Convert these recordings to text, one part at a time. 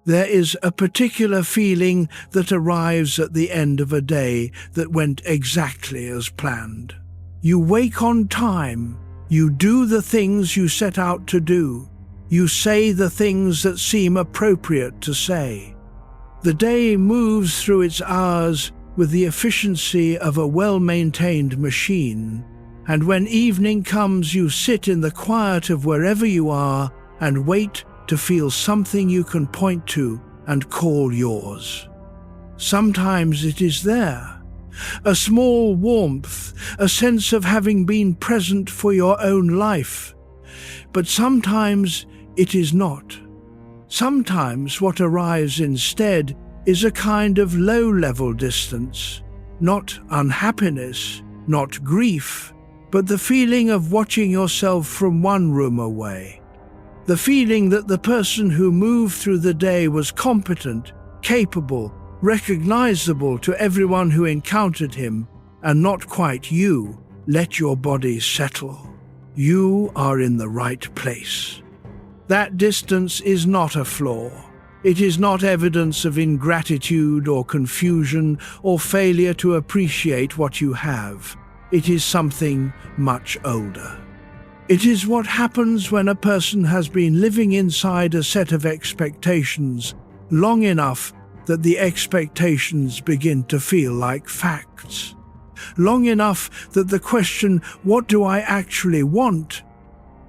There is a particular feeling that arrives at the end of a day that went exactly as planned. You wake on time. You do the things you set out to do. You say the things that seem appropriate to say. The day moves through its hours with the efficiency of a well-maintained machine, and when evening comes you sit in the quiet of wherever you are and wait to feel something you can point to and call yours. Sometimes it is there, a small warmth, a sense of having been present for your own life. But sometimes it is not. Sometimes what arrives instead is a kind of low-level distance, not unhappiness, not grief, but the feeling of watching yourself from one room away. The feeling that the person who moved through the day was competent, capable, recognizable to everyone who encountered him, and not quite you. Let your body settle. You are in the right place. That distance is not a flaw. It is not evidence of ingratitude or confusion or failure to appreciate what you have. It is something much older. It is what happens when a person has been living inside a set of expectations long enough that the expectations begin to feel like facts. Long enough that the question, "What do I actually want?"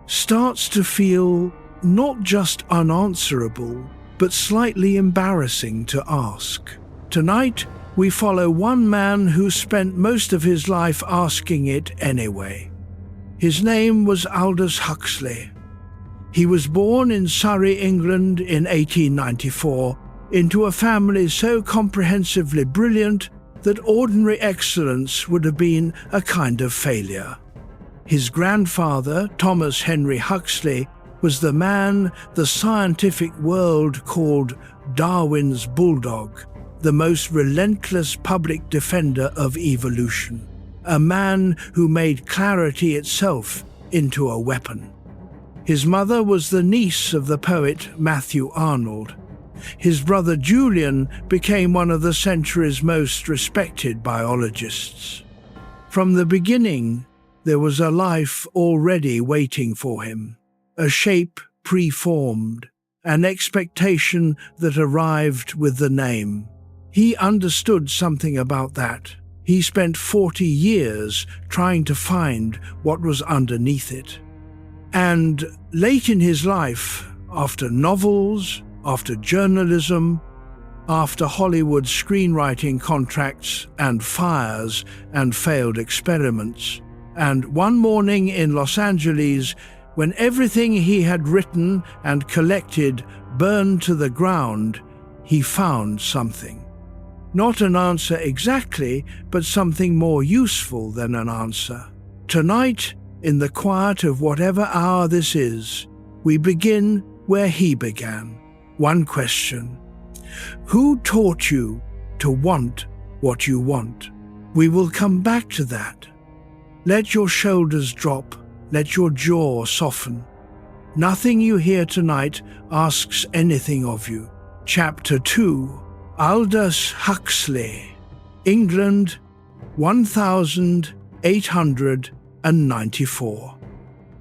starts to feel not just unanswerable, but slightly embarrassing to ask. Tonight, we follow one man who spent most of his life asking it anyway. His name was Aldous Huxley. He was born in Surrey, England in 1894, into a family so comprehensively brilliant that ordinary excellence would have been a kind of failure. His grandfather, Thomas Henry Huxley, was the man the scientific world called Darwin's bulldog, the most relentless public defender of evolution, a man who made clarity itself into a weapon. His mother was the niece of the poet Matthew Arnold. His brother Julian became one of the century's most respected biologists. From the beginning, there was a life already waiting for him, a shape preformed, an expectation that arrived with the name. He understood something about that. He spent 40 years trying to find what was underneath it. And late in his life, after novels, after journalism, after Hollywood screenwriting contracts and fires and failed experiments, and one morning in Los Angeles, when everything he had written and collected burned to the ground, he found something. Not an answer exactly, but something more useful than an answer. Tonight, in the quiet of whatever hour this is, we begin where he began. One question: who taught you to want what you want? We will come back to that. Let your shoulders drop. Let your jaw soften. Nothing you hear tonight asks anything of you. Chapter 2. Aldous Huxley, England, 1894.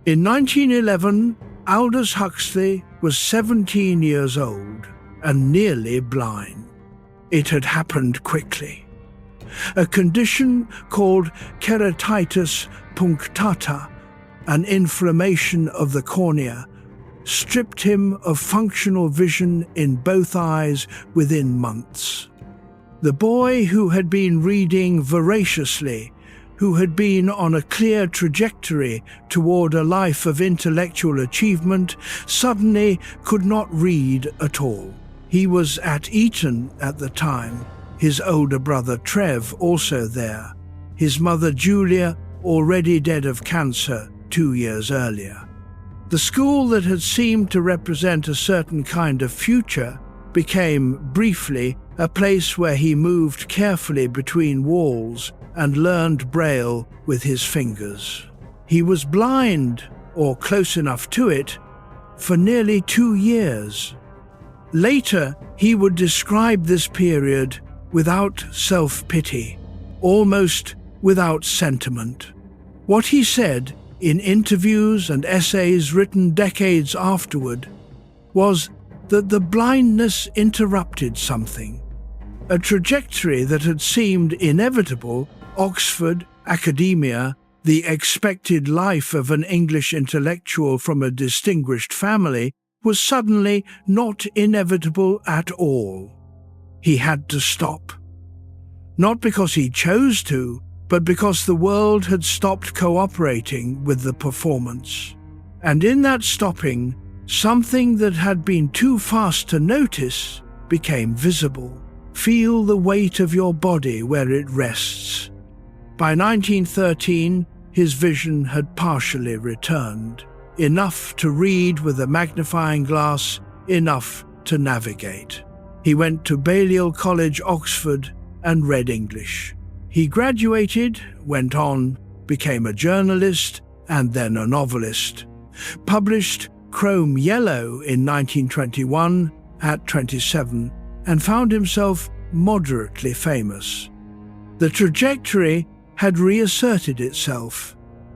In 1911, Aldous Huxley was 17 years old and nearly blind. It had happened quickly. A condition called keratitis punctata, an inflammation of the cornea, stripped him of functional vision in both eyes within months. The boy who had been reading voraciously, who had been on a clear trajectory toward a life of intellectual achievement, suddenly could not read at all. He was at Eton at the time, his older brother Trev also there, his mother Julia already dead of cancer 2 years earlier. The school that had seemed to represent a certain kind of future became, briefly, a place where he moved carefully between walls and learned Braille with his fingers. He was blind, or close enough to it, for nearly 2 years. Later, he would describe this period without self-pity, almost without sentiment. What he said in interviews and essays written decades afterward was that the blindness interrupted something. A trajectory that had seemed inevitable, Oxford, academia, the expected life of an English intellectual from a distinguished family, was suddenly not inevitable at all. He had to stop. Not because he chose to, but because the world had stopped cooperating with the performance. And in that stopping, something that had been too fast to notice became visible. Feel the weight of your body where it rests. By 1913, his vision had partially returned. Enough to read with a magnifying glass, enough to navigate. He went to Balliol College, Oxford, and read English. He graduated, went on, became a journalist, and then a novelist. Published Chrome Yellow in 1921 at 27, and found himself moderately famous. The trajectory had reasserted itself,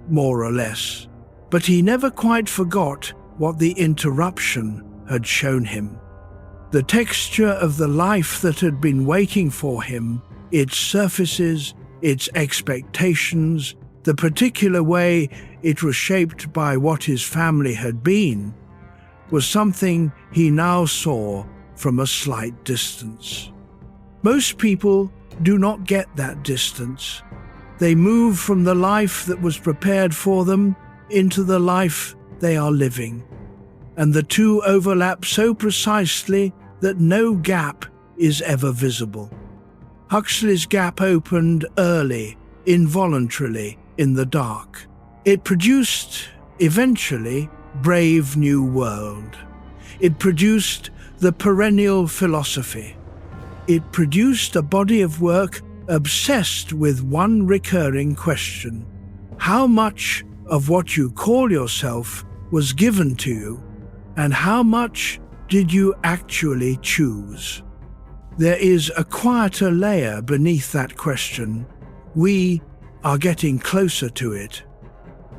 more or less, but he never quite forgot what the interruption had shown him. The texture of the life that had been waiting for him, its surfaces, its expectations, the particular way it was shaped by what his family had been, was something he now saw from a slight distance. Most people do not get that distance. They move from the life that was prepared for them into the life they are living, and the two overlap so precisely that no gap is ever visible. Huxley's gap opened early, involuntarily, in the dark. It produced, eventually, Brave New World. It produced the Perennial Philosophy. It produced a body of work obsessed with one recurring question: how much of what you call yourself was given to you, and how much did you actually choose? There is a quieter layer beneath that question. We are getting closer to it.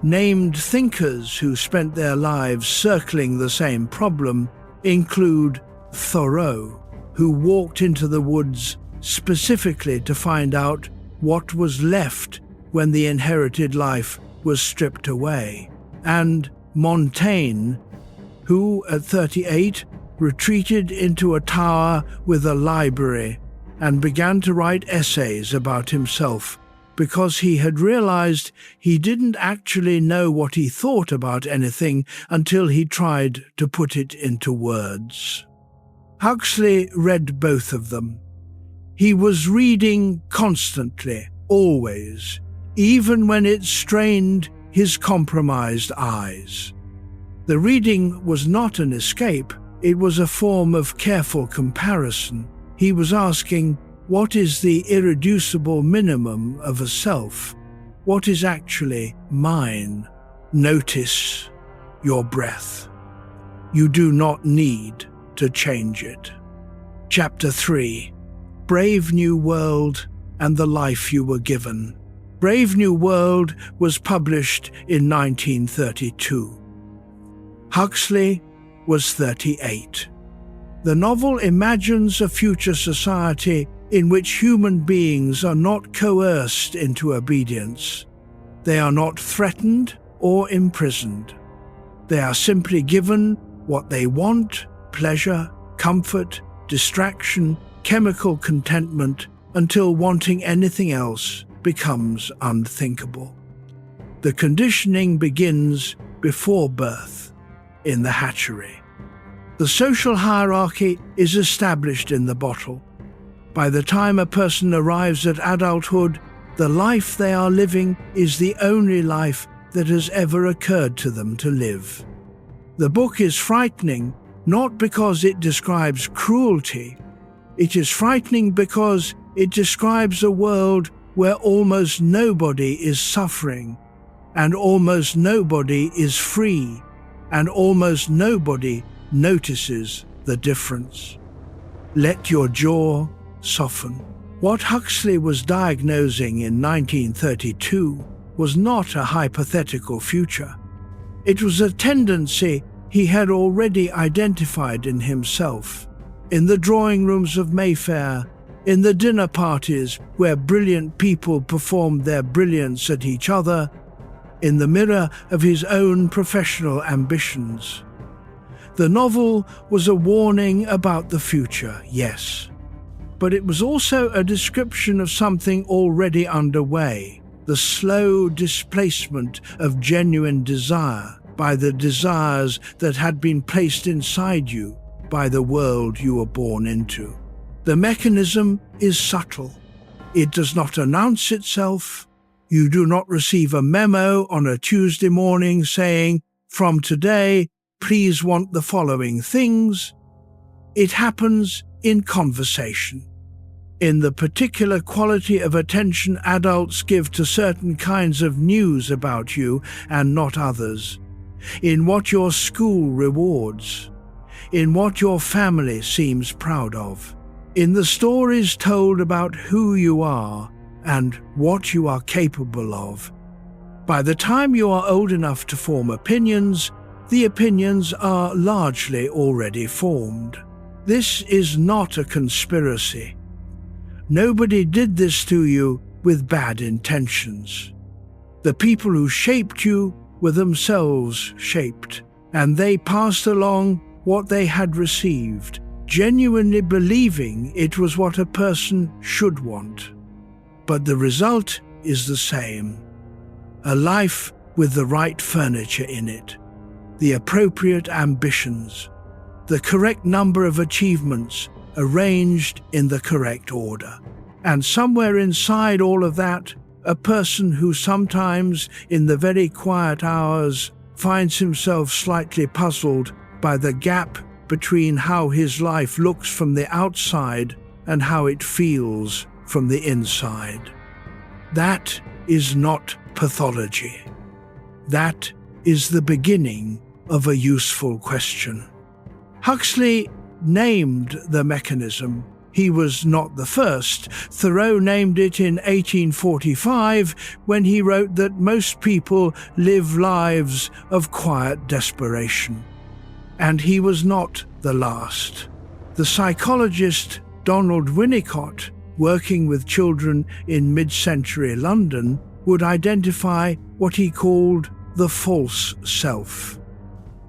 Named thinkers who spent their lives circling the same problem include Thoreau, who walked into the woods specifically to find out what was left when the inherited life was stripped away, and Montaigne, who at 38 retreated into a tower with a library and began to write essays about himself because he had realized he didn't actually know what he thought about anything until he tried to put it into words. Huxley read both of them. He was reading constantly, always, even when it strained his compromised eyes. The reading was not an escape, it was a form of careful comparison. He was asking, what is the irreducible minimum of a self? What is actually mine? Notice your breath. You do not need to change it. Chapter 3. Brave New World and the Life You Were Given. Brave New World was published in 1932. Huxley was 38. The novel imagines a future society in which human beings are not coerced into obedience. They are not threatened or imprisoned. They are simply given what they want: pleasure, comfort, distraction, chemical contentment, until wanting anything else becomes unthinkable. The conditioning begins before birth, in the hatchery. The social hierarchy is established in the bottle. By the time a person arrives at adulthood, the life they are living is the only life that has ever occurred to them to live. The book is frightening, not because it describes cruelty. It is frightening because it describes a world where almost nobody is suffering, and almost nobody is free, and almost nobody notices the difference. Let your jaw soften. What Huxley was diagnosing in 1932 was not a hypothetical future. It was a tendency he had already identified in himself, in the drawing rooms of Mayfair, in the dinner parties where brilliant people performed their brilliance at each other, in the mirror of his own professional ambitions. The novel was a warning about the future, yes, but it was also a description of something already underway, the slow displacement of genuine desire by the desires that had been placed inside you by the world you were born into. The mechanism is subtle. It does not announce itself. You do not receive a memo on a Tuesday morning saying, "From today, please want the following things." It happens in conversation, in the particular quality of attention adults give to certain kinds of news about you and not others, in what your school rewards, in what your family seems proud of, in the stories told about who you are and what you are capable of. By the time you are old enough to form opinions, the opinions are largely already formed. This is not a conspiracy. Nobody did this to you with bad intentions. The people who shaped you were themselves shaped, and they passed along what they had received, genuinely believing it was what a person should want. But the result is the same: a life with the right furniture in it, the appropriate ambitions, the correct number of achievements arranged in the correct order. And somewhere inside all of that, a person who sometimes, in the very quiet hours, finds himself slightly puzzled by the gap between how his life looks from the outside and how it feels from the inside. That is not pathology. That is the beginning of a useful question. Huxley named the mechanism. He was not the first. Thoreau named it in 1845 when he wrote that most people live lives of quiet desperation. And he was not the last. The psychologist Donald Winnicott, working with children in mid-century London, would identify what he called the false self,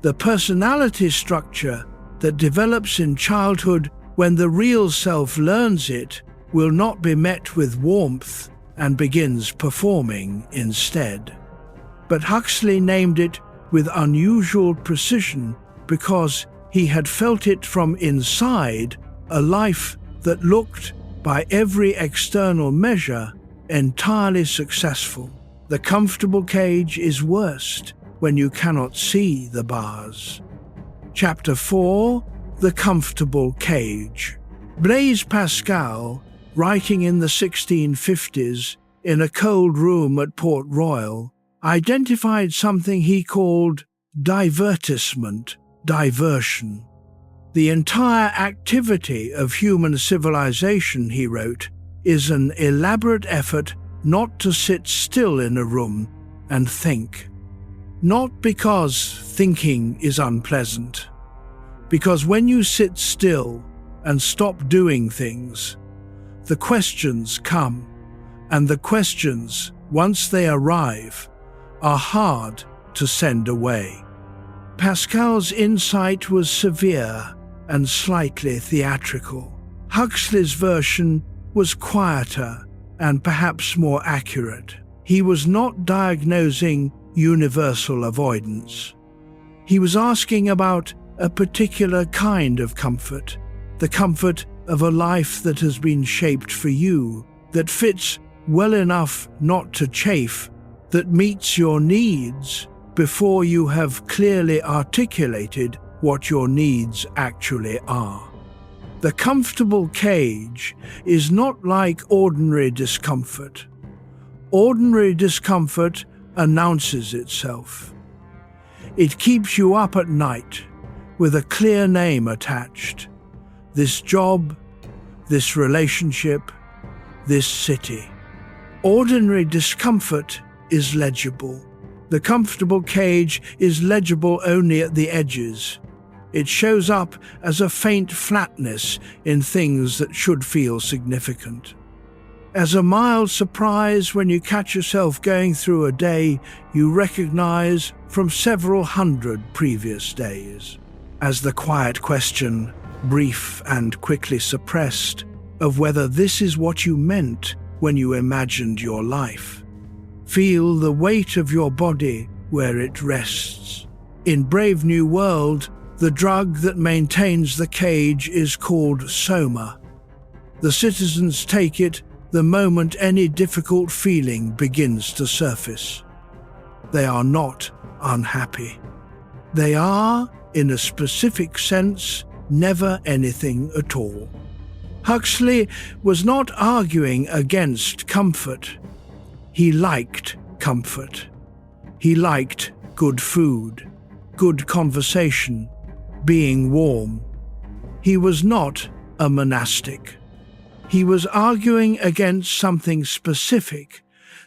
the personality structure that develops in childhood when the real self learns it will not be met with warmth and begins performing instead. But Huxley named it with unusual precision because he had felt it from inside, a life that looked, by every external measure, entirely successful. The comfortable cage is worst when you cannot see the bars. Chapter 4: The Comfortable Cage. Blaise Pascal, writing in the 1650s in a cold room at Port Royal, identified something he called divertissement, diversion. The entire activity of human civilization, he wrote, is an elaborate effort not to sit still in a room and think. Not because thinking is unpleasant, because when you sit still and stop doing things, the questions come, and the questions, once they arrive, are hard to send away. Pascal's insight was severe and slightly theatrical. Huxley's version was quieter and perhaps more accurate. He was not diagnosing universal avoidance. He was asking about a particular kind of comfort, the comfort of a life that has been shaped for you, that fits well enough not to chafe, that meets your needs before you have clearly articulated what your needs actually are. The comfortable cage is not like ordinary discomfort. Ordinary discomfort announces itself. It keeps you up at night, with a clear name attached. This job, this relationship, this city. Ordinary discomfort is legible. The comfortable cage is legible only at the edges. It shows up as a faint flatness in things that should feel significant. As a mild surprise when you catch yourself going through a day you recognize from several hundred previous days. As the quiet question, brief and quickly suppressed, of whether this is what you meant when you imagined your life. Feel the weight of your body where it rests. In Brave New World, the drug that maintains the cage is called soma. The citizens take it the moment any difficult feeling begins to surface. They are not unhappy. They are, in a specific sense, never anything at all. Huxley was not arguing against comfort. He liked comfort. He liked good food, good conversation, being warm. He was not a monastic. He was arguing against something specific,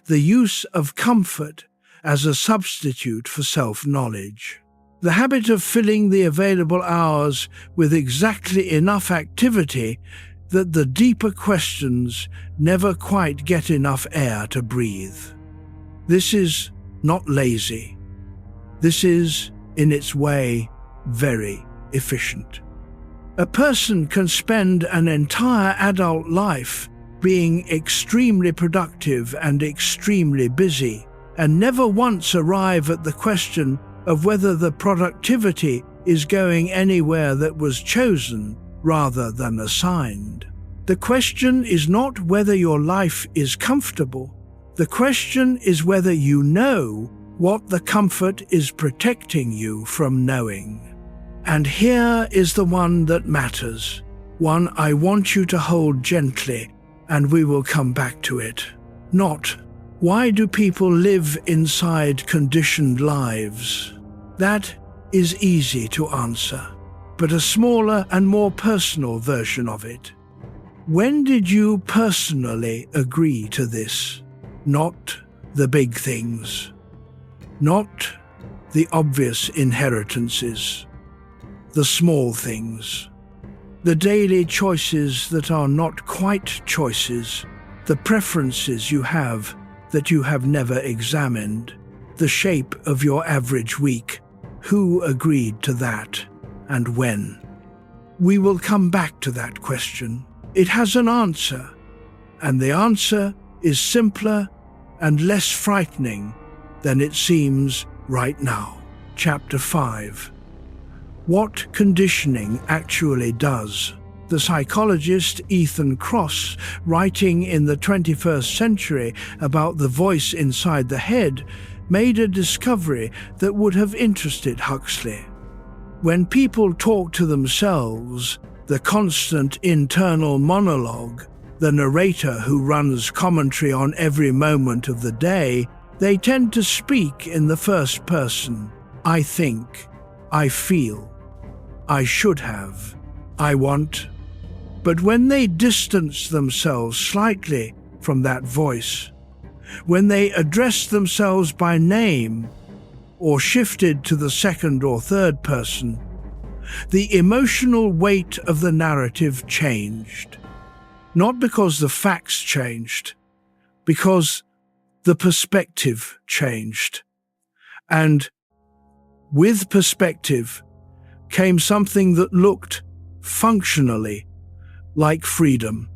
the use of comfort as a substitute for self-knowledge. The habit of filling the available hours with exactly enough activity that the deeper questions never quite get enough air to breathe. This is not lazy. This is, in its way, very efficient. A person can spend an entire adult life being extremely productive and extremely busy, and never once arrive at the question of whether the productivity is going anywhere that was chosen rather than assigned. The question is not whether your life is comfortable. The question is whether you know what the comfort is protecting you from knowing. And here is the one that matters, one I want you to hold gently, and we will come back to it. Not, why do people live inside conditioned lives? That is easy to answer, but a smaller and more personal version of it. When did you personally agree to this? Not the big things, not the obvious inheritances, the small things, the daily choices that are not quite choices, the preferences you have that you have never examined, the shape of your average week. Who agreed to that, and when? We will come back to that question. It has an answer, and the answer is simpler and less frightening than it seems right now. Chapter 5. What conditioning actually does. The psychologist Ethan Kross, writing in the 21st century about the voice inside the head, made a discovery that would have interested Huxley. When people talk to themselves, the constant internal monologue, the narrator who runs commentary on every moment of the day, they tend to speak in the first person. I think, I feel, I should have, I want. But when they distance themselves slightly from that voice, when they address themselves by name or shifted to the second or third person, the emotional weight of the narrative changed. Not because the facts changed, because the perspective changed. And with perspective came something that looked, functionally, like freedom.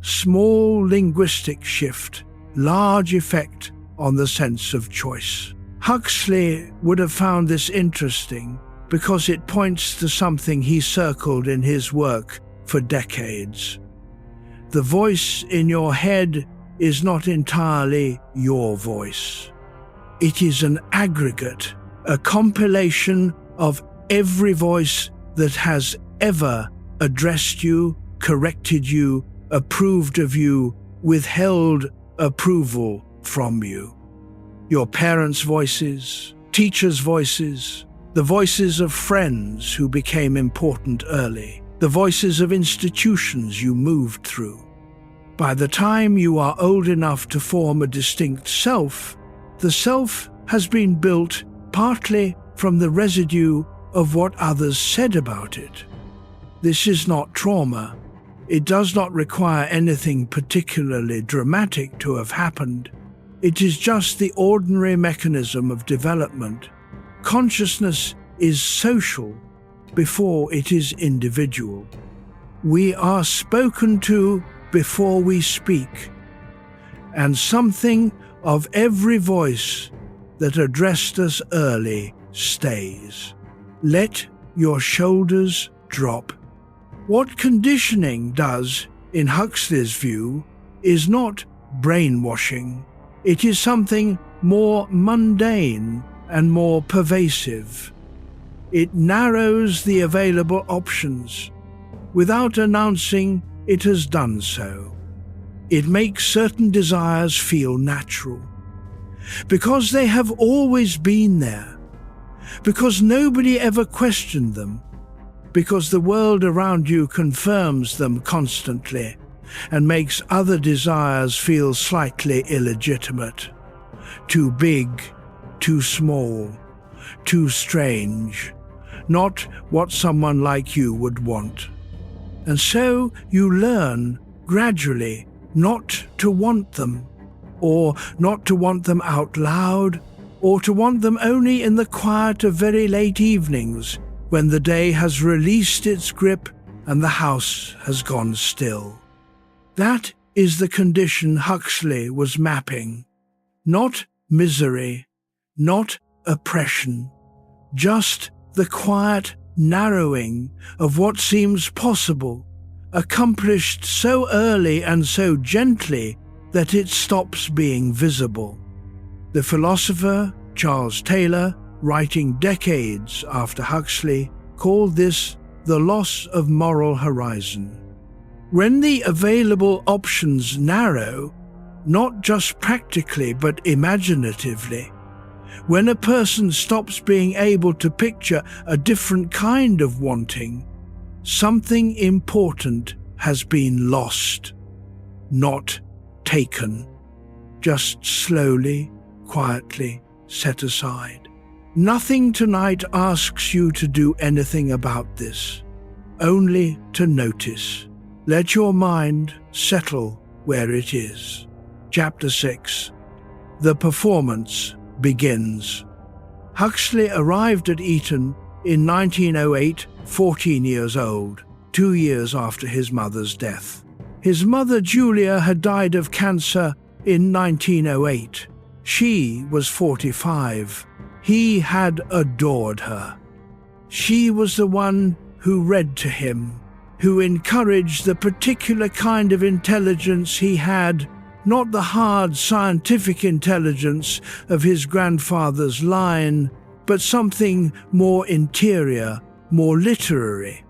Small linguistic shift, large effect on the sense of choice. Huxley would have found this interesting because it points to something he circled in his work for decades. The voice in your head is not entirely your voice. It is an aggregate, a compilation of every voice that has ever addressed you, corrected you, approved of you, withheld approval from you. Your parents' voices, teachers' voices, The voices of friends who became important early. The voices of institutions you moved through. By the time you are old enough to form a distinct self, the self has been built partly from the residue of what others said about it. This is not trauma. It does not require anything particularly dramatic to have happened. It is just the ordinary mechanism of development. Consciousness is social before it is individual. We are spoken to before we speak, and something of every voice that addressed us early stays. Let your shoulders drop. What conditioning does, in Huxley's view, is not brainwashing. It is something more mundane and more pervasive. It narrows the available options. Without announcing it has done so. It makes certain desires feel natural. Because they have always been there. Because nobody ever questioned them. Because the world around you confirms them constantly and makes other desires feel slightly illegitimate. Too big, too small, too strange. Not what someone like you would want. And so you learn, gradually, not to want them, or not to want them out loud, or to want them only in the quiet of very late evenings, when the day has released its grip and the house has gone still. That is the condition Huxley was mapping. Not misery, not oppression, just the quiet narrowing of what seems possible, accomplished so early and so gently that it stops being visible. The philosopher Charles Taylor, writing decades after Huxley, called this the loss of moral horizon. When the available options narrow, not just practically but imaginatively, when a person stops being able to picture a different kind of wanting, something important has been lost, not taken, just slowly, quietly set aside. Nothing tonight asks you to do anything about this, only to notice. Let your mind settle where it is. Chapter 6. The performance begins. Huxley arrived at Eton in 1908, 14 years old, 2 years after his mother's death. His mother Julia had died of cancer in 1908. She was 45. He had adored her. She was the one who read to him, who encouraged the particular kind of intelligence he had, not the hard scientific intelligence of his grandfather's line, but something more interior, more literary,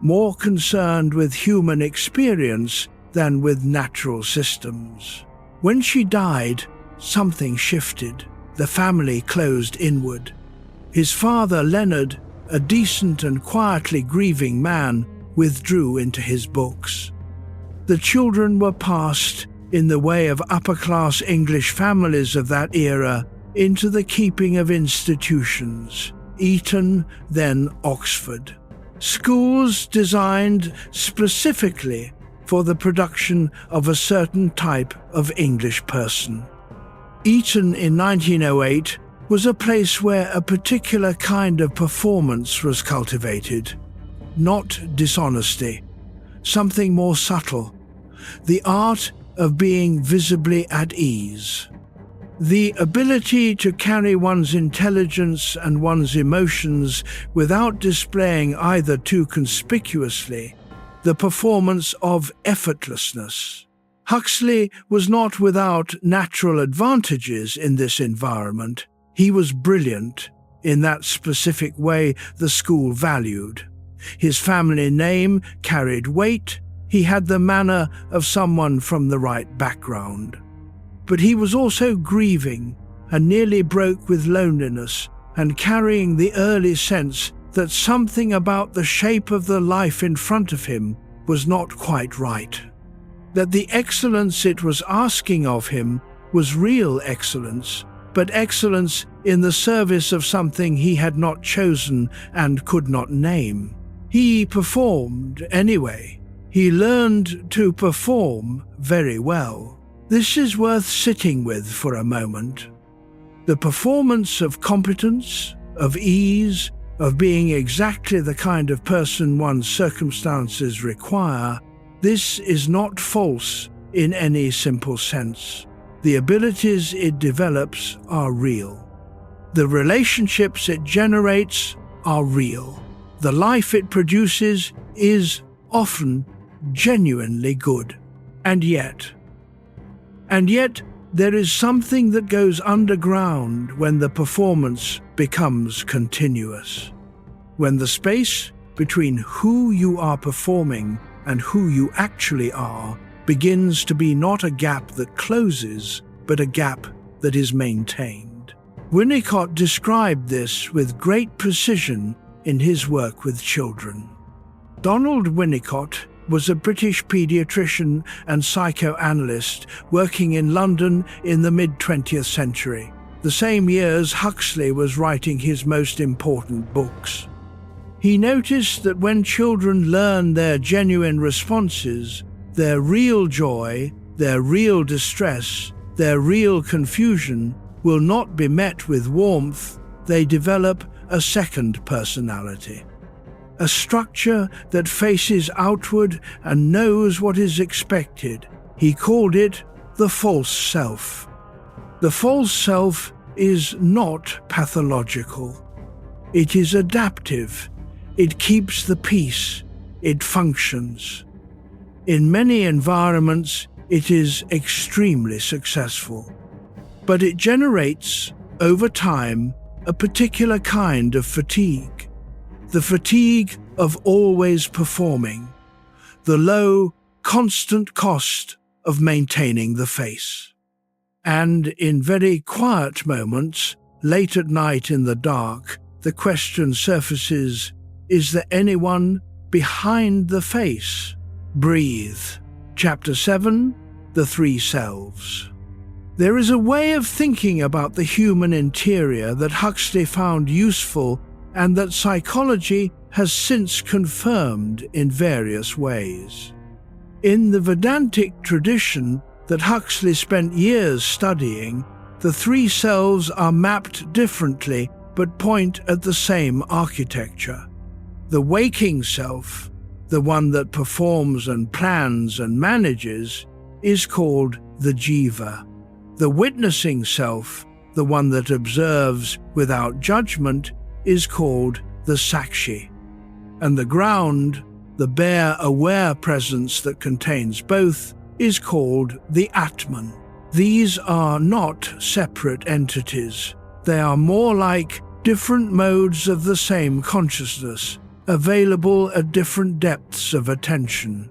more concerned with human experience than with natural systems. When she died, something shifted. The family closed inward. His father, Leonard, a decent and quietly grieving man, withdrew into his books. The children were passed, in the way of upper-class English families of that era, into the keeping of institutions, Eton, then Oxford. Schools designed specifically for the production of a certain type of English person. Eton in 1908 was a place where a particular kind of performance was cultivated, not dishonesty, something more subtle, the art of being visibly at ease. The ability to carry one's intelligence and one's emotions without displaying either too conspicuously, the performance of effortlessness. Huxley was not without natural advantages in this environment. He was brilliant in that specific way the school valued. His family name carried weight. He had the manner of someone from the right background. But he was also grieving and nearly broke with loneliness and carrying the early sense that something about the shape of the life in front of him was not quite right. That the excellence it was asking of him was real excellence, but excellence in the service of something he had not chosen and could not name. He performed anyway. He learned to perform very well. This is worth sitting with for a moment. The performance of competence, of ease, of being exactly the kind of person one's circumstances require, this is not false in any simple sense. The abilities it develops are real. The relationships it generates are real. The life it produces is often genuinely good. And yet there is something that goes underground when the performance becomes continuous. When the space between who you are performing and who you actually are begins to be not a gap that closes, but a gap that is maintained. Winnicott described this with great precision in his work with children. Donald Winnicott was a British paediatrician and psychoanalyst working in London in the mid-20th century, the same years Huxley was writing his most important books. He noticed that when children learn their genuine responses, their real joy, their real distress, their real confusion will not be met with warmth, they develop a second personality. A structure that faces outward and knows what is expected. He called it the false self. The false self is not pathological. It is adaptive. It keeps the peace. It functions. In many environments, it is extremely successful. But it generates, over time, a particular kind of fatigue. The fatigue of always performing. The low, constant cost of maintaining the face. And in very quiet moments, late at night in the dark, the question surfaces, is there anyone behind the face? Breathe. Chapter 7, The Three Selves. There is a way of thinking about the human interior that Huxley found useful and that psychology has since confirmed in various ways. In the Vedantic tradition that Huxley spent years studying, the three selves are mapped differently but point at the same architecture. The waking self, the one that performs and plans and manages, is called the jiva. The witnessing self, the one that observes without judgment, is called the sakshi. And the ground, the bare aware presence that contains both, is called the Atman. These are not separate entities. They are more like different modes of the same consciousness, available at different depths of attention.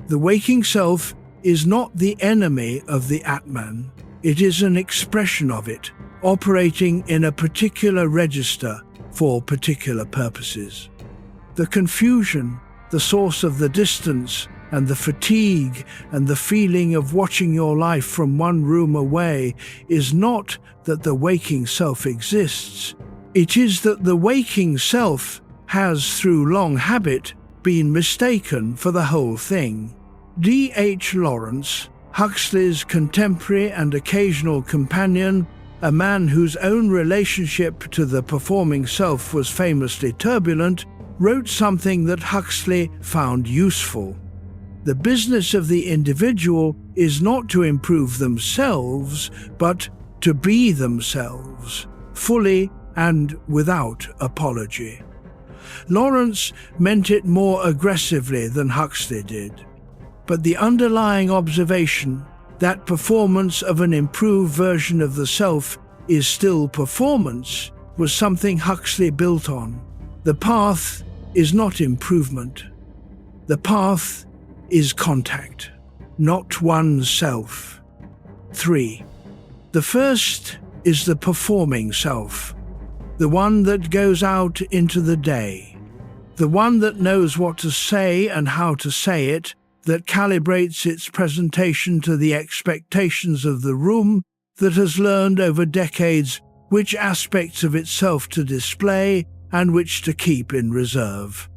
The waking self is not the enemy of the Atman. It is an expression of it, operating in a particular register for particular purposes. The confusion, the source of the distance, and the fatigue and the feeling of watching your life from one room away is not that the waking self exists. It is that the waking self has, through long habit, been mistaken for the whole thing. D.H. Lawrence, Huxley's contemporary and occasional companion, a man whose own relationship to the performing self was famously turbulent, wrote something that Huxley found useful. The business of the individual is not to improve themselves, but to be themselves, fully and without apology. Lawrence meant it more aggressively than Huxley did. But the underlying observation, that performance of an improved version of the self is still performance, was something Huxley built on. The path is not improvement. The path is contact, not oneself. 3. The first is the performing self. the one that goes out into the day, the one that knows what to say and how to say it, that calibrates its presentation to the expectations of the room, that has learned over decades which aspects of itself to display and which to keep in reserve.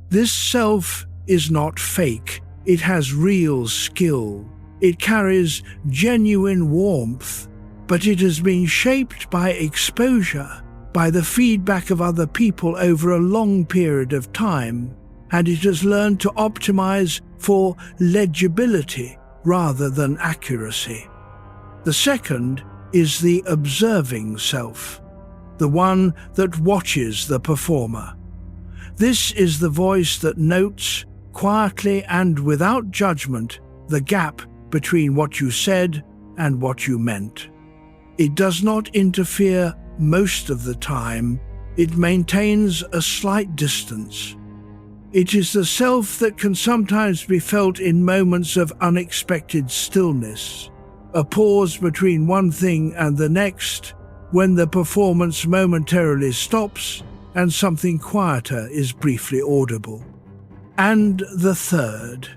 This self is not fake, it has real skill, it carries genuine warmth, but it has been shaped by exposure, by the feedback of other people over a long period of time, and it has learned to optimize for legibility rather than accuracy. The second is the observing self, the one that watches the performer. This is the voice that notes, quietly and without judgment, the gap between what you said and what you meant. It does not interfere most of the time, it maintains a slight distance. It is the self that can sometimes be felt in moments of unexpected stillness, a pause between one thing and the next, when the performance momentarily stops and something quieter is briefly audible. And the third.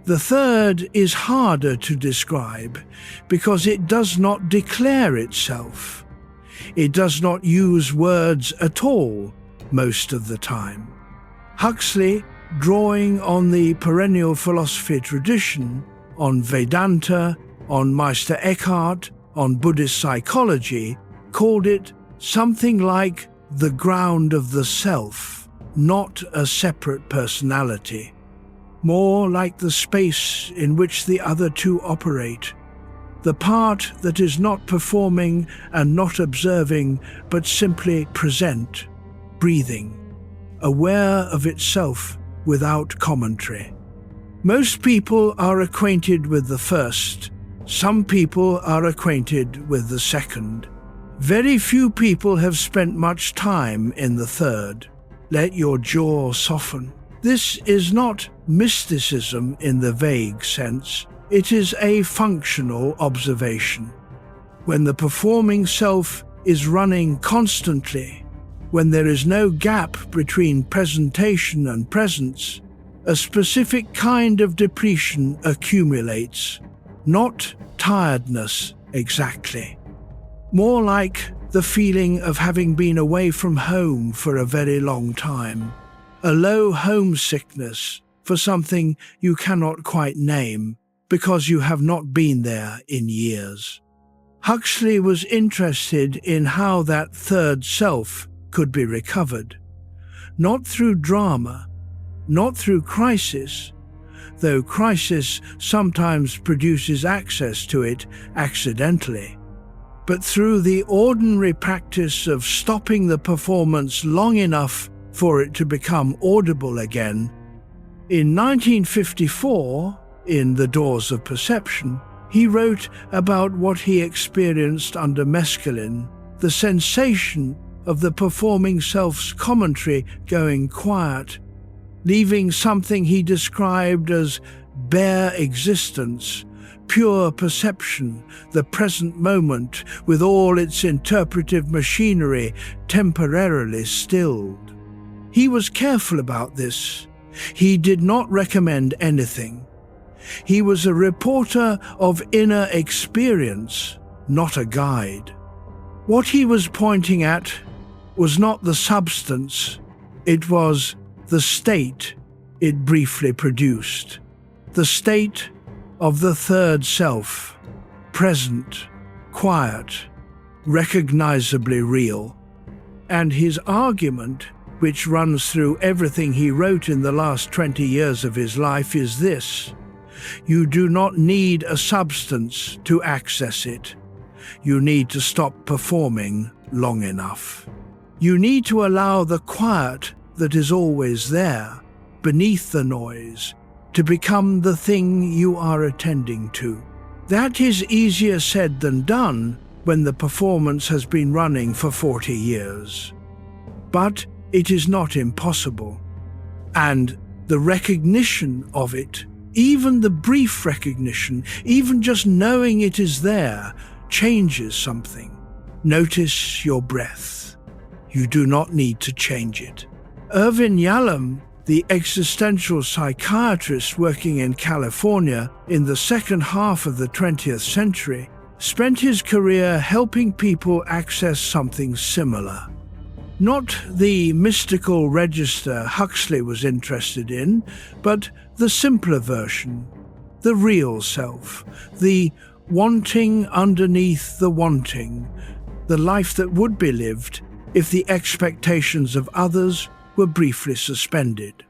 The third is harder to describe because it does not declare itself. It does not use words at all most of the time. Huxley, drawing on the Perennial Philosophy tradition, on Vedanta, on Meister Eckhart, on Buddhist psychology, called it something like the ground of the self, not a separate personality, more like the space in which the other two operate, the part that is not performing and not observing, but simply present, breathing, aware of itself without commentary. Most people are acquainted with the first. Some people are acquainted with the second. Very few people have spent much time in the third. Let your jaw soften. This is not mysticism in the vague sense. It is a functional observation. When the performing self is running constantly, when there is no gap between presentation and presence, a specific kind of depletion accumulates. Not tiredness exactly. More like the feeling of having been away from home for a very long time. A low homesickness for something you cannot quite name because you have not been there in years. Huxley was interested in how that third self could be recovered. Not through drama, not through crisis, though crisis sometimes produces access to it accidentally, but through the ordinary practice of stopping the performance long enough for it to become audible again. In 1954, in The Doors of Perception, he wrote about what he experienced under mescaline, the sensation of the performing self's commentary going quiet, leaving something he described as bare existence, pure perception, the present moment with all its interpretive machinery temporarily stilled. He was careful about this. He did not recommend anything. He was a reporter of inner experience, not a guide. What he was pointing at was not the substance, it was the state it briefly produced. The state of the third self, present, quiet, recognizably real. And his argument, which runs through everything he wrote in the last 20 years of his life, is this: you do not need a substance to access it. You need to stop performing long enough. You need to allow the quiet that is always there, beneath the noise, to become the thing you are attending to. That is easier said than done when the performance has been running for 40 years. But it is not impossible. And the recognition of it, even the brief recognition, even just knowing it is there, changes something. Notice your breath. You do not need to change it. Irvin Yalom, the existential psychiatrist working in California in the second half of the 20th century, spent his career helping people access something similar. Not the mystical register Huxley was interested in, but the simpler version, the real self, the wanting underneath the wanting, the life that would be lived if the expectations of others were briefly suspended.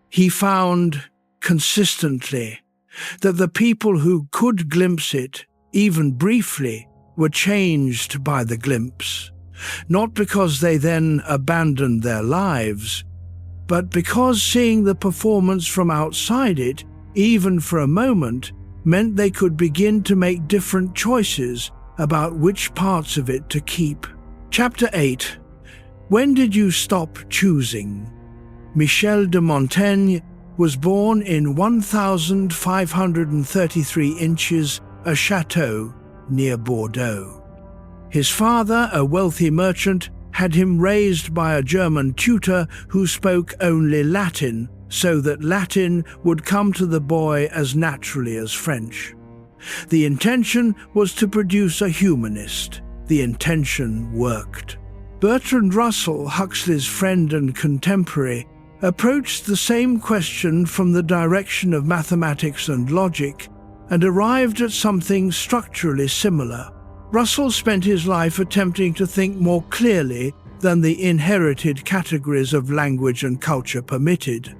He found consistently that the people who could glimpse it, even briefly, were changed by the glimpse, not because they then abandoned their lives, but because seeing the performance from outside it, even for a moment, meant they could begin to make different choices about which parts of it to keep. Chapter 8. When did you stop choosing? Michel de Montaigne was born in 1533 inches, a chateau near Bordeaux. His father, a wealthy merchant, had him raised by a German tutor who spoke only Latin, so that Latin would come to the boy as naturally as French. The intention was to produce a humanist. The intention worked. Bertrand Russell, Huxley's friend and contemporary, approached the same question from the direction of mathematics and logic and arrived at something structurally similar. Russell spent his life attempting to think more clearly than the inherited categories of language and culture permitted.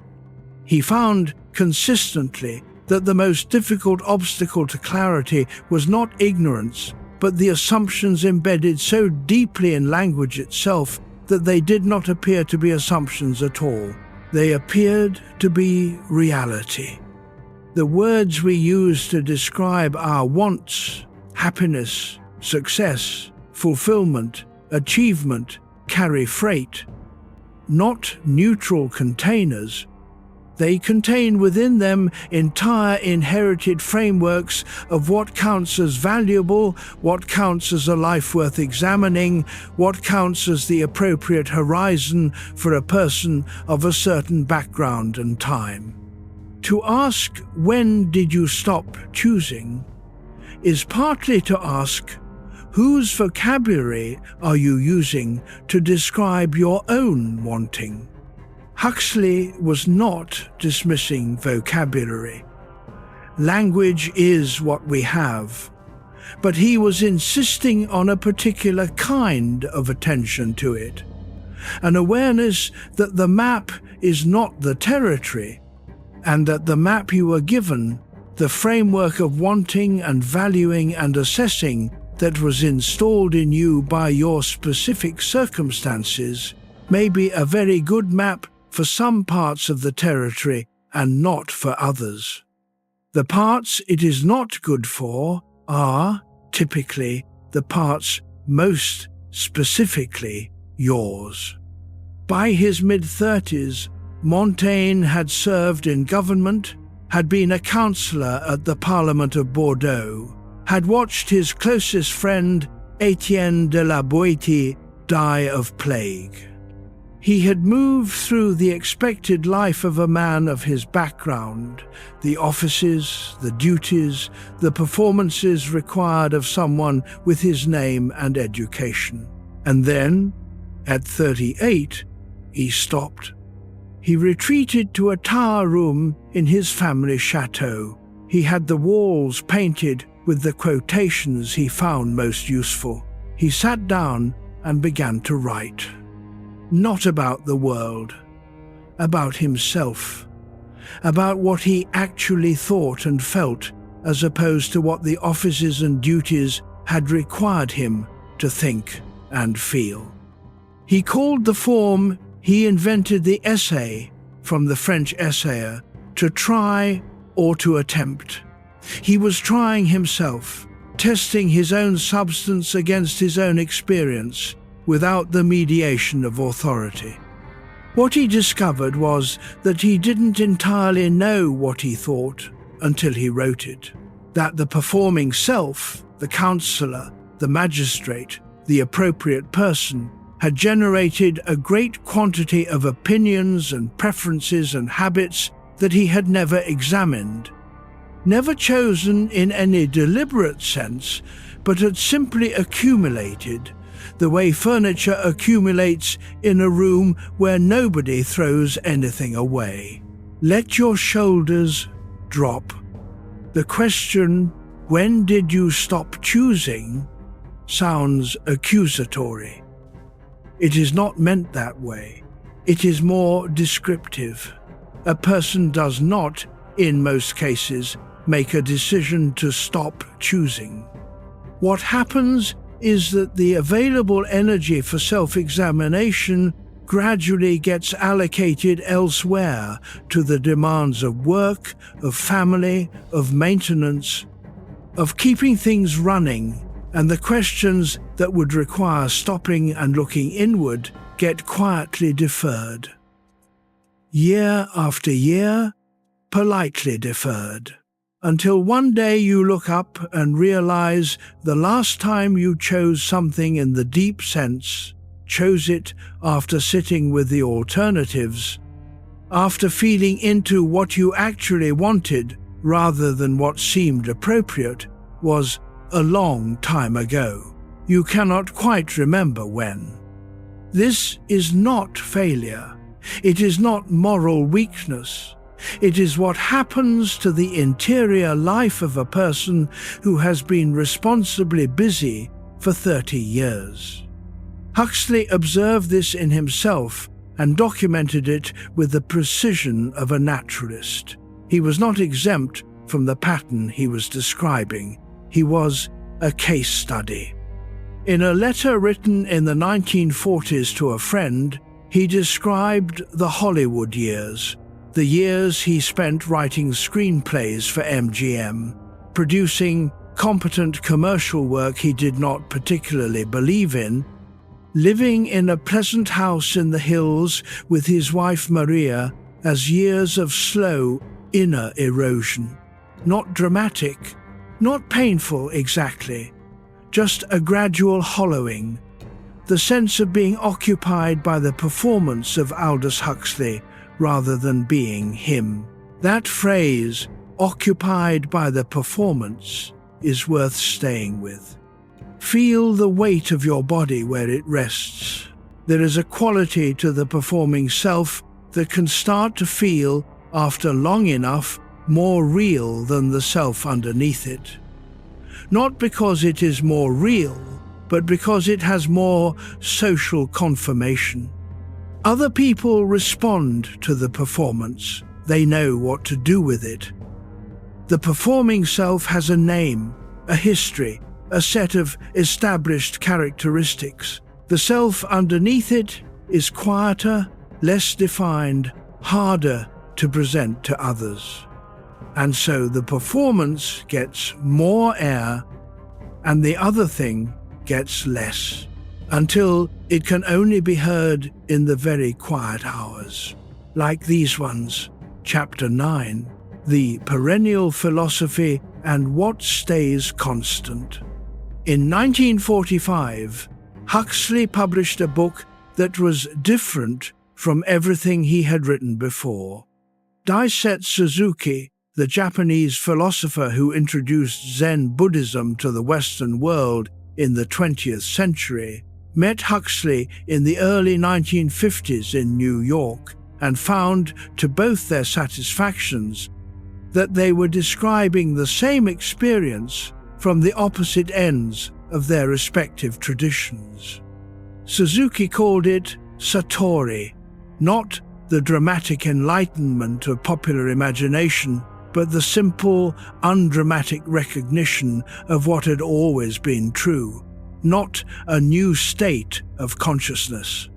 He found consistently that the most difficult obstacle to clarity was not ignorance, but the assumptions embedded so deeply in language itself that they did not appear to be assumptions at all. They appeared to be reality. The words we use to describe our wants, happiness, success, fulfillment, achievement, carry freight, not neutral containers. They contain within them entire inherited frameworks of what counts as valuable, what counts as a life worth examining, what counts as the appropriate horizon for a person of a certain background and time. To ask, when did you stop choosing, is partly to ask, whose vocabulary are you using to describe your own wanting? Huxley was not dismissing vocabulary. Language is what we have, but he was insisting on a particular kind of attention to it, an awareness that the map is not the territory, and that the map you are given, the framework of wanting and valuing and assessing that was installed in you by your specific circumstances, may be a very good map for some parts of the territory and not for others. The parts it is not good for are, typically, the parts most specifically yours. By his mid-30s, Montaigne had served in government, had been a councillor at the Parliament of Bordeaux, had watched his closest friend, Etienne de la Boétie, die of plague. He had moved through the expected life of a man of his background, the offices, the duties, the performances required of someone with his name and education. And then, at 38, he stopped. He retreated to a tower room in his family chateau. He had the walls painted with the quotations he found most useful. He sat down and began to write. Not about the world, about himself, about what he actually thought and felt, as opposed to what the offices and duties had required him to think and feel. He called the form he invented the essay, from the French essayer, to try or to attempt. He was trying himself, testing his own substance against his own experience, without the mediation of authority. What he discovered was that he didn't entirely know what he thought until he wrote it, that the performing self, the counsellor, the magistrate, the appropriate person, had generated a great quantity of opinions and preferences and habits that he had never examined, never chosen in any deliberate sense, but had simply accumulated, the way furniture accumulates in a room where nobody throws anything away. Let your shoulders drop. The question, "When did you stop choosing?" sounds accusatory. It is not meant that way. It is more descriptive. A person does not, in most cases, make a decision to stop choosing. What happens is that the available energy for self-examination gradually gets allocated elsewhere to the demands of work, of family, of maintenance, of keeping things running, and the questions that would require stopping and looking inward get quietly deferred. Year after year, politely deferred, until one day you look up and realize the last time you chose something in the deep sense, chose it after sitting with the alternatives, after feeling into what you actually wanted rather than what seemed appropriate, was a long time ago. You cannot quite remember when. This is not failure. It is not moral weakness. It is what happens to the interior life of a person who has been responsibly busy for 30 years. Huxley observed this in himself and documented it with the precision of a naturalist. He was not exempt from the pattern he was describing. He was a case study. In a letter written in the 1940s to a friend, he described the Hollywood years, the years he spent writing screenplays for MGM, producing competent commercial work he did not particularly believe in, living in a pleasant house in the hills with his wife Maria as years of slow inner erosion. Not dramatic, not painful exactly, just a gradual hollowing, the sense of being occupied by the performance of Aldous Huxley rather than being him. That phrase, occupied by the performance, is worth staying with. Feel the weight of your body where it rests. There is a quality to the performing self that can start to feel, after long enough, more real than the self underneath it. Not because it is more real, but because it has more social confirmation. Other people respond to the performance. They know what to do with it. The performing self has a name, a history, a set of established characteristics. The self underneath it is quieter, less defined, harder to present to others. And so the performance gets more air and the other thing gets less, until it can only be heard in the very quiet hours. Like these ones, Chapter 9, The Perennial Philosophy and What Stays Constant. In 1945, Huxley published a book that was different from everything he had written before. Daisetsu Suzuki, the Japanese philosopher who introduced Zen Buddhism to the Western world in the 20th century, met Huxley in the early 1950s in New York and found, to both their satisfactions, that they were describing the same experience from the opposite ends of their respective traditions. Suzuki called it Satori, not the dramatic enlightenment of popular imagination, but the simple, undramatic recognition of what had always been true, not a new state of consciousness,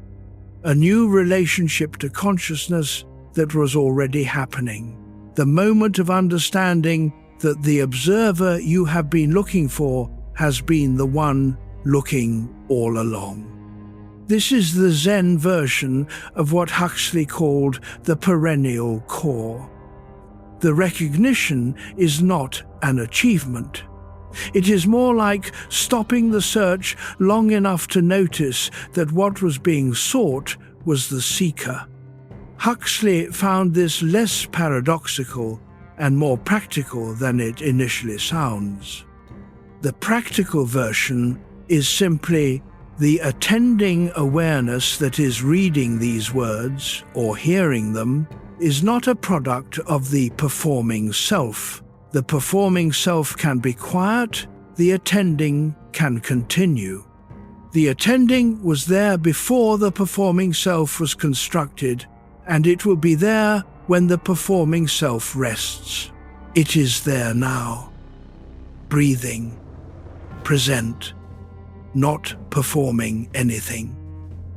a new relationship to consciousness that was already happening, the moment of understanding that the observer you have been looking for has been the one looking all along. This is the Zen version of what Huxley called the Perennial Core. The recognition is not an achievement. It is more like stopping the search long enough to notice that what was being sought was the seeker. Huxley found this less paradoxical and more practical than it initially sounds. The practical version is simply the attending awareness that is reading these words or hearing them is not a product of the performing self. The performing self can be quiet, the attending can continue. The attending was there before the performing self was constructed, and it will be there when the performing self rests. It is there now. Breathing. Present. Not performing anything.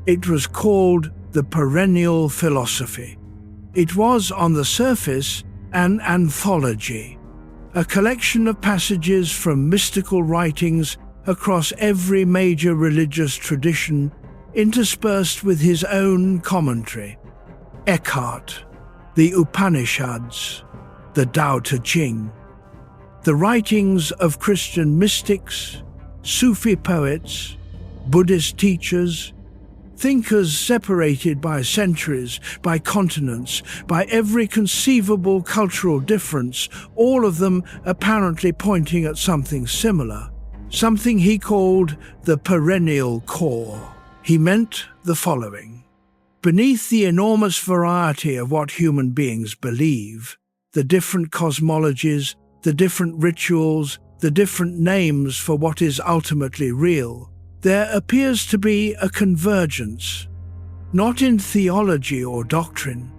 It was called the Perennial Philosophy. It was, on the surface, an anthology, a collection of passages from mystical writings across every major religious tradition, interspersed with his own commentary. Eckhart, the Upanishads, the Tao Te Ching, the writings of Christian mystics, Sufi poets, Buddhist teachers, thinkers separated by centuries, by continents, by every conceivable cultural difference, all of them apparently pointing at something similar, something he called the Perennial Core. He meant the following. Beneath the enormous variety of what human beings believe, the different cosmologies, the different rituals, the different names for what is ultimately real, there appears to be a convergence, not in theology or doctrine,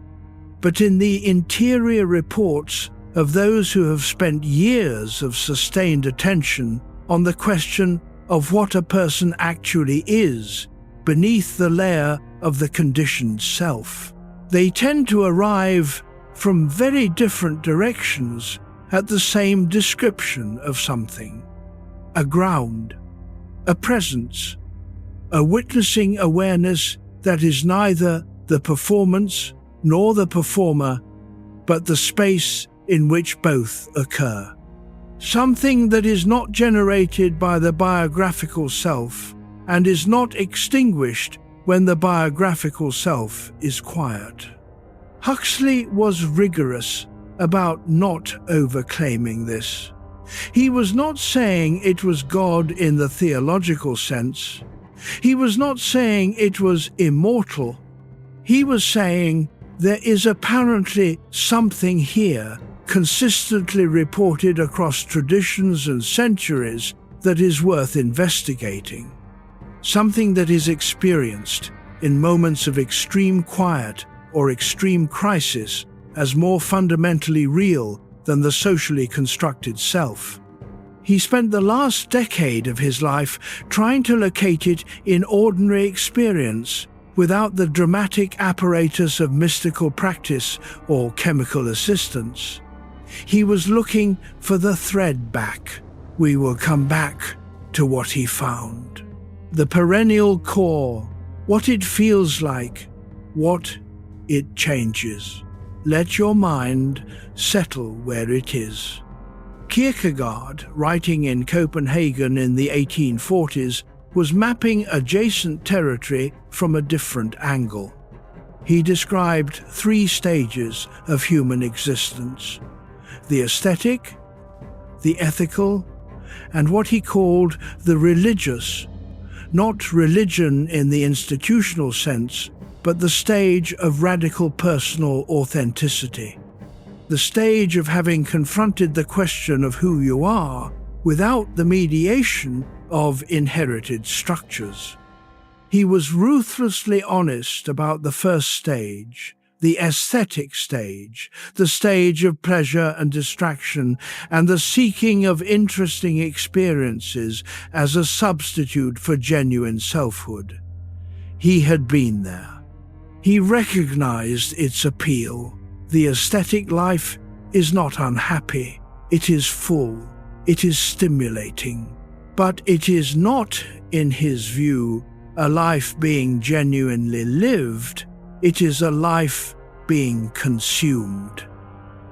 but in the interior reports of those who have spent years of sustained attention on the question of what a person actually is beneath the layer of the conditioned self. They tend to arrive from very different directions at the same description of something: a ground, a presence, a witnessing awareness that is neither the performance nor the performer, but the space in which both occur. Something that is not generated by the biographical self and is not extinguished when the biographical self is quiet. Huxley was rigorous about not overclaiming this. He was not saying it was God in the theological sense. He was not saying it was immortal. He was saying there is apparently something here, consistently reported across traditions and centuries, that is worth investigating. Something that is experienced in moments of extreme quiet or extreme crisis as more fundamentally real than the socially constructed self. He spent the last decade of his life trying to locate it in ordinary experience without the dramatic apparatus of mystical practice or chemical assistance. He was looking for the thread back. We will come back to what he found. The perennial core, what it feels like, what it changes. Let your mind settle where it is. Kierkegaard, writing in Copenhagen in the 1840s, was mapping adjacent territory from a different angle. He described 3 stages of human existence: the aesthetic, the ethical, and what he called the religious, not religion in the institutional sense, but the stage of radical personal authenticity. The stage of having confronted the question of who you are without the mediation of inherited structures. He was ruthlessly honest about the first stage, the aesthetic stage, the stage of pleasure and distraction, and the seeking of interesting experiences as a substitute for genuine selfhood. He had been there. He recognized its appeal. The aesthetic life is not unhappy. It is full. It is stimulating. But it is not, in his view, a life being genuinely lived. It is a life being consumed.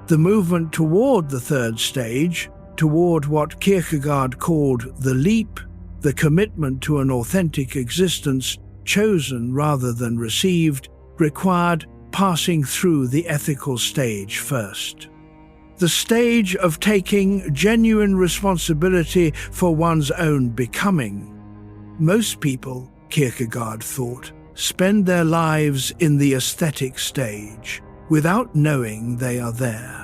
The movement toward the third stage, toward what Kierkegaard called the leap, the commitment to an authentic existence chosen rather than received, required passing through the ethical stage first. The stage of taking genuine responsibility for one's own becoming. Most people, Kierkegaard thought, spend their lives in the aesthetic stage without knowing they are there.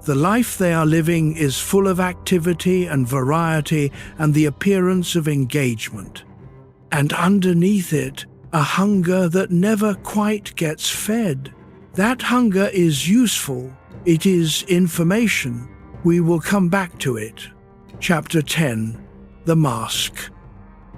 The life they are living is full of activity and variety and the appearance of engagement. And underneath it, a hunger that never quite gets fed. That hunger is useful. It is information. We will come back to it. Chapter 10. The Mask.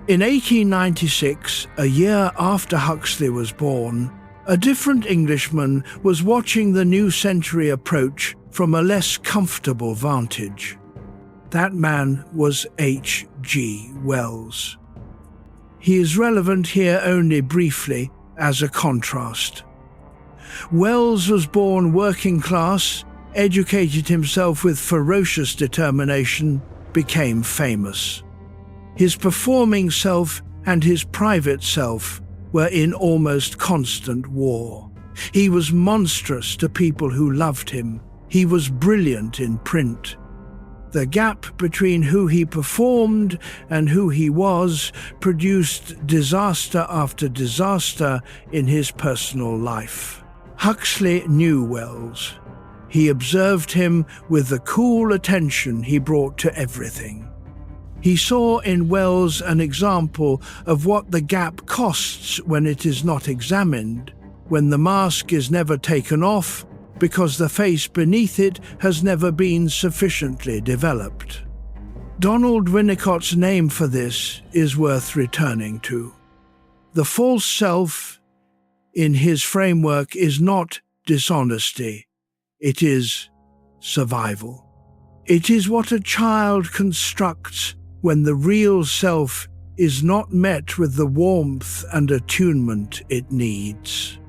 In 1896, a year after Huxley was born, a different Englishman was watching the new century approach from a less comfortable vantage. That man was H.G. Wells. He is relevant here only briefly as a contrast. Wells was born working class, educated himself with ferocious determination, became famous. His performing self and his private self were in almost constant war. He was monstrous to people who loved him. He was brilliant in print. The gap between who he performed and who he was produced disaster after disaster in his personal life. Huxley knew Wells. He observed him with the cool attention he brought to everything. He saw in Wells an example of what the gap costs when it is not examined, when the mask is never taken off, because the face beneath it has never been sufficiently developed. Donald Winnicott's name for this is worth returning to. The false self, in his framework, is not dishonesty. It is survival. It is what a child constructs when the real self is not met with the warmth and attunement it needs.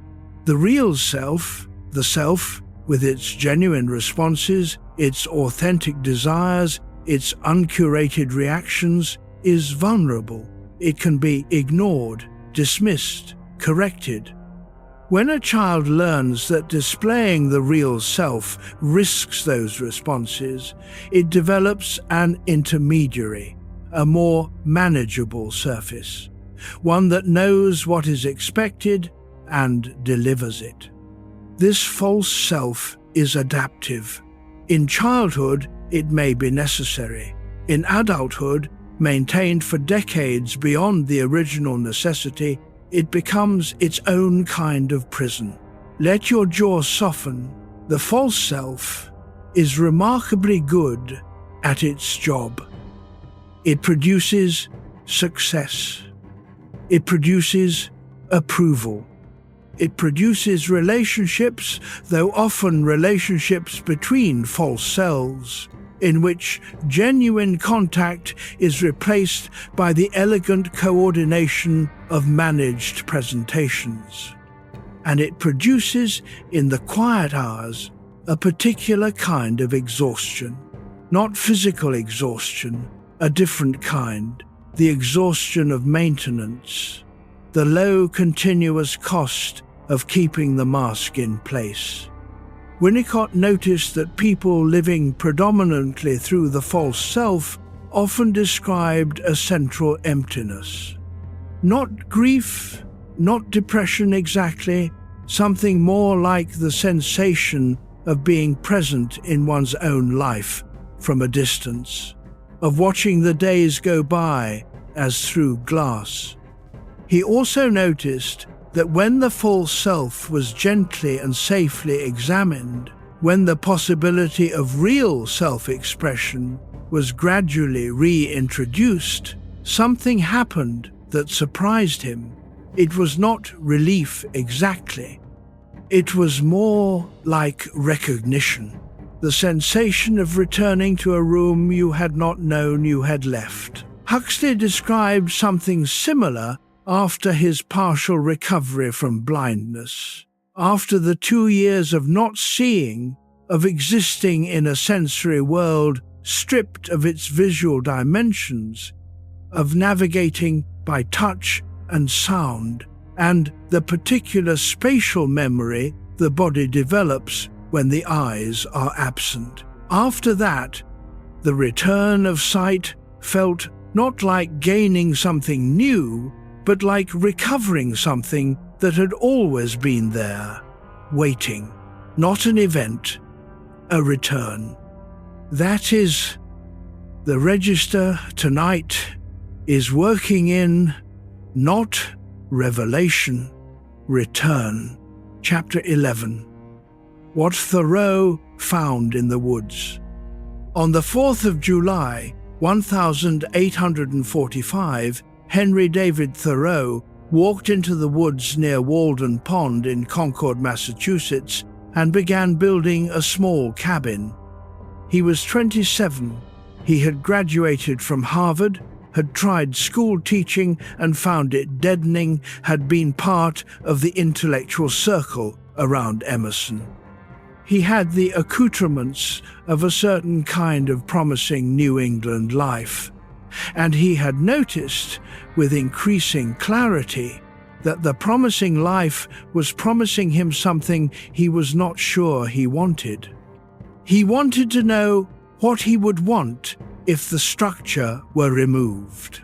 The real self, the self with its genuine responses, its authentic desires, its uncurated reactions, is vulnerable. It can be ignored, dismissed, corrected. When a child learns that displaying the real self risks those responses, it develops an intermediary, a more manageable surface, one that knows what is expected and delivers it. This false self is adaptive. In childhood, it may be necessary. In adulthood, maintained for decades beyond the original necessity, it becomes its own kind of prison. Let your jaw soften. The false self is remarkably good at its job. It produces success. It produces approval. It produces relationships, though often relationships between false selves, in which genuine contact is replaced by the elegant coordination of managed presentations. And it produces, in the quiet hours, a particular kind of exhaustion. Not physical exhaustion, a different kind, the exhaustion of maintenance, the low continuous cost of keeping the mask in place. Winnicott noticed that people living predominantly through the false self often described a central emptiness. Not grief, not depression exactly, something more like the sensation of being present in one's own life from a distance, of watching the days go by as through glass. He also noticed that when the false self was gently and safely examined, when the possibility of real self-expression was gradually reintroduced, something happened that surprised him. It was not relief exactly. It was more like recognition, the sensation of returning to a room you had not known you had left. Huxley described something similar after his partial recovery from blindness. After the 2 years of not seeing, of existing in a sensory world stripped of its visual dimensions, of navigating by touch and sound, and the particular spatial memory the body develops when the eyes are absent. After that, the return of sight felt not like gaining something new, but like recovering something that had always been there, waiting. Not an event, a return. That is, the register tonight is working in, not revelation, return. Chapter 11. What Thoreau found in the woods. On the 4th of July, 1845, Henry David Thoreau walked into the woods near Walden Pond in Concord, Massachusetts, and began building a small cabin. He was 27. He had graduated from Harvard, had tried school teaching and found it deadening, had been part of the intellectual circle around Emerson. He had the accoutrements of a certain kind of promising New England life, and he had noticed, with increasing clarity, that the promising life was promising him something he was not sure he wanted. He wanted to know what he would want if the structure were removed.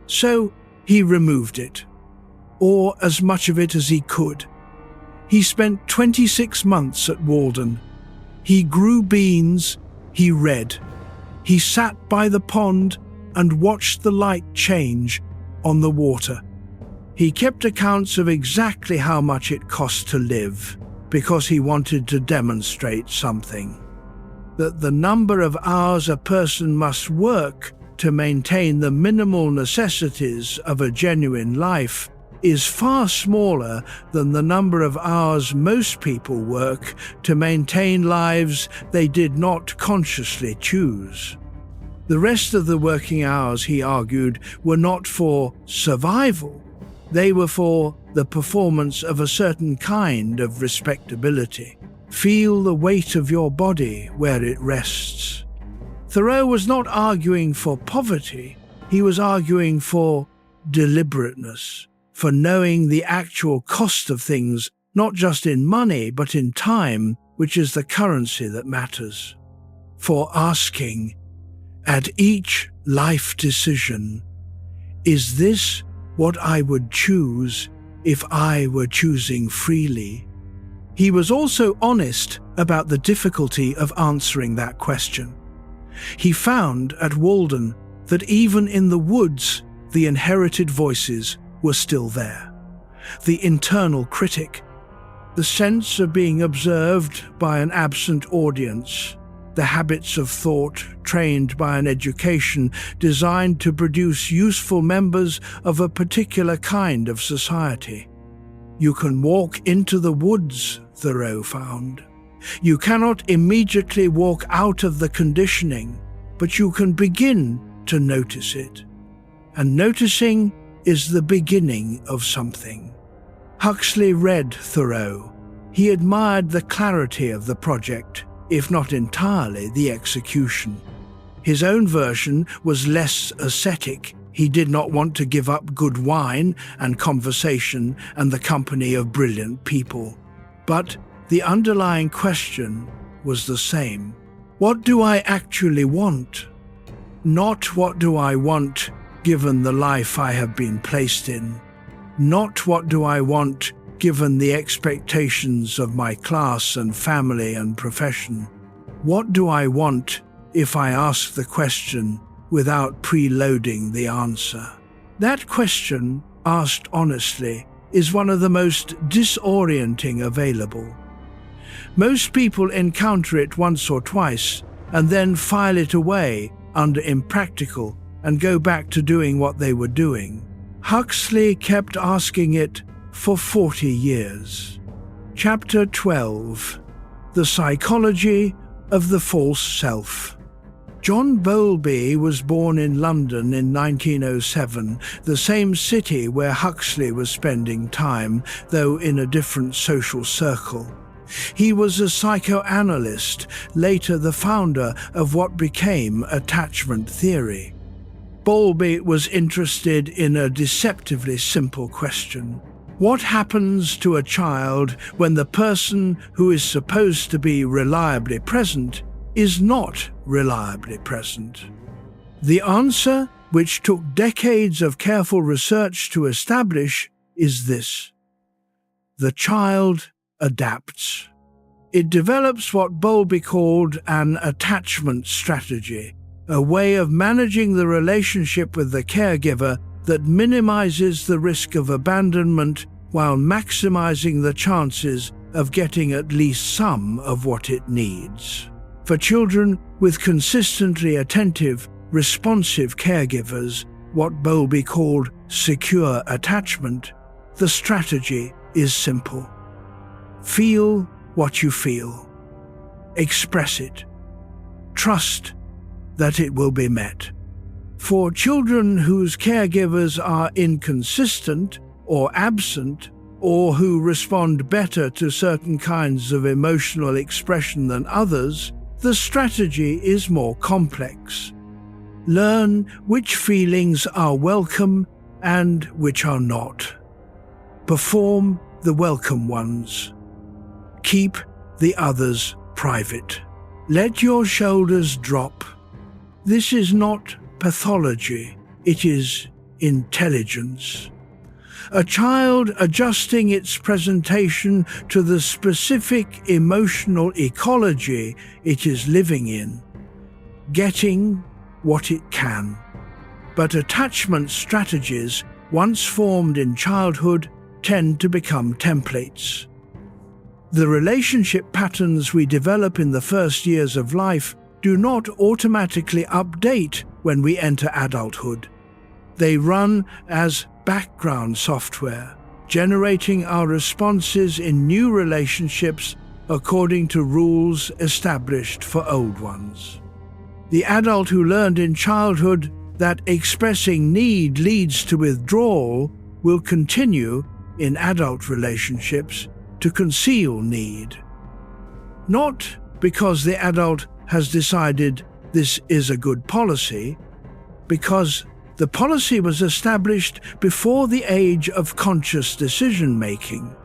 So he removed it, or as much of it as he could. He spent 26 months at Walden. He grew beans, he read. He sat by the pond and watched the light change on the water. He kept accounts of exactly how much it cost to live, because he wanted to demonstrate something. That the number of hours a person must work to maintain the minimal necessities of a genuine life is far smaller than the number of hours most people work to maintain lives they did not consciously choose. The rest of the working hours, he argued, were not for survival. They were for the performance of a certain kind of respectability. Feel the weight of your body where it rests. Thoreau was not arguing for poverty. He was arguing for deliberateness, for knowing the actual cost of things, not just in money, but in time, which is the currency that matters. For asking, at each life decision, is this what I would choose if I were choosing freely? He was also honest about the difficulty of answering that question. He found at Walden that even in the woods, the inherited voices were still there. The internal critic, the sense of being observed by an absent audience, the habits of thought trained by an education designed to produce useful members of a particular kind of society. You can walk into the woods, Thoreau found. You cannot immediately walk out of the conditioning, but you can begin to notice it. And noticing is the beginning of something. Huxley read Thoreau. He admired the clarity of the project, if not entirely the execution. His own version was less ascetic. He did not want to give up good wine and conversation and the company of brilliant people. But the underlying question was the same. What do I actually want? Not what do I want given the life I have been placed in. Not what do I want given the expectations of my class and family and profession. What do I want if I ask the question without preloading the answer? That question, asked honestly, is one of the most disorienting available. Most people encounter it once or twice and then file it away under impractical and go back to doing what they were doing. Huxley kept asking it for 40 years. Chapter 12. The Psychology of the False Self. John Bowlby was born in London in 1907, the same city where Huxley was spending time, though in a different social circle. He was a psychoanalyst, later the founder of what became attachment theory. Bowlby was interested in a deceptively simple question. What happens to a child when the person who is supposed to be reliably present is not reliably present? The answer, which took decades of careful research to establish, is this: the child adapts. It develops what Bowlby called an attachment strategy, a way of managing the relationship with the caregiver that minimizes the risk of abandonment while maximizing the chances of getting at least some of what it needs. For children with consistently attentive, responsive caregivers, what Bowlby called secure attachment, the strategy is simple. Feel what you feel. Express it. Trust that it will be met. For children whose caregivers are inconsistent or absent, or who respond better to certain kinds of emotional expression than others, the strategy is more complex. Learn which feelings are welcome and which are not. Perform the welcome ones. Keep the others private. Let your shoulders drop. This is not pathology, it is intelligence. A child adjusting its presentation to the specific emotional ecology it is living in, getting what it can. But attachment strategies, once formed in childhood, tend to become templates. The relationship patterns we develop in the first years of life do not automatically update when we enter adulthood. They run as background software, generating our responses in new relationships according to rules established for old ones. The adult who learned in childhood that expressing need leads to withdrawal will continue in adult relationships to conceal need. Not because the adult has decided this is a good policy, because the policy was established before the age of conscious decision-making.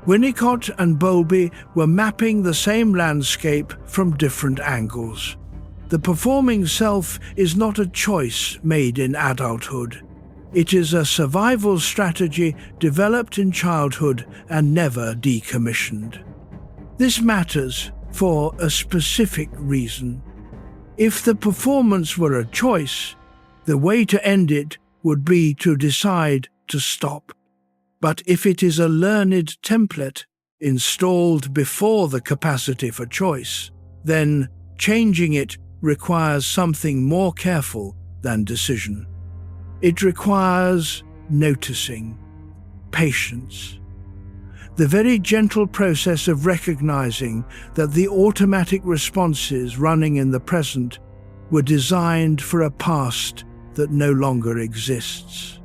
Winnicott and Bowlby were mapping the same landscape from different angles. The performing self is not a choice made in adulthood. It is a survival strategy developed in childhood and never decommissioned. This matters for a specific reason. If the performance were a choice, the way to end it would be to decide to stop. But if it is a learned template installed before the capacity for choice, then changing it requires something more careful than decision. It requires noticing, patience, the very gentle process of recognizing that the automatic responses running in the present were designed for a past that no longer exists.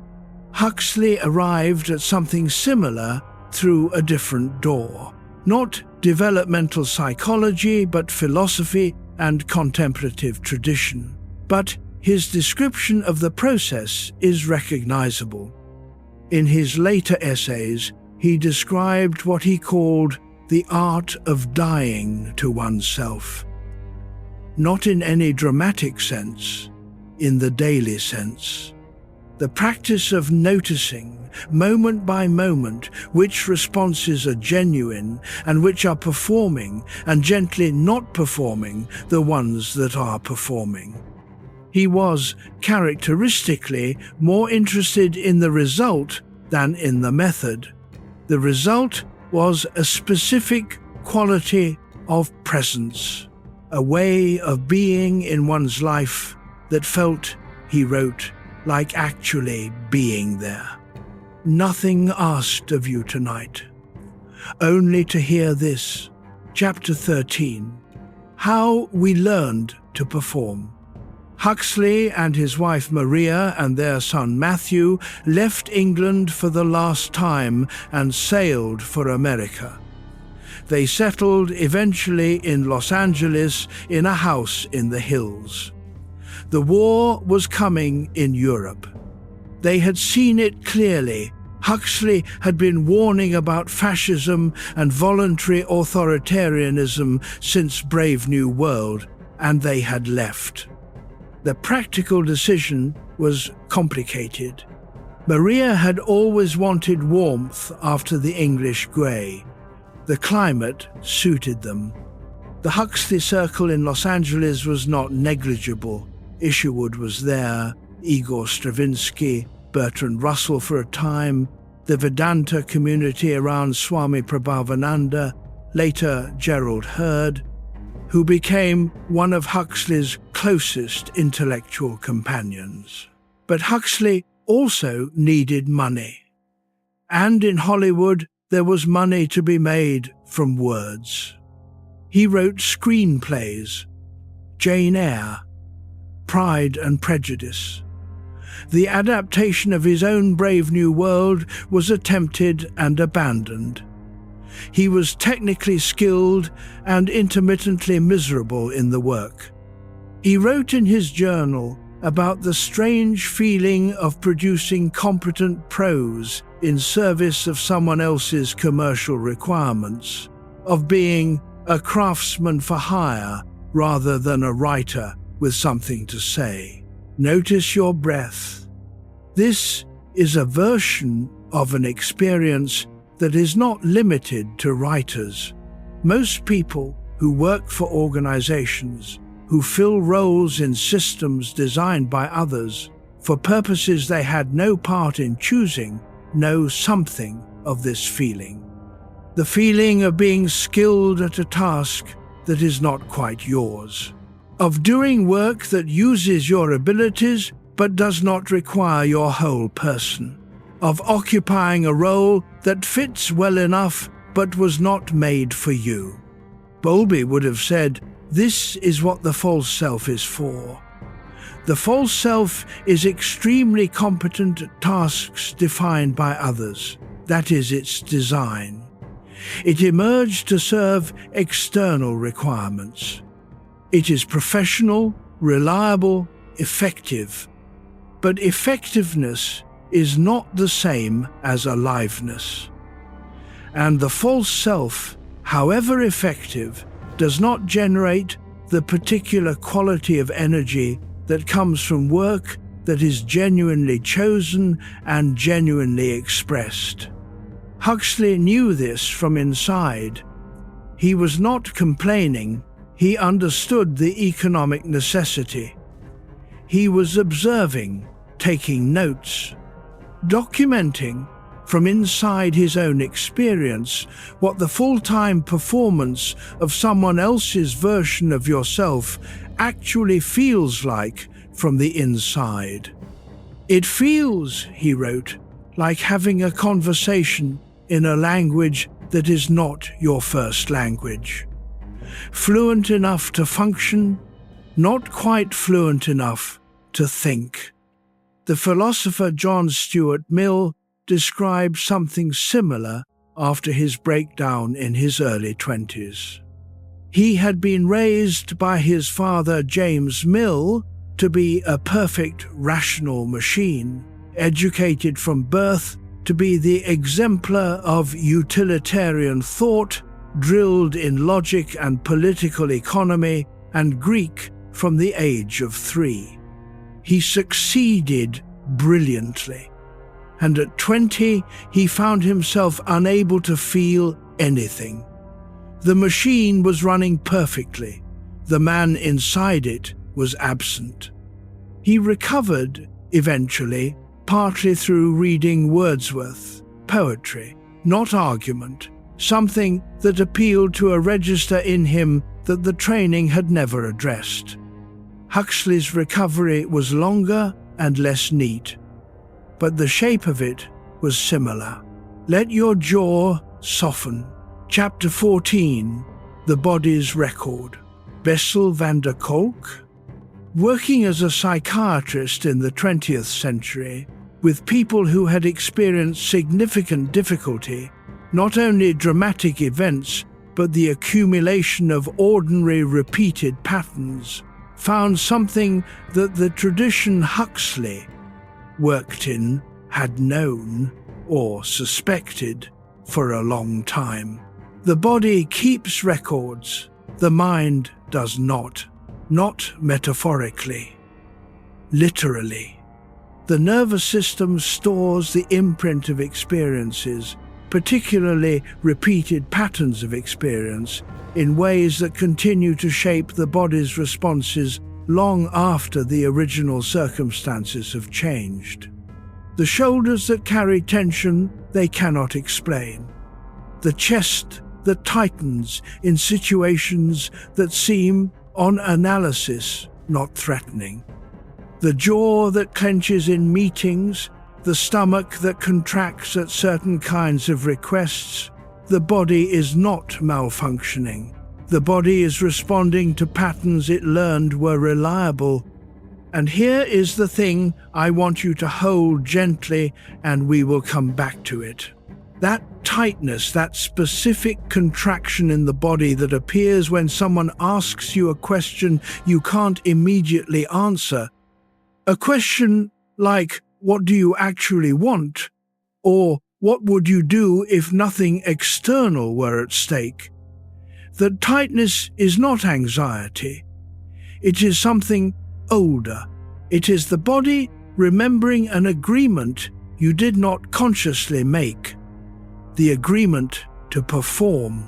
Huxley arrived at something similar through a different door. Not developmental psychology, but philosophy and contemplative tradition. But his description of the process is recognizable. In his later essays, he described what he called the art of dying to oneself. Not in any dramatic sense, in the daily sense. The practice of noticing, moment by moment, which responses are genuine and which are performing, and gently not performing the ones that are performing. He was, characteristically, more interested in the result than in the method. The result was a specific quality of presence, a way of being in one's life that felt, he wrote, like actually being there. Nothing asked of you tonight, only to hear this. Chapter 13. How we learned to perform. Huxley and his wife Maria and their son Matthew left England for the last time and sailed for America. They settled eventually in Los Angeles in a house in the hills. The war was coming in Europe. They had seen it clearly. Huxley had been warning about fascism and voluntary authoritarianism since Brave New World, and they had left. The practical decision was complicated. Maria had always wanted warmth after the English grey. The climate suited them. The Huxley Circle in Los Angeles was not negligible. Isherwood was there, Igor Stravinsky, Bertrand Russell for a time, the Vedanta community around Swami Prabhavananda, later Gerald Hurd, who became one of Huxley's closest intellectual companions. But Huxley also needed money. And in Hollywood, there was money to be made from words. He wrote screenplays, Jane Eyre, Pride and Prejudice. The adaptation of his own Brave New World was attempted and abandoned. He was technically skilled and intermittently miserable in the work. He wrote in his journal about the strange feeling of producing competent prose in service of someone else's commercial requirements, of being a craftsman for hire rather than a writer with something to say. Notice your breath. This is a version of an experience that is not limited to writers. Most people who work for organizations, who fill roles in systems designed by others for purposes they had no part in choosing, know something of this feeling. The feeling of being skilled at a task that is not quite yours, of doing work that uses your abilities but does not require your whole person, of occupying a role that fits well enough but was not made for you. Bowlby would have said, "This is what the false self is for." The false self is extremely competent at tasks defined by others. That is its design. It emerged to serve external requirements. It is professional, reliable, effective. But effectiveness is not the same as aliveness. And the false self, however effective, does not generate the particular quality of energy that comes from work that is genuinely chosen and genuinely expressed. Huxley knew this from inside. He was not complaining. He understood the economic necessity. He was observing, taking notes, documenting from inside his own experience what the full-time performance of someone else's version of yourself actually feels like from the inside. It feels, he wrote, like having a conversation in a language that is not your first language. Fluent enough to function, not quite fluent enough to think. The philosopher John Stuart Mill described something similar after his breakdown in his early 20s. He had been raised by his father James Mill to be a perfect rational machine, educated from birth to be the exemplar of utilitarian thought, drilled in logic and political economy and Greek from the age of 3. He succeeded brilliantly, and at 20 he found himself unable to feel anything. The machine was running perfectly. The man inside it was absent. He recovered, eventually, partly through reading Wordsworth, poetry, not argument, something that appealed to a register in him that the training had never addressed. Huxley's recovery was longer and less neat, but the shape of it was similar. Let your jaw soften. Chapter 14, The Body's Record. Bessel van der Kolk? Working as a psychiatrist in the 20th century, with people who had experienced significant difficulty, not only dramatic events, but the accumulation of ordinary repeated patterns, found something that the tradition Huxley worked in had known or suspected for a long time. The body keeps records, the mind does not metaphorically, literally. The nervous system stores the imprint of experiences, particularly repeated patterns of experience, in ways that continue to shape the body's responses long after the original circumstances have changed. The shoulders that carry tension they cannot explain. The chest that tightens in situations that seem, on analysis, not threatening. The jaw that clenches in meetings, the stomach that contracts at certain kinds of requests. The body is not malfunctioning. The body is responding to patterns it learned were reliable. And here is the thing I want you to hold gently, and we will come back to it. That tightness, that specific contraction in the body that appears when someone asks you a question you can't immediately answer. A question like, "What do you actually want?" Or, "What would you do if nothing external were at stake?" The tightness is not anxiety. It is something older. It is the body remembering an agreement you did not consciously make. The agreement to perform.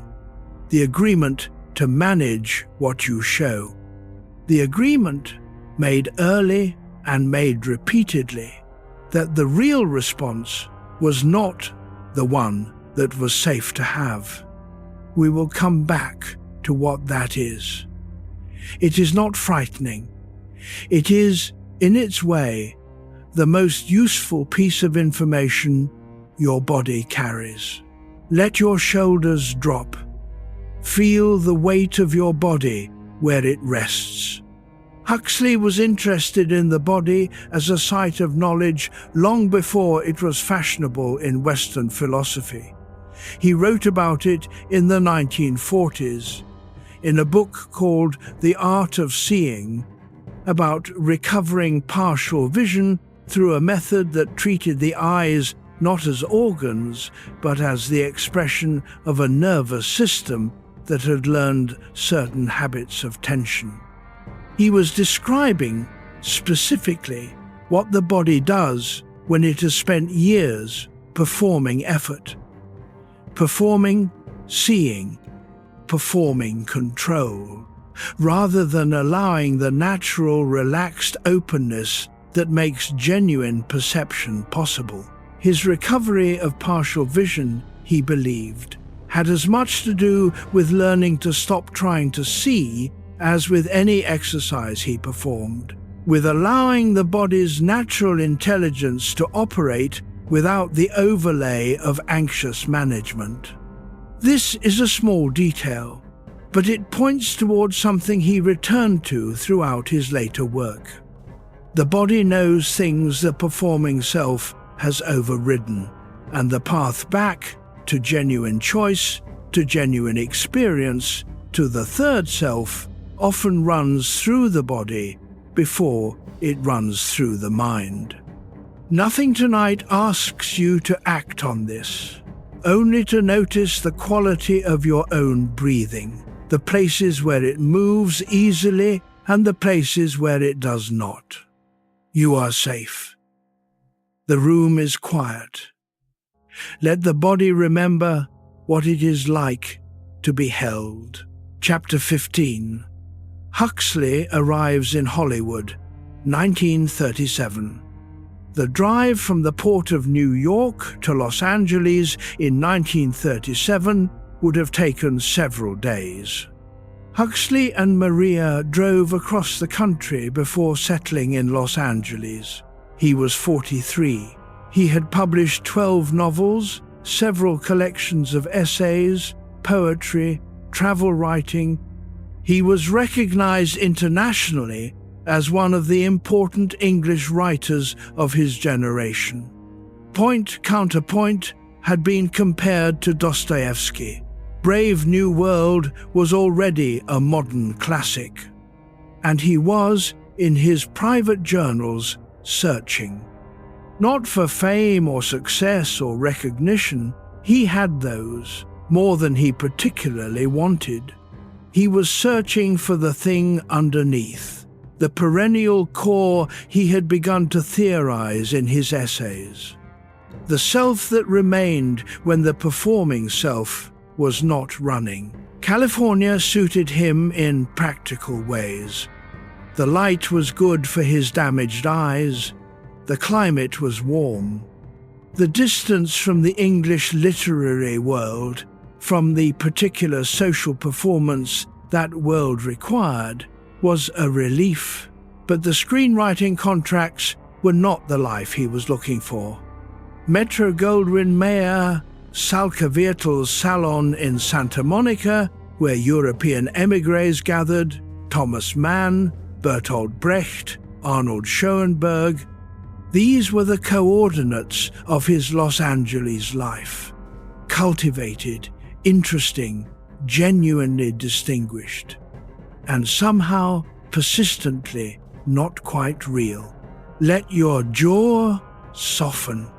The agreement to manage what you show. The agreement made early and made repeatedly that the real response was not the one that was safe to have. We will come back to what that is. It is not frightening. It is, in its way, the most useful piece of information your body carries. Let your shoulders drop. Feel the weight of your body where it rests. Huxley was interested in the body as a site of knowledge long before it was fashionable in Western philosophy. He wrote about it in the 1940s, in a book called The Art of Seeing, about recovering partial vision through a method that treated the eyes not as organs, but as the expression of a nervous system that had learned certain habits of tension. He was describing, specifically, what the body does when it has spent years performing effort. Performing seeing, performing control, rather than allowing the natural, relaxed openness that makes genuine perception possible. His recovery of partial vision, he believed, had as much to do with learning to stop trying to see as with any exercise he performed, with allowing the body's natural intelligence to operate without the overlay of anxious management. This is a small detail, but it points towards something he returned to throughout his later work. The body knows things the performing self has overridden, and the path back to genuine choice, to genuine experience, to the third self, often runs through the body before it runs through the mind. Nothing tonight asks you to act on this, only to notice the quality of your own breathing, the places where it moves easily and the places where it does not. You are safe. The room is quiet. Let the body remember what it is like to be held. Chapter 15. Huxley arrives in Hollywood, 1937. The drive from the port of New York to Los Angeles in 1937 would have taken several days. Huxley and Maria drove across the country before settling in Los Angeles. He was 43. He had published 12 novels, several collections of essays, poetry, travel writing. He was recognized internationally as one of the important English writers of his generation. Point Counterpoint had been compared to Dostoevsky. Brave New World was already a modern classic, and he was, in his private journals, searching. Not for fame or success or recognition, he had those, more than he particularly wanted. He was searching for the thing underneath, the perennial core he had begun to theorize in his essays. The self that remained when the performing self was not running. California suited him in practical ways. The light was good for his damaged eyes. The climate was warm. The distance from the English literary world, from the particular social performance that world required, was a relief. But the screenwriting contracts were not the life he was looking for. Metro-Goldwyn-Mayer, Salka-Viertel's salon in Santa Monica, where European émigrés gathered, Thomas Mann, Bertolt Brecht, Arnold Schoenberg. These were the coordinates of his Los Angeles life. Cultivated, interesting, genuinely distinguished, and somehow persistently not quite real. Let your jaw soften.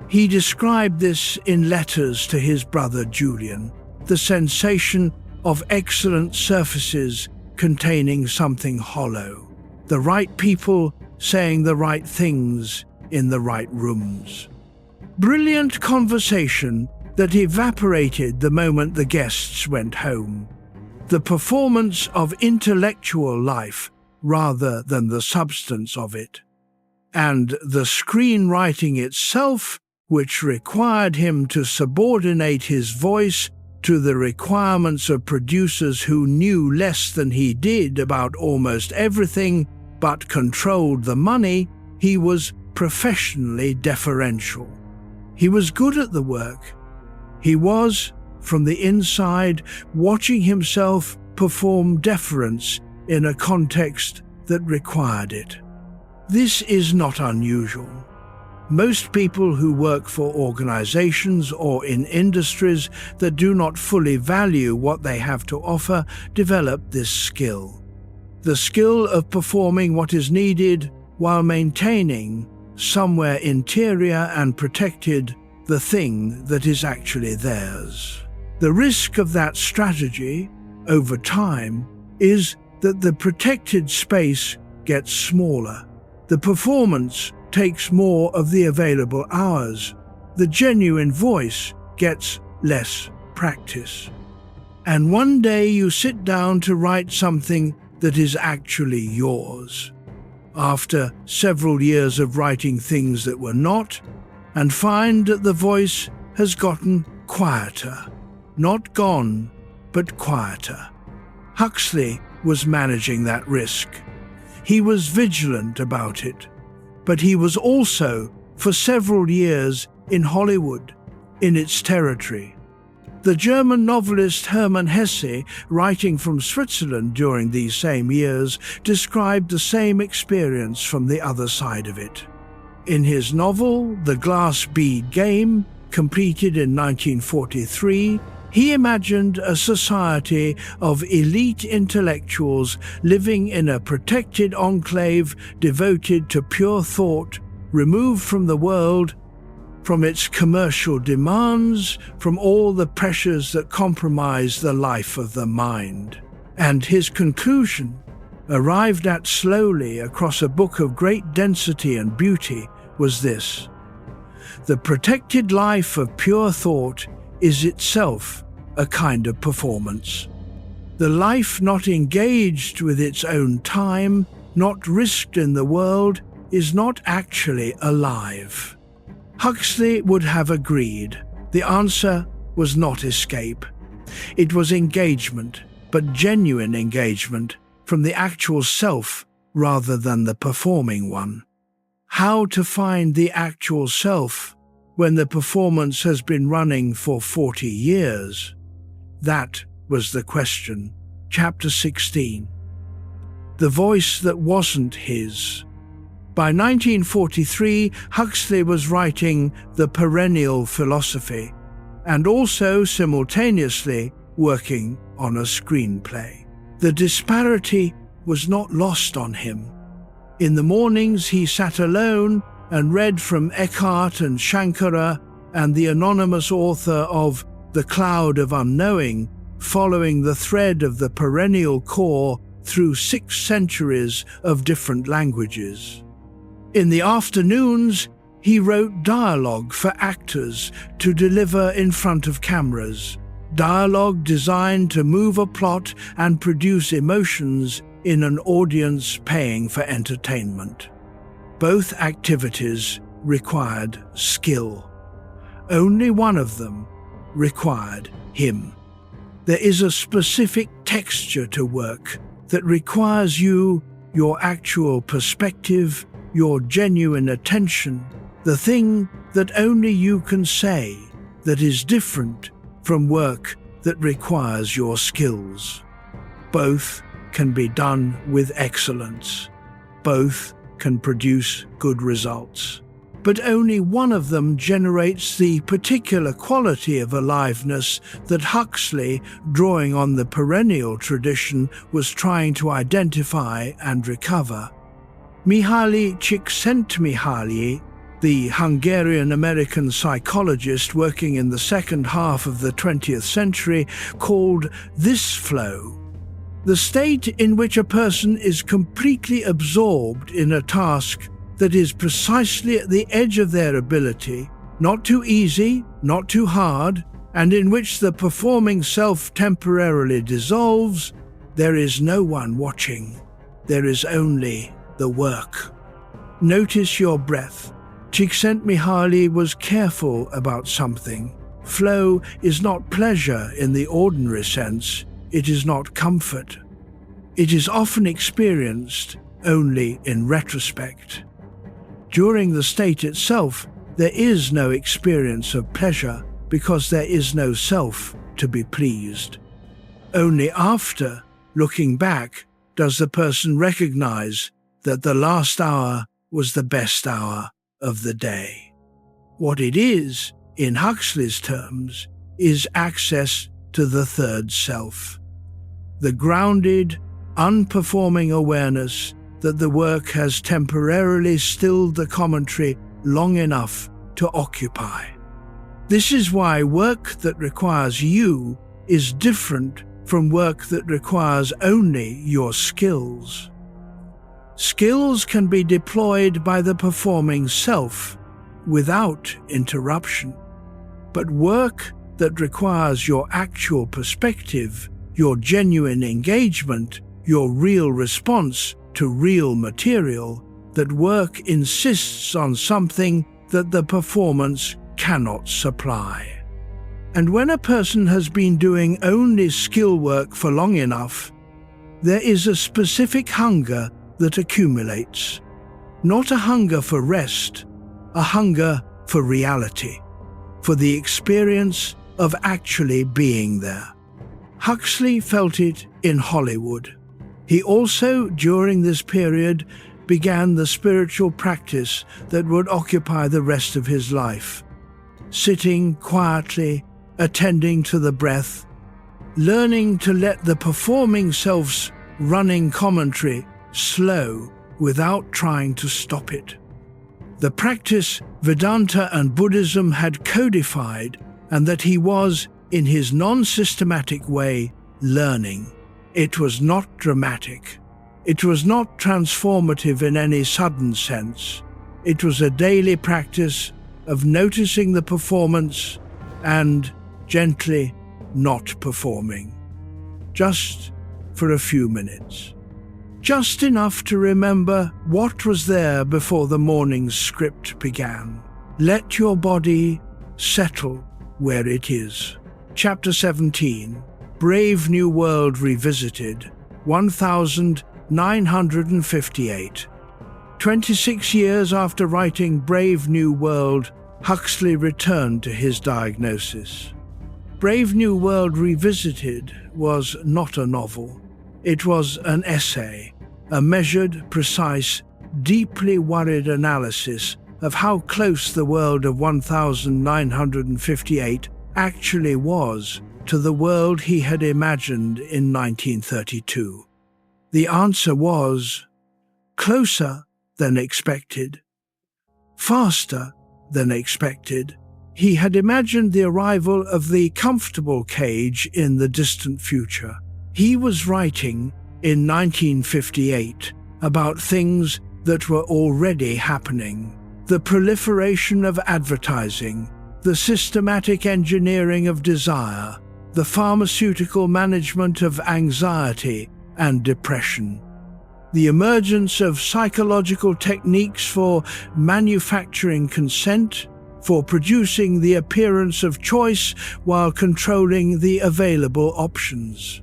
He described this in letters to his brother Julian, the sensation of excellent surfaces containing something hollow, the right people saying the right things in the right rooms. Brilliant conversation that evaporated the moment the guests went home. The performance of intellectual life rather than the substance of it. And the screenwriting itself, which required him to subordinate his voice to the requirements of producers who knew less than he did about almost everything but controlled the money. He was professionally deferential. He was good at the work. He was, from the inside, watching himself perform deference in a context that required it. This is not unusual. Most people who work for organizations or in industries that do not fully value what they have to offer develop this skill. The skill of performing what is needed while maintaining, somewhere interior and protected, the thing that is actually theirs. The risk of that strategy, over time, is that the protected space gets smaller. The performance takes more of the available hours. The genuine voice gets less practice. And one day you sit down to write something that is actually yours, after several years of writing things that were not, and find that the voice has gotten quieter. Not gone, but quieter. Huxley was managing that risk. He was vigilant about it. But he was also, for several years, in Hollywood, in its territory. The German novelist Hermann Hesse, writing from Switzerland during these same years, described the same experience from the other side of it. In his novel, The Glass Bead Game, completed in 1943, he imagined a society of elite intellectuals living in a protected enclave devoted to pure thought, removed from the world, from its commercial demands, from all the pressures that compromise the life of the mind. And his conclusion, arrived at slowly across a book of great density and beauty, was this: the protected life of pure thought is itself a kind of performance. The life not engaged with its own time, not risked in the world, is not actually alive. Huxley would have agreed. The answer was not escape. It was engagement, but genuine engagement, from the actual self rather than the performing one. How to find the actual self when the performance has been running for 40 years? That was the question. Chapter 16. The voice that wasn't his. By 1943, Huxley was writing The Perennial Philosophy, and also simultaneously working on a screenplay. The disparity was not lost on him. In the mornings he sat alone and read from Eckhart and Shankara and the anonymous author of The Cloud of Unknowing, following the thread of the Perennial Core through 6 centuries of different languages. In the afternoons, he wrote dialogue for actors to deliver in front of cameras, dialogue designed to move a plot and produce emotions in an audience paying for entertainment. Both activities required skill. Only one of them required him. There is a specific texture to work that requires you, your actual perspective, your genuine attention, the thing that only you can say, that is different from work that requires your skills. Both can be done with excellence. Both can produce good results. But only one of them generates the particular quality of aliveness that Huxley, drawing on the perennial tradition, was trying to identify and recover. Mihaly Csikszentmihalyi, the Hungarian-American psychologist working in the second half of the 20th century, called this flow the state in which a person is completely absorbed in a task that is precisely at the edge of their ability, not too easy, not too hard, and in which the performing self temporarily dissolves. There is no one watching. There is only the work. Notice your breath. Csikszentmihalyi was careful about something. Flow is not pleasure in the ordinary sense. It is not comfort. It is often experienced only in retrospect. During the state itself, there is no experience of pleasure because there is no self to be pleased. Only after, looking back, does the person recognize that the last hour was the best hour of the day. What it is, in Huxley's terms, is access to the third self. The grounded, unperforming awareness that the work has temporarily stilled the commentary long enough to occupy. This is why work that requires you is different from work that requires only your skills. Skills can be deployed by the performing self without interruption, but work that requires your actual perspective, your genuine engagement, your real response to real material, that work insists on something that the performance cannot supply. And when a person has been doing only skill work for long enough, there is a specific hunger that accumulates. Not a hunger for rest, a hunger for reality, for the experience of actually being there. Huxley felt it in Hollywood. He also, during this period, began the spiritual practice that would occupy the rest of his life. Sitting quietly, attending to the breath, learning to let the performing self's running commentary slow without trying to stop it. The practice Vedanta and Buddhism had codified, and that he was, in his non-systematic way, learning. It was not dramatic. It was not transformative in any sudden sense. It was a daily practice of noticing the performance and gently not performing. Just for a few minutes. Just enough to remember what was there before the morning's script began. Let your body settle where it is. Chapter 17. Brave New World Revisited, 1958. 26 years after writing Brave New World, Huxley returned to his diagnosis. Brave New World Revisited was not a novel. It was an essay, a measured, precise, deeply worried analysis of how close the world of 1958 actually was to the world he had imagined in 1932? The answer was closer than expected, faster than expected. He had imagined the arrival of the comfortable cage in the distant future. He was writing in 1958 about things that were already happening: the proliferation of advertising, the systematic engineering of desire, the pharmaceutical management of anxiety and depression, the emergence of psychological techniques for manufacturing consent, for producing the appearance of choice while controlling the available options.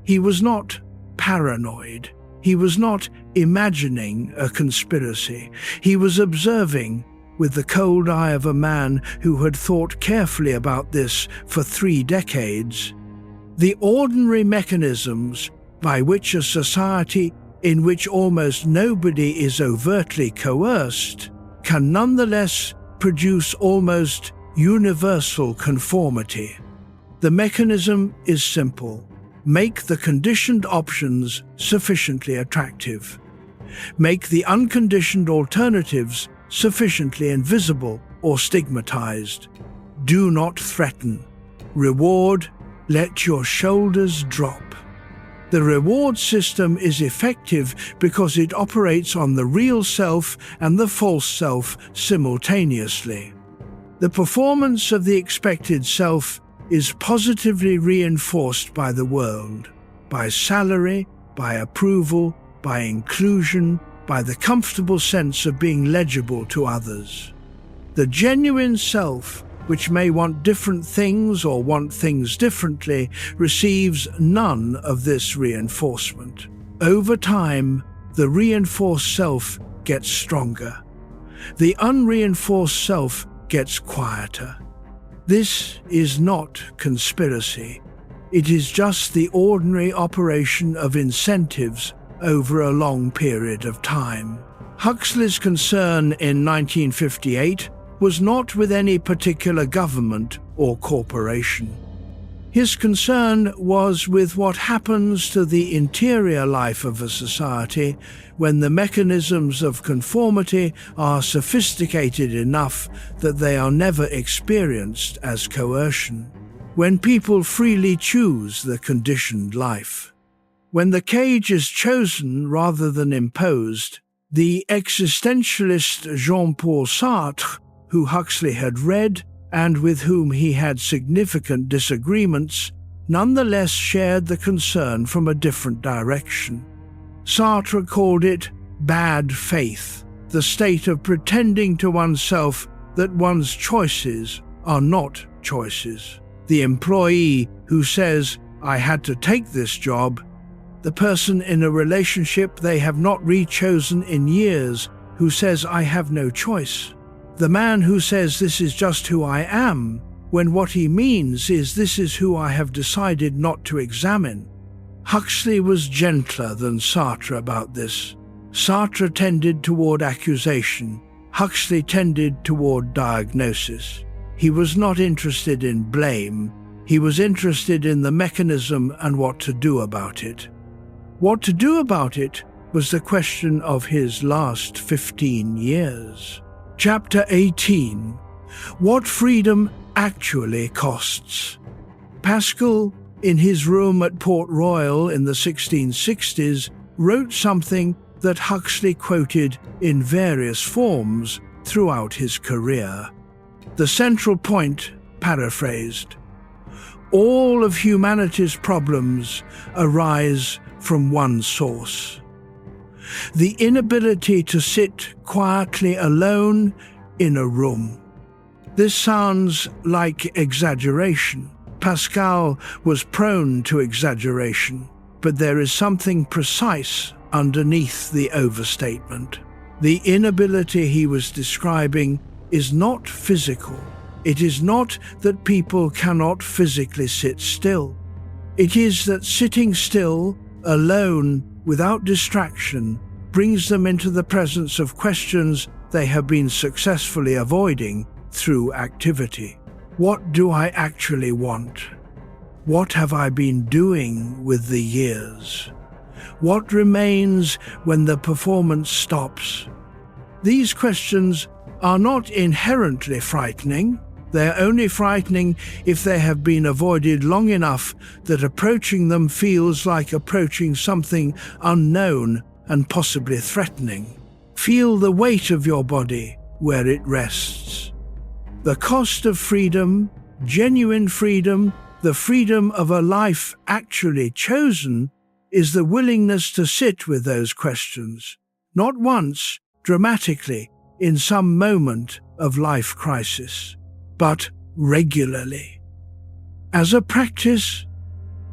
He was not paranoid. He was not imagining a conspiracy. He was observing with the cold eye of a man who had thought carefully about this for 3 decades. The ordinary mechanisms by which a society in which almost nobody is overtly coerced can nonetheless produce almost universal conformity. The mechanism is simple. Make the conditioned options sufficiently attractive. Make the unconditioned alternatives sufficiently invisible or stigmatized. Do not threaten. Reward, let your shoulders drop. The reward system is effective because it operates on the real self and the false self simultaneously. The performance of the expected self is positively reinforced by the world, by salary, by approval, by inclusion, by the comfortable sense of being legible to others. The genuine self, which may want different things or want things differently, receives none of this reinforcement. Over time, the reinforced self gets stronger. The unreinforced self gets quieter. This is not conspiracy. It is just the ordinary operation of incentives over a long period of time. Huxley's concern in 1958 was not with any particular government or corporation. His concern was with what happens to the interior life of a society when the mechanisms of conformity are sophisticated enough that they are never experienced as coercion, when people freely choose the conditioned life. When the cage is chosen rather than imposed, the existentialist Jean-Paul Sartre, who Huxley had read and with whom he had significant disagreements, nonetheless shared the concern from a different direction. Sartre called it bad faith, the state of pretending to oneself that one's choices are not choices. The employee who says, "I had to take this job," the person in a relationship they have not re-chosen in years who says, "I have no choice." The man who says, "This is just who I am," when what he means is, "This is who I have decided not to examine." Huxley was gentler than Sartre about this. Sartre tended toward accusation. Huxley tended toward diagnosis. He was not interested in blame. He was interested in the mechanism and what to do about it. What to do about it was the question of his last 15 years. Chapter 18. What freedom actually costs. Pascal, in his room at Port Royal in the 1660s, wrote something that Huxley quoted in various forms throughout his career. The central point, paraphrased: all of humanity's problems arise from one source: the inability to sit quietly alone in a room. This sounds like exaggeration. Pascal was prone to exaggeration, but there is something precise underneath the overstatement. The inability he was describing is not physical. It is not that people cannot physically sit still. It is that sitting still, alone, without distraction, brings them into the presence of questions they have been successfully avoiding through activity. What do I actually want? What have I been doing with the years? What remains when the performance stops? These questions are not inherently frightening. They are only frightening if they have been avoided long enough that approaching them feels like approaching something unknown and possibly threatening. Feel the weight of your body where it rests. The cost of freedom, genuine freedom, the freedom of a life actually chosen, is the willingness to sit with those questions, not once, dramatically, in some moment of life crisis, but regularly. As a practice,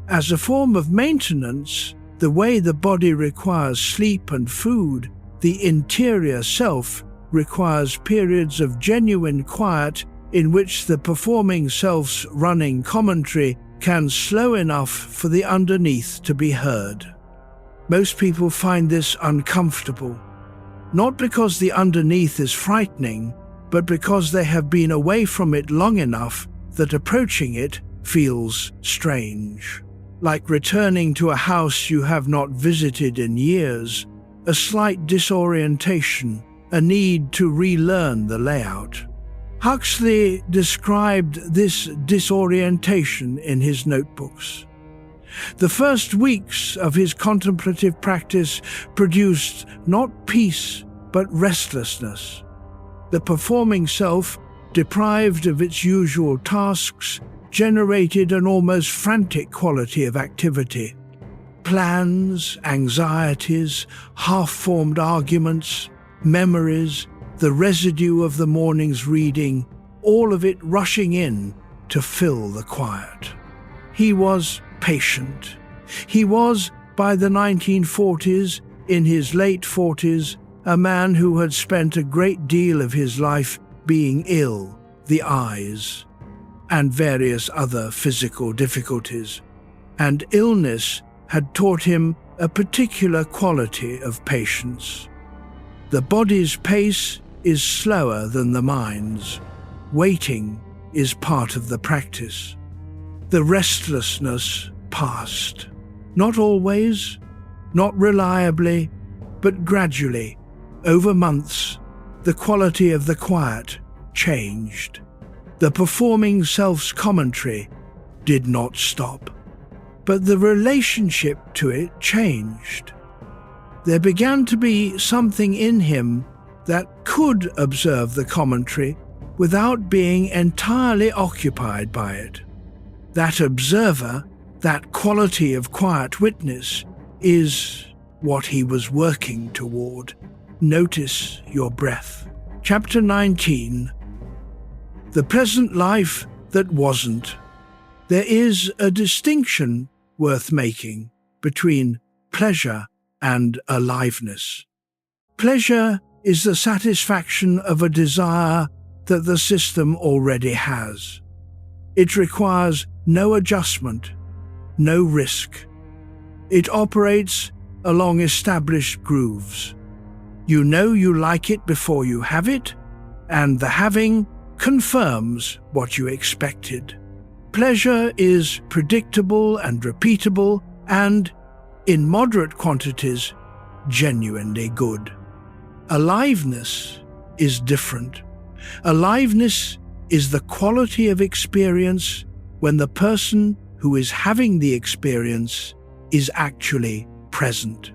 as a form of maintenance, the way the body requires sleep and food, the interior self requires periods of genuine quiet in which the performing self's running commentary can slow enough for the underneath to be heard. Most people find this uncomfortable, not because the underneath is frightening, but because they have been away from it long enough that approaching it feels strange. Like returning to a house you have not visited in years, a slight disorientation, a need to relearn the layout. Huxley described this disorientation in his notebooks. The first weeks of his contemplative practice produced not peace but restlessness. The performing self, deprived of its usual tasks, generated an almost frantic quality of activity. Plans, anxieties, half-formed arguments, memories, the residue of the morning's reading, all of it rushing in to fill the quiet. He was patient. He was, by the 1940s, in his late 40s, a man who had spent a great deal of his life being ill, the eyes, and various other physical difficulties. And illness had taught him a particular quality of patience. The body's pace is slower than the mind's. Waiting is part of the practice. The restlessness passed. Not always, not reliably, but gradually, over months, the quality of the quiet changed. The performing self's commentary did not stop, but the relationship to it changed. There began to be something in him that could observe the commentary without being entirely occupied by it. That observer, that quality of quiet witness, is what he was working toward. Notice your breath. Chapter 19. The present life that wasn't. There is a distinction worth making between pleasure and aliveness. Pleasure is the satisfaction of a desire that the system already has. It requires no adjustment, no risk. It operates along established grooves. You know you like it before you have it, and the having confirms what you expected. Pleasure is predictable and repeatable and, in moderate quantities, genuinely good. Aliveness is different. Aliveness is the quality of experience when the person who is having the experience is actually present.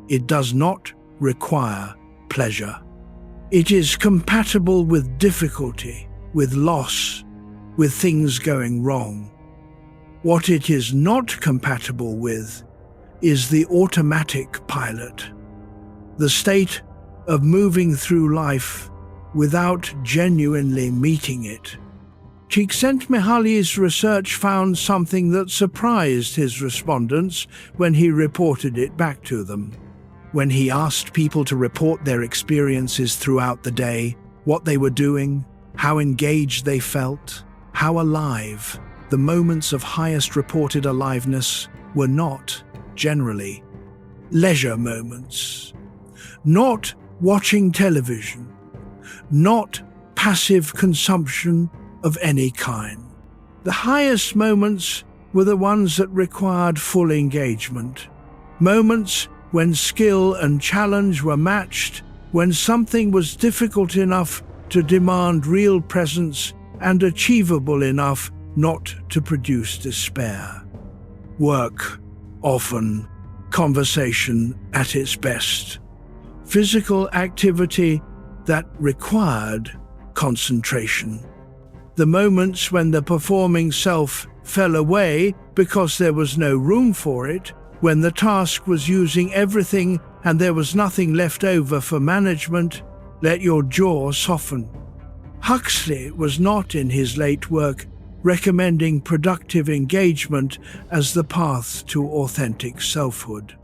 It does not require pleasure. It is compatible with difficulty, with loss, with things going wrong. What it is not compatible with is the automatic pilot, the state of moving through life without genuinely meeting it. Csikszentmihalyi's research found something that surprised his respondents when he reported it back to them. When he asked people to report their experiences throughout the day, what they were doing, how engaged they felt, how alive, the moments of highest reported aliveness were not, generally, leisure moments. Not watching television, not passive consumption of any kind. The highest moments were the ones that required full engagement. Moments when skill and challenge were matched, when something was difficult enough to demand real presence and achievable enough not to produce despair. Work, often conversation at its best. Physical activity that required concentration. The moments when the performing self fell away because there was no room for it, when the task was using everything and there was nothing left over for management, let your jaw soften. Huxley was not, in his late work, recommending productive engagement as the path to authentic selfhood.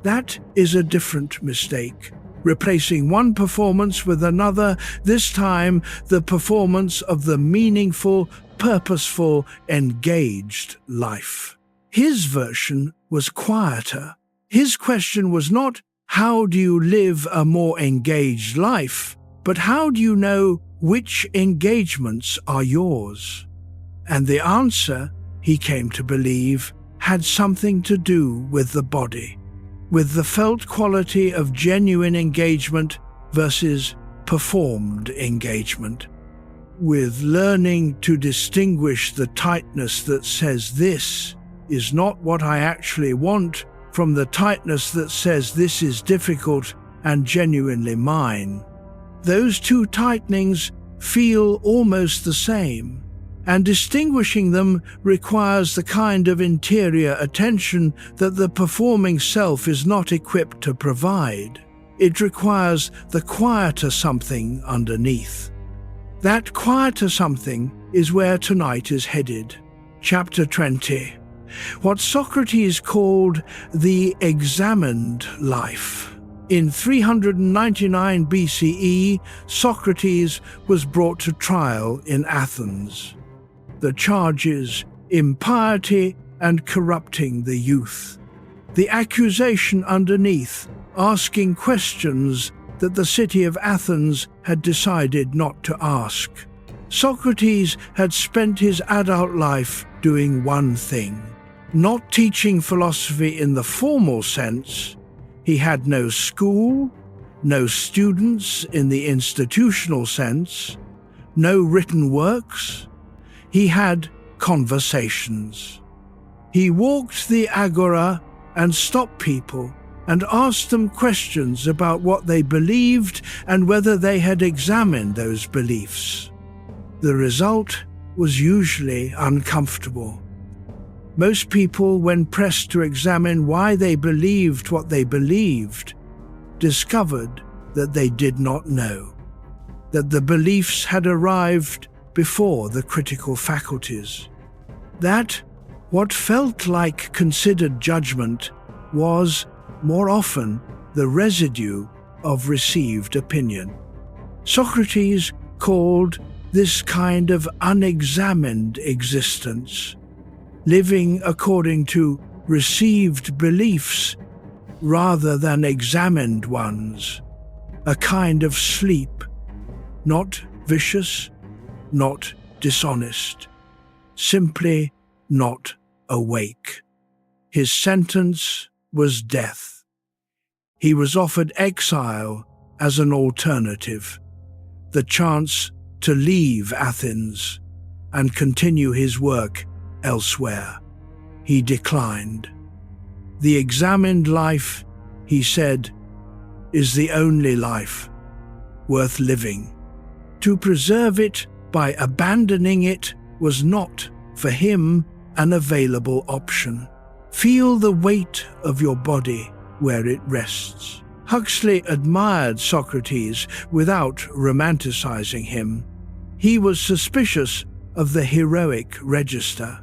That is a different mistake, replacing one performance with another, this time the performance of the meaningful, purposeful, engaged life. His version was quieter. His question was not, how do you live a more engaged life, but how do you know which engagements are yours? And the answer, he came to believe, had something to do with the body, with the felt quality of genuine engagement versus performed engagement, with learning to distinguish the tightness that says this is not what I actually want from the tightness that says this is difficult and genuinely mine. Those two tightenings feel almost the same, and distinguishing them requires the kind of interior attention that the performing self is not equipped to provide. It requires the quieter something underneath. That quieter something is where tonight is headed. Chapter 20. What Socrates called the examined life. In 399 BCE, Socrates was brought to trial in Athens. The charges: impiety and corrupting the youth. The accusation underneath, asking questions that the city of Athens had decided not to ask. Socrates had spent his adult life doing one thing, not teaching philosophy in the formal sense. He had no school, no students in the institutional sense, no written works. He had conversations. He walked the agora and stopped people and asked them questions about what they believed and whether they had examined those beliefs. The result was usually uncomfortable. Most people, when pressed to examine why they believed what they believed, discovered that they did not know, that the beliefs had arrived before the critical faculties, that what felt like considered judgment was, more often, the residue of received opinion. Socrates called this kind of unexamined existence, living according to received beliefs rather than examined ones, a kind of sleep, not vicious, not dishonest, simply not awake. His sentence was death. He was offered exile as an alternative, the chance to leave Athens and continue his work elsewhere. He declined. The examined life, he said, is the only life worth living. To preserve it by abandoning it was not, for him, an available option. Feel the weight of your body where it rests. Huxley admired Socrates without romanticizing him. He was suspicious of the heroic register.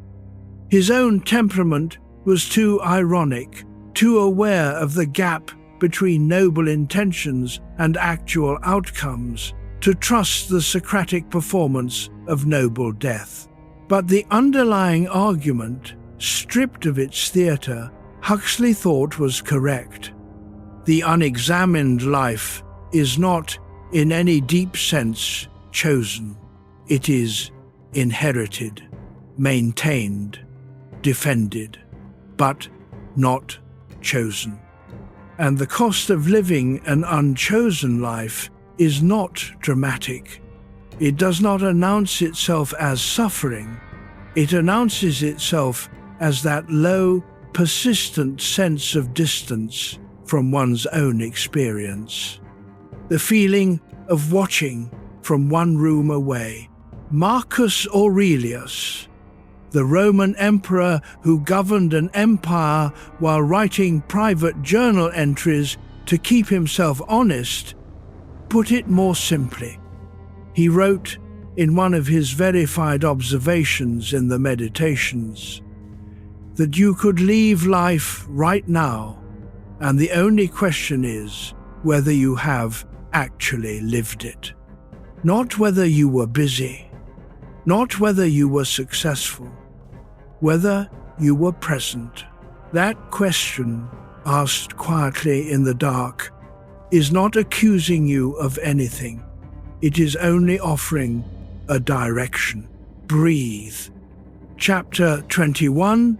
His own temperament was too ironic, too aware of the gap between noble intentions and actual outcomes, to trust the Socratic performance of noble death. But the underlying argument, stripped of its theatre, Huxley thought was correct. The unexamined life is not, in any deep sense, chosen. It is inherited, maintained, defended, but not chosen. And the cost of living an unchosen life is not dramatic. It does not announce itself as suffering. It announces itself as that low, persistent sense of distance from one's own experience. The feeling of watching from one room away. Marcus Aurelius, the Roman emperor who governed an empire while writing private journal entries to keep himself honest, put it more simply. He wrote in one of his verified observations in the Meditations that you could leave life right now, and the only question is whether you have actually lived it. Not whether you were busy, not whether you were successful, whether you were present. That question, asked quietly in the dark, is not accusing you of anything. It is only offering a direction. Breathe. Chapter 21.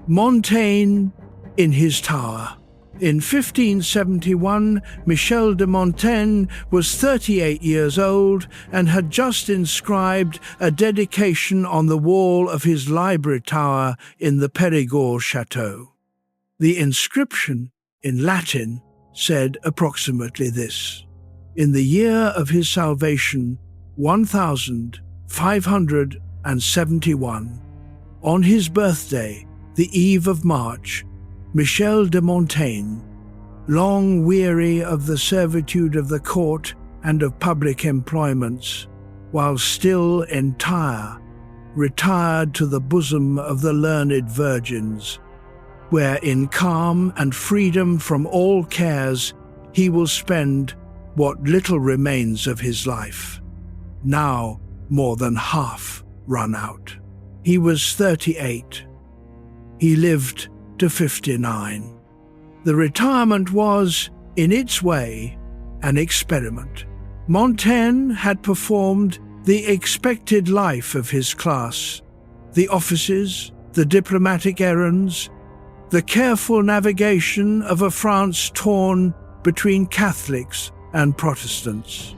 Montaigne in his tower. In 1571, Michel de Montaigne was 38 years old and had just inscribed a dedication on the wall of his library tower in the Périgord chateau. The inscription, in Latin, said approximately this: in the year of his salvation, 1571, on his birthday, the eve of March, Michel de Montaigne, long weary of the servitude of the court and of public employments, while still entire, retired to the bosom of the learned virgins, where in calm and freedom from all cares he will spend what little remains of his life, now more than half run out. He was 38. He lived to 59. The retirement was, in its way, an experiment. Montaigne had performed the expected life of his class, the offices, the diplomatic errands, the careful navigation of a France torn between Catholics and Protestants.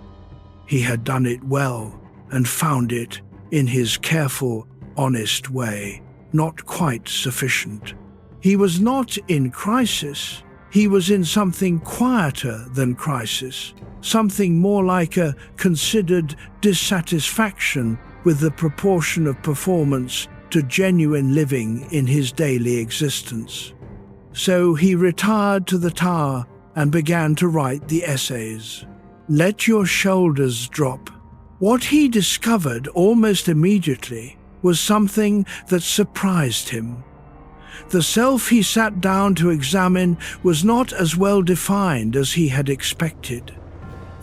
He had done it well and found it, in his careful, honest way, not quite sufficient. He was not in crisis. He was in something quieter than crisis, something more like a considered dissatisfaction with the proportion of performance to genuine living in his daily existence. So he retired to the tower and began to write the essays. Let your shoulders drop. What he discovered almost immediately was something that surprised him. The self he sat down to examine was not as well defined as he had expected.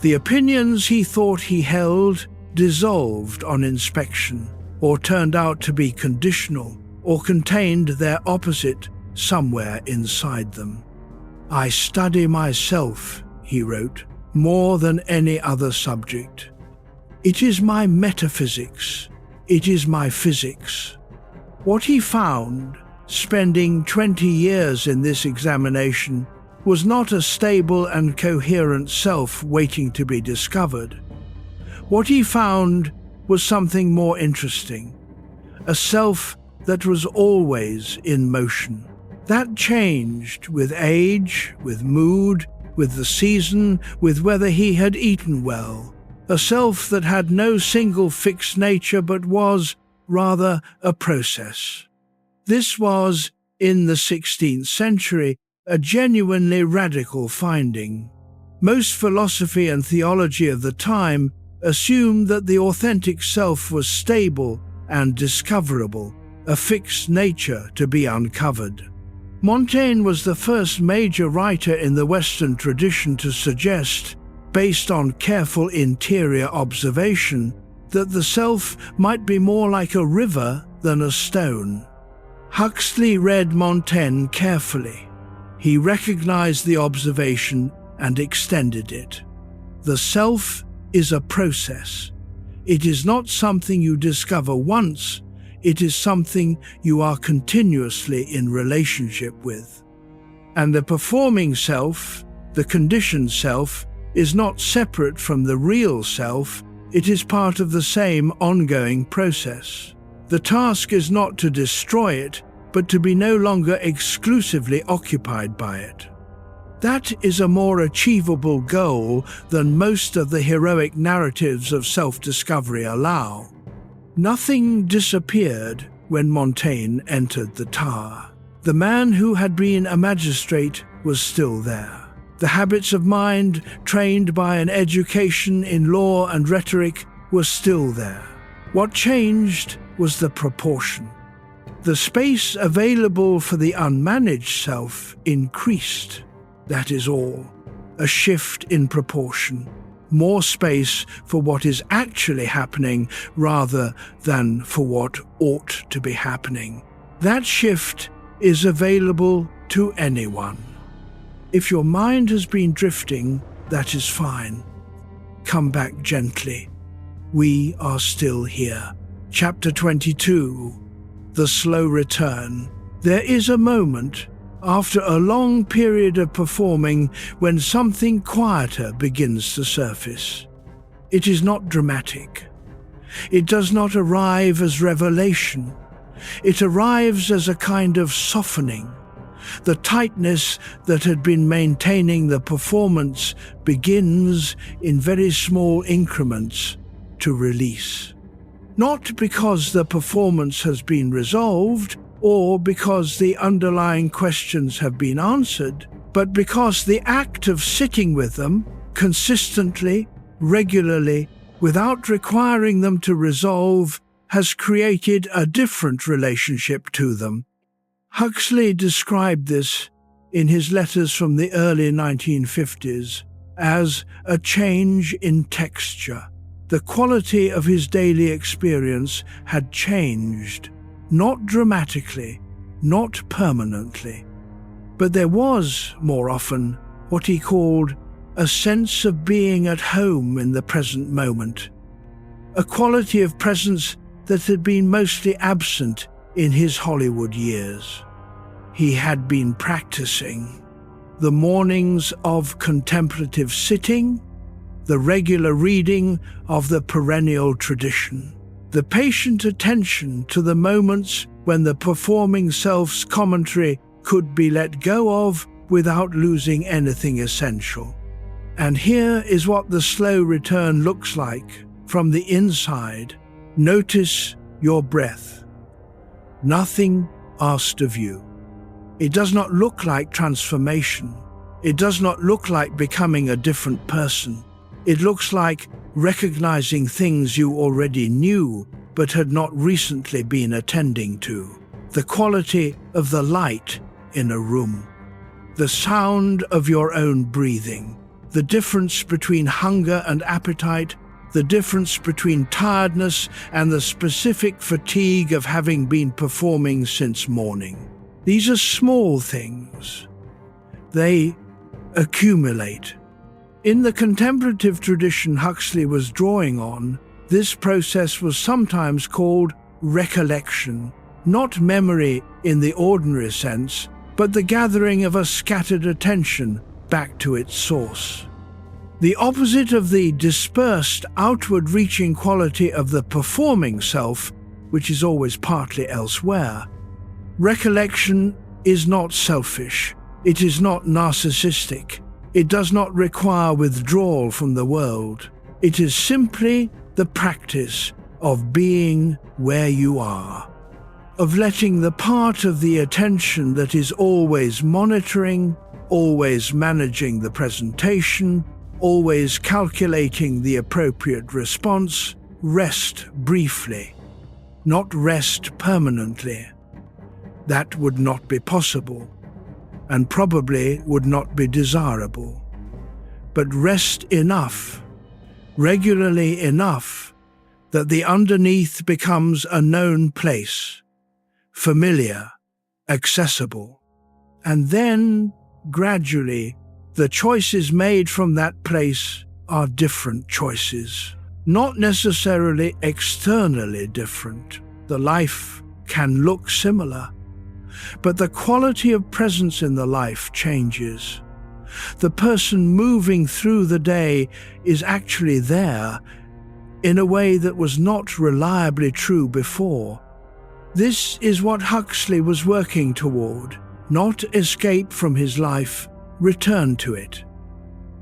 The opinions he thought he held dissolved on inspection, or turned out to be conditional, or contained their opposite somewhere inside them. I study myself, he wrote, more than any other subject. It is my metaphysics. It is my physics. What he found, spending 20 years in this examination, was not a stable and coherent self waiting to be discovered. What he found was something more interesting, a self that was always in motion. That changed with age, with mood, with the season, with whether he had eaten well. A self that had no single fixed nature but was, rather, a process. This was, in the 16th century, a genuinely radical finding. Most philosophy and theology of the time assumed that the authentic self was stable and discoverable, a fixed nature to be uncovered. Montaigne was the first major writer in the Western tradition to suggest, based on careful interior observation, that the self might be more like a river than a stone. Huxley read Montaigne carefully. He recognized the observation and extended it. The self is a process. It is not something you discover once, it is something you are continuously in relationship with. And the performing self, the conditioned self, is not separate from the real self, it is part of the same ongoing process. The task is not to destroy it, but to be no longer exclusively occupied by it. That is a more achievable goal than most of the heroic narratives of self-discovery allow. Nothing disappeared when Montaigne entered the tower. The man who had been a magistrate was still there. The habits of mind, trained by an education in law and rhetoric, were still there. What changed was the proportion. The space available for the unmanaged self increased. That is all. A shift in proportion. More space for what is actually happening rather than for what ought to be happening. That shift is available to anyone. If your mind has been drifting, that is fine. Come back gently. We are still here. Chapter 22. The Slow Return. There is a moment, after a long period of performing, when something quieter begins to surface. It is not dramatic. It does not arrive as revelation. It arrives as a kind of softening. The tightness that had been maintaining the performance begins, in very small increments, to release. Not because the performance has been resolved, or because the underlying questions have been answered, but because the act of sitting with them, consistently, regularly, without requiring them to resolve, has created a different relationship to them. Huxley described this, in his letters from the early 1950s, as a change in texture. The quality of his daily experience had changed, not dramatically, not permanently. But there was, more often, what he called a sense of being at home in the present moment, a quality of presence that had been mostly absent in his Hollywood years. He had been practicing the mornings of contemplative sitting, the regular reading of the perennial tradition, the patient attention to the moments when the performing self's commentary could be let go of without losing anything essential. And here is what the slow return looks like from the inside. Notice your breath. Nothing asked of you. It does not look like transformation. It does not look like becoming a different person. It looks like recognizing things you already knew but had not recently been attending to. The quality of the light in a room. The sound of your own breathing. The difference between hunger and appetite. The difference between tiredness and the specific fatigue of having been performing since morning. These are small things. They accumulate. In the contemplative tradition Huxley was drawing on, this process was sometimes called recollection, not memory in the ordinary sense, but the gathering of a scattered attention back to its source. The opposite of the dispersed, outward-reaching quality of the performing self, which is always partly elsewhere. Recollection is not selfish. It is not narcissistic. It does not require withdrawal from the world. It is simply the practice of being where you are, of letting the part of the attention that is always monitoring, always managing the presentation, always calculating the appropriate response, rest briefly, not rest permanently. That would not be possible, and probably would not be desirable. But rest enough, regularly enough, that the underneath becomes a known place, familiar, accessible. And then, gradually, the choices made from that place are different choices. not necessarily externally different. The life can look similar, but the quality of presence in the life changes. The person moving through the day is actually there in a way that was not reliably true before. This is what Huxley was working toward, not escape from his life, return to it.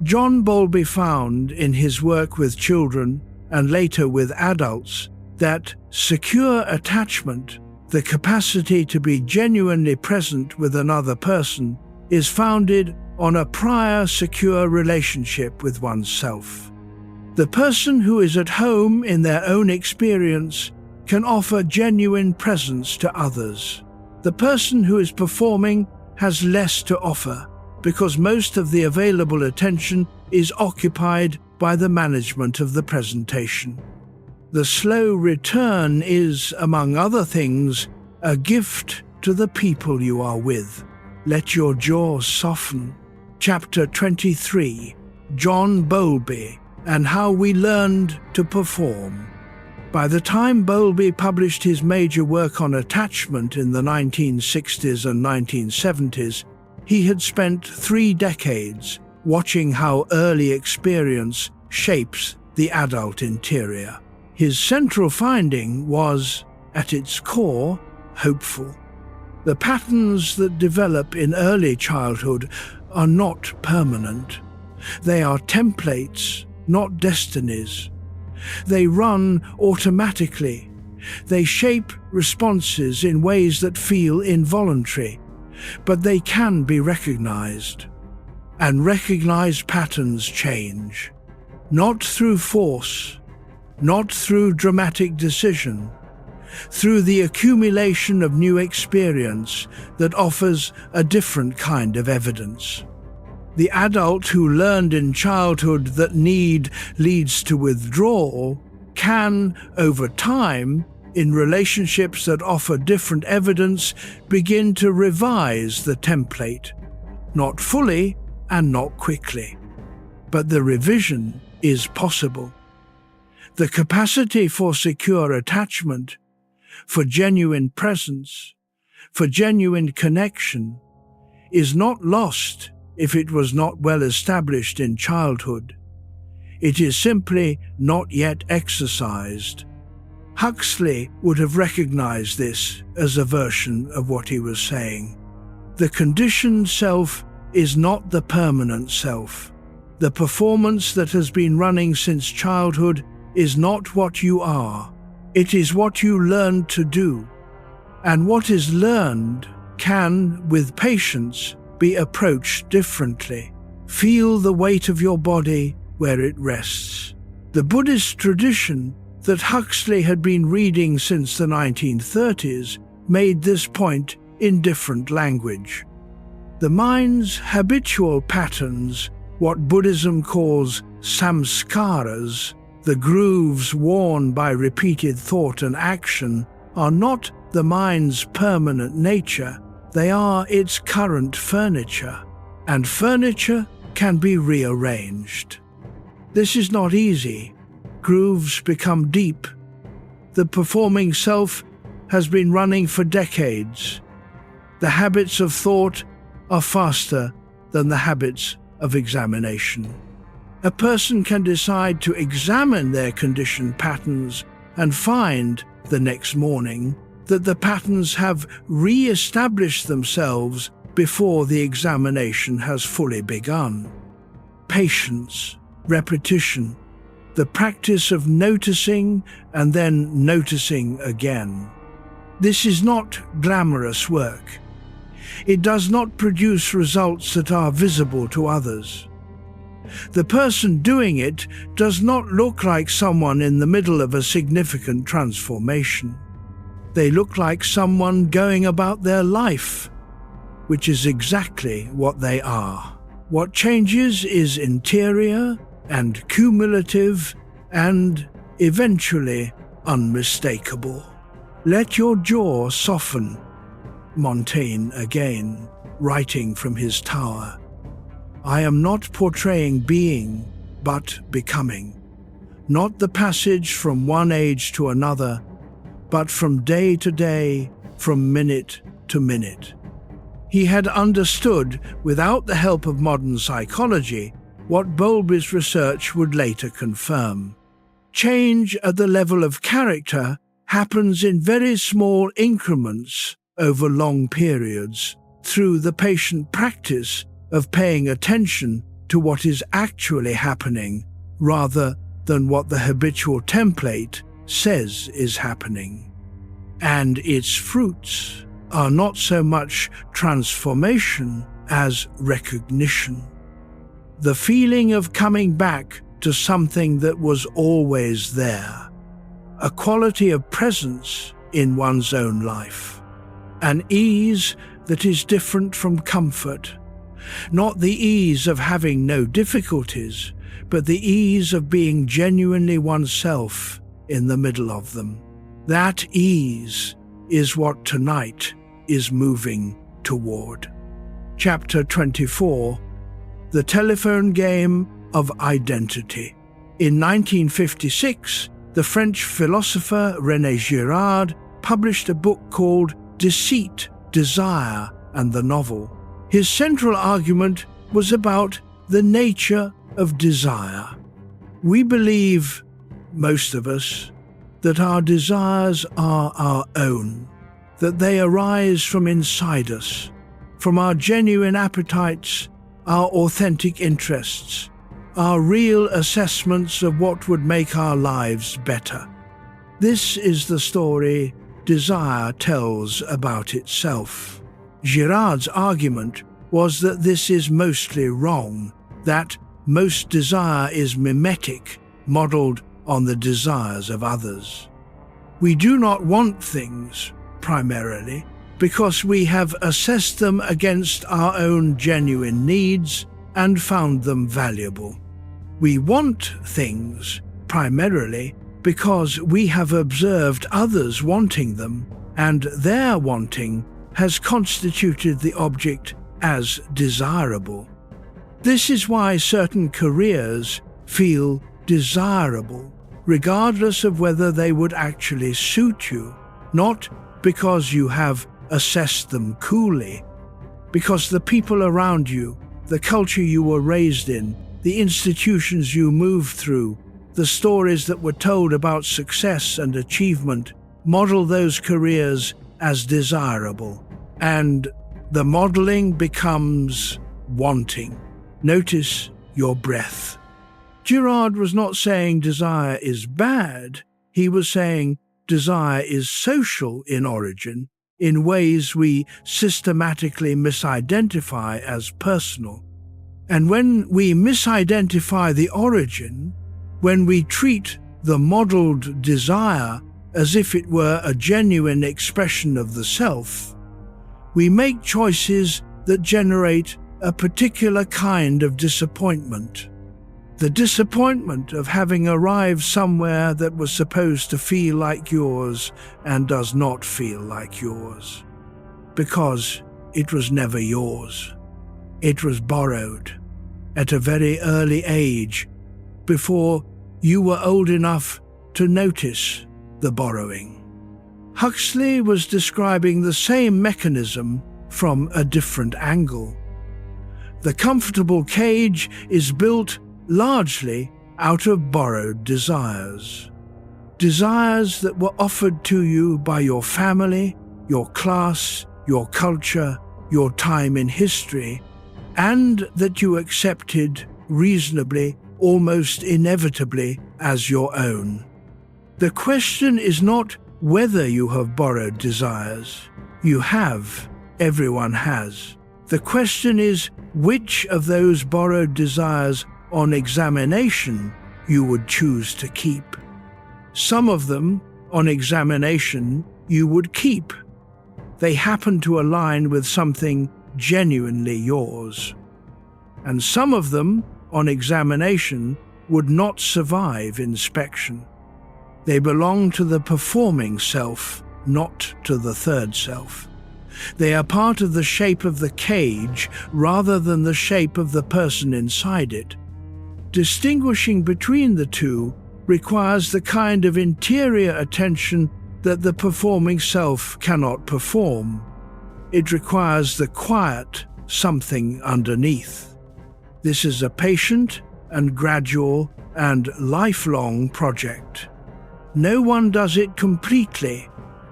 John Bowlby found in his work with children and later with adults that secure attachment, the capacity to be genuinely present with another person, is founded on a prior secure relationship with oneself. The person who is at home in their own experience can offer genuine presence to others. The person who is performing has less to offer because most of the available attention is occupied by the management of the presentation. The slow return is, among other things, a gift to the people you are with. Let your jaw soften. Chapter 23, John Bowlby and How We Learned to Perform. By the time Bowlby published his major work on attachment in the 1960s and 1970s, he had spent 3 decades watching how early experience shapes the adult interior. His central finding was, at its core, hopeful. The patterns that develop in early childhood are not permanent. They are templates, not destinies. They run automatically. They shape responses in ways that feel involuntary, but they can be recognized. And recognized patterns change. Not through force, not through dramatic decision, through the accumulation of new experience that offers a different kind of evidence. The adult who learned in childhood that need leads to withdrawal can, over time, in relationships that offer different evidence, begin to revise the template, not fully and not quickly. But the revision is possible. The capacity for secure attachment, for genuine presence, for genuine connection, is not lost if it was not well established in childhood. It is simply not yet exercised. Huxley would have recognized this as a version of what he was saying. The conditioned self is not the permanent self. The performance that has been running since childhood is not what you are. It is what you learned to do. And what is learned can, with patience, be approached differently. Feel the weight of your body where it rests. The Buddhist tradition that Huxley had been reading since the 1930s made this point in different language. The mind's habitual patterns, what Buddhism calls samskaras, the grooves worn by repeated thought and action, are not the mind's permanent nature. They are its current furniture, and furniture can be rearranged. This is not easy. Grooves become deep. The performing self has been running for decades. The habits of thought are faster than the habits of examination. A person can decide to examine their conditioned patterns and find, the next morning, that the patterns have re-established themselves before the examination has fully begun. Patience, repetition, the practice of noticing and then noticing again. This is not glamorous work. It does not produce results that are visible to others. The person doing it does not look like someone in the middle of a significant transformation. They look like someone going about their life, which is exactly what they are. What changes is interior and cumulative and, eventually, unmistakable. Let your jaw soften. Montaigne again, writing from his tower. I am not portraying being, but becoming. not the passage from one age to another, but from day to day, from minute to minute. He had understood, without the help of modern psychology, what Bowlby's research would later confirm. Change at the level of character happens in very small increments over long periods, through the patient practice of paying attention to what is actually happening, rather than what the habitual template says is happening. And its fruits are not so much transformation as recognition. The feeling of coming back to something that was always there, a quality of presence in one's own life, an ease that is different from comfort, not the ease of having no difficulties, but the ease of being genuinely oneself in the middle of them. That ease is what tonight is moving toward. Chapter 24, The Telephone Game of Identity. In 1956, the French philosopher René Girard published a book called Deceit, Desire, and the Novel. His central argument was about the nature of desire. We believe, most of us, that our desires are our own, that they arise from inside us, from our genuine appetites, our authentic interests, our real assessments of what would make our lives better. This is the story desire tells about itself. Girard's argument was that this is mostly wrong, that most desire is mimetic, modeled on the desires of others. We do not want things, primarily, because we have assessed them against our own genuine needs and found them valuable. We want things, primarily, because we have observed others wanting them, and their wanting has constituted the object as desirable. This is why certain careers feel desirable, regardless of whether they would actually suit you, not because you have assessed them coolly, because the people around you, the culture you were raised in, the institutions you moved through, the stories that were told about success and achievement model those careers as desirable, and the modeling becomes wanting. Notice your breath. Girard was not saying desire is bad. He was saying desire is social in origin, in ways we systematically misidentify as personal. And when we misidentify the origin, when we treat the modeled desire as if it were a genuine expression of the self, we make choices that generate a particular kind of disappointment. The disappointment of having arrived somewhere that was supposed to feel like yours and does not feel like yours, because it was never yours. It was borrowed at a very early age, before you were old enough to notice the borrowing. Huxley was describing the same mechanism from a different angle. The comfortable cage is built largely out of borrowed desires. Desires that were offered to you by your family, your class, your culture, your time in history, and that you accepted reasonably, almost inevitably, as your own. The question is not whether you have borrowed desires. You have. Everyone has. The question is which of those borrowed desires on examination you would choose to keep. Some of them, on examination, you would keep. They happen to align with something genuinely yours. And some of them, on examination, would not survive inspection. They belong to the performing self, not to the third self. They are part of the shape of the cage rather than the shape of the person inside it. Distinguishing between the two requires the kind of interior attention that the performing self cannot perform. It requires the quiet something underneath. This is a patient and gradual and lifelong project. No one does it completely.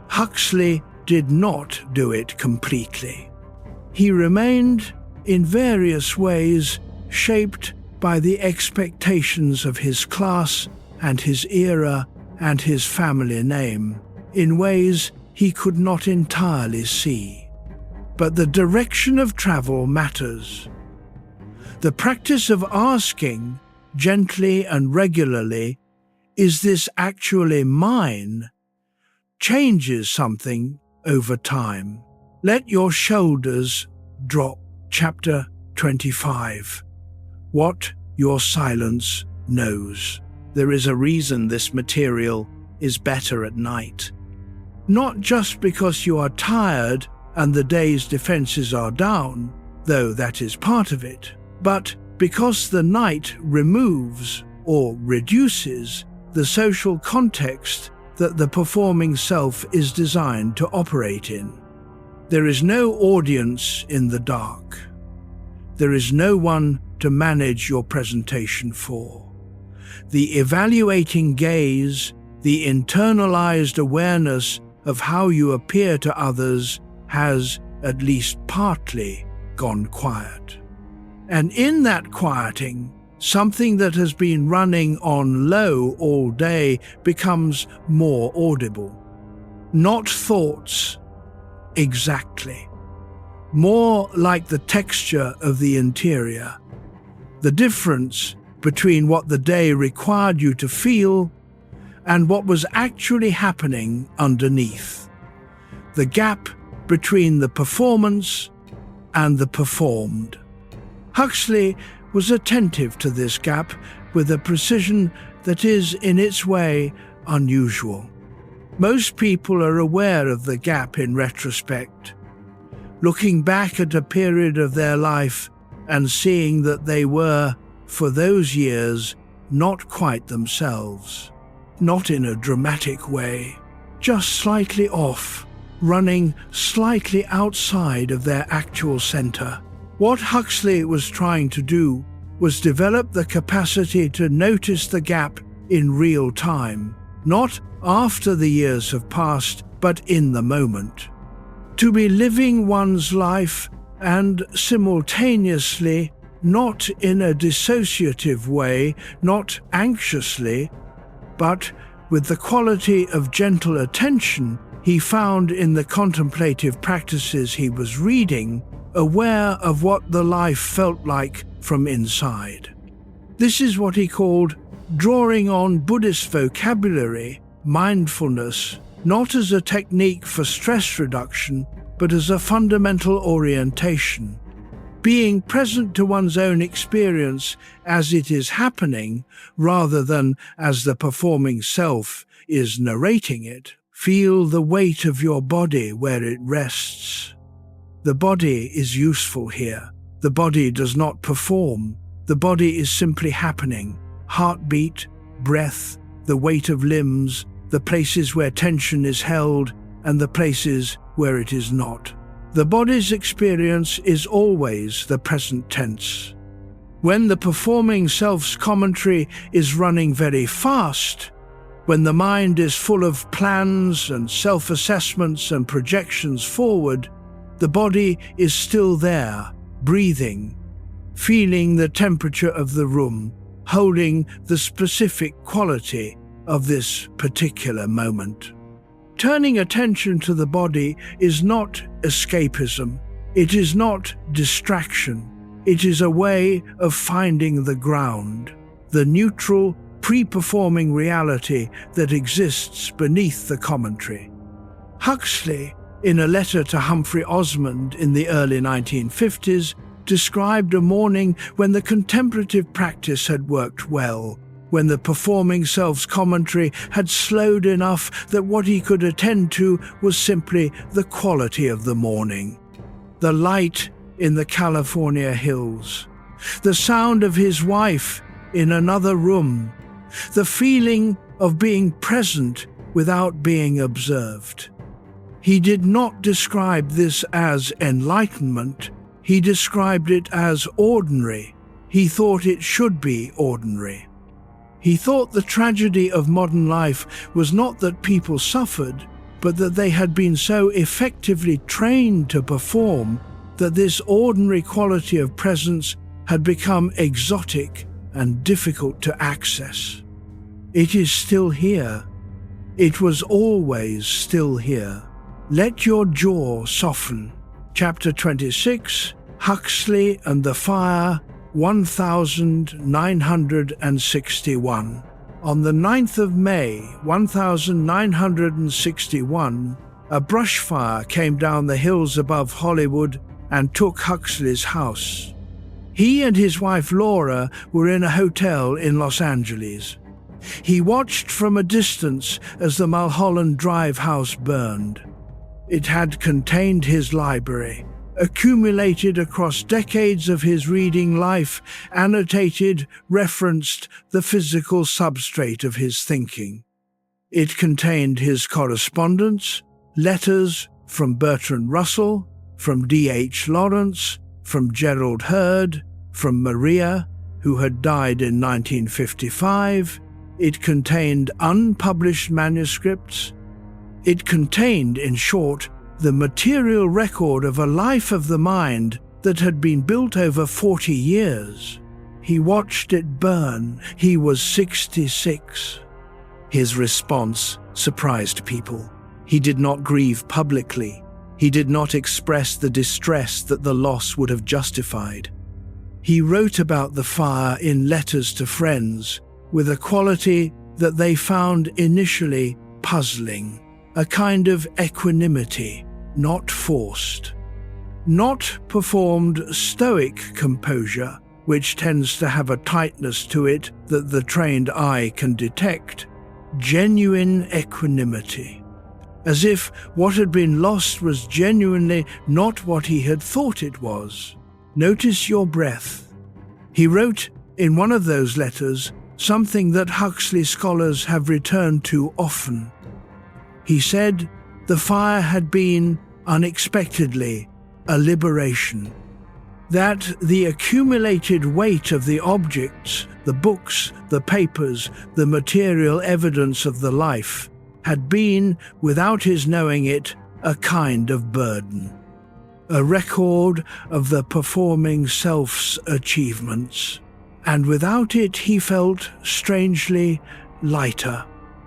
Huxley did not do it completely. He remained, in various ways, shaped by the expectations of his class and his era and his family name, in ways he could not entirely see. But the direction of travel matters. The practice of asking, gently and regularly, "Is this actually mine?" changes something over time. Let your shoulders drop. Chapter 25. What your silence knows. There is a reason this material is better at night. Not just because you are tired and the day's defenses are down, though that is part of it, but because the night removes or reduces the social context that the performing self is designed to operate in. There is no audience in the dark. There is no one to manage your presentation for. The evaluating gaze, the internalized awareness of how you appear to others has, at least partly, gone quiet. And in that quieting, something that has been running on low all day becomes more audible. Not thoughts, exactly. More like the texture of the interior. The difference between what the day required you to feel and what was actually happening underneath. The gap between the performance and the performed. Huxley was attentive to this gap with a precision that is, in its way, unusual. Most people are aware of the gap in retrospect, looking back at a period of their life and seeing that they were, for those years, not quite themselves. Not in a dramatic way, just slightly off, running slightly outside of their actual center. What Huxley was trying to do was develop the capacity to notice the gap in real time, not after the years have passed, but in the moment. To be living one's life and simultaneously, not in a dissociative way, not anxiously, but with the quality of gentle attention he found in the contemplative practices he was reading, aware of what the life felt like from inside. This is what he called drawing on Buddhist vocabulary, mindfulness, not as a technique for stress reduction, but as a fundamental orientation. Being present to one's own experience as it is happening, rather than as the performing self is narrating it. Feel the weight of your body where it rests. The body is useful here. The body does not perform. The body is simply happening. Heartbeat, breath, the weight of limbs, the places where tension is held, and the places where it is not. The body's experience is always the present tense. When the performing self's commentary is running very fast, when the mind is full of plans and self-assessments and projections forward, the body is still there, breathing, feeling the temperature of the room, holding the specific quality of this particular moment. Turning attention to the body is not escapism. It is not distraction. It is a way of finding the ground, the neutral, pre-performing reality that exists beneath the commentary. Huxley, in a letter to Humphrey Osmond in the early 1950s, described a morning when the contemplative practice had worked well, when the performing self's commentary had slowed enough that what he could attend to was simply the quality of the morning. The light in the California hills, the sound of his wife in another room, the feeling of being present without being observed. He did not describe this as enlightenment, he described it as ordinary. He thought it should be ordinary. He thought the tragedy of modern life was not that people suffered, but that they had been so effectively trained to perform that this ordinary quality of presence had become exotic and difficult to access. It is still here. It was always still here. Let your jaw soften. Chapter 26, Huxley and the Fire, 1961. On the 9th of May, 1961, a brush fire came down the hills above Hollywood and took Huxley's house. He and his wife Laura were in a hotel in Los Angeles. He watched from a distance as the Mulholland Drive house burned. It had contained his library, accumulated across decades of his reading life, annotated, referenced the physical substrate of his thinking. It contained his correspondence, letters from Bertrand Russell, from D.H. Lawrence, from Gerald Hurd, from Maria, who had died in 1955. It contained unpublished manuscripts. It contained, in short, the material record of a life of the mind that had been built over 40 years. He watched it burn. He was 66. His response surprised people. He did not grieve publicly. He did not express the distress that the loss would have justified. He wrote about the fire in letters to friends with a quality that they found initially puzzling, a kind of equanimity, not forced. Not performed stoic composure, which tends to have a tightness to it that the trained eye can detect, genuine equanimity. As if what had been lost was genuinely not what he had thought it was. Notice your breath. He wrote in one of those letters something that Huxley scholars have returned to often. He said the fire had been, unexpectedly, a liberation. That the accumulated weight of the objects, the books, the papers, the material evidence of the life, had been, without his knowing it, a kind of burden. A record of the performing self's achievements. And without it he felt strangely lighter.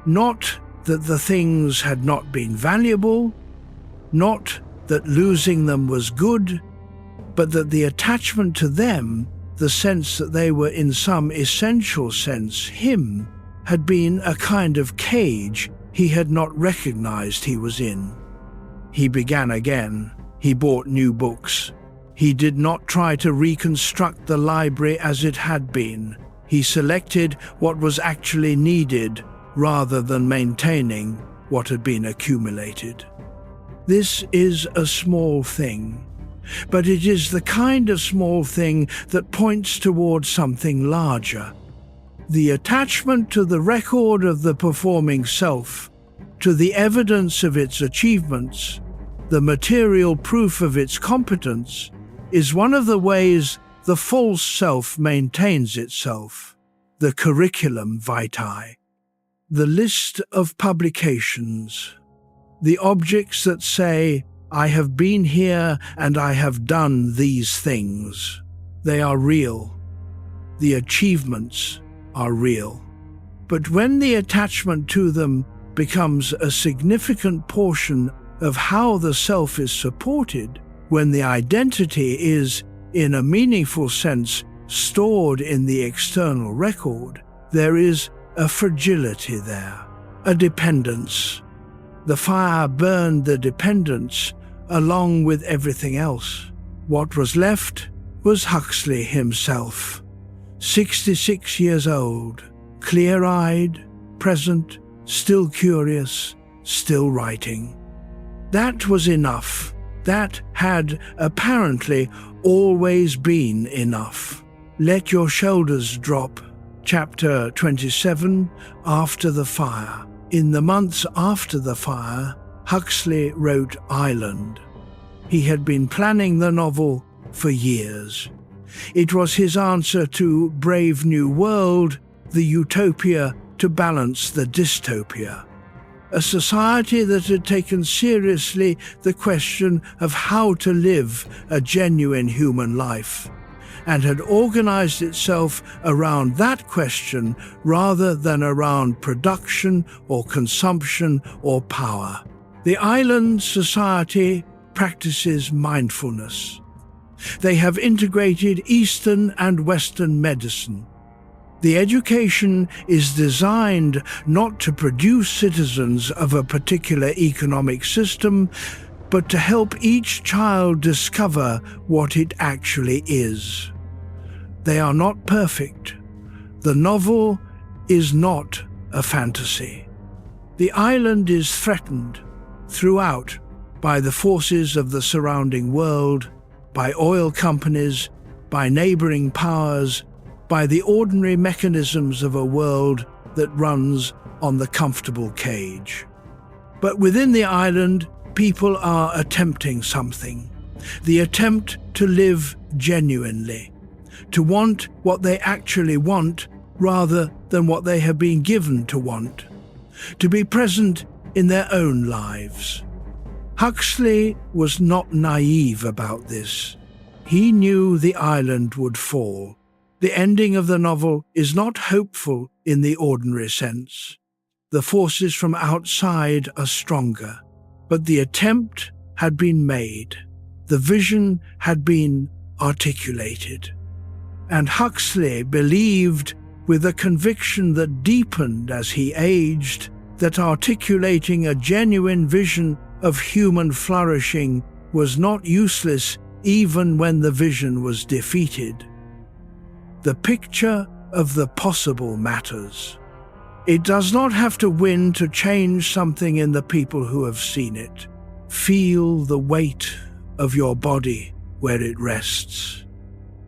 Not that the things had not been valuable, not that losing them was good, but that the attachment to them, the sense that they were in some essential sense him, had been a kind of cage he had not recognized he was in. He began again. He bought new books. He did not try to reconstruct the library as it had been. He selected what was actually needed rather than maintaining what had been accumulated. This is a small thing, but it is the kind of small thing that points towards something larger. The attachment to the record of the performing self, to the evidence of its achievements, the material proof of its competence, is one of the ways the false self maintains itself, the curriculum vitae, the list of publications, the objects that say, I have been here and I have done these things. They are real. The achievements are real. But when the attachment to them becomes a significant portion of how the self is supported, when the identity is, in a meaningful sense, stored in the external record, there is a fragility there, a dependence. The fire burned the dependence along with everything else. What was left was Huxley himself, 66 years old, clear-eyed, present, still curious, still writing. That was enough. That had apparently always been enough. Let your shoulders drop. Chapter 27, After the Fire. In the months after the fire, Huxley wrote Island. He had been planning the novel for years. It was his answer to Brave New World, the utopia to balance the dystopia. A society that had taken seriously the question of how to live a genuine human life, and had organized itself around that question rather than around production or consumption or power. The island society practices mindfulness. They have integrated Eastern and Western medicine. The education is designed not to produce citizens of a particular economic system, but to help each child discover what it actually is. They are not perfect. The novel is not a fantasy. The island is threatened throughout by the forces of the surrounding world, by oil companies, by neighboring powers, by the ordinary mechanisms of a world that runs on the comfortable cage. But within the island, people are attempting something. The attempt to live genuinely, to want what they actually want rather than what they have been given to want, to be present in their own lives. Huxley was not naive about this. He knew the island would fall. The ending of the novel is not hopeful in the ordinary sense. The forces from outside are stronger, but the attempt had been made. The vision had been articulated. And Huxley believed, with a conviction that deepened as he aged, that articulating a genuine vision of human flourishing was not useless even when the vision was defeated. The picture of the possible matters. It does not have to win to change something in the people who have seen it. Feel the weight of your body where it rests.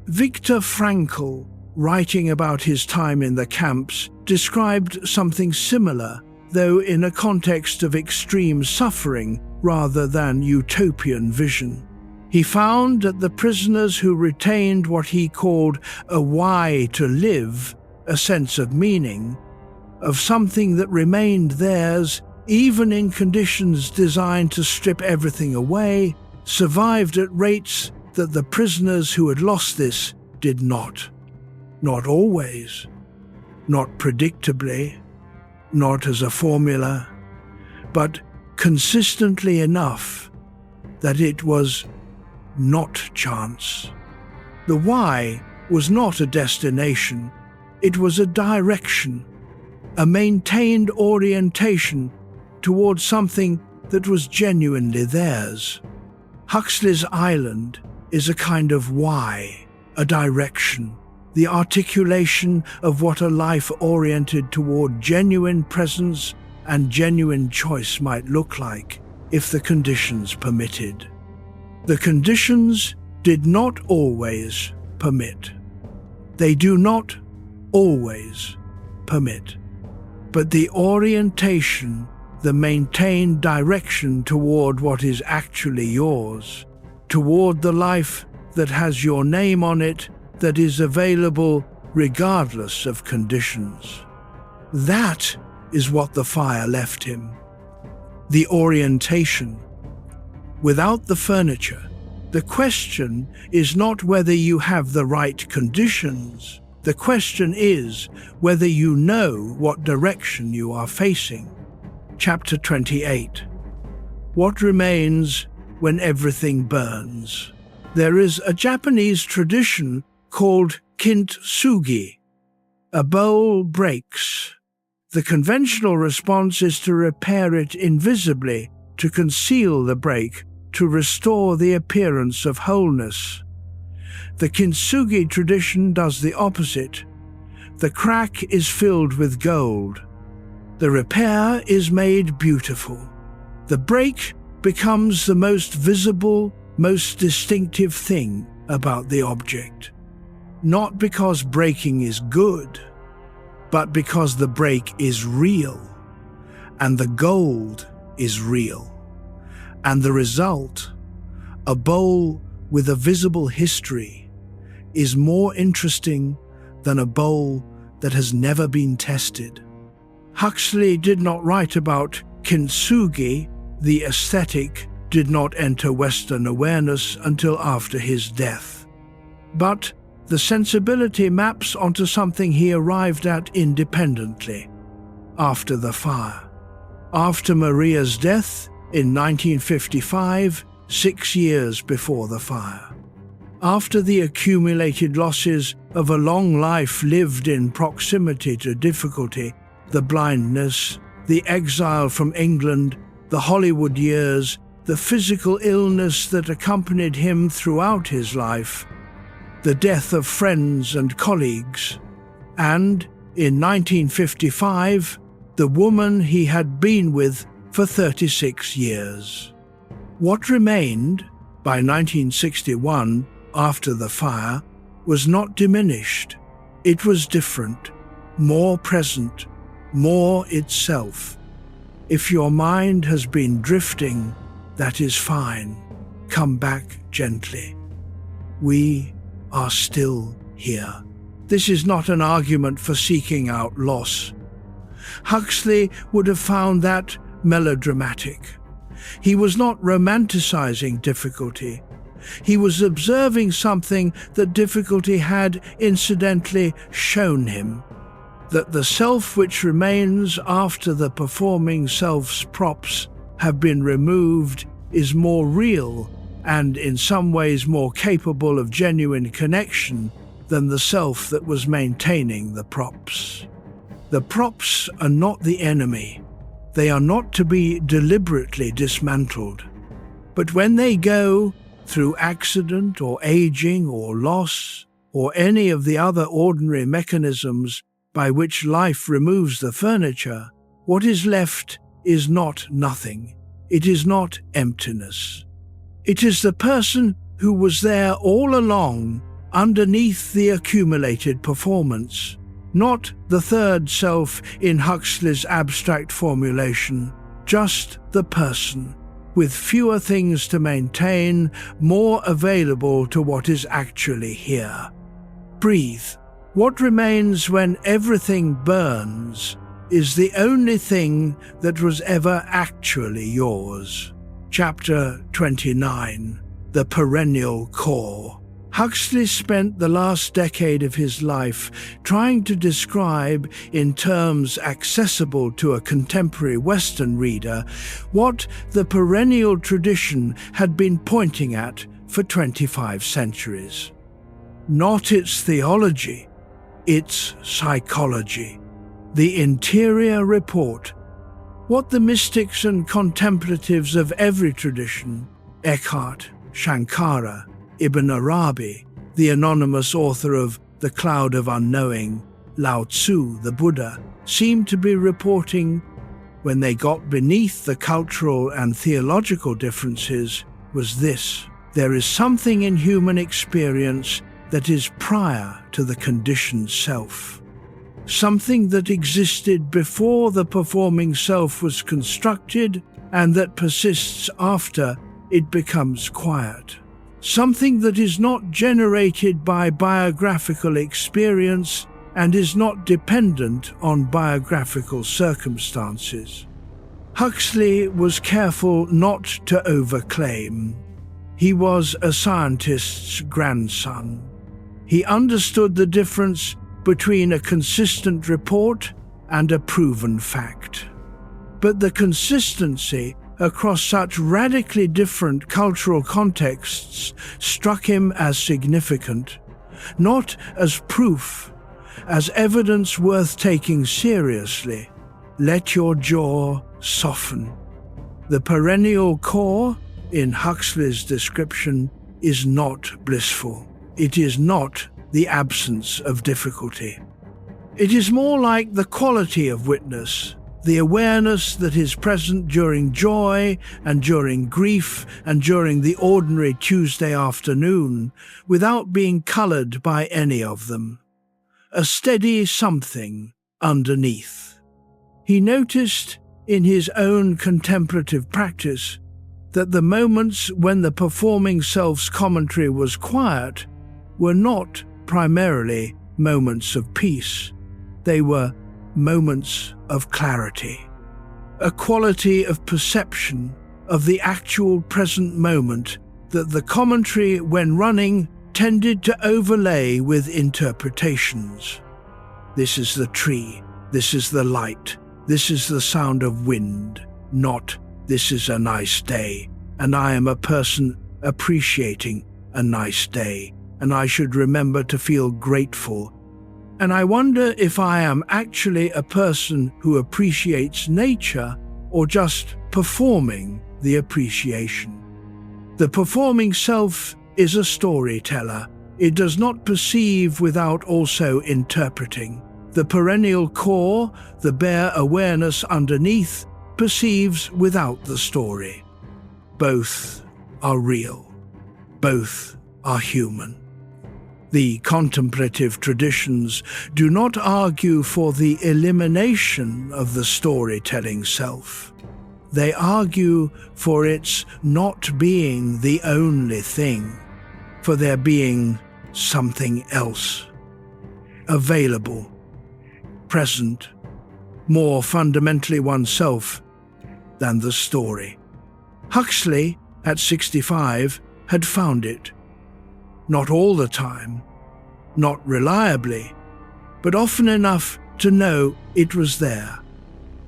Viktor Frankl, writing about his time in the camps, described something similar, though in a context of extreme suffering rather than utopian vision. He found that the prisoners who retained what he called a why to live, a sense of meaning, of something that remained theirs even in conditions designed to strip everything away, survived at rates that the prisoners who had lost this did not. Not always, not predictably, not as a formula, but consistently enough that it was not chance. The why was not a destination, it was a direction, a maintained orientation towards something that was genuinely theirs. Huxley's island is a kind of why, a direction, the articulation of what a life oriented toward genuine presence and genuine choice might look like if the conditions permitted. The conditions did not always permit. They do not always permit. But the orientation, the maintained direction toward what is actually yours, toward the life that has your name on it, that is available regardless of conditions. That is what the fire left him. The orientation. Without the furniture, the question is not whether you have the right conditions. The question is whether you know what direction you are facing. Chapter 28. What remains when everything burns? There is a Japanese tradition called kintsugi. A bowl breaks. The conventional response is to repair it invisibly, to conceal the break, to restore the appearance of wholeness. The kintsugi tradition does the opposite. The crack is filled with gold. The repair is made beautiful. The break becomes the most visible, most distinctive thing about the object. Not because breaking is good, but because the break is real, and the gold is real. And the result, a bowl with a visible history, is more interesting than a bowl that has never been tested. Huxley did not write about kintsugi. The aesthetic did not enter Western awareness until after his death. But the sensibility maps onto something he arrived at independently, after the fire. After Maria's death in 1955, 6 years before the fire. After the accumulated losses of a long life lived in proximity to difficulty, the blindness, the exile from England, the Hollywood years, the physical illness that accompanied him throughout his life, the death of friends and colleagues, and, in 1955, the woman he had been with for 36 years. What remained, by 1961, after the fire, was not diminished. It was different, more present, more itself. If your mind has been drifting, that is fine. Come back gently. We are still here. This is not an argument for seeking out loss. Huxley would have found that melodramatic. He was not romanticizing difficulty. He was observing something that difficulty had incidentally shown him, that the self which remains after the performing self's props have been removed is more real and in some ways more capable of genuine connection than the self that was maintaining the props. The props are not the enemy. They are not to be deliberately dismantled. But when they go, through accident or aging or loss, or any of the other ordinary mechanisms by which life removes the furniture, what is left is not nothing. It is not emptiness. It is the person who was there all along, underneath the accumulated performance, not the third self in Huxley's abstract formulation, just the person, with fewer things to maintain, more available to what is actually here. Breathe. What remains when everything burns is the only thing that was ever actually yours. Chapter 29. The Perennial Core. Huxley spent the last decade of his life trying to describe, in terms accessible to a contemporary Western reader, what the perennial tradition had been pointing at for 25 centuries. Not its theology, its psychology, the interior report, what the mystics and contemplatives of every tradition, Eckhart, Shankara, Ibn Arabi, the anonymous author of The Cloud of Unknowing, Lao Tzu, the Buddha, seemed to be reporting, when they got beneath the cultural and theological differences, was this: there is something in human experience that is prior to the conditioned self. Something that existed before the performing self was constructed and that persists after it becomes quiet. Something that is not generated by biographical experience and is not dependent on biographical circumstances. Huxley was careful not to overclaim. He was a scientist's grandson. He understood the difference between a consistent report and a proven fact. But the consistency across such radically different cultural contexts struck him as significant, not as proof, as evidence worth taking seriously. Let your jaw soften. The perennial core, in Huxley's description, is not blissful. It is not the absence of difficulty. It is more like the quality of witness, the awareness that is present during joy and during grief and during the ordinary Tuesday afternoon, without being colored by any of them. A steady something, underneath. He noticed in his own contemplative practice that the moments when the performing self's commentary was quiet were not primarily moments of peace. They were moments of clarity, a quality of perception of the actual present moment that the commentary, when running, tended to overlay with interpretations. This is the tree, this is the light, this is the sound of wind, not this is a nice day, and I am a person appreciating a nice day, and I should remember to feel grateful. And I wonder if I am actually a person who appreciates nature or just performing the appreciation. The performing self is a storyteller. It does not perceive without also interpreting. The perennial core, the bare awareness underneath, perceives without the story. Both are real. Both are human. The contemplative traditions do not argue for the elimination of the storytelling self. They argue for its not being the only thing, for there being something else, available, present, more fundamentally oneself than the story. Huxley, at 65, had found it. Not all the time, not reliably, but often enough to know it was there,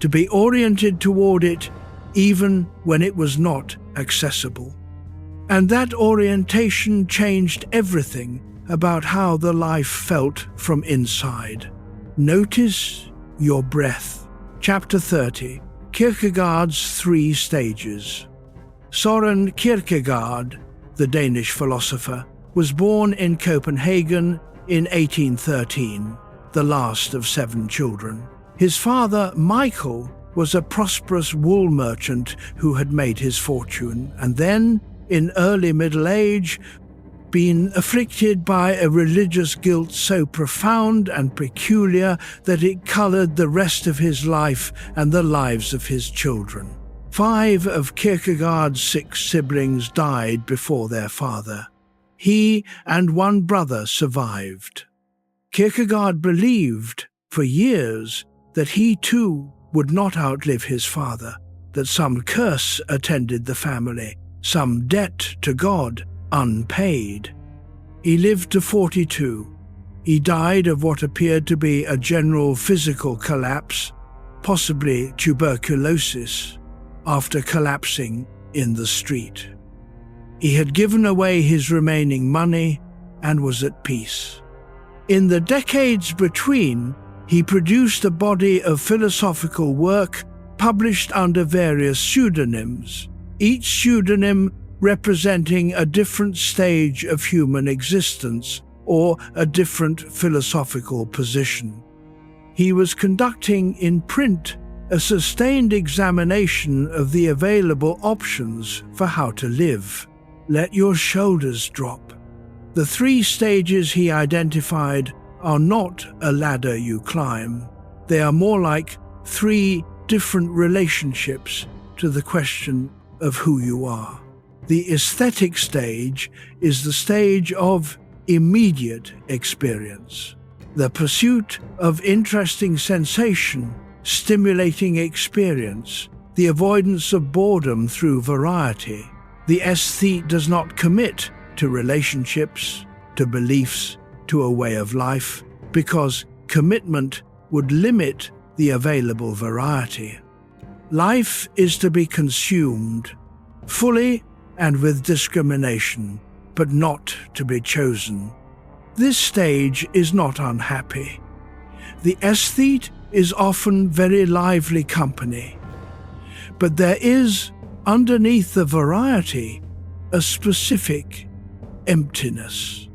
to be oriented toward it even when it was not accessible. And that orientation changed everything about how the life felt from inside. Notice your breath. Chapter 30, Kierkegaard's Three Stages. Søren Kierkegaard, the Danish philosopher, was born in Copenhagen in 1813, the last of 7 children. His father, Michael, was a prosperous wool merchant who had made his fortune, and then, in early middle age, been afflicted by a religious guilt so profound and peculiar that it colored the rest of his life and the lives of his children. 5 of Kierkegaard's 6 siblings died before their father. He and 1 brother survived. Kierkegaard believed, for years, that he too would not outlive his father, that some curse attended the family, some debt to God unpaid. He lived to 42. He died of what appeared to be a general physical collapse, possibly tuberculosis, after collapsing in the street. He had given away his remaining money and was at peace. In the decades between, he produced a body of philosophical work published under various pseudonyms, each pseudonym representing a different stage of human existence or a different philosophical position. He was conducting in print a sustained examination of the available options for how to live. Let your shoulders drop. The 3 stages he identified are not a ladder you climb. They are more like 3 different relationships to the question of who you are. The aesthetic stage is the stage of immediate experience, the pursuit of interesting sensation, stimulating experience, the avoidance of boredom through variety. The aesthete does not commit to relationships, to beliefs, to a way of life, because commitment would limit the available variety. Life is to be consumed, fully and with discrimination, but not to be chosen. This stage is not unhappy. The aesthete is often very lively company, but there is, underneath the variety, a specific emptiness.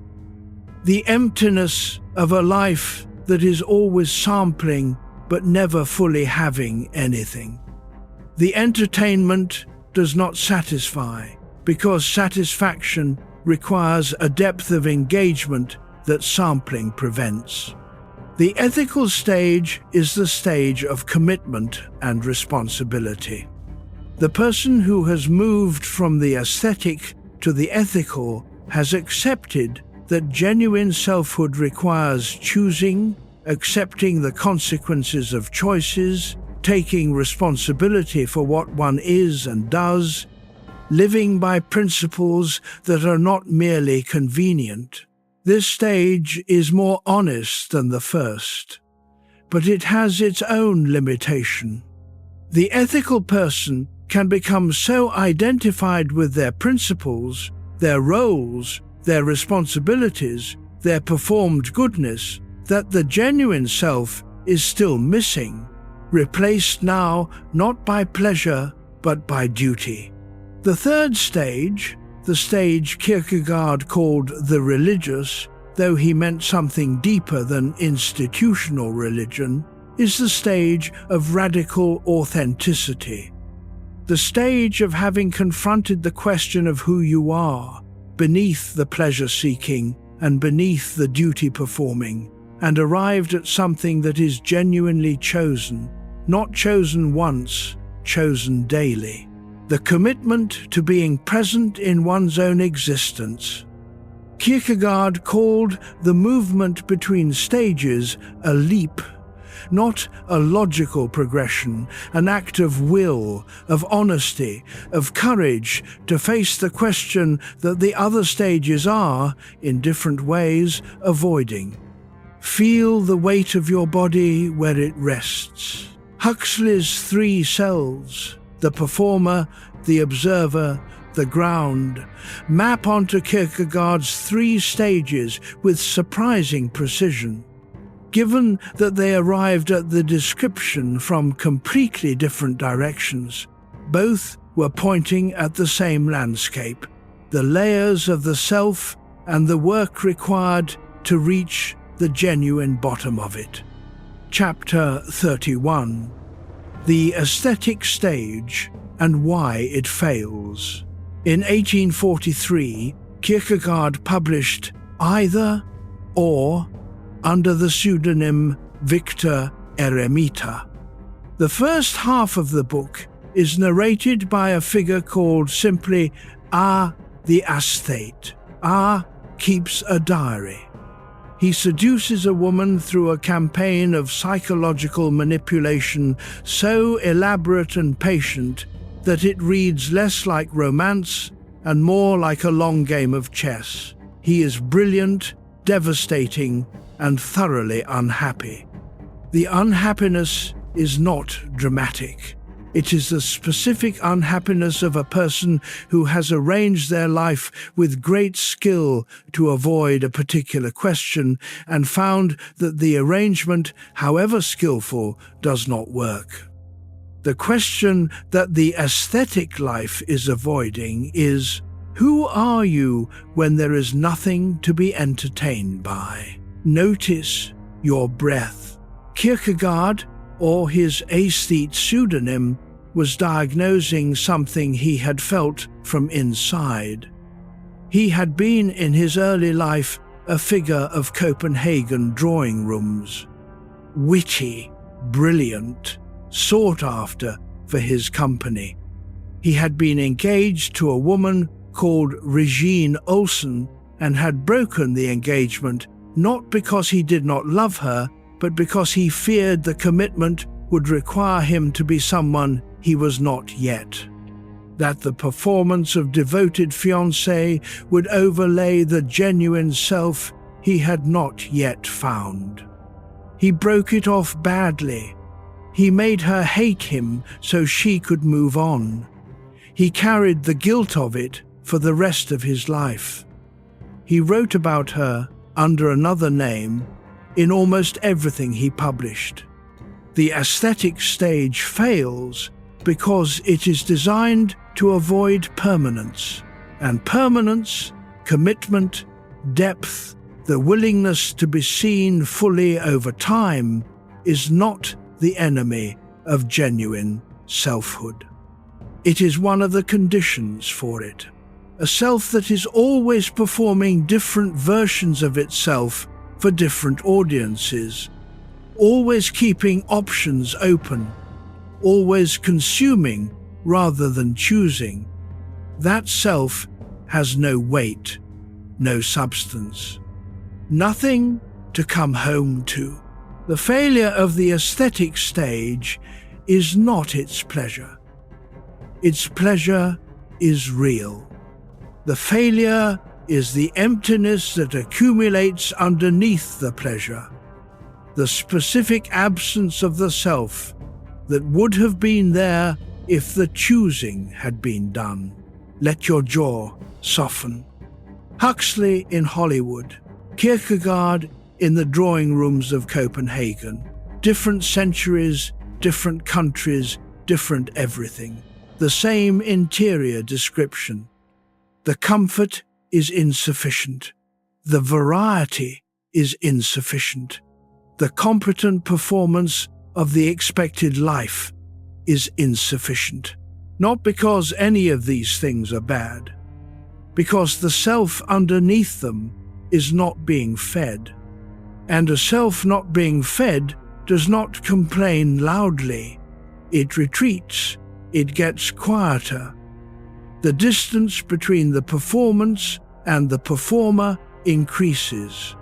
The emptiness of a life that is always sampling but never fully having anything. The entertainment does not satisfy, because satisfaction requires a depth of engagement that sampling prevents. The ethical stage is the stage of commitment and responsibility. The person who has moved from the aesthetic to the ethical has accepted that genuine selfhood requires choosing, accepting the consequences of choices, taking responsibility for what one is and does, living by principles that are not merely convenient. This stage is more honest than the first, but it has its own limitation. The ethical person can become so identified with their principles, their roles, their responsibilities, their performed goodness, that the genuine self is still missing, replaced now not by pleasure but by duty. The third stage, the stage Kierkegaard called the religious, though he meant something deeper than institutional religion, is the stage of radical authenticity. The stage of having confronted the question of who you are, beneath the pleasure-seeking and beneath the duty-performing, and arrived at something that is genuinely chosen, not chosen once, chosen daily. The commitment to being present in one's own existence. Kierkegaard called the movement between stages a leap, not a logical progression, an act of will, of honesty, of courage to face the question that the other stages are, in different ways, avoiding. Feel the weight of your body where it rests. Huxley's Three Selves, the performer, the observer, the ground, map onto Kierkegaard's three stages with surprising precision. Given that they arrived at the description from completely different directions, both were pointing at the same landscape, the layers of the self and the work required to reach the genuine bottom of it. Chapter 31. The Aesthetic Stage and Why It Fails. In 1843, Kierkegaard published Either or under the pseudonym Victor Eremita. The first half of the book is narrated by a figure called simply A the Aesthete. A keeps a diary. He seduces a woman through a campaign of psychological manipulation so elaborate and patient that it reads less like romance and more like a long game of chess. He is brilliant, devastating, and thoroughly unhappy. The unhappiness is not dramatic. It is the specific unhappiness of a person who has arranged their life with great skill to avoid a particular question and found that the arrangement, however skillful, does not work. The question that the aesthetic life is avoiding is, who are you when there is nothing to be entertained by? Notice your breath. Kierkegaard, or his aesthete pseudonym, was diagnosing something he had felt from inside. He had been in his early life a figure of Copenhagen drawing rooms. Witty, brilliant, sought after for his company. He had been engaged to a woman called Regine Olsen and had broken the engagement not because he did not love her, but because he feared the commitment would require him to be someone he was not yet. That the performance of devoted fiancé would overlay the genuine self he had not yet found. He broke it off badly. He made her hate him so she could move on. He carried the guilt of it for the rest of his life. He wrote about her under another name in almost everything he published. The aesthetic stage fails because it is designed to avoid permanence. And permanence, commitment, depth, the willingness to be seen fully over time is not the enemy of genuine selfhood. It is one of the conditions for it. A self that is always performing different versions of itself for different audiences, always keeping options open, always consuming rather than choosing. That self has no weight, no substance, nothing to come home to. The failure of the aesthetic stage is not its pleasure. Its pleasure is real. The failure is the emptiness that accumulates underneath the pleasure, the specific absence of the self that would have been there if the choosing had been done. Let your jaw soften. Huxley in Hollywood, Kierkegaard in the drawing rooms of Copenhagen. Different centuries, different countries, different everything. The same interior description. The comfort is insufficient. The variety is insufficient. The competent performance of the expected life is insufficient. Not because any of these things are bad, because the self underneath them is not being fed. And a self not being fed does not complain loudly. It retreats, it gets quieter. The distance between the performance and the performer increases,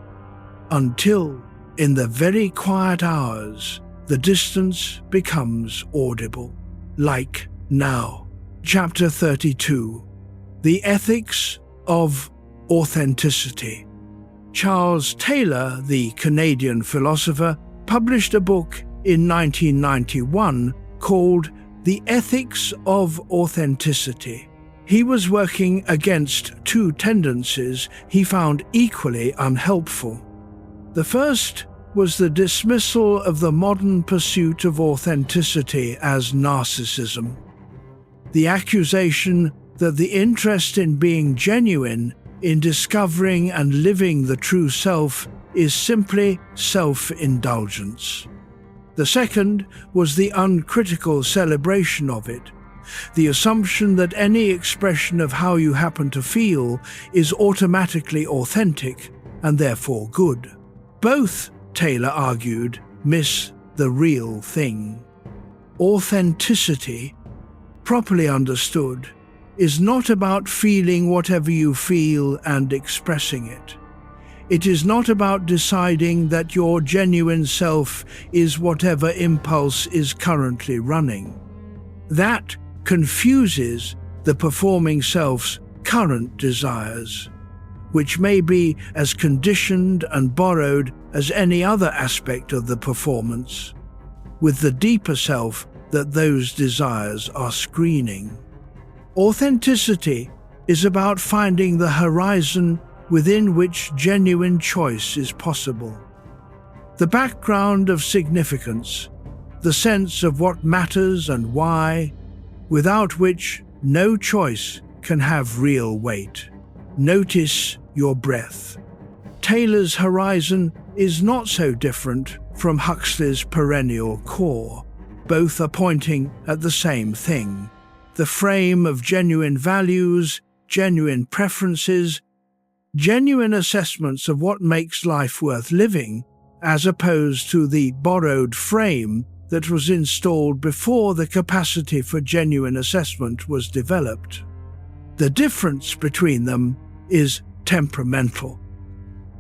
until, in the very quiet hours, the distance becomes audible. Like now. Chapter 32. The Ethics of Authenticity. Charles Taylor, the Canadian philosopher, published a book in 1991 called The Ethics of Authenticity. He was working against two tendencies he found equally unhelpful. The first was the dismissal of the modern pursuit of authenticity as narcissism. The accusation that the interest in being genuine, in discovering and living the true self, is simply self-indulgence. The second was the uncritical celebration of it, the assumption that any expression of how you happen to feel is automatically authentic and therefore good. Both, Taylor argued, miss the real thing. Authenticity, properly understood, is not about feeling whatever you feel and expressing it. It is not about deciding that your genuine self is whatever impulse is currently running. That confuses the performing self's current desires, which may be as conditioned and borrowed as any other aspect of the performance, with the deeper self that those desires are screening. Authenticity is about finding the horizon within which genuine choice is possible. The background of significance, the sense of what matters and why, without which no choice can have real weight. Notice your breath. Taylor's horizon is not so different from Huxley's Perennial Core. Both are pointing at the same thing: the frame of genuine values, genuine preferences, genuine assessments of what makes life worth living, as opposed to the borrowed frame that was installed before the capacity for genuine assessment was developed. The difference between them is temperamental.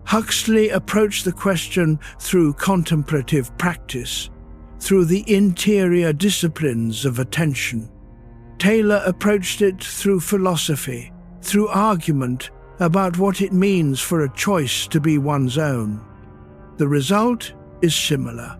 Huxley approached the question through contemplative practice, through the interior disciplines of attention. Taylor approached it through philosophy, through argument about what it means for a choice to be one's own. The result is similar.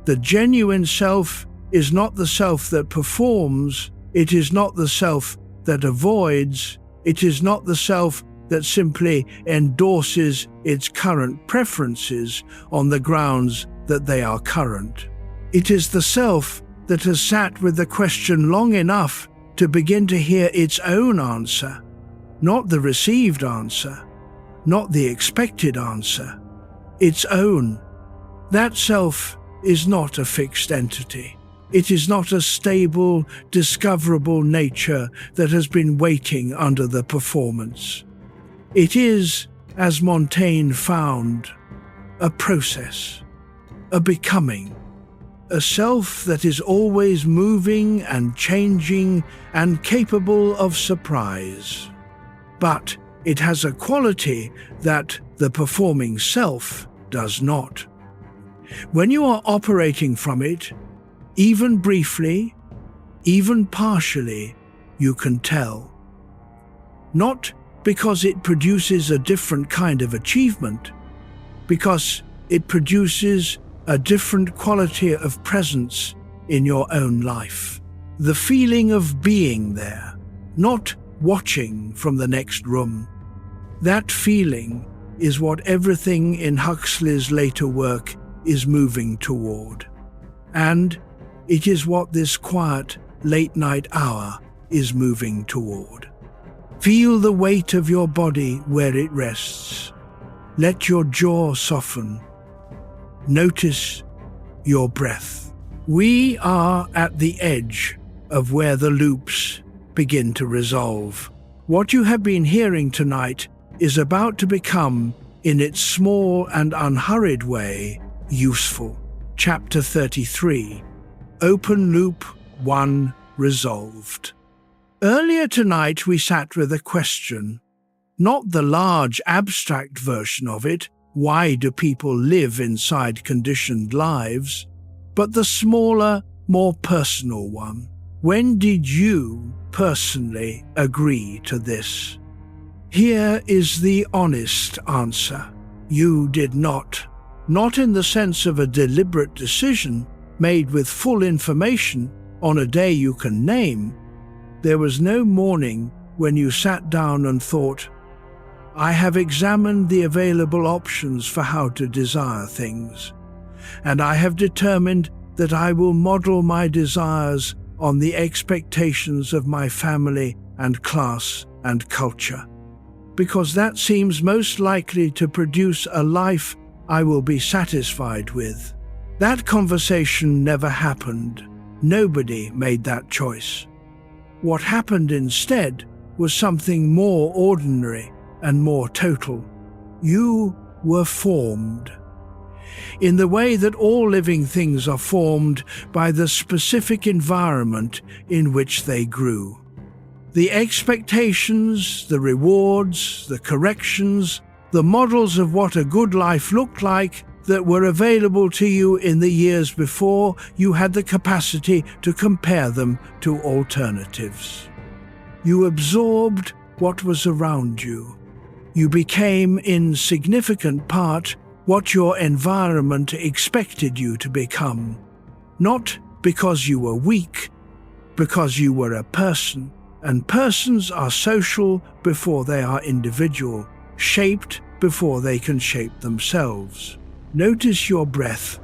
The genuine self is not the self that performs, it is not the self that avoids, it is not the self that simply endorses its current preferences on the grounds that they are current. It is the self that has sat with the question long enough to begin to hear its own answer, not the received answer, not the expected answer, its own. That self is not a fixed entity. It is not a stable, discoverable nature that has been waiting under the performance. It is, as Montaigne found, a process a becoming, a self that is always moving and changing and capable of surprise. But it has a quality that the performing self does not. When you are operating from it, even briefly, even partially, you can tell. Not because it produces a different kind of achievement, because it produces a different quality of presence in your own life. The feeling of being there, not watching from the next room. That feeling is what everything in Huxley's later work is moving toward. And it is what this quiet, late-night hour is moving toward. Feel the weight of your body where it rests. Let your jaw soften. Notice your breath. We are at the edge of where the loops begin to resolve. What you have been hearing tonight is about to become, in its small and unhurried way, useful. Chapter 33. Open Loop 1 Resolved. Earlier tonight we sat with a question. Not the large abstract version of it, why do people live inside conditioned lives, but the smaller, more personal one. When did you personally agree to this? Here is the honest answer. You did not. Not in the sense of a deliberate decision made with full information on a day you can name. There was no morning when you sat down and thought, I have examined the available options for how to desire things, and I have determined that I will model my desires on the expectations of my family and class and culture, because that seems most likely to produce a life I will be satisfied with. That conversation never happened. Nobody made that choice. What happened instead was something more ordinary and more total. You were formed. In the way that all living things are formed by the specific environment in which they grew. The expectations, the rewards, the corrections, the models of what a good life looked like that were available to you in the years before you had the capacity to compare them to alternatives. You absorbed what was around you. You became, in significant part, what your environment expected you to become. Not because you were weak, because you were a person, and persons are social before they are individual, shaped before they can shape themselves. Notice your breath.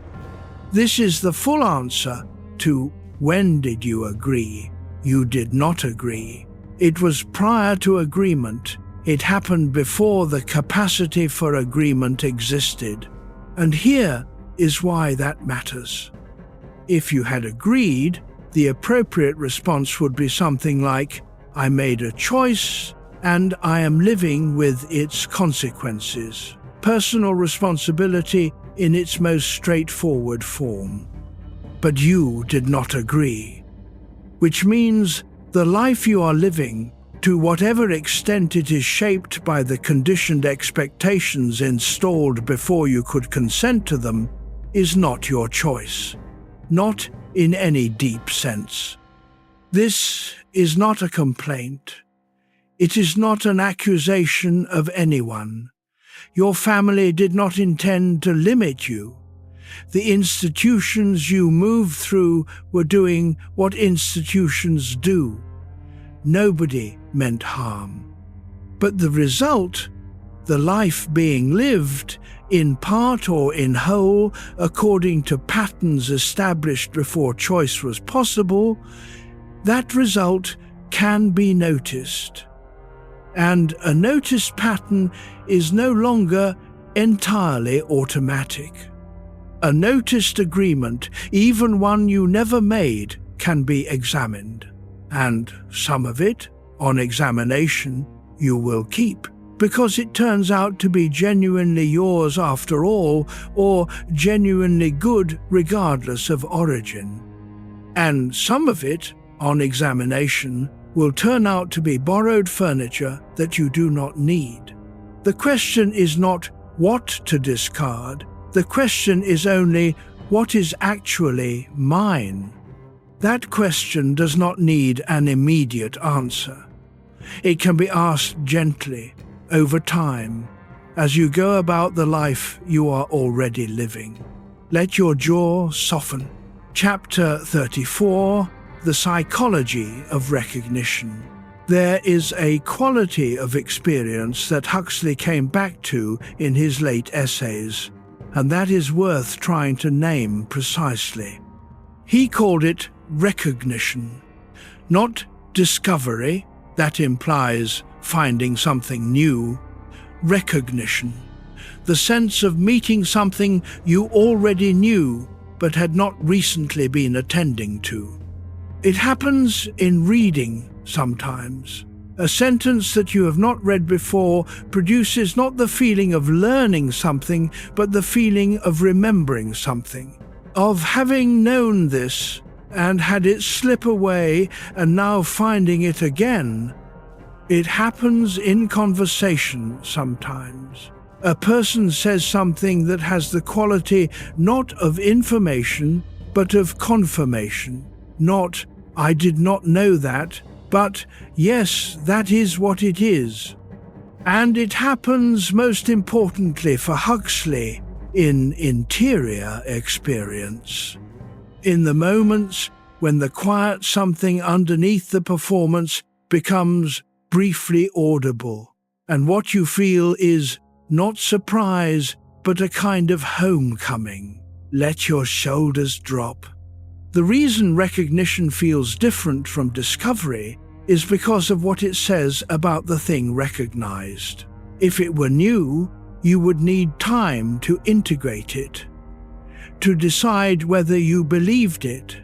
This is the full answer to when did you agree? You did not agree. It was prior to agreement. It happened before the capacity for agreement existed. And here is why that matters. If you had agreed, the appropriate response would be something like, I made a choice and I am living with its consequences. Personal responsibility in its most straightforward form. But you did not agree, which means the life you are living, to whatever extent it is shaped by the conditioned expectations installed before you could consent to them, is not your choice. Not in any deep sense. This is not a complaint. It is not an accusation of anyone. Your family did not intend to limit you. The institutions you moved through were doing what institutions do. Nobody meant harm. But the result, the life being lived, in part or in whole, according to patterns established before choice was possible, that result can be noticed. And a noticed pattern is no longer entirely automatic. A noticed agreement, even one you never made, can be examined. And some of it, on examination, you will keep. because it turns out to be genuinely yours after all, or genuinely good regardless of origin. And some of it, on examination, will turn out to be borrowed furniture that you do not need. The question is not what to discard, the question is only what is actually mine. That question does not need an immediate answer. It can be asked gently, over time, as you go about the life you are already living. Let your jaw soften. Chapter 34, The Psychology of Recognition. There is a quality of experience that Huxley came back to in his late essays, and that is worth trying to name precisely. He called it recognition, not discovery, that implies finding something new. Recognition, the sense of meeting something you already knew but had not recently been attending to. It happens in reading sometimes. A sentence that you have not read before produces not the feeling of learning something, but the feeling of remembering something, of having known this and had it slip away and now finding it again. It happens in conversation sometimes. A person says something that has the quality not of information, but of confirmation. Not, "I did not know that," but, "Yes, that is what it is." And it happens most importantly for Huxley in interior experience. In the moments when the quiet something underneath the performance becomes briefly audible, and what you feel is not surprise, but a kind of homecoming. Let your shoulders drop. The reason recognition feels different from discovery is because of what it says about the thing recognized. If it were new, you would need time to integrate it, to decide whether you believed it,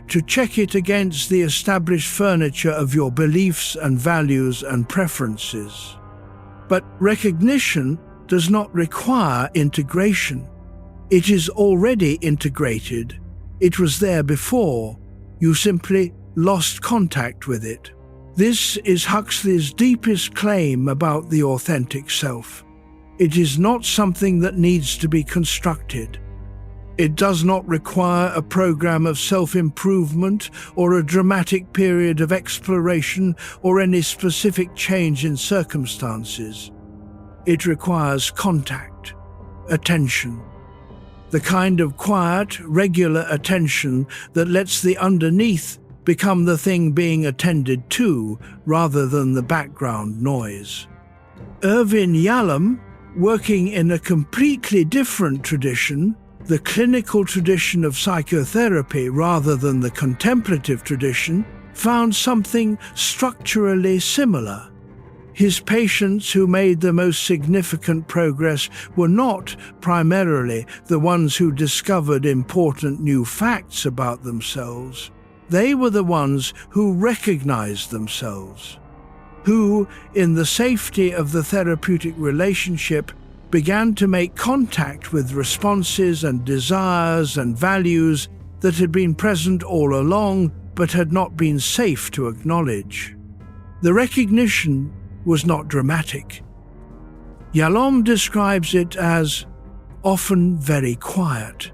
to check it against the established furniture of your beliefs and values and preferences. But recognition does not require integration. It is already integrated. It was there before. You simply lost contact with it. This is Huxley's deepest claim about the authentic self. It is not something that needs to be constructed. It does not require a program of self-improvement or a dramatic period of exploration or any specific change in circumstances. It requires contact, attention, the kind of quiet, regular attention that lets the underneath become the thing being attended to rather than the background noise. Irvin Yalom, working in a completely different tradition, the clinical tradition of psychotherapy rather than the contemplative tradition, found something structurally similar. His patients who made the most significant progress were not primarily the ones who discovered important new facts about themselves. They were the ones who recognized themselves, who, in the safety of the therapeutic relationship, began to make contact with responses and desires and values that had been present all along but had not been safe to acknowledge. The recognition was not dramatic. Yalom describes it as often very quiet.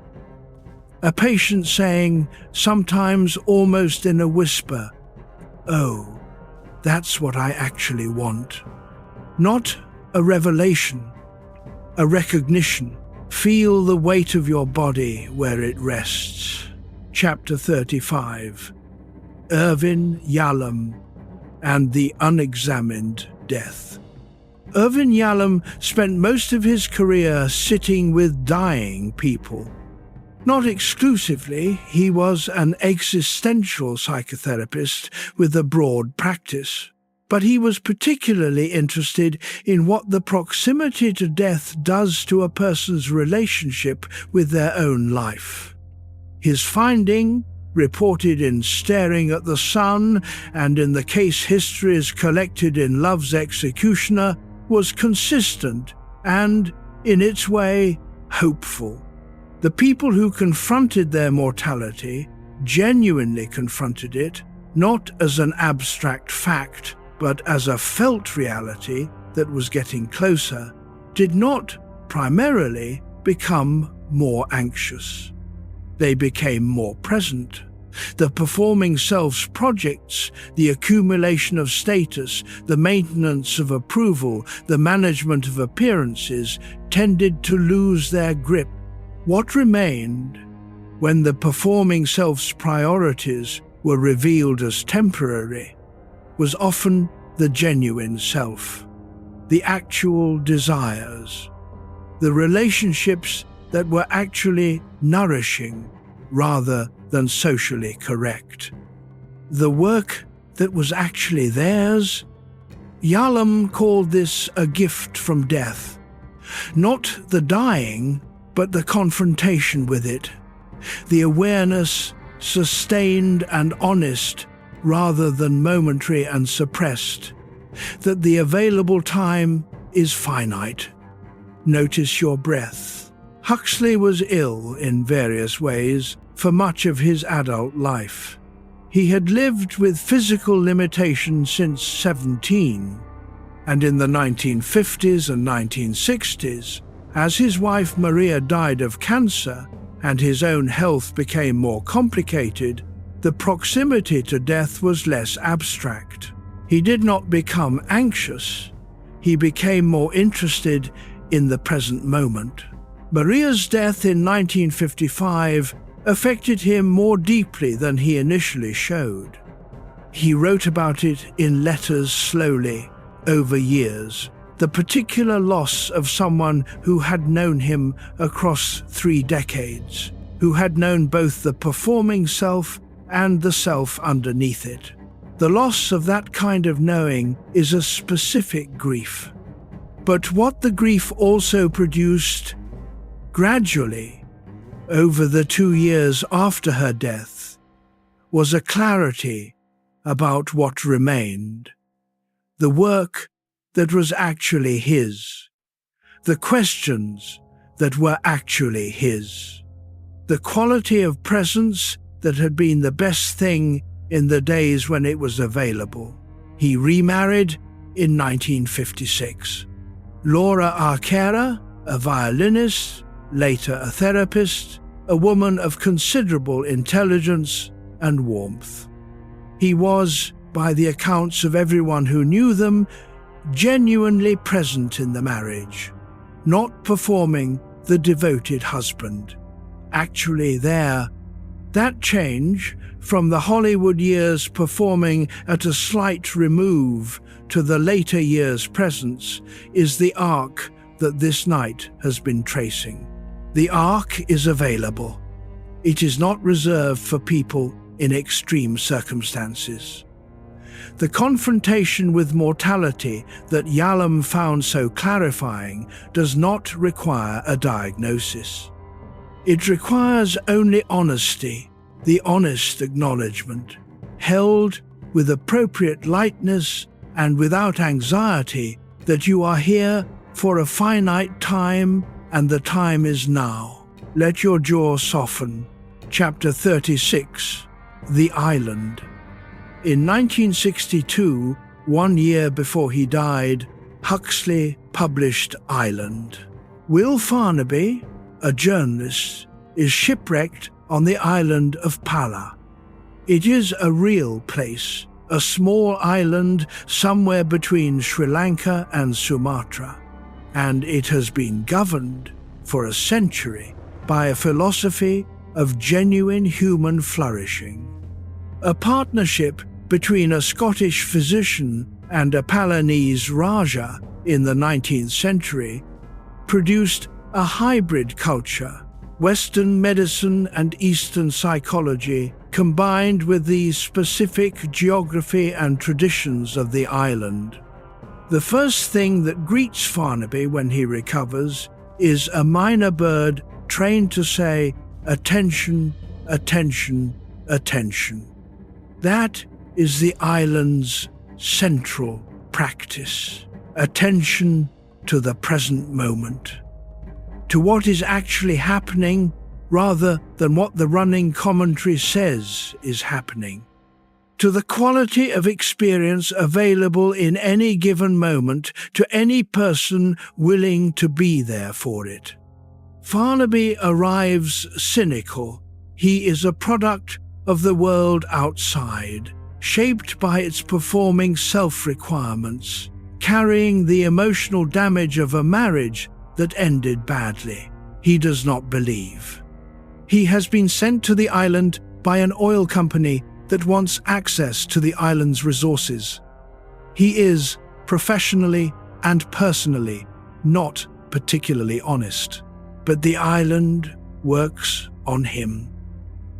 A patient saying, sometimes almost in a whisper, "Oh, that's what I actually want." Not a revelation, a recognition. Feel the weight of your body where it rests. Chapter 35. Irvin Yalom and the Unexamined Death. Irvin Yalom spent most of his career sitting with dying people. Not exclusively, he was an existential psychotherapist with a broad practice, but he was particularly interested in what the proximity to death does to a person's relationship with their own life. His finding, reported in Staring at the Sun and in the case histories collected in Love's Executioner, was consistent and, in its way, hopeful. The people who confronted their mortality genuinely confronted it, not as an abstract fact, but as a felt reality that was getting closer, did not primarily become more anxious. They became more present. The performing self's projects, the accumulation of status, the maintenance of approval, the management of appearances, tended to lose their grip. What remained, when the performing self's priorities were revealed as temporary, was often the genuine self, the actual desires, the relationships that were actually nourishing rather than socially correct. The work that was actually theirs. Yalom called this a gift from death. Not the dying, but the confrontation with it. The awareness, sustained and honest, rather than momentary and suppressed, that the available time is finite. Notice your breath. Huxley was ill in various ways for much of his adult life. He had lived with physical limitations since 17, and in the 1950s and 1960s, as his wife Maria died of cancer and his own health became more complicated, the proximity to death was less abstract. He did not become anxious. He became more interested in the present moment. Maria's death in 1955 affected him more deeply than he initially showed. He wrote about it in letters slowly, over years, the particular loss of someone who had known him across 3 decades, who had known both the performing self and the self underneath it. The loss of that kind of knowing is a specific grief. But what the grief also produced, gradually, over the 2 years after her death, was a clarity about what remained, the work that was actually his, the questions that were actually his, the quality of presence that had been the best thing in the days when it was available. He remarried in 1956. Laura Arquera, a violinist, later a therapist, a woman of considerable intelligence and warmth. He was, by the accounts of everyone who knew them, genuinely present in the marriage, not performing the devoted husband, actually there. That change, from the Hollywood years performing at a slight remove to the later years' presence, is the arc that this night has been tracing. The arc is available. It is not reserved for people in extreme circumstances. The confrontation with mortality that Yalom found so clarifying does not require a diagnosis. It requires only honesty, the honest acknowledgement, held with appropriate lightness and without anxiety, that you are here for a finite time and the time is now. Let your jaw soften. Chapter 36, The Island. In 1962, 1 year before he died, Huxley published Island. Will Farnaby, a journalist, is shipwrecked on the island of Pala. It is a real place, a small island somewhere between Sri Lanka and Sumatra, and it has been governed for a century by a philosophy of genuine human flourishing. A partnership between a Scottish physician and a Palanese Raja in the 19th century produced a hybrid culture, Western medicine and Eastern psychology combined with the specific geography and traditions of the island. The first thing that greets Farnaby when he recovers is a minor bird trained to say, "Attention, attention, attention." That is the island's central practice. attention to the present moment, to what is actually happening rather than what the running commentary says is happening, to the quality of experience available in any given moment to any person willing to be there for it. Farnaby arrives cynical. He is a product of the world outside, shaped by its performing self-requirements, carrying the emotional damage of a marriage that ended badly. He does not believe. He has been sent to the island by an oil company that wants access to the island's resources. He is, professionally and personally, not particularly honest, but the island works on him.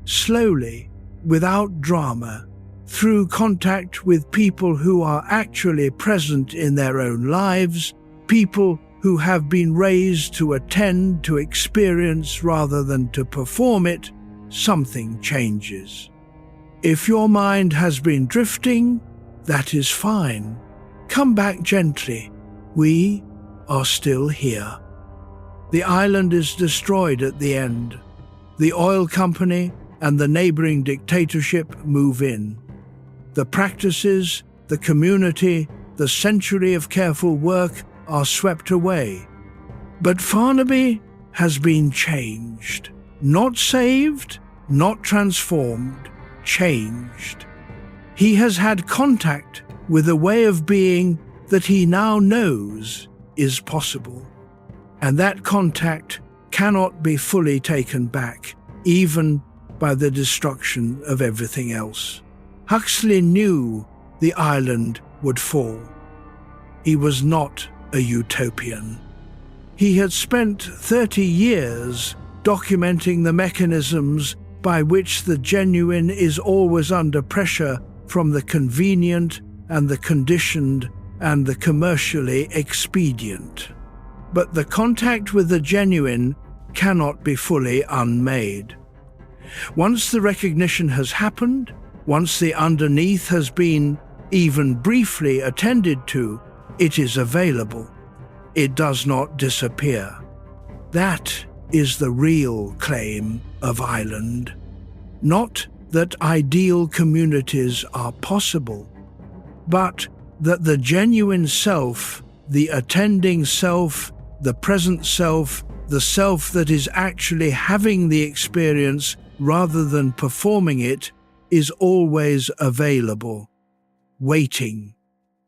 Slowly, without drama, through contact with people who are actually present in their own lives, people who have been raised to attend to experience rather than to perform it, something changes. If your mind has been drifting, that is fine. Come back gently. We are still here. The island is destroyed at the end. The oil company and the neighboring dictatorship move in. The practices, the community, the century of careful work are swept away. But Farnaby has been changed. Not saved, not transformed, changed. He has had contact with a way of being that he now knows is possible. And that contact cannot be fully taken back, even by the destruction of everything else. Huxley knew the island would fall. He was not a utopian. He had spent 30 years documenting the mechanisms by which the genuine is always under pressure from the convenient and the conditioned and the commercially expedient. But the contact with the genuine cannot be fully unmade. Once the recognition has happened, once the underneath has been even briefly attended to, it is available. It does not disappear. That is the real claim of island. Not that ideal communities are possible, but that the genuine self, the attending self, the present self, the self that is actually having the experience rather than performing it, is always available, waiting,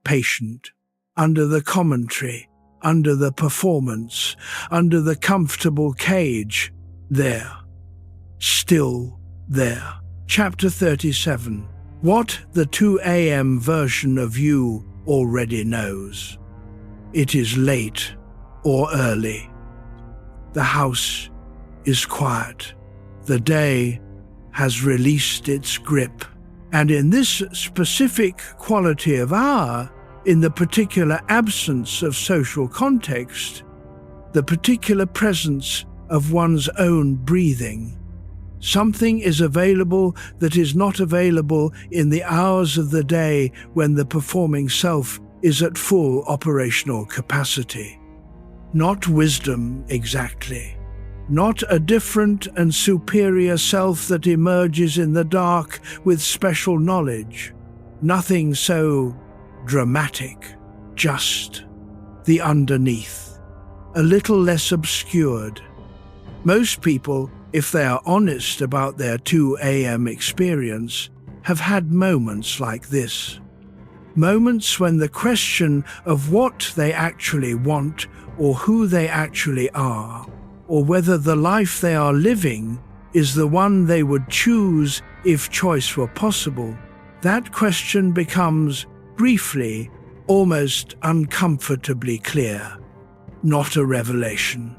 patient, under the commentary, under the performance, under the comfortable cage, there, still there. Chapter 37. What the 2 a.m. version of you already knows. It is late or early. The house is quiet. The day has released its grip. And in this specific quality of hour, in the particular absence of social context, the particular presence of one's own breathing, something is available that is not available in the hours of the day when the performing self is at full operational capacity. Not wisdom exactly. Not a different and superior self that emerges in the dark with special knowledge. Nothing so dramatic, just the underneath, a little less obscured. Most people, if they are honest about their 2 a.m. experience, have had moments like this. Moments when the question of what they actually want or who they actually are, or whether the life they are living is the one they would choose if choice were possible, that question becomes, briefly, almost uncomfortably clear. Not a revelation,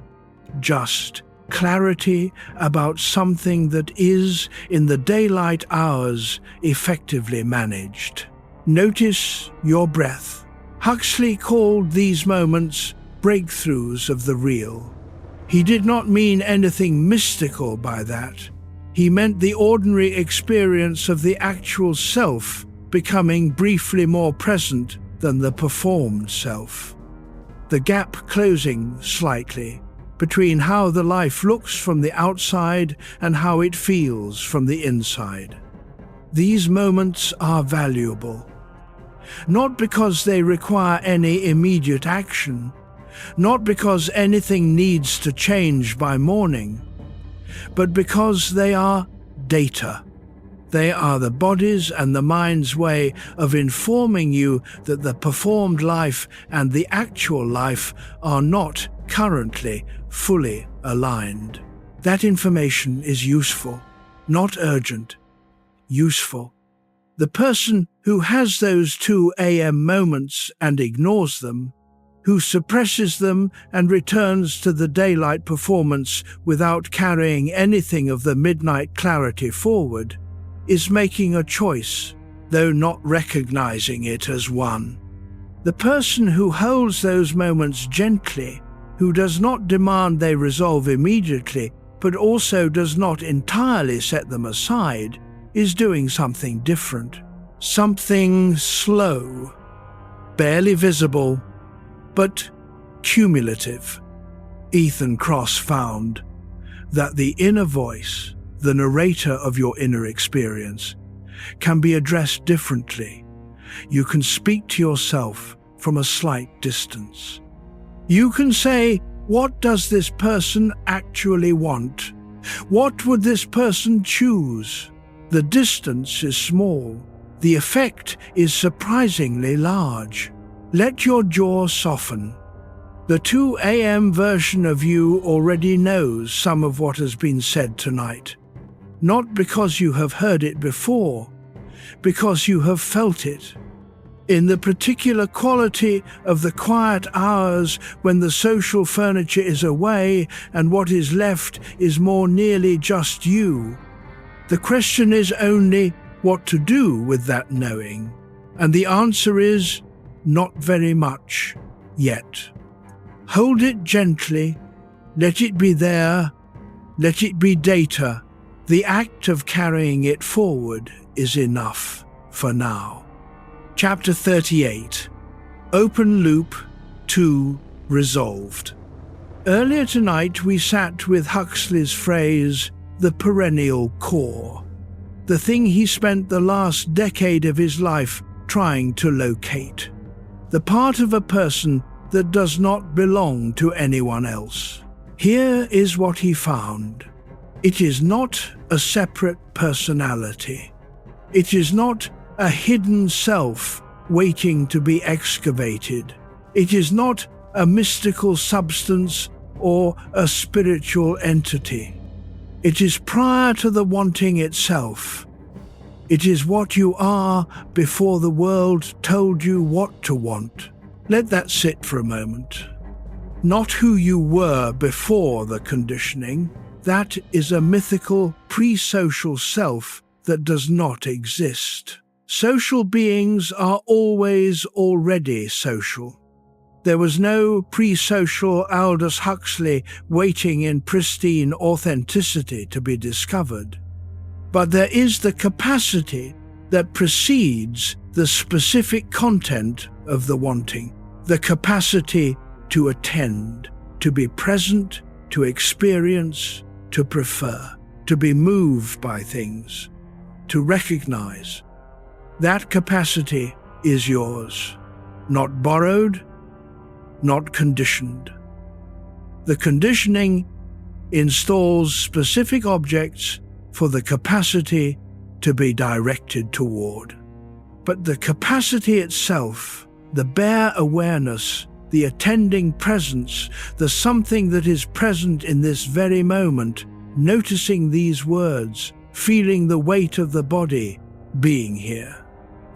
just clarity about something that is, in the daylight hours, effectively managed. Notice your breath. Huxley called these moments breakthroughs of the real. He did not mean anything mystical by that. He meant the ordinary experience of the actual self becoming briefly more present than the performed self. the gap closing slightly between how the life looks from the outside and how it feels from the inside. These moments are valuable, not because they require any immediate action, not because anything needs to change by morning, but because they are data. They are the body's and the mind's way of informing you that the performed life and the actual life are not currently fully aligned. That information is useful, not urgent, useful. The person who has those 2 a.m. moments and ignores them, who suppresses them and returns to the daylight performance without carrying anything of the midnight clarity forward, is making a choice, though not recognizing it as one. The person who holds those moments gently, who does not demand they resolve immediately, but also does not entirely set them aside, is doing something different, something slow, barely visible, but cumulative. Ethan Kross found that the inner voice, the narrator of your inner experience, can be addressed differently. You can speak to yourself from a slight distance. You can say, what does this person actually want? What would this person choose? The distance is small. The effect is surprisingly large. Let your jaw soften. The 2 a.m. version of you already knows some of what has been said tonight. Not because you have heard it before, because you have felt it. In the particular quality of the quiet hours when the social furniture is away and what is left is more nearly just you. The question is only what to do with that knowing, and the answer is not very much yet. Hold it gently, let it be there, let it be data. The act of carrying it forward is enough for now. Chapter 38. Open Loop 2 Resolved. Earlier tonight we sat with Huxley's phrase, the perennial core, the thing he spent the last decade of his life trying to locate, the part of a person that does not belong to anyone else. Here is what he found. It is not a separate personality. It is not a hidden self waiting to be excavated. It is not a mystical substance or a spiritual entity. It is prior to the wanting itself. It is what you are before the world told you what to want. Let that sit for a moment. Not who you were before the conditioning. That is a mythical, pre-social self that does not exist. Social beings are always already social. There was no pre-social Aldous Huxley waiting in pristine authenticity to be discovered. But there is the capacity that precedes the specific content of the wanting, the capacity to attend, to be present, to experience, to prefer, to be moved by things, to recognize. That capacity is yours, not borrowed, not conditioned. The conditioning installs specific objects for the capacity to be directed toward. But the capacity itself, the bare awareness, the attending presence, the something that is present in this very moment, noticing these words, feeling the weight of the body, being here,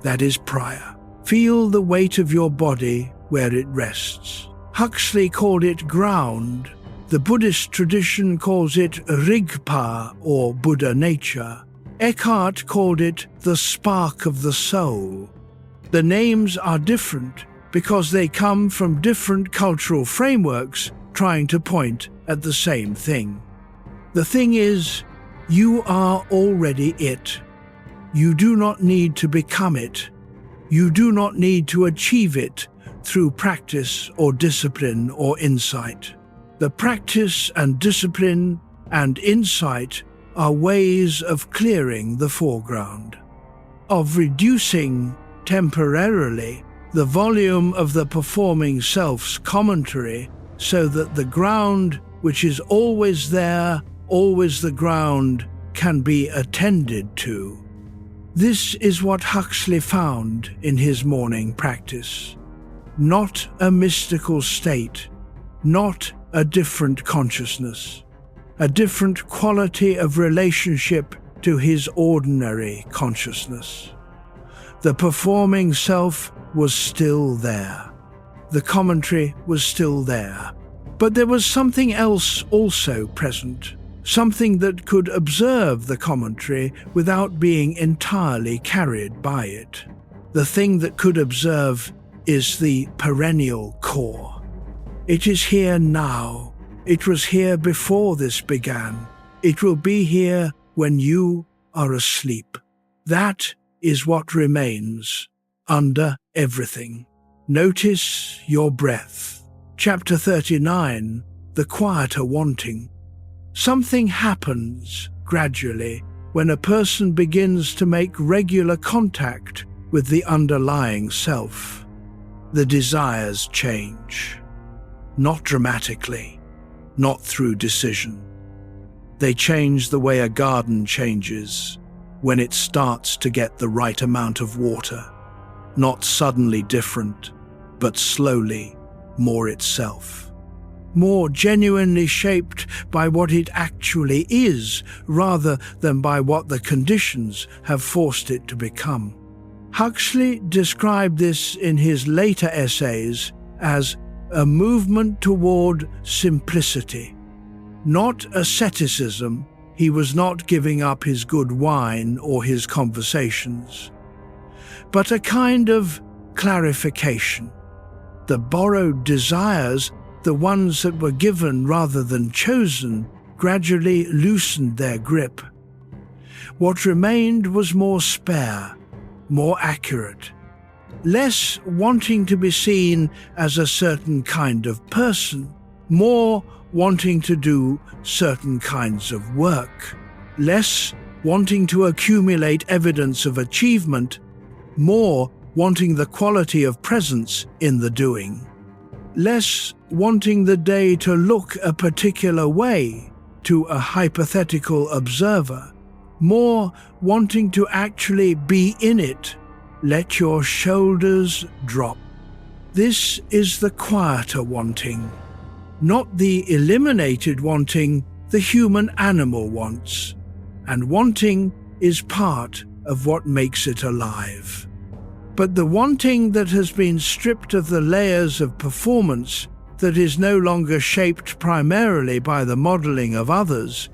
that is prior. Feel the weight of your body where it rests. Huxley called it ground. The Buddhist tradition calls it Rigpa, or Buddha nature. Eckhart called it the spark of the soul. The names are different because they come from different cultural frameworks trying to point at the same thing. The thing is, you are already it. You do not need to become it. You do not need to achieve it through practice or discipline or insight. The practice and discipline and insight are ways of clearing the foreground, of reducing temporarily the volume of the performing self's commentary so that the ground, which is always there, always the ground, can be attended to. This is what Huxley found in his morning practice. Not a mystical state, not a different consciousness, a different quality of relationship to his ordinary consciousness. The performing self was still there. The commentary was still there. But there was something else also present, something that could observe the commentary without being entirely carried by it. The thing that could observe is the perennial core. It is here now. It was here before this began. It will be here when you are asleep. That is what remains under everything. Notice your breath. Chapter 39, The Quieter Wanting. Something happens gradually when a person begins to make regular contact with the underlying self. The desires change. Not dramatically, not through decision. They change the way a garden changes when it starts to get the right amount of water. Not suddenly different, but slowly more itself. More genuinely shaped by what it actually is, rather than by what the conditions have forced it to become. Huxley described this in his later essays as a movement toward simplicity. Not asceticism. He was not giving up his good wine or his conversations, but a kind of clarification. The borrowed desires, the ones that were given rather than chosen, gradually loosened their grip. What remained was more spare, more accurate, less wanting to be seen as a certain kind of person, more wanting to do certain kinds of work, less wanting to accumulate evidence of achievement, more wanting the quality of presence in the doing, less wanting the day to look a particular way to a hypothetical observer, more wanting to actually be in it. Let your shoulders drop. This is the quieter wanting, not the eliminated wanting the human animal wants, and wanting is part of what makes it alive. But the wanting that has been stripped of the layers of performance, that is no longer shaped primarily by the modeling of others,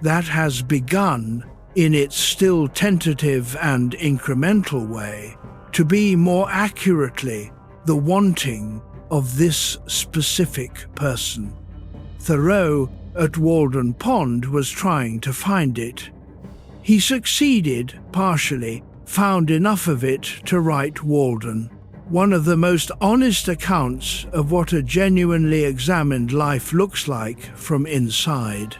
that has begun, in its still tentative and incremental way, to be more accurately the wanting of this specific person. Thoreau at Walden Pond was trying to find it. He succeeded, partially, found enough of it to write Walden, one of the most honest accounts of what a genuinely examined life looks like from inside.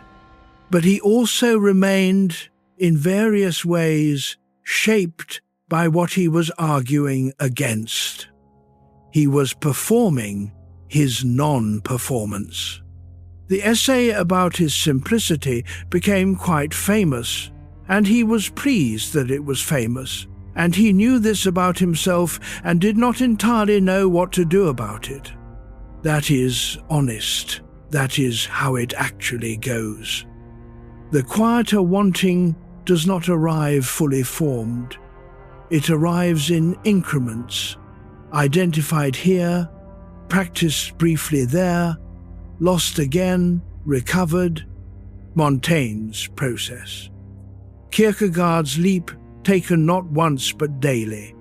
But he also remained, in various ways, shaped by what he was arguing against. He was performing his non-performance. The essay about his simplicity became quite famous, and he was pleased that it was famous, and he knew this about himself and did not entirely know what to do about it. That is honest. That is how it actually goes. The quieter wanting does not arrive fully formed. It arrives in increments, identified here, practiced briefly there, lost again, recovered. Montaigne's process. Kierkegaard's leap taken not once but daily.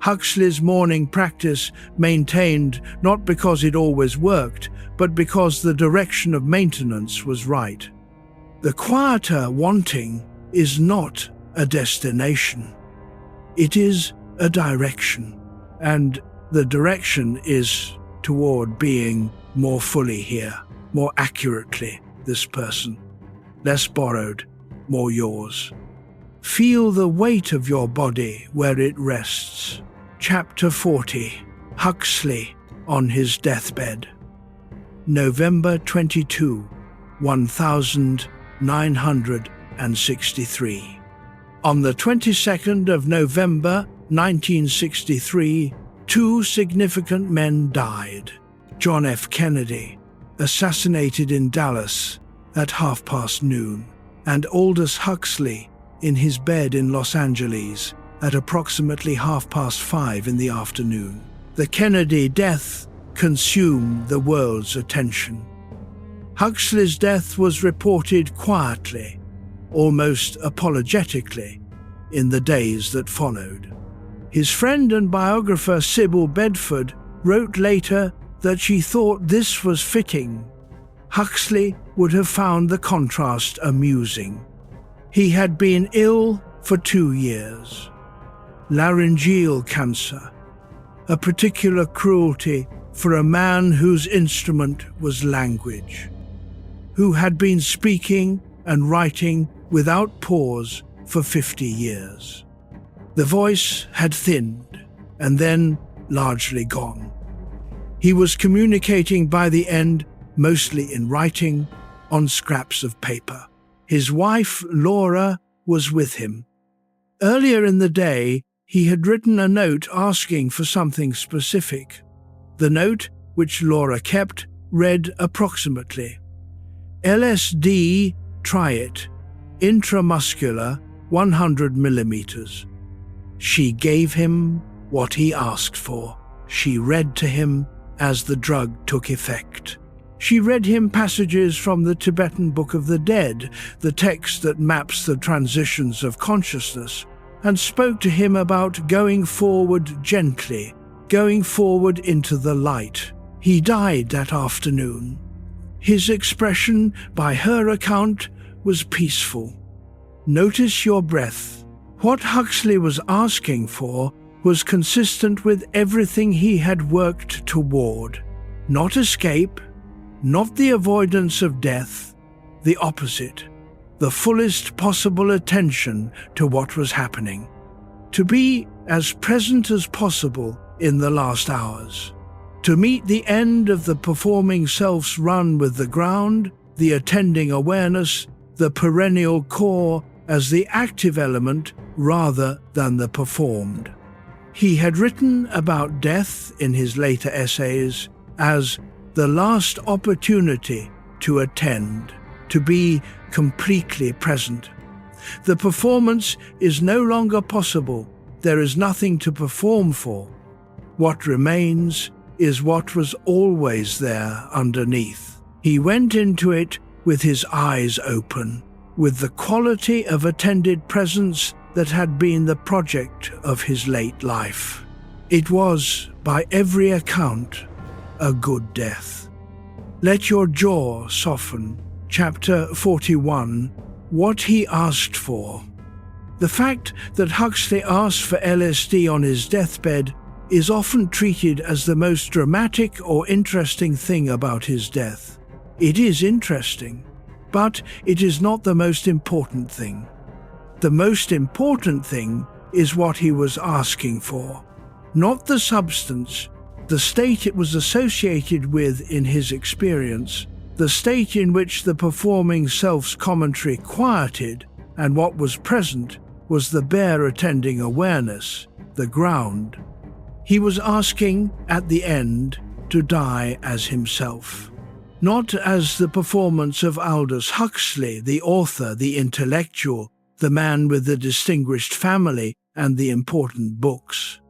Huxley's morning practice maintained not because it always worked, but because the direction of maintenance was right. The quieter wanting is not a destination. It is a direction, and The direction is toward being more fully here, more accurately this person, less borrowed, more yours. Feel the weight of your body where it rests. Chapter 40, Huxley on his deathbed. November 22, 1963. On the 22nd of November 1963, two significant men died. John F. Kennedy, assassinated in Dallas at noon, and Aldous Huxley in his bed in Los Angeles at approximately 5:30 in the afternoon. The Kennedy death consumed the world's attention. Huxley's death was reported quietly, almost apologetically, in the days that followed. His friend and biographer Sybil Bedford wrote later that she thought this was fitting. Huxley would have found the contrast amusing. He had been ill for 2 years. Laryngeal cancer, a particular cruelty for a man whose instrument was language, who had been speaking and writing without pause for 50 years. The voice had thinned and then largely gone. He was communicating by the end mostly in writing on scraps of paper. His wife, Laura, was with him. Earlier in the day, he had written a note asking for something specific. The note, which Laura kept, read approximately: LSD, try it, intramuscular, 100 millimeters. She gave him what he asked for. She read to him as the drug took effect. She read him passages from the Tibetan Book of the Dead, the text that maps the transitions of consciousness, and spoke to him about going forward gently, going forward into the light. He died that afternoon. His expression, by her account, was peaceful. Notice your breath. What Huxley was asking for was consistent with everything he had worked toward. Not escape, not the avoidance of death, the opposite, the fullest possible attention to what was happening. To be as present as possible in the last hours. To meet the end of the performing self's run with the ground, the attending awareness, the perennial core as the active element rather than the performed. He had written about death in his later essays as the last opportunity to attend, to be completely present. The performance is no longer possible. There is nothing to perform for. What remains is what was always there underneath. He went into it with his eyes open, with the quality of attended presence that had been the project of his late life. It was, by every account, a good death. Let your jaw soften. Chapter 41, What He Asked For. The fact that Huxley asked for LSD on his deathbed is often treated as the most dramatic or interesting thing about his death. It is interesting, but it is not the most important thing. The most important thing is what he was asking for, not the substance, the state it was associated with in his experience, the state in which the performing self's commentary quieted, and what was present was the bare attending awareness, the ground. He was asking, at the end, to die as himself. Not as the performance of Aldous Huxley, the author, the intellectual, the man with the distinguished family and the important books.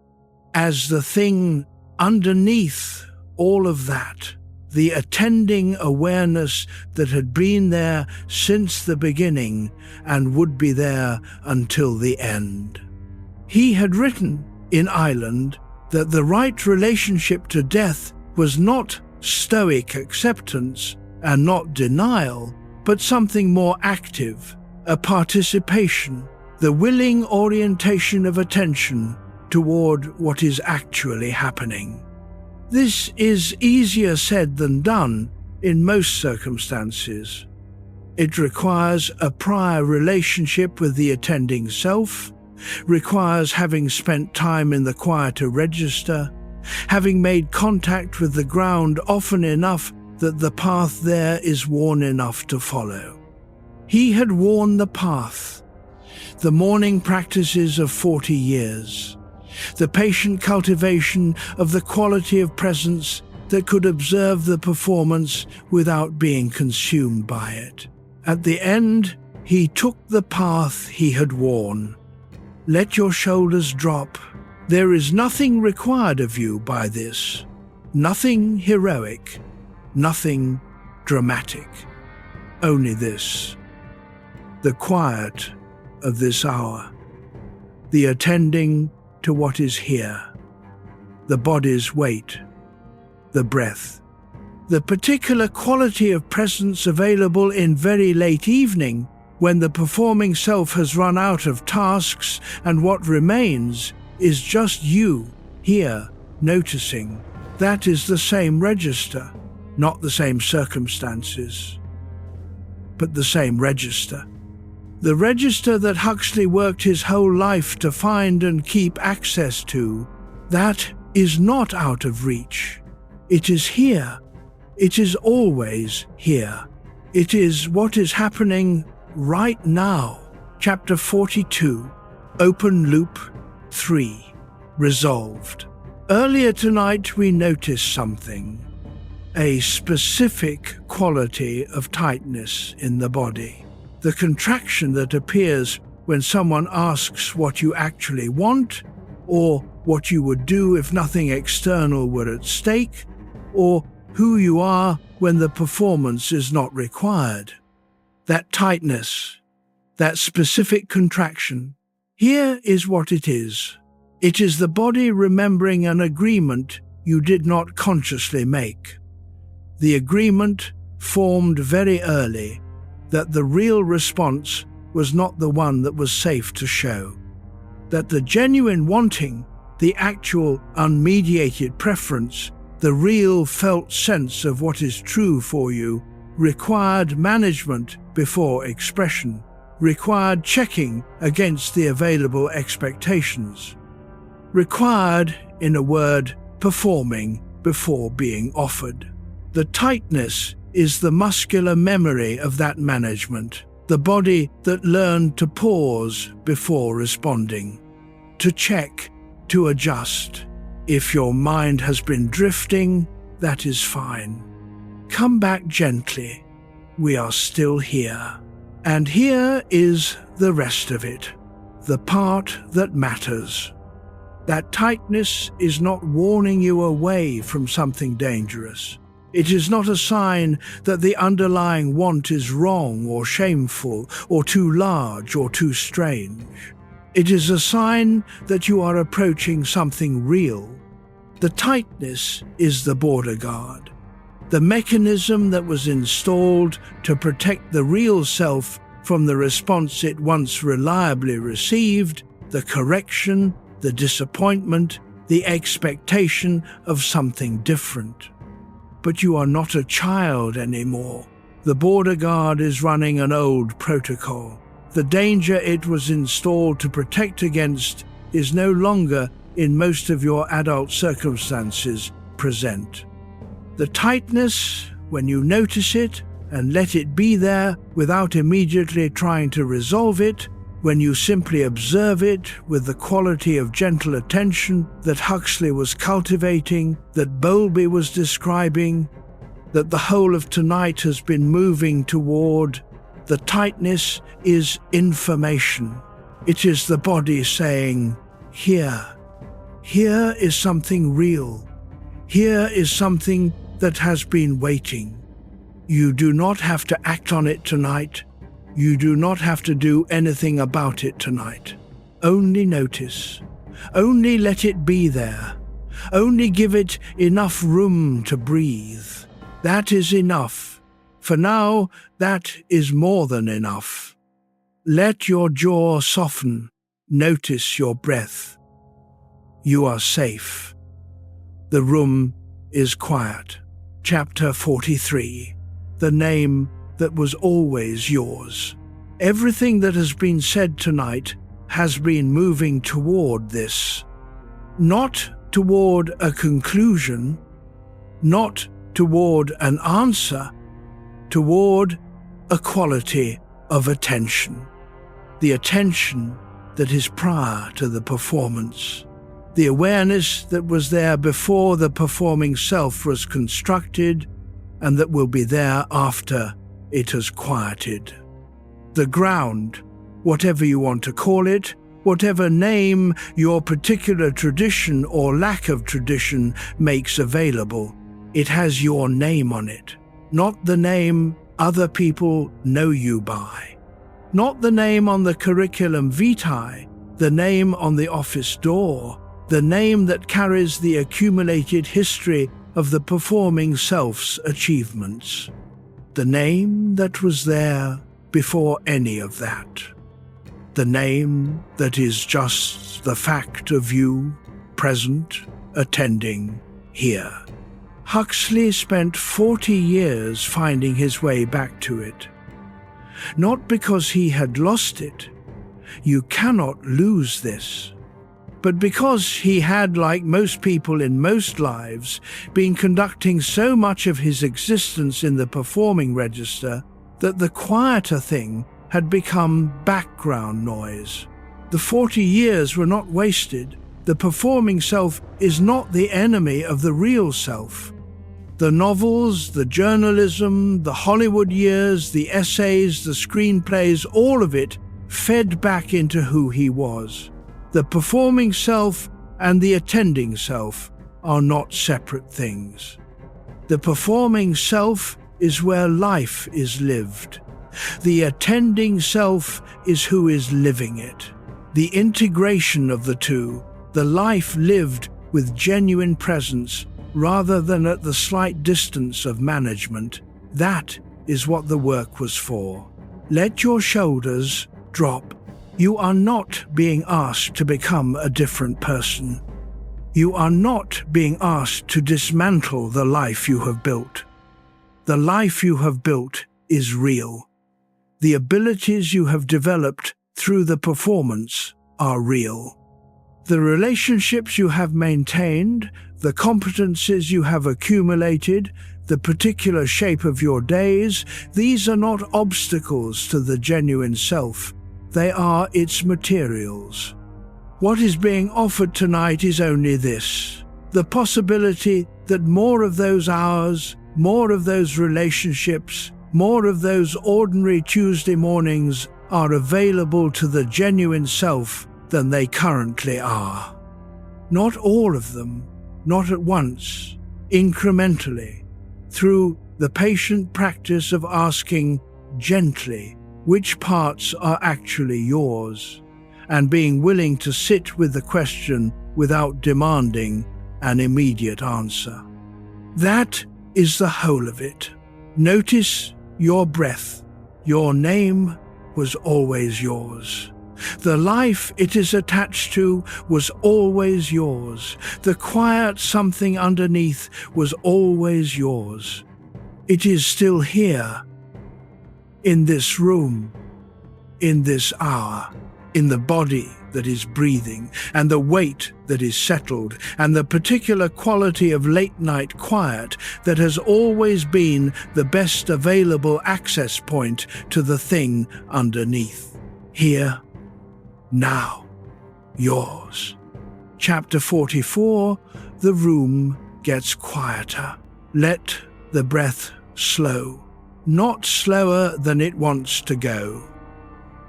As the thing underneath all of that, the attending awareness that had been there since the beginning and would be there until the end. He had written in Island that the right relationship to death was not stoic acceptance and not denial, but something more active, a participation, the willing orientation of attention toward what is actually happening. This is easier said than done in most circumstances. It requires a prior relationship with the attending self, requires having spent time in the quieter register, having made contact with the ground often enough that the path there is worn enough to follow. He had worn the path, the morning practices of 40 years, the patient cultivation of the quality of presence that could observe the performance without being consumed by it. At the end, he took the path he had worn. Let your shoulders drop. There is nothing required of you by this, nothing heroic, nothing dramatic. Only this, the quiet of this hour, the attending to what is here, the body's weight, the breath, the particular quality of presence available in very late evening when the performing self has run out of tasks and what remains is just you here noticing. That is the same register, not the same circumstances, but the same register. The register that Huxley worked his whole life to find and keep access to, that is not out of reach. It is here. It is always here. It is what is happening right now. Chapter 42, Open Loop 3, Resolved. Earlier tonight we noticed something, a specific quality of tightness in the body. The contraction that appears when someone asks what you actually want, or what you would do if nothing external were at stake, or who you are when the performance is not required. That tightness, that specific contraction, here is what it is. It is the body remembering an agreement you did not consciously make. The agreement formed very early that the real response was not the one that was safe to show, that the genuine wanting, the actual unmediated preference, the real felt sense of what is true for you, required management before expression, required checking against the available expectations, required, in a word, performing before being offered. The tightness is the muscular memory of that management, the body that learned to pause before responding, to check, to adjust. If your mind has been drifting, that is fine. Come back gently. We are still here. And here is the rest of it, the part that matters. That tightness is not warning you away from something dangerous. It is not a sign that the underlying want is wrong or shameful or too large or too strange. It is a sign that you are approaching something real. The tightness is the border guard, the mechanism that was installed to protect the real self from the response it once reliably received, the correction, the disappointment, the expectation of something different. But you are not a child anymore. The border guard is running an old protocol. The danger it was installed to protect against is no longer, in most of your adult circumstances, present. The tightness, when you notice it and let it be there without immediately trying to resolve it, when you simply observe it with the quality of gentle attention that Huxley was cultivating, that Bowlby was describing, that the whole of tonight has been moving toward, the tightness is information. It is the body saying, here is something real. Here is something that has been waiting. You do not have to act on it tonight. You do not have to do anything about it tonight. Only notice. Only let it be there. Only give it enough room to breathe. That is enough. For now, that is more than enough. Let your jaw soften. Notice your breath. You are safe. The room is quiet. Chapter 43. The name that was always yours. Everything that has been said tonight has been moving toward this. Not toward a conclusion, not toward an answer, toward a quality of attention. The attention that is prior to the performance. The awareness that was there before the performing self was constructed and that will be there after it has quieted. The ground, whatever you want to call it, whatever name your particular tradition or lack of tradition makes available, it has your name on it, not the name other people know you by. Not the name on the curriculum vitae, the name on the office door, the name that carries the accumulated history of the performing self's achievements. The name that was there before any of that. The name that is just the fact of you, present, attending, here. Huxley spent 40 years finding his way back to it. Not because he had lost it. You cannot lose this. But because he had, like most people in most lives, been conducting so much of his existence in the performing register that the quieter thing had become background noise. The 40 years were not wasted. The performing self is not the enemy of the real self. The novels, the journalism, the Hollywood years, the essays, the screenplays, all of it fed back into who he was. The performing self and the attending self are not separate things. The performing self is where life is lived. The attending self is who is living it. The integration of the two, the life lived with genuine presence rather than at the slight distance of management, that is what the work was for. Let your shoulders drop. You are not being asked to become a different person. You are not being asked to dismantle the life you have built. The life you have built is real. The abilities you have developed through the performance are real. The relationships you have maintained, the competencies you have accumulated, the particular shape of your days, these are not obstacles to the genuine self. They are its materials. What is being offered tonight is only this: the possibility that more of those hours, more of those relationships, more of those ordinary Tuesday mornings are available to the genuine self than they currently are. Not all of them, not at once, incrementally, through the patient practice of asking gently which parts are actually yours, and being willing to sit with the question without demanding an immediate answer. That is the whole of it. Notice your breath. Your name was always yours. The life it is attached to was always yours. The quiet something underneath was always yours. It is still here, in this room, in this hour, in the body that is breathing, and the weight that is settled, and the particular quality of late-night quiet that has always been the best available access point to the thing underneath. Here, now, yours. Chapter 44, the room gets quieter. Let the breath slow, not slower than it wants to go.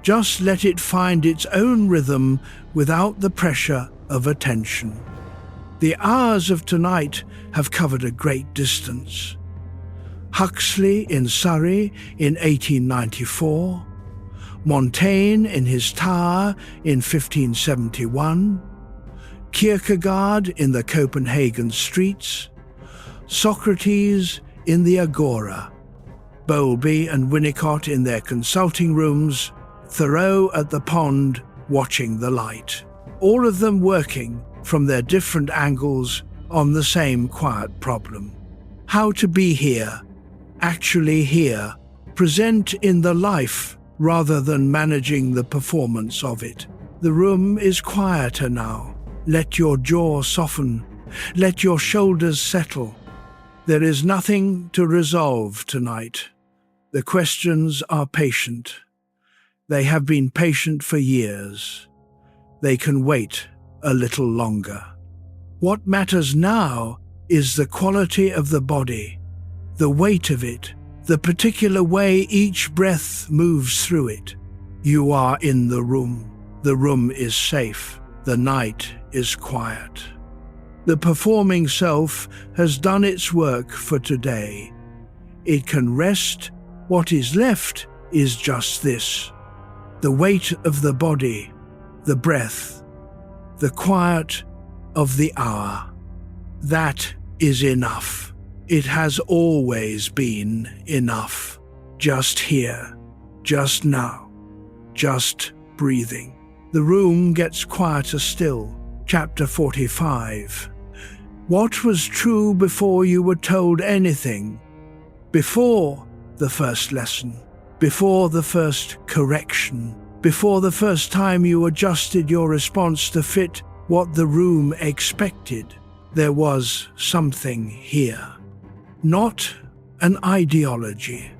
Just let it find its own rhythm without the pressure of attention. The hours of tonight have covered a great distance. Huxley in Surrey in 1894, Montaigne in his tower in 1571, Kierkegaard in the Copenhagen streets, Socrates in the agora, Bowlby and Winnicott in their consulting rooms, Thoreau at the pond watching the light. All of them working from their different angles on the same quiet problem. How to be here, actually here, present in the life rather than managing the performance of it. The room is quieter now. Let your jaw soften. Let your shoulders settle. There is nothing to resolve tonight. The questions are patient. They have been patient for years. They can wait a little longer. What matters now is the quality of the body, the weight of it, the particular way each breath moves through it. You are in the room. The room is safe. The night is quiet. The performing self has done its work for today. It can rest. What is left is just this: the weight of the body, the breath, the quiet of the hour. That is enough. It has always been enough. Just here, just now, just breathing. The room gets quieter still. Chapter 45. What was true before you were told anything? Before the first lesson, before the first correction, before the first time you adjusted your response to fit what the room expected, there was something here. Not an ideology,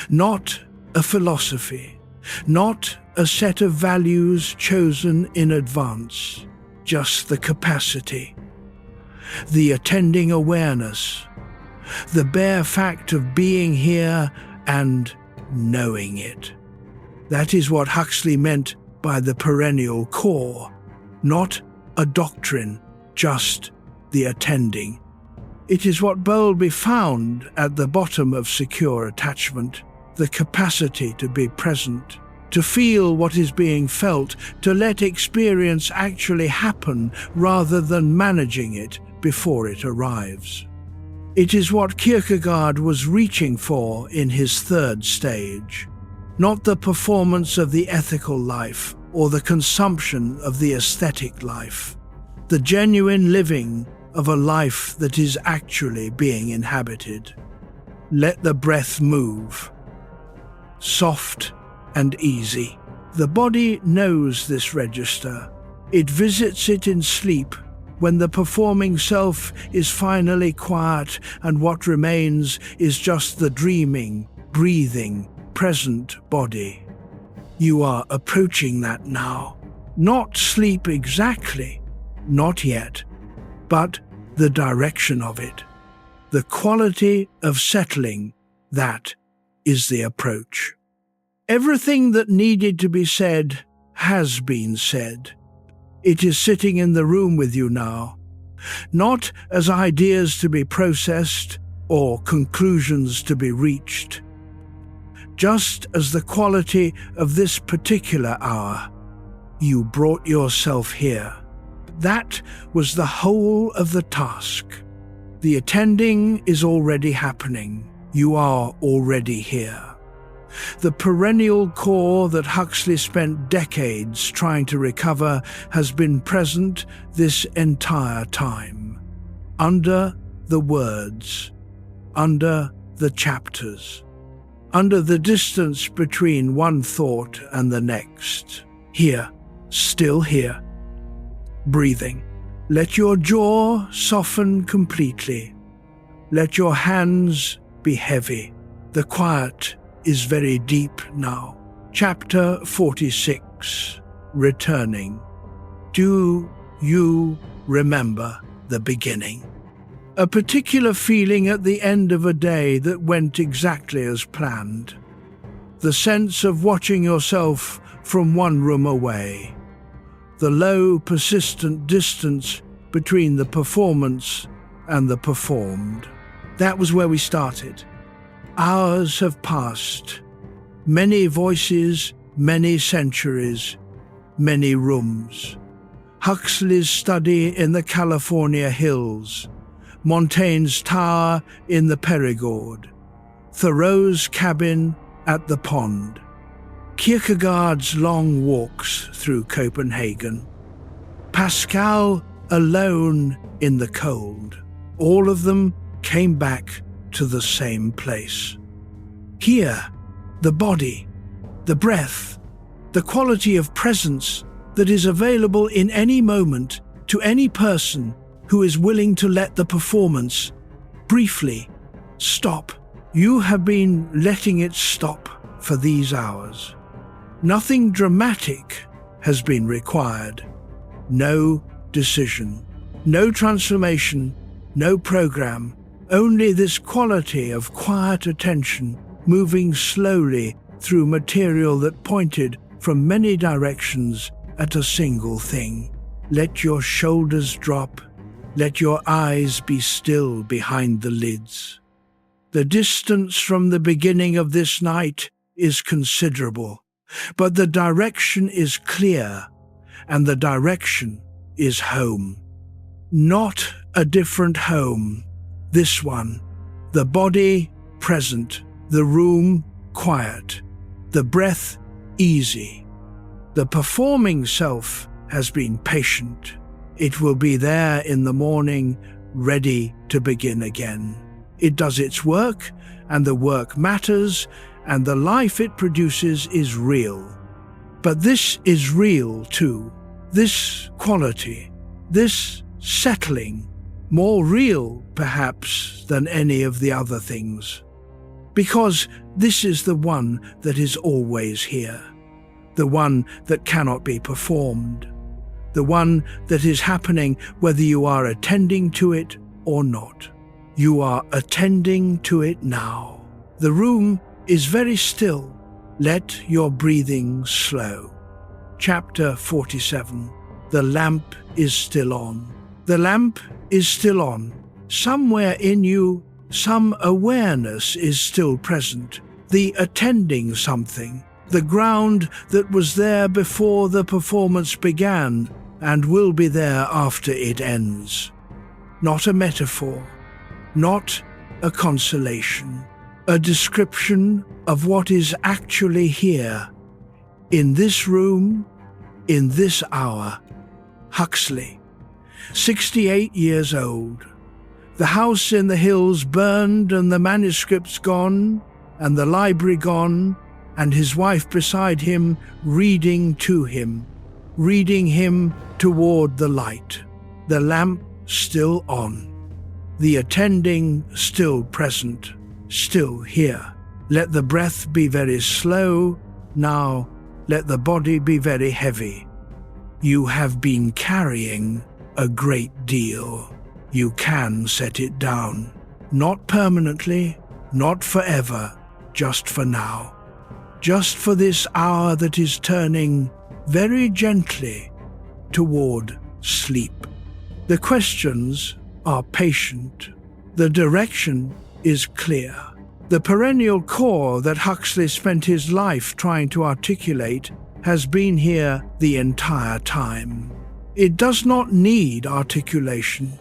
not a philosophy, not a set of values chosen in advance, just the capacity, the attending awareness, the bare fact of being here and knowing it. That is what Huxley meant by the Perennial Core, not a doctrine, just the attending. It is what Bowlby found at the bottom of secure attachment, the capacity to be present, to feel what is being felt, to let experience actually happen rather than managing it before it arrives. It is what Kierkegaard was reaching for in his third stage, not the performance of the ethical life or the consumption of the aesthetic life, the genuine living of a life that is actually being inhabited. Let the breath move, soft and easy. The body knows this register. It visits it in sleep, when the performing self is finally quiet and what remains is just the dreaming, breathing, present body. You are approaching that now. Not sleep exactly, not yet, but the direction of it. The quality of settling, that is the approach. Everything that needed to be said has been said. It is sitting in the room with you now, not as ideas to be processed or conclusions to be reached, just as the quality of this particular hour. You brought yourself here. That was the whole of the task. The attending is already happening. You are already here. The perennial core that Huxley spent decades trying to recover has been present this entire time. Under the words, under the chapters, under the distance between one thought and the next. Here, still here. Breathing. Let your jaw soften completely. Let your hands be heavy. The quiet is very deep now. Chapter 46. Returning. Do you remember the beginning? A particular feeling at the end of a day that went exactly as planned. The sense of watching yourself from one room away. The low, persistent distance between the performance and the performed. That was where we started. Hours have passed. Many voices, many centuries, many rooms. Huxley's study in the California hills, Montaigne's tower in the Perigord, Thoreau's cabin at the pond, Kierkegaard's long walks through Copenhagen, Pascal alone in the cold. All of them came back to the same place. Here, the body, the breath, the quality of presence that is available in any moment to any person who is willing to let the performance briefly stop. You have been letting it stop for these hours. Nothing dramatic has been required. No decision, no transformation, no program, only this quality of quiet attention moving slowly through material that pointed from many directions at a single thing. Let your shoulders drop. Let your eyes be still behind the lids. The distance from the beginning of this night is considerable, but the direction is clear, and the direction is home. Not a different home. This one. The body present, the room quiet, the breath easy. The performing self has been patient. It will be there in the morning, ready to begin again. It does its work, and the work matters, and the life it produces is real. But this is real too. This quality, this settling, more real perhaps than any of the other things. Because this is the one that is always here, the one that cannot be performed, the one that is happening whether you are attending to it or not. You are attending to it now. The room is very still. Let your breathing slow. Chapter 47. The lamp is still on. The lamp is still on. Somewhere in you, some awareness is still present. The attending something. The ground that was there before the performance began and will be there after it ends. Not a metaphor. Not a consolation. A description of what is actually here. In this room, in this hour. Huxley, 68 years old. The house in the hills burned and the manuscripts gone, and the library gone, and his wife beside him reading to him, reading him toward the light. The lamp still on. The attending still present, still here. Let the breath be very slow. Now let the body be very heavy. You have been carrying a great deal. You can set it down. Not permanently, not forever, just for now. Just for this hour that is turning very gently toward sleep. The questions are patient. The direction is clear. The perennial core that Huxley spent his life trying to articulate has been here the entire time. It does not need articulation.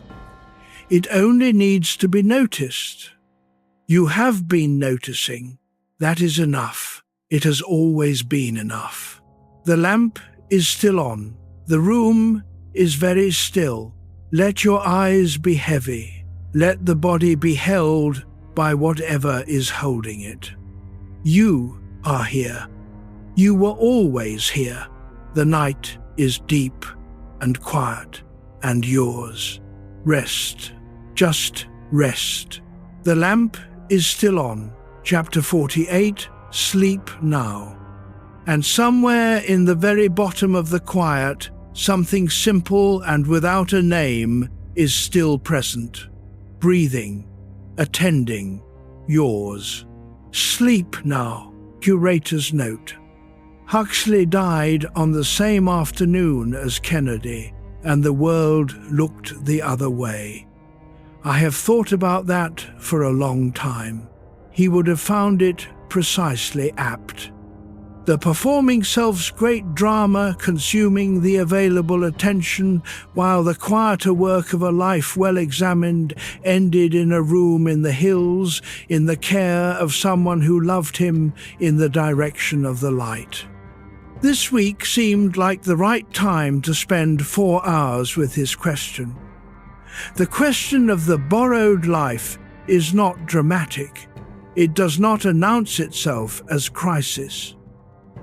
It only needs to be noticed. You have been noticing. That is enough. It has always been enough. The lamp is still on. The room is very still. Let your eyes be heavy. Let the body be held by whatever is holding it. You are here. You were always here. The night is deep and quiet and yours. Rest. Just rest. The lamp is still on. Chapter 48. Sleep now. And somewhere in the very bottom of the quiet, something simple and without a name is still present. Breathing. Attending. Yours. Sleep now. Curator's note. Huxley died on the same afternoon as Kennedy, and the world looked the other way. I have thought about that for a long time. He would have found it precisely apt. The performing self's great drama consuming the available attention, while the quieter work of a life well examined ended in a room in the hills, in the care of someone who loved him, in the direction of the light. This week seemed like the right time to spend 4 hours with his question. The question of the borrowed life is not dramatic. It does not announce itself as crisis.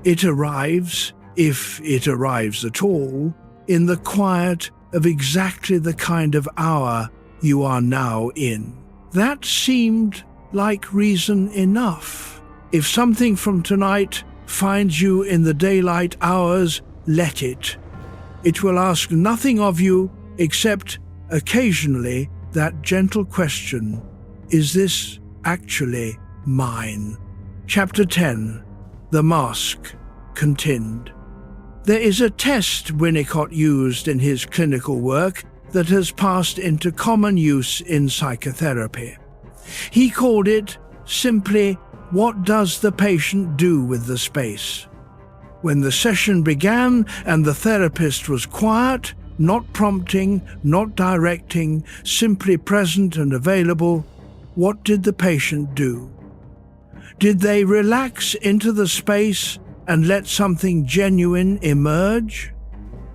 It arrives, if it arrives at all, in the quiet of exactly the kind of hour you are now in. That seemed like reason enough. If something from tonight finds you in the daylight hours, let it. It will ask nothing of you except occasionally that gentle question, is this actually mine? Chapter 10. The Mask, continued. There is a test Winnicott used in his clinical work that has passed into common use in psychotherapy. He called it simply, what does the patient do with the space? When the session began and the therapist was quiet, not prompting, not directing, simply present and available, what did the patient do? Did they relax into the space and let something genuine emerge?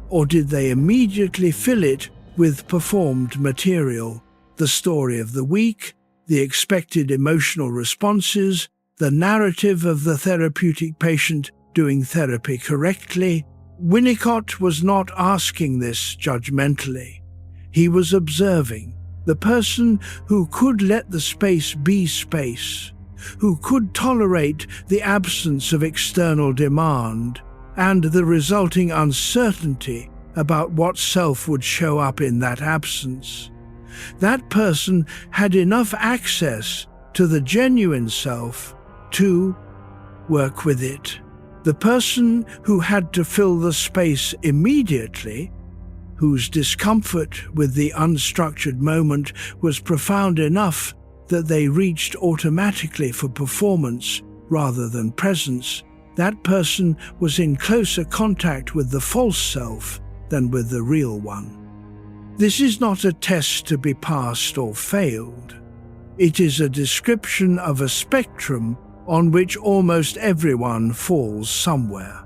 Or did they immediately fill it with performed material, the story of the week, the expected emotional responses, the narrative of the therapeutic patient doing therapy correctly? Winnicott was not asking this judgmentally. He was observing the person who could let the space be space, who could tolerate the absence of external demand and the resulting uncertainty about what self would show up in that absence. That person had enough access to the genuine self to work with it. The person who had to fill the space immediately, whose discomfort with the unstructured moment was profound enough that they reached automatically for performance rather than presence, that person was in closer contact with the false self than with the real one. This is not a test to be passed or failed. It is a description of a spectrum on which almost everyone falls somewhere.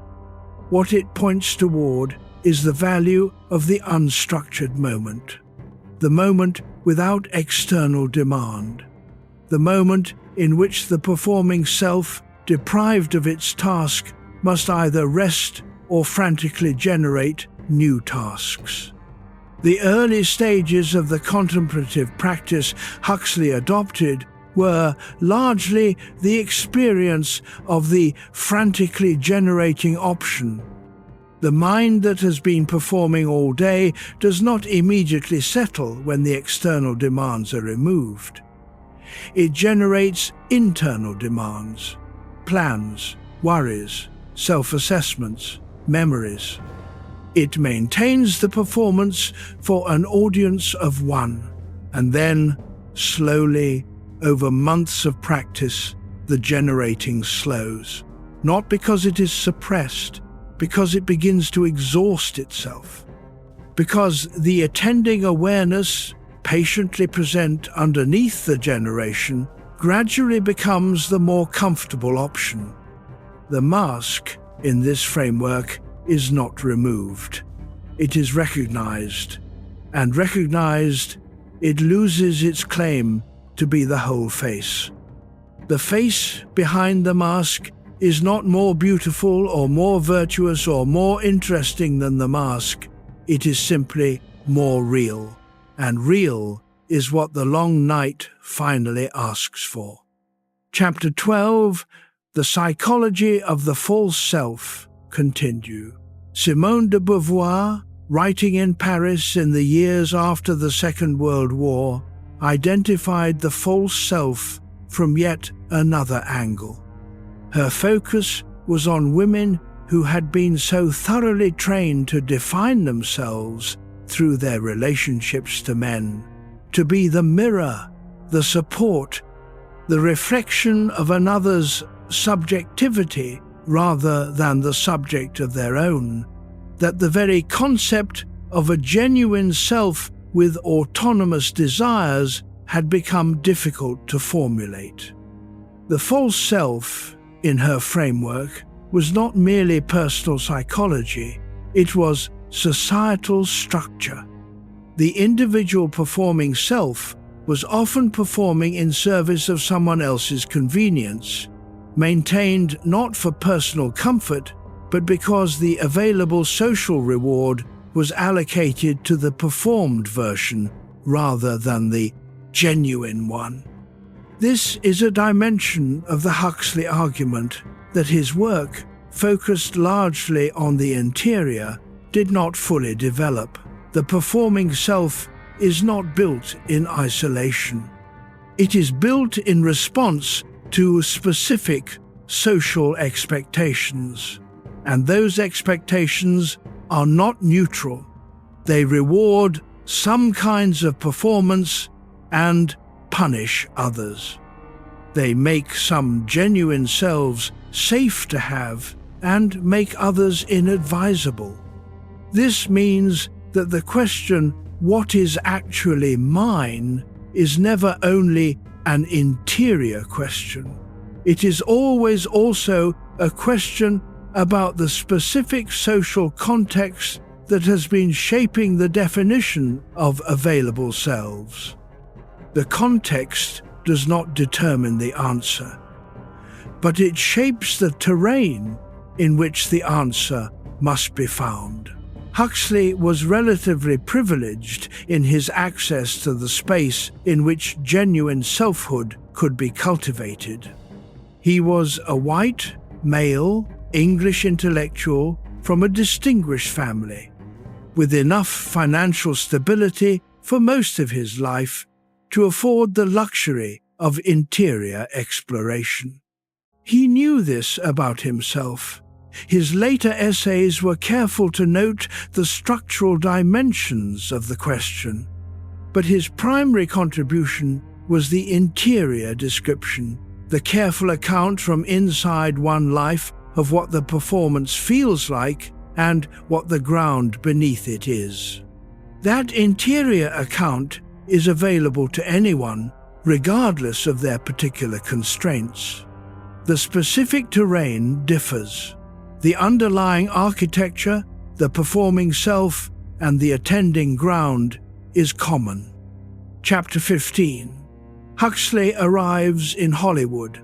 What it points toward is the value of the unstructured moment, the moment without external demand, the moment in which the performing self, deprived of its task, must either rest or frantically generate new tasks. The early stages of the contemplative practice Huxley adopted were largely the experience of the frantically generating option. The mind that has been performing all day does not immediately settle when the external demands are removed. It generates internal demands, plans, worries, self-assessments, memories. It maintains the performance for an audience of one, and then, slowly, over months of practice, the generating slows. Not because it is suppressed, because it begins to exhaust itself. Because the attending awareness, patiently present underneath the generation, gradually becomes the more comfortable option. The mask, in this framework, is not removed. It is recognized, and recognized, it loses its claim to be the whole face. The face behind the mask is not more beautiful or more virtuous or more interesting than the mask. It is simply more real, and real is what the long night finally asks for. Chapter 12, The Psychology of the False Self, continue. Simone de Beauvoir, writing in Paris in the years after the Second World War, identified the false self from yet another angle. Her focus was on women who had been so thoroughly trained to define themselves through their relationships to men, to be the mirror, the support, the reflection of another's subjectivity rather than the subject of their own, that the very concept of a genuine self with autonomous desires had become difficult to formulate. The false self, in her framework, was not merely personal psychology, it was societal structure. The individual performing self was often performing in service of someone else's convenience, maintained not for personal comfort, but because the available social reward was allocated to the performed version rather than the genuine one. This is a dimension of the Huxley argument that his work, focused largely on the interior, did not fully develop. The performing self is not built in isolation. It is built in response to specific social expectations, and those expectations are not neutral. They reward some kinds of performance and punish others. They make some genuine selves safe to have and make others inadvisable. This means that the question, what is actually mine, is never only an interior question. It is always also a question about the specific social context that has been shaping the definition of available selves. The context does not determine the answer, but it shapes the terrain in which the answer must be found. Huxley was relatively privileged in his access to the space in which genuine selfhood could be cultivated. He was a white, male, English intellectual from a distinguished family, with enough financial stability for most of his life to afford the luxury of interior exploration. He knew this about himself. His later essays were careful to note the structural dimensions of the question, but his primary contribution was the interior description, the careful account from inside one life of what the performance feels like and what the ground beneath it is. That interior account is available to anyone, regardless of their particular constraints. The specific terrain differs. The underlying architecture, the performing self, and the attending ground is common. Chapter 15. Huxley arrives in Hollywood.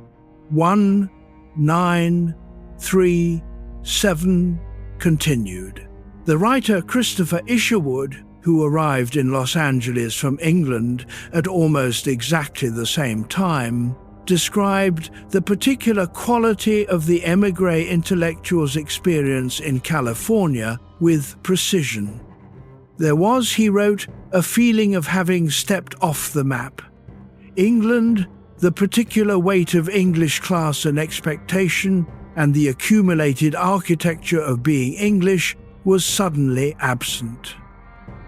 1, 9, 3, 7, continued. The writer Christopher Isherwood, who arrived in Los Angeles from England at almost exactly the same time, described the particular quality of the émigré intellectual's experience in California with precision. There was, he wrote, a feeling of having stepped off the map. England, the particular weight of English class and expectation, and the accumulated architecture of being English was suddenly absent.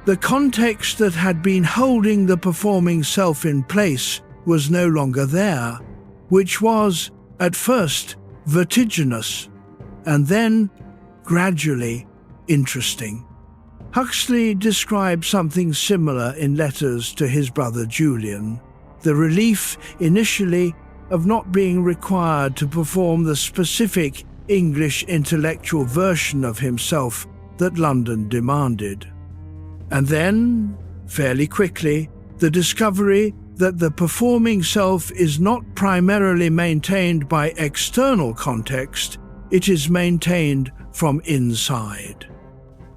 The context that had been holding the performing self in place was no longer there, which was, at first, vertiginous, and then, gradually, interesting. Huxley described something similar in letters to his brother Julian, the relief, initially, of not being required to perform the specific English intellectual version of himself that London demanded. And then, fairly quickly, the discovery that the performing self is not primarily maintained by external context, it is maintained from inside.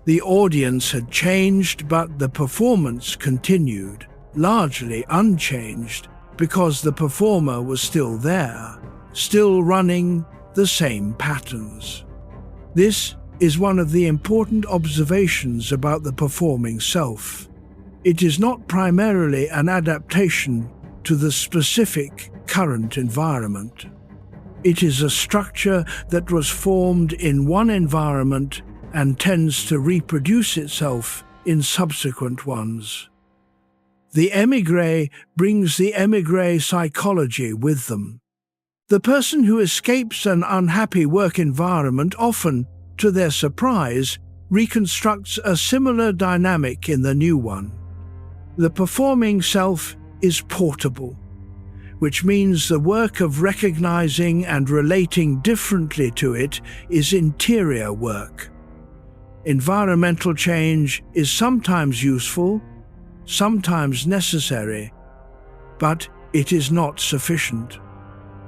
The audience had changed, but the performance continued, largely unchanged, because the performer was still there, still running the same patterns. This is one of the important observations about the performing self. It is not primarily an adaptation to the specific current environment. It is a structure that was formed in one environment and tends to reproduce itself in subsequent ones. The émigré brings the émigré psychology with them. The person who escapes an unhappy work environment often, to their surprise, reconstructs a similar dynamic in the new one. The performing self is portable. which means the work of recognizing and relating differently to it is interior work. Environmental change is sometimes useful, sometimes necessary, but it is not sufficient.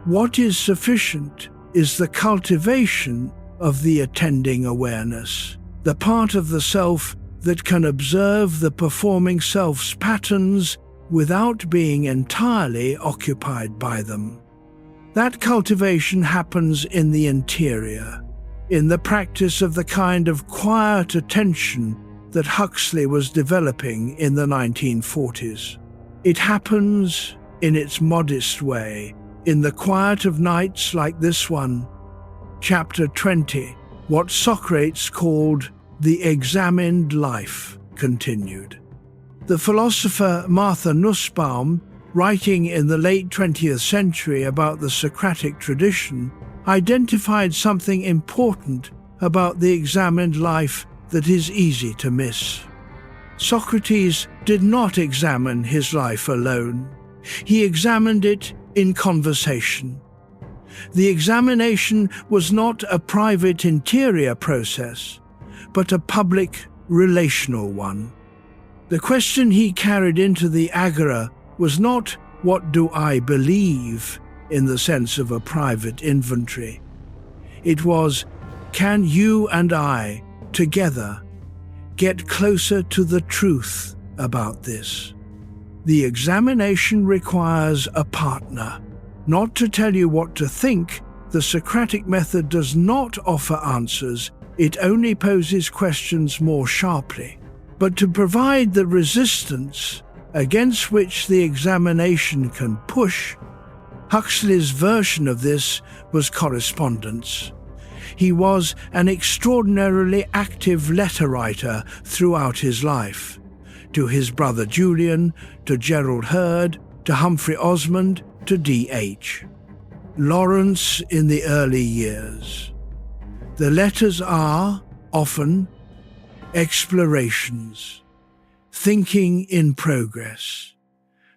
What is sufficient is the cultivation of the attending awareness, the part of the self that can observe the performing self's patterns without being entirely occupied by them. That cultivation happens in the interior, in the practice of the kind of quiet attention that Huxley was developing in the 1940s. It happens in its modest way, in the quiet of nights like this one. Chapter 20, what Socrates called the examined life, continued. The philosopher Martha Nussbaum, writing in the late 20th century about the Socratic tradition, identified something important about the examined life that is easy to miss. Socrates did not examine his life alone. He examined it in conversation. The examination was not a private interior process, but a public relational one. The question he carried into the agora was not, "What do I believe?" in the sense of a private inventory. It was, "Can you and I, together, get closer to the truth about this?" The examination requires a partner. Not to tell you what to think, the Socratic method does not offer answers, it only poses questions more sharply. But to provide the resistance against which the examination can push, Huxley's version of this was correspondence. He was an extraordinarily active letter writer throughout his life, to his brother Julian, to Gerald Hurd, to Humphrey Osmond, to D.H. Lawrence in the early years. The letters are, often, explorations, thinking in progress,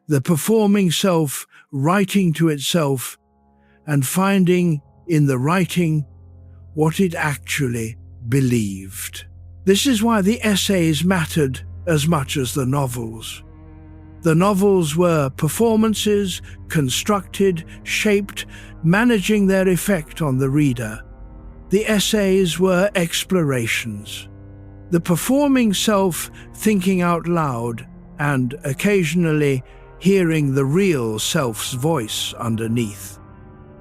the performing self writing to itself and finding in the writing what it actually believed. This is why the essays mattered as much as the novels. The novels were performances, constructed, shaped, managing their effect on the reader. The essays were explorations. The performing self thinking out loud and occasionally hearing the real self's voice underneath.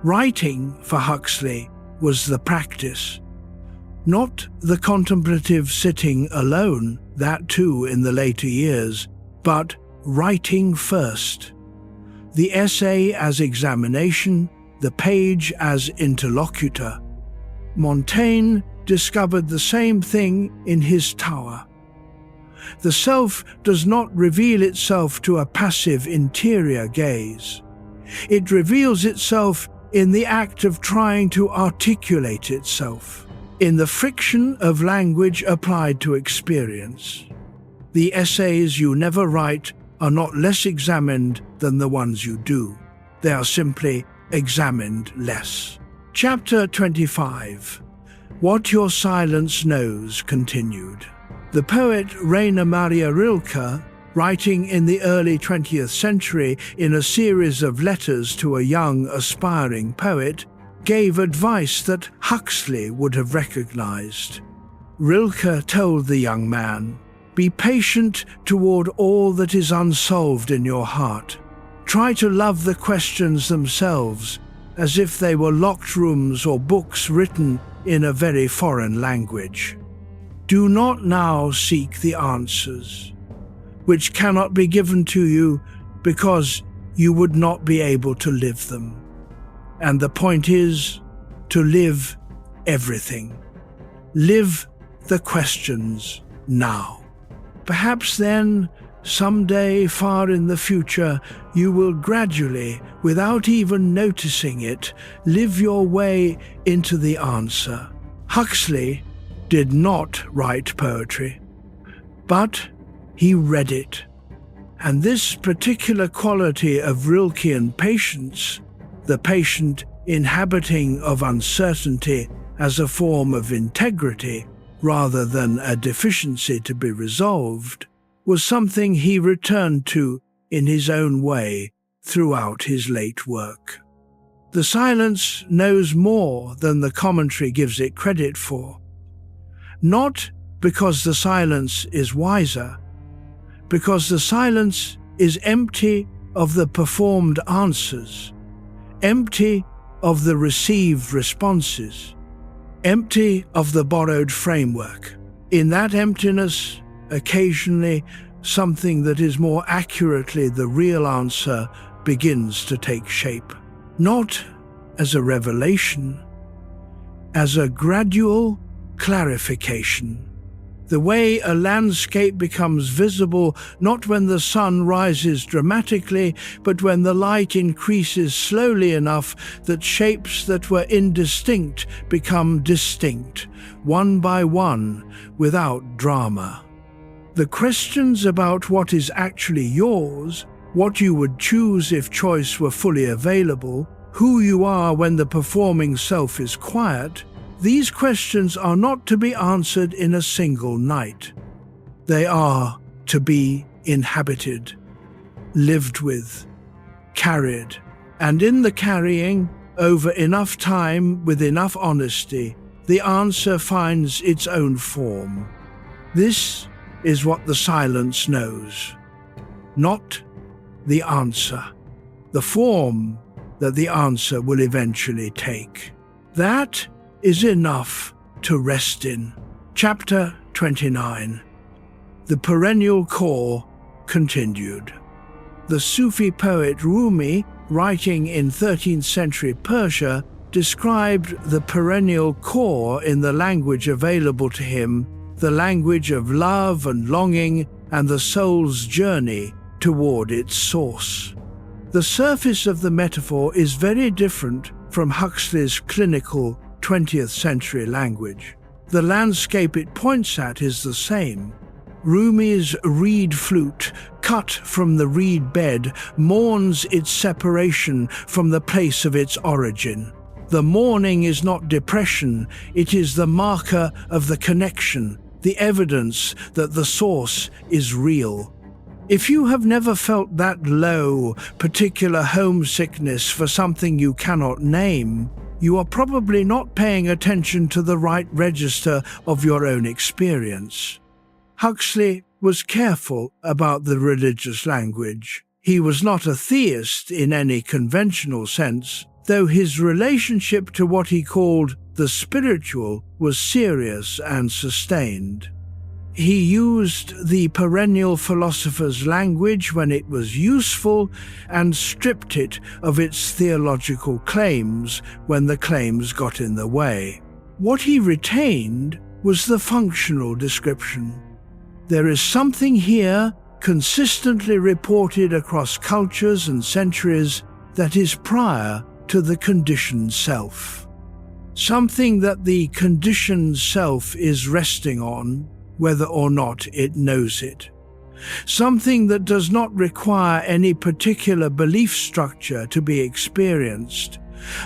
Writing, for Huxley, was the practice. Not the contemplative sitting alone, that too in the later years, but writing first. The essay as examination, the page as interlocutor. Montaigne discovered the same thing in his Tower. The self does not reveal itself to a passive interior gaze. It reveals itself in the act of trying to articulate itself, in the friction of language applied to experience. The essays you never write are not less examined than the ones you do. They are simply examined less. Chapter 25. What Your Silence Knows, continued. The poet Rainer Maria Rilke, writing in the early 20th century in a series of letters to a young, aspiring poet, gave advice that Huxley would have recognized. Rilke told the young man, "Be patient toward all that is unsolved in your heart. Try to love the questions themselves, as if they were locked rooms or books written in a very foreign language. Do not now seek the answers, which cannot be given to you because you would not be able to live them. And the point is to live everything. Live the questions now. Perhaps then, someday far in the future, you will gradually, without even noticing it, live your way into the answer." Huxley did not write poetry, but he read it And this particular quality of Rilkean patience, the patient inhabiting of uncertainty as a form of integrity rather than a deficiency to be resolved, was something he returned to in his own way throughout his late work. The silence knows more than the commentary gives it credit for. Not because the silence is wiser, because the silence is empty of the performed answers, empty of the received responses, empty of the borrowed framework. In that emptiness, occasionally, something that is more accurately the real answer begins to take shape. Not as a revelation, as a gradual clarification. The way a landscape becomes visible not when the sun rises dramatically, but when the light increases slowly enough that shapes that were indistinct become distinct, one by one, without drama. The questions about what is actually yours, what you would choose if choice were fully available, who you are when the performing self is quiet, these questions are not to be answered in a single night. They are to be inhabited, lived with, carried, and in the carrying, over enough time with enough honesty, the answer finds its own form. This is what the silence knows, not the answer, the form that the answer will eventually take. That is enough to rest in. Chapter 29. The Perennial Core continued. The Sufi poet Rumi, writing in 13th century Persia, described the perennial core in the language available to him, the language of love and longing and the soul's journey toward its source. The surface of the metaphor is very different from Huxley's clinical 20th century language. The landscape it points at is the same. Rumi's reed flute, cut from the reed bed, mourns its separation from the place of its origin. The mourning is not depression, it is the marker of the connection, the evidence that the source is real. If you have never felt that low, particular homesickness for something you cannot name, you are probably not paying attention to the right register of your own experience. Huxley was careful about the religious language. He was not a theist in any conventional sense, though his relationship to what he called the spiritual was serious and sustained. He used the perennial philosopher's language when it was useful and stripped it of its theological claims when the claims got in the way. What he retained was the functional description. There is something here, consistently reported across cultures and centuries, that is prior to the conditioned self. Something that the conditioned self is resting on, whether or not it knows it. Something that does not require any particular belief structure to be experienced,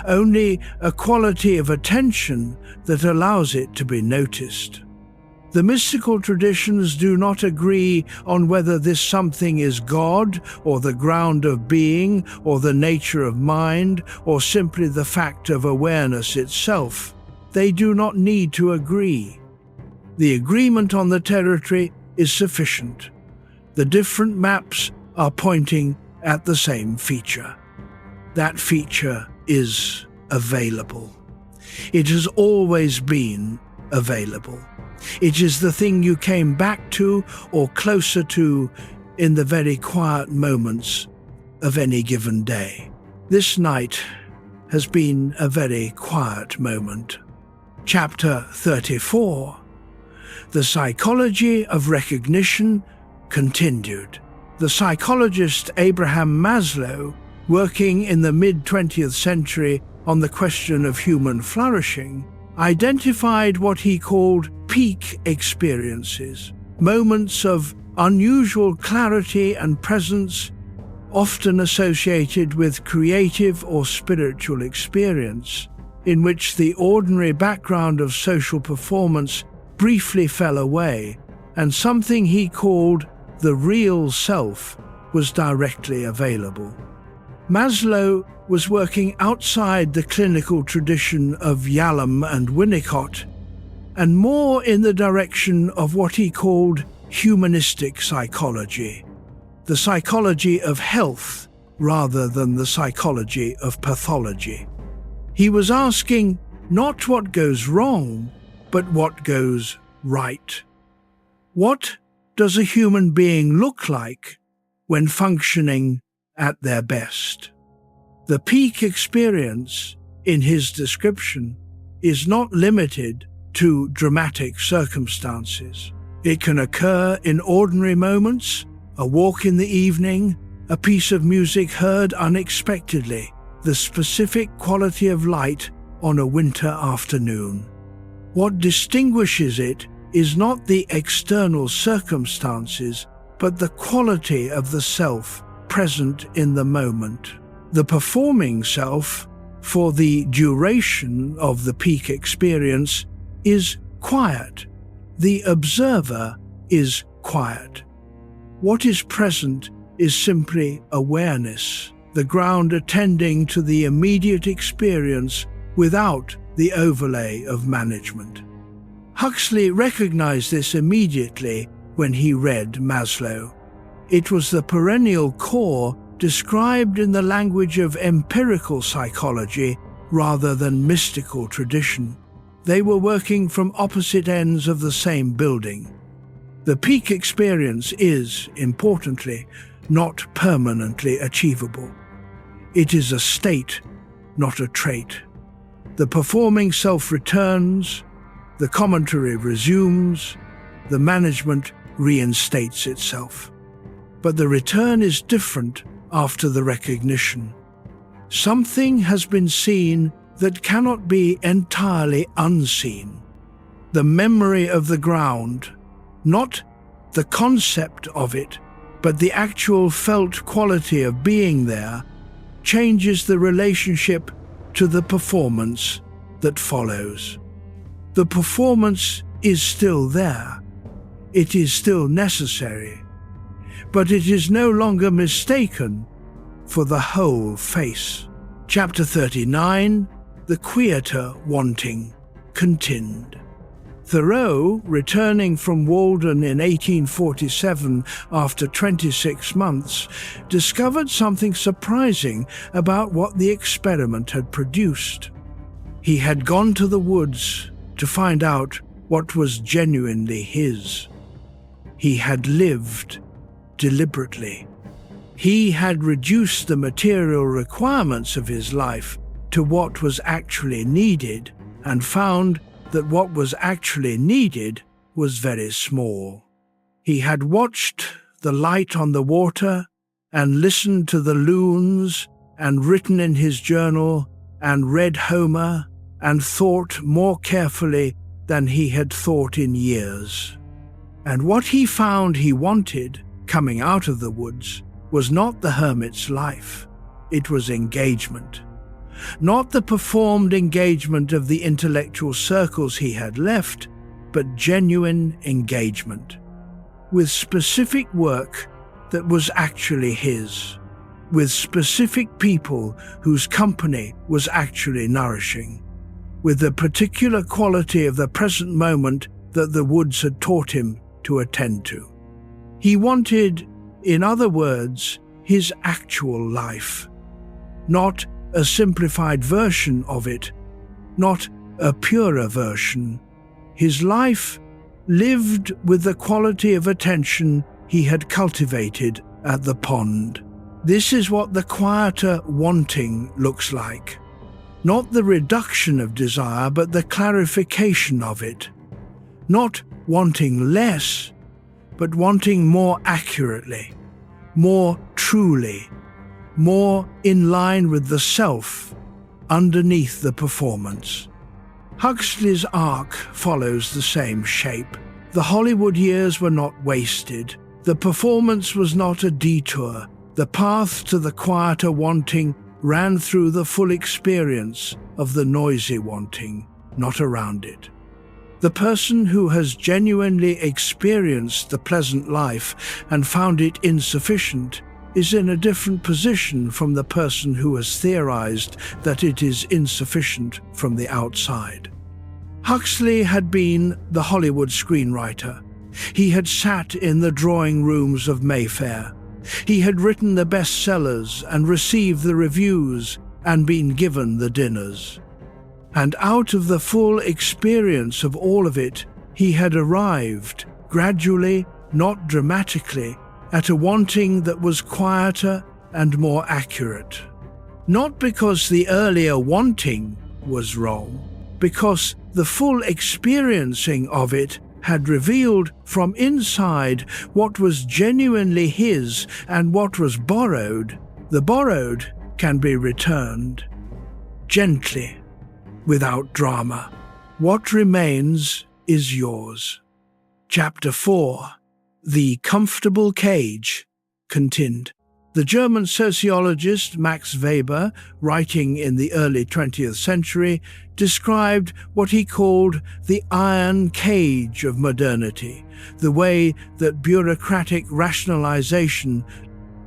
only a quality of attention that allows it to be noticed. The mystical traditions do not agree on whether this something is God, or the ground of being, or the nature of mind, or simply the fact of awareness itself. They do not need to agree. The agreement on the territory is sufficient. The different maps are pointing at the same feature. That feature is available. It has always been available. It is the thing you came back to or closer to in the very quiet moments of any given day. This night has been a very quiet moment. Chapter 34. The Psychology of Recognition continued. The psychologist Abraham Maslow, working in the mid-20th century on the question of human flourishing, identified what he called peak experiences, moments of unusual clarity and presence, often associated with creative or spiritual experience, in which the ordinary background of social performance briefly fell away, and something he called the real self was directly available. Maslow was working outside the clinical tradition of Yalom and Winnicott, and more in the direction of what he called humanistic psychology, the psychology of health rather than the psychology of pathology. He was asking not what goes wrong, but what goes right. What does a human being look like when functioning at their best? The peak experience, in his description, is not limited to dramatic circumstances. It can occur in ordinary moments, a walk in the evening, a piece of music heard unexpectedly, the specific quality of light on a winter afternoon. What distinguishes it is not the external circumstances, but the quality of the self present in the moment. The performing self, for the duration of the peak experience, is quiet. The observer is quiet. What is present is simply awareness, the ground attending to the immediate experience without the overlay of management. Huxley recognized this immediately when he read Maslow. It was the perennial core described in the language of empirical psychology rather than mystical tradition. They were working from opposite ends of the same building. The peak experience is, importantly, not permanently achievable. It is a state, not a trait. The performing self returns, the commentary resumes, the management reinstates itself. But the return is different after the recognition. Something has been seen that cannot be entirely unseen. The memory of the ground, not the concept of it, but the actual felt quality of being there, changes the relationship to the performance that follows. The performance is still there. It is still necessary, but it is no longer mistaken for the whole face. Chapter 39, The Quieter Wanting, continued. Thoreau, returning from Walden in 1847 after 26 months, discovered something surprising about what the experiment had produced. He had gone to the woods to find out what was genuinely his. He had lived deliberately. He had reduced the material requirements of his life to what was actually needed, and found that what was actually needed was very small. He had watched the light on the water, and listened to the loons, and written in his journal, and read Homer, and thought more carefully than he had thought in years. And what he found he wanted, coming out of the woods, was not the hermit's life. It was engagement. Not the performed engagement of the intellectual circles he had left, but genuine engagement, with specific work that was actually his, with specific people whose company was actually nourishing, with the particular quality of the present moment that the woods had taught him to attend to. He wanted, in other words, his actual life, not a simplified version of it, not a purer version. His life lived with the quality of attention he had cultivated at the pond. This is what the quieter wanting looks like. Not the reduction of desire, but the clarification of it. Not wanting less, but wanting more accurately, more truly, more in line with the self, underneath the performance. Huxley's arc follows the same shape. The Hollywood years were not wasted. The performance was not a detour. The path to the quieter wanting ran through the full experience of the noisy wanting, not around it. The person who has genuinely experienced the pleasant life and found it insufficient is in a different position from the person who has theorized that it is insufficient from the outside. Huxley had been the Hollywood screenwriter. He had sat in the drawing rooms of Mayfair. He had written the bestsellers and received the reviews and been given the dinners. And out of the full experience of all of it, he had arrived, gradually, not dramatically, at a wanting that was quieter and more accurate. Not because the earlier wanting was wrong, because the full experiencing of it had revealed from inside what was genuinely his and what was borrowed. The borrowed can be returned. Gently, without drama. What remains is yours. Chapter 4. The Comfortable Cage, continued. The German sociologist Max Weber, writing in the early 20th century, described what he called the iron cage of modernity, the way that bureaucratic rationalization,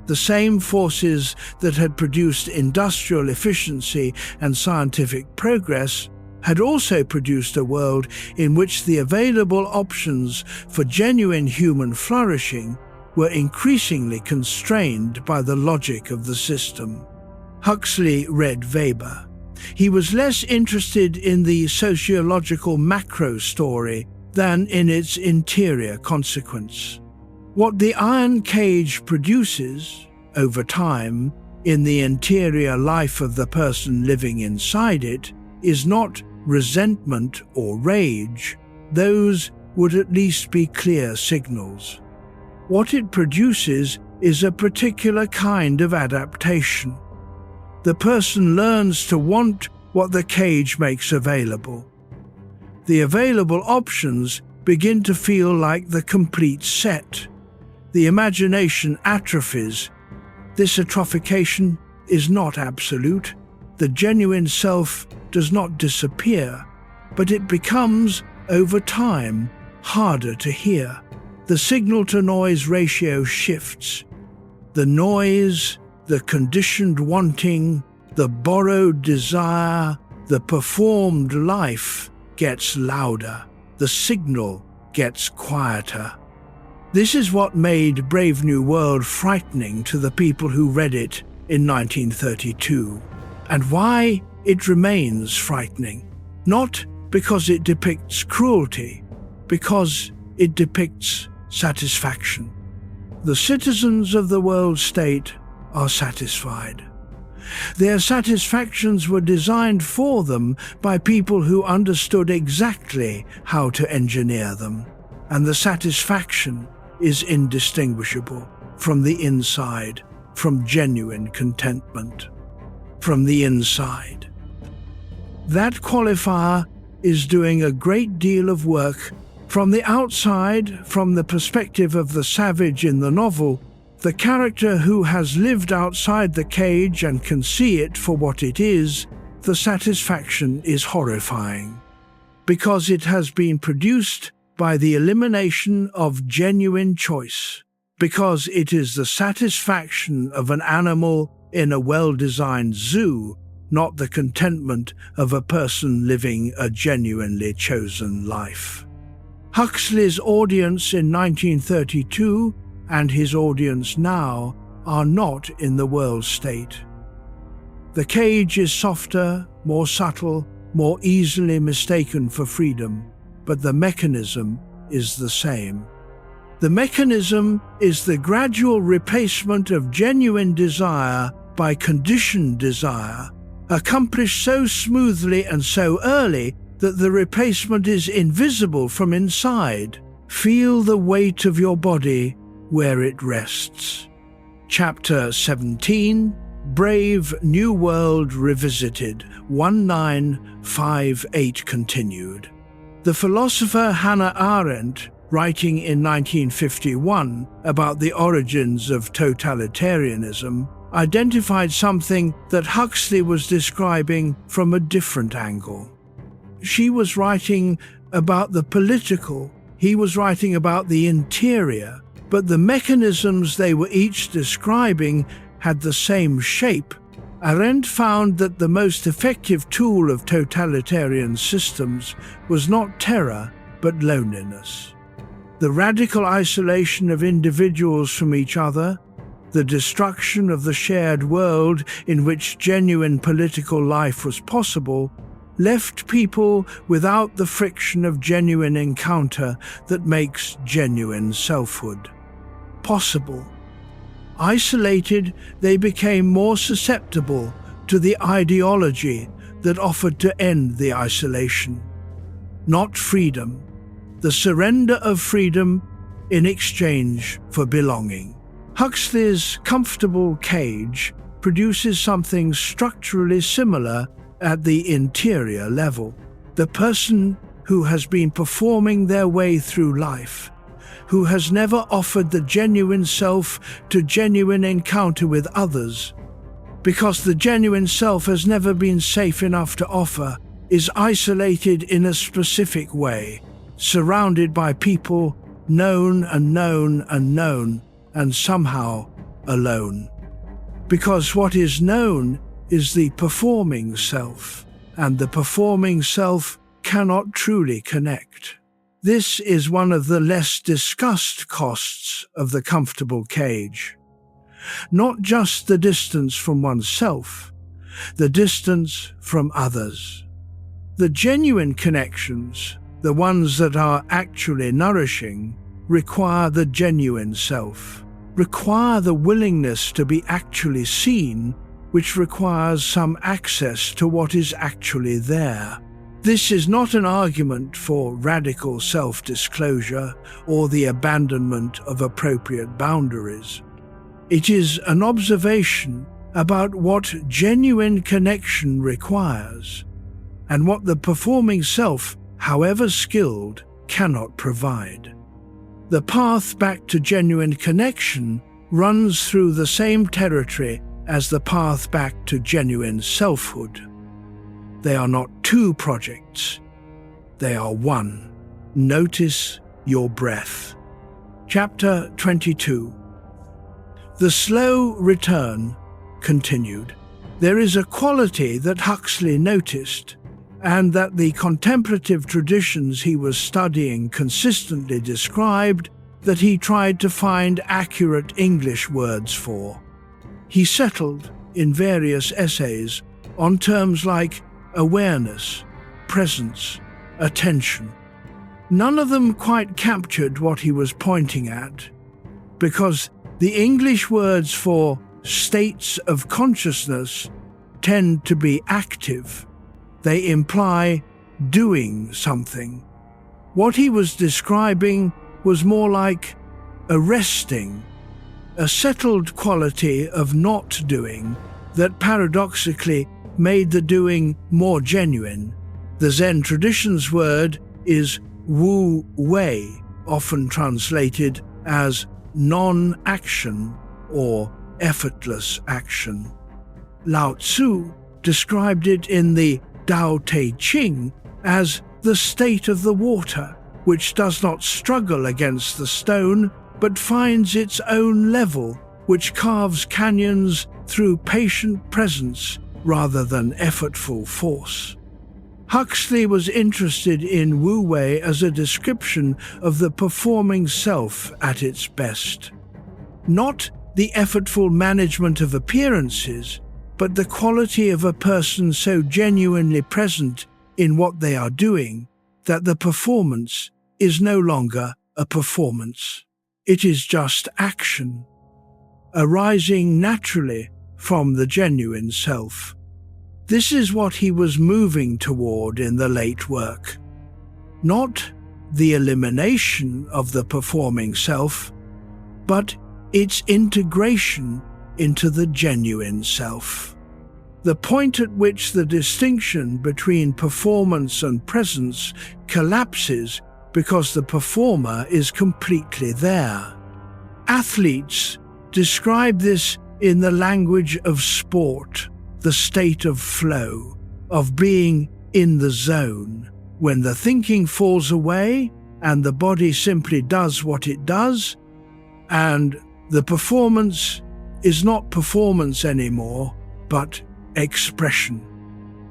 the same forces that had produced industrial efficiency and scientific progress, had also produced a world in which the available options for genuine human flourishing were increasingly constrained by the logic of the system. Huxley read Weber. He was less interested in the sociological macro story than in its interior consequence. What the iron cage produces, over time, in the interior life of the person living inside it, is not resentment or rage. Those would at least be clear signals. What it produces is a particular kind of adaptation. The person learns to want what the cage makes available. The available options begin to feel like the complete set. The imagination atrophies. This atrophication is not absolute. The genuine self does not disappear, but it becomes, over time, harder to hear. The signal-to-noise ratio shifts. The noise, the conditioned wanting, the borrowed desire, the performed life gets louder. The signal gets quieter. This is what made Brave New World frightening to the people who read it in 1932, and why it remains frightening. Not because it depicts cruelty, because it depicts satisfaction. The citizens of the world state are satisfied. Their satisfactions were designed for them by people who understood exactly how to engineer them, and the satisfaction is indistinguishable from the inside, from genuine contentment. From the inside. That qualifier is doing a great deal of work. From the outside, from the perspective of the savage in the novel, the character who has lived outside the cage and can see it for what it is, the satisfaction is horrifying, because it has been produced by the elimination of genuine choice, because it is the satisfaction of an animal in a well-designed zoo, not the contentment of a person living a genuinely chosen life. Huxley's audience in 1932 and his audience now are not in the world state. The cage is softer, more subtle, more easily mistaken for freedom, but the mechanism is the same. The mechanism is the gradual replacement of genuine desire by conditioned desire, accomplished so smoothly and so early that the replacement is invisible from inside. Feel the weight of your body where it rests. Chapter 17, Brave New World Revisited, 1958 continued. The philosopher Hannah Arendt writing in 1951 about the origins of totalitarianism, identified something that Huxley was describing from a different angle. She was writing about the political, he was writing about the interior, but the mechanisms they were each describing had the same shape. Arendt found that the most effective tool of totalitarian systems was not terror, but loneliness. The radical isolation of individuals from each other, the destruction of the shared world in which genuine political life was possible, left people without the friction of genuine encounter that makes genuine selfhood possible. Isolated, they became more susceptible to the ideology that offered to end the isolation. Not freedom, the surrender of freedom in exchange for belonging. Huxley's comfortable cage produces something structurally similar at the interior level. The person who has been performing their way through life, who has never offered the genuine self to genuine encounter with others, because the genuine self has never been safe enough to offer, is isolated in a specific way, surrounded by people known and known and known, and somehow alone. Because what is known is the performing self, and the performing self cannot truly connect. This is one of the less discussed costs of the comfortable cage. Not just the distance from oneself, the distance from others. The genuine connections, the ones that are actually nourishing, require the genuine self, require the willingness to be actually seen, which requires some access to what is actually there. This is not an argument for radical self-disclosure or the abandonment of appropriate boundaries. It is an observation about what genuine connection requires, and what the performing self, however skilled, cannot provide. The path back to genuine connection runs through the same territory as the path back to genuine selfhood. They are not two projects, they are one. Notice your breath. Chapter 22. The slow return continued. There is a quality that Huxley noticed, and that the contemplative traditions he was studying consistently described, that he tried to find accurate English words for. He settled, in various essays, on terms like awareness, presence, attention. None of them quite captured what he was pointing at, because the English words for states of consciousness tend to be active. They imply doing something. What he was describing was more like a resting, a settled quality of not doing that paradoxically made the doing more genuine. The Zen tradition's word is wu wei, often translated as non-action or effortless action. Lao Tzu described it in the Tao Te Ching as the state of the water, which does not struggle against the stone, but finds its own level, which carves canyons through patient presence rather than effortful force. Huxley was interested in Wu Wei as a description of the performing self at its best. Not the effortful management of appearances, but the quality of a person so genuinely present in what they are doing that the performance is no longer a performance. It is just action, arising naturally from the genuine self. This is what he was moving toward in the late work. Not the elimination of the performing self, but its integration into the genuine self. The point at which the distinction between performance and presence collapses because the performer is completely there. Athletes describe this in the language of sport, the state of flow, of being in the zone, when the thinking falls away and the body simply does what it does, and the performance is not performance anymore, but expression.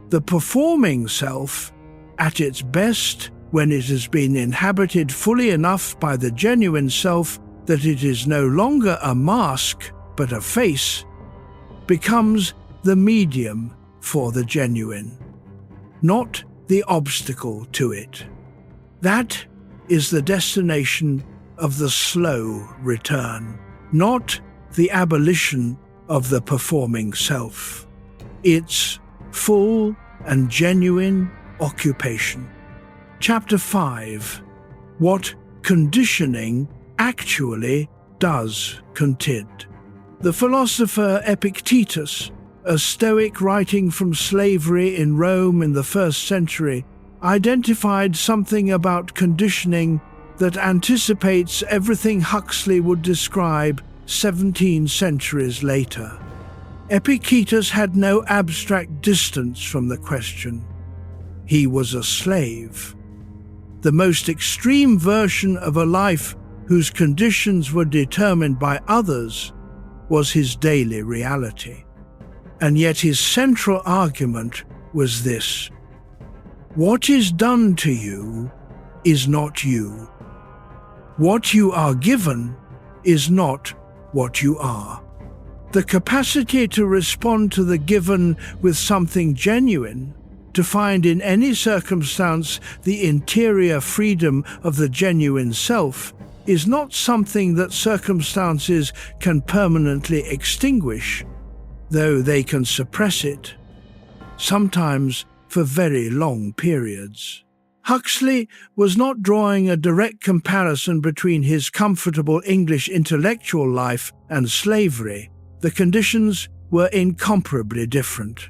The performing self, at its best, when it has been inhabited fully enough by the genuine self that it is no longer a mask but a face, becomes the medium for the genuine, not the obstacle to it. That is the destination of the slow return, not the abolition of the performing self. Its full and genuine occupation. Chapter 5. What conditioning actually does contend. The philosopher Epictetus, a Stoic writing from slavery in Rome in the 1st century, identified something about conditioning that anticipates everything Huxley would describe 17 centuries later. Epictetus had no abstract distance from the question. He was a slave. The most extreme version of a life whose conditions were determined by others was his daily reality. And yet his central argument was this: what is done to you is not you. What you are given is not what you are. The capacity to respond to the given with something genuine, to find in any circumstance the interior freedom of the genuine self, is not something that circumstances can permanently extinguish, though they can suppress it, sometimes for very long periods. Huxley was not drawing a direct comparison between his comfortable English intellectual life and slavery. The conditions were incomparably different.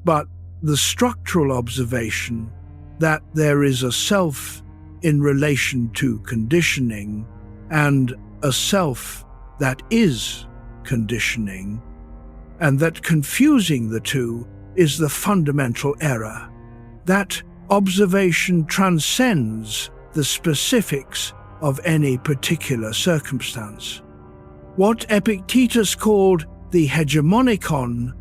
But the structural observation that there is a self in relation to conditioning and a self that is conditioning, and that confusing the two is the fundamental error. That observation transcends the specifics of any particular circumstance. What Epictetus called the hegemonikon,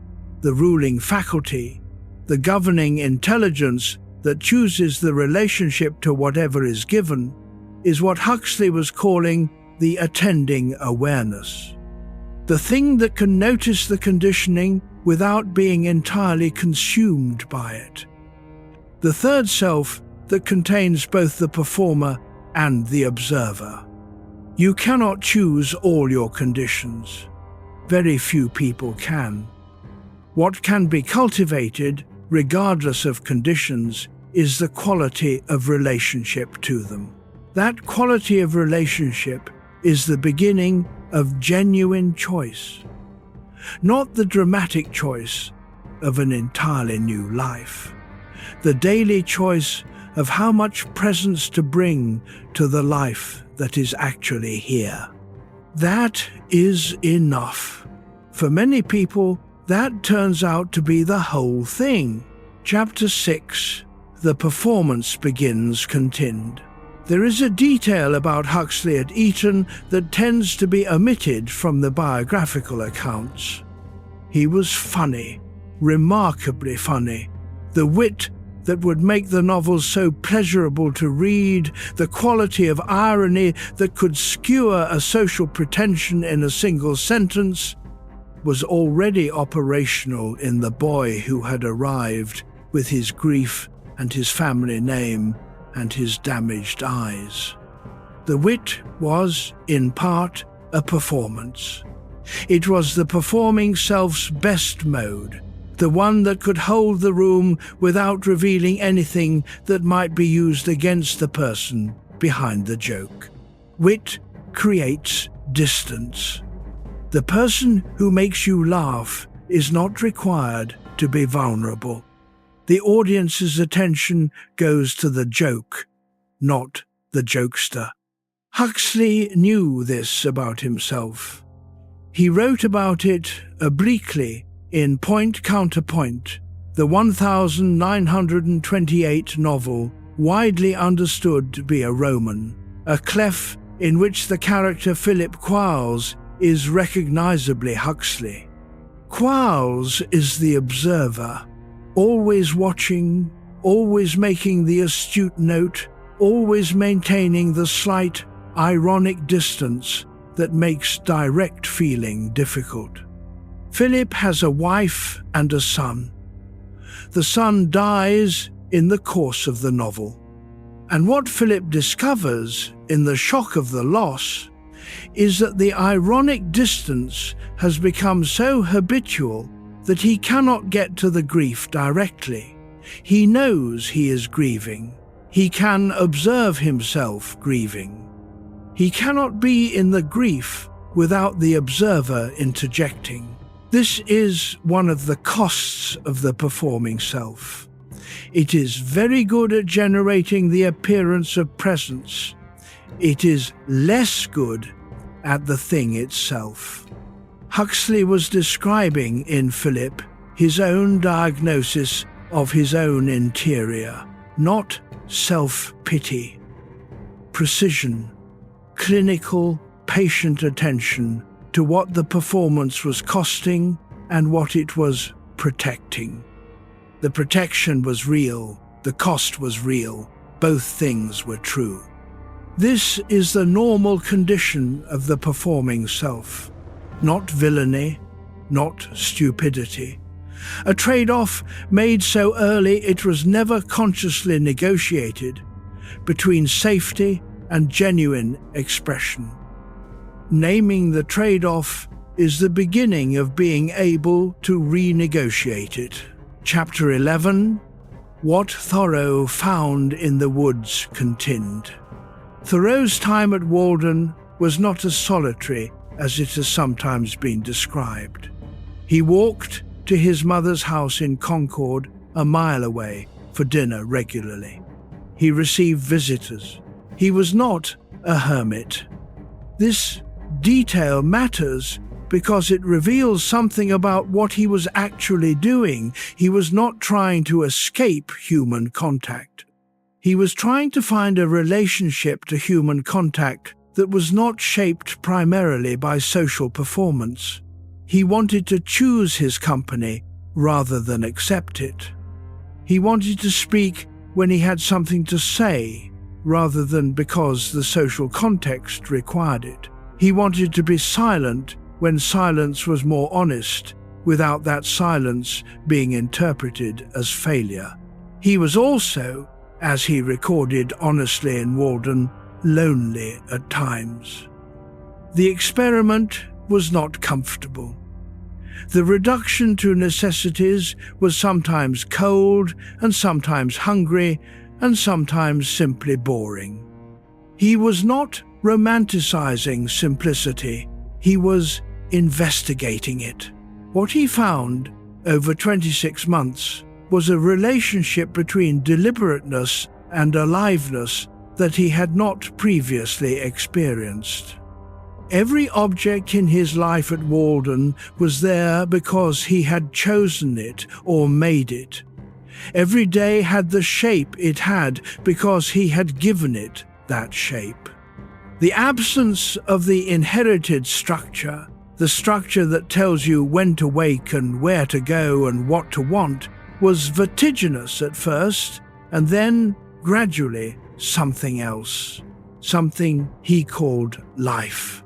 the ruling faculty, the governing intelligence that chooses the relationship to whatever is given, is what Huxley was calling the attending awareness. The thing that can notice the conditioning without being entirely consumed by it. The third self that contains both the performer and the observer. You cannot choose all your conditions. Very few people can. What can be cultivated, regardless of conditions, is the quality of relationship to them. That quality of relationship is the beginning of genuine choice, not the dramatic choice of an entirely new life, the daily choice of how much presence to bring to the life that is actually here. That is enough. For many people, that turns out to be the whole thing. Chapter 6. The performance begins continued. There is a detail about Huxley at Eton that tends to be omitted from the biographical accounts. He was funny, remarkably funny. The wit that would make the novels so pleasurable to read, the quality of irony that could skewer a social pretension in a single sentence, was already operational in the boy who had arrived with his grief and his family name and his damaged eyes. The wit was, in part, a performance. It was the performing self's best mode, the one that could hold the room without revealing anything that might be used against the person behind the joke. Wit creates distance. The person who makes you laugh is not required to be vulnerable. The audience's attention goes to the joke, not the jokester. Huxley knew this about himself. He wrote about it obliquely in Point Counterpoint, the 1928 novel, widely understood to be a roman, a clef in which the character Philip Quarles is recognizably Huxley. Quarles is the observer, always watching, always making the astute note, always maintaining the slight, ironic distance that makes direct feeling difficult. Philip has a wife and a son. The son dies in the course of the novel. And what Philip discovers in the shock of the loss is that the ironic distance has become so habitual that he cannot get to the grief directly. He knows he is grieving. He can observe himself grieving. He cannot be in the grief without the observer interjecting. This is one of the costs of the performing self. It is very good at generating the appearance of presence. It is less good at the thing itself. Huxley was describing in Philip his own diagnosis of his own interior, not self-pity. Precision, clinical, patient attention to what the performance was costing and what it was protecting. The protection was real, the cost was real, both things were true. This is the normal condition of the performing self, not villainy, not stupidity. A trade-off made so early it was never consciously negotiated between safety and genuine expression. Naming the trade-off is the beginning of being able to renegotiate it. Chapter 11, What Thoreau Found in the Woods Continued. Thoreau's time at Walden was not as solitary as it has sometimes been described. He walked to his mother's house in Concord, a mile away, for dinner regularly. He received visitors. He was not a hermit. This detail matters because it reveals something about what he was actually doing. He was not trying to escape human contact. He was trying to find a relationship to human contact that was not shaped primarily by social performance. He wanted to choose his company rather than accept it. He wanted to speak when he had something to say rather than because the social context required it. He wanted to be silent when silence was more honest, without that silence being interpreted as failure. He was also, as he recorded honestly in Walden, lonely at times. The experiment was not comfortable. The reduction to necessities was sometimes cold and sometimes hungry and sometimes simply boring. He was not romanticizing simplicity. He was investigating it. What he found over 26 months was a relationship between deliberateness and aliveness that he had not previously experienced. Every object in his life at Walden was there because he had chosen it or made it. Every day had the shape it had because he had given it that shape. The absence of the inherited structure, the structure that tells you when to wake and where to go and what to want, was vertiginous at first, and then, gradually, something else. Something he called life.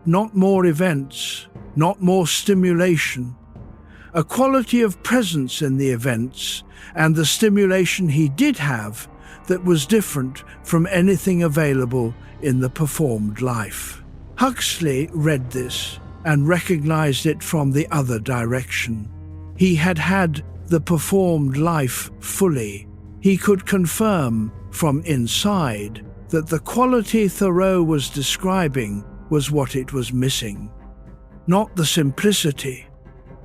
Not more events, not more stimulation. A quality of presence in the events and the stimulation he did have that was different from anything available in the performed life. Huxley read this and recognized it from the other direction. He had had the performed life fully. He could confirm from inside that the quality Thoreau was describing was what it was missing. Not the simplicity,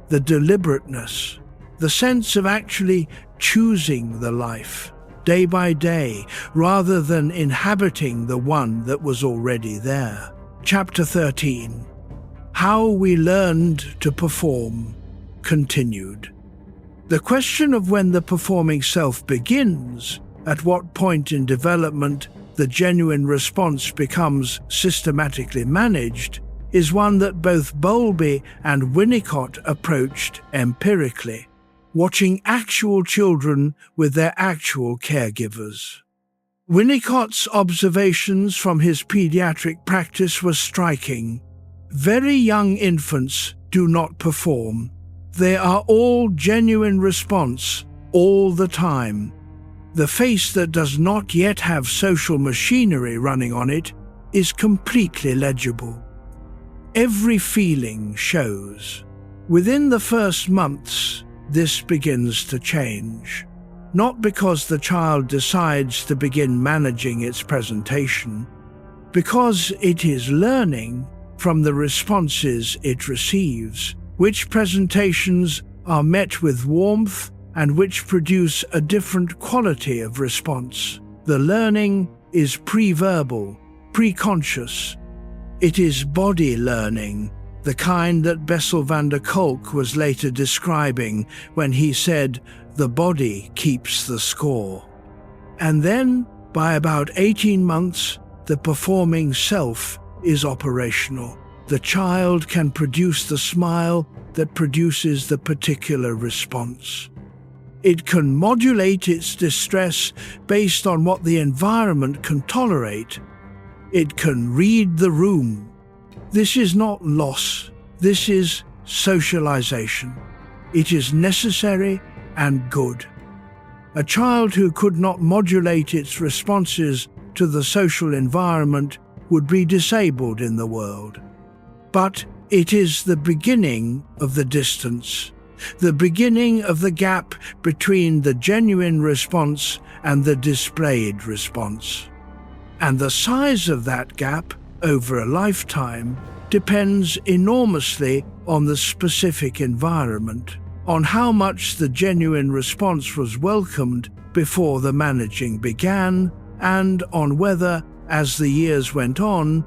the deliberateness, the sense of actually choosing the life. day by day, rather than inhabiting the one that was already there. Chapter 13. How we learned to perform, continued. The question of when the performing self begins, at what point in development the genuine response becomes systematically managed, is one that both Bowlby and Winnicott approached empirically, watching actual children with their actual caregivers. Winnicott's observations from his pediatric practice were striking. Very young infants do not perform. They are all genuine response, all the time. The face that does not yet have social machinery running on it is completely legible. Every feeling shows. Within the first months, this begins to change. Not because the child decides to begin managing its presentation, because it is learning from the responses it receives, which presentations are met with warmth and which produce a different quality of response. The learning is pre-verbal, pre-conscious. It is body learning, the kind that Bessel van der Kolk was later describing when he said, "The body keeps the score." And then, by about 18 months, the performing self is operational. The child can produce the smile that produces the particular response. It can modulate its distress based on what the environment can tolerate. It can read the room. This is not loss. This is socialization. It is necessary and good. A child who could not modulate its responses to the social environment would be disabled in the world. But it is the beginning of the distance, the beginning of the gap between the genuine response and the displayed response. And the size of that gap over a lifetime depends enormously on the specific environment, on how much the genuine response was welcomed before the managing began, and on whether, as the years went on,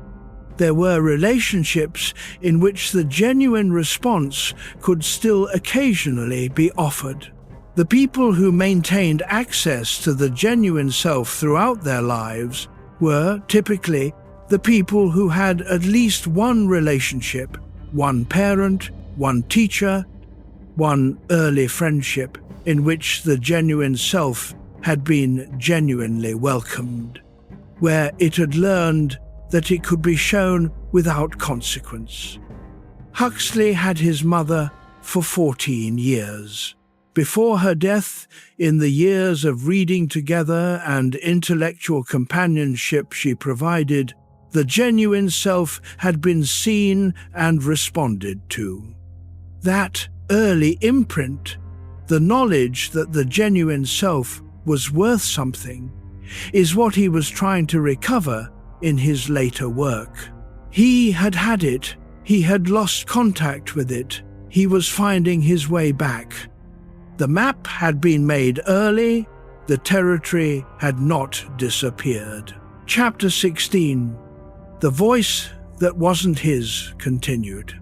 there were relationships in which the genuine response could still occasionally be offered. The people who maintained access to the genuine self throughout their lives were typically the people who had at least one relationship, one parent, one teacher, one early friendship in which the genuine self had been genuinely welcomed, where it had learned that it could be shown without consequence. Huxley had his mother for 14 years. Before her death, in the years of reading together and intellectual companionship she provided, the genuine self had been seen and responded to. That early imprint, the knowledge that the genuine self was worth something, is what he was trying to recover in his later work. He had had it, he had lost contact with it, he was finding his way back. The map had been made early, the territory had not disappeared. Chapter 16. The voice that wasn't his continued.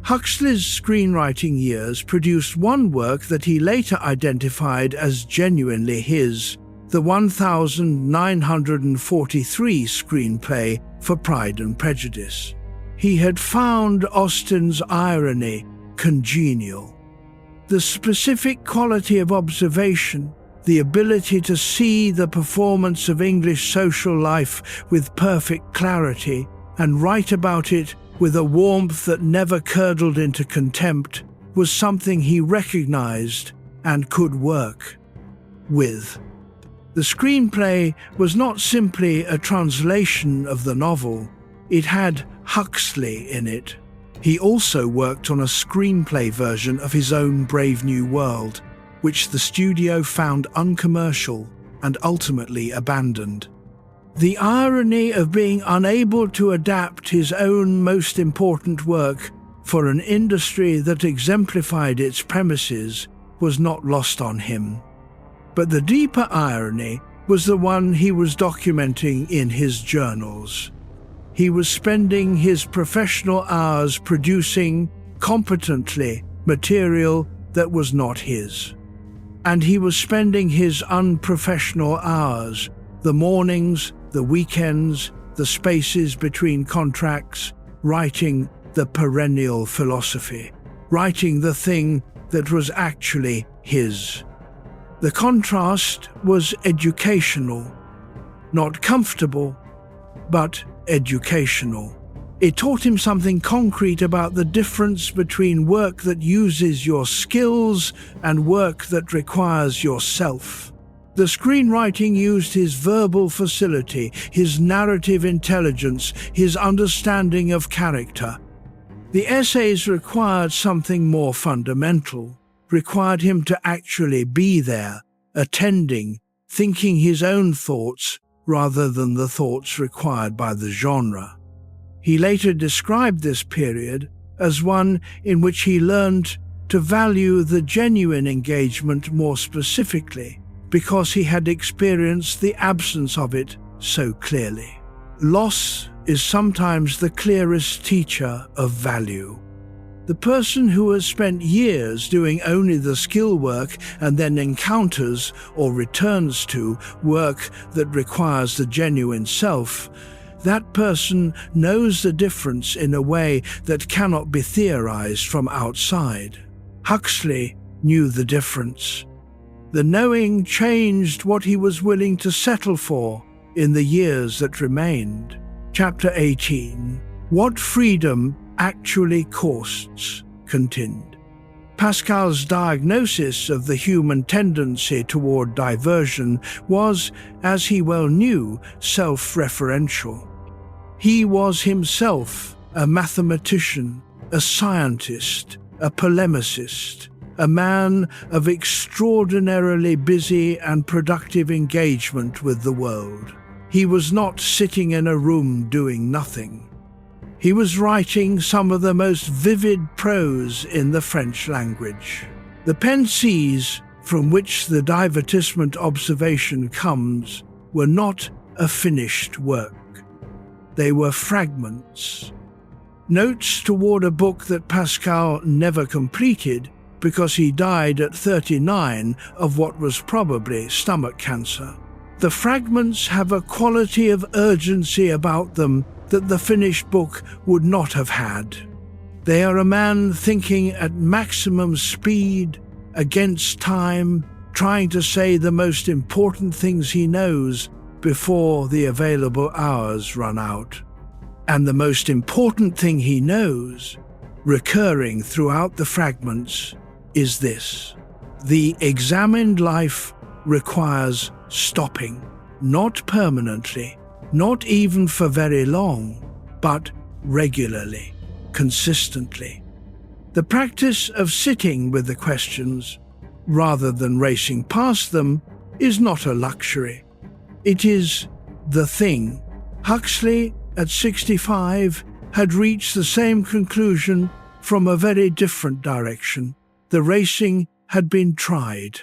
Huxley's screenwriting years produced one work that he later identified as genuinely his, the 1943 screenplay for Pride and Prejudice. He had found Austen's irony congenial. The specific quality of observation, the ability to see the performance of English social life with perfect clarity and write about it with a warmth that never curdled into contempt, was something he recognized and could work with. The screenplay was not simply a translation of the novel, it had Huxley in it. He also worked on a screenplay version of his own Brave New World, which the studio found uncommercial and ultimately abandoned. The irony of being unable to adapt his own most important work for an industry that exemplified its premises was not lost on him. But the deeper irony was the one he was documenting in his journals. He was spending his professional hours producing, competently, material that was not his. And he was spending his unprofessional hours, the mornings, the weekends, the spaces between contracts, writing the Perennial Philosophy, writing the thing that was actually his. The contrast was educational, not comfortable, but educational. It taught him something concrete about the difference between work that uses your skills and work that requires yourself. The screenwriting used his verbal facility, his narrative intelligence, his understanding of character. The essays required something more fundamental, required him to actually be there, attending, thinking his own thoughts rather than the thoughts required by the genre. He later described this period as one in which he learned to value the genuine engagement more specifically, because he had experienced the absence of it so clearly. Loss is sometimes the clearest teacher of value. The person who has spent years doing only the skill work and then encounters or returns to work that requires the genuine self, that person knows the difference in a way that cannot be theorized from outside. Huxley knew the difference. The knowing changed what he was willing to settle for in the years that remained. Chapter 18. What freedom actually costs, continued. Pascal's diagnosis of the human tendency toward diversion was, as he well knew, self-referential. He was himself a mathematician, a scientist, a polemicist, a man of extraordinarily busy and productive engagement with the world. He was not sitting in a room doing nothing. He was writing some of the most vivid prose in the French language. The pensées from which the divertissement observation comes were not a finished work. They were fragments. Notes toward a book that Pascal never completed because he died at 39 of what was probably stomach cancer. The fragments have a quality of urgency about them that the finished book would not have had. They are a man thinking at maximum speed, against time, trying to say the most important things he knows before the available hours run out. And the most important thing he knows, recurring throughout the fragments, is this: the examined life requires stopping, not permanently, not even for very long, but regularly, consistently. The practice of sitting with the questions, rather than racing past them, is not a luxury. It is the thing. Huxley, at 65, had reached the same conclusion from a very different direction. The racing had been tried.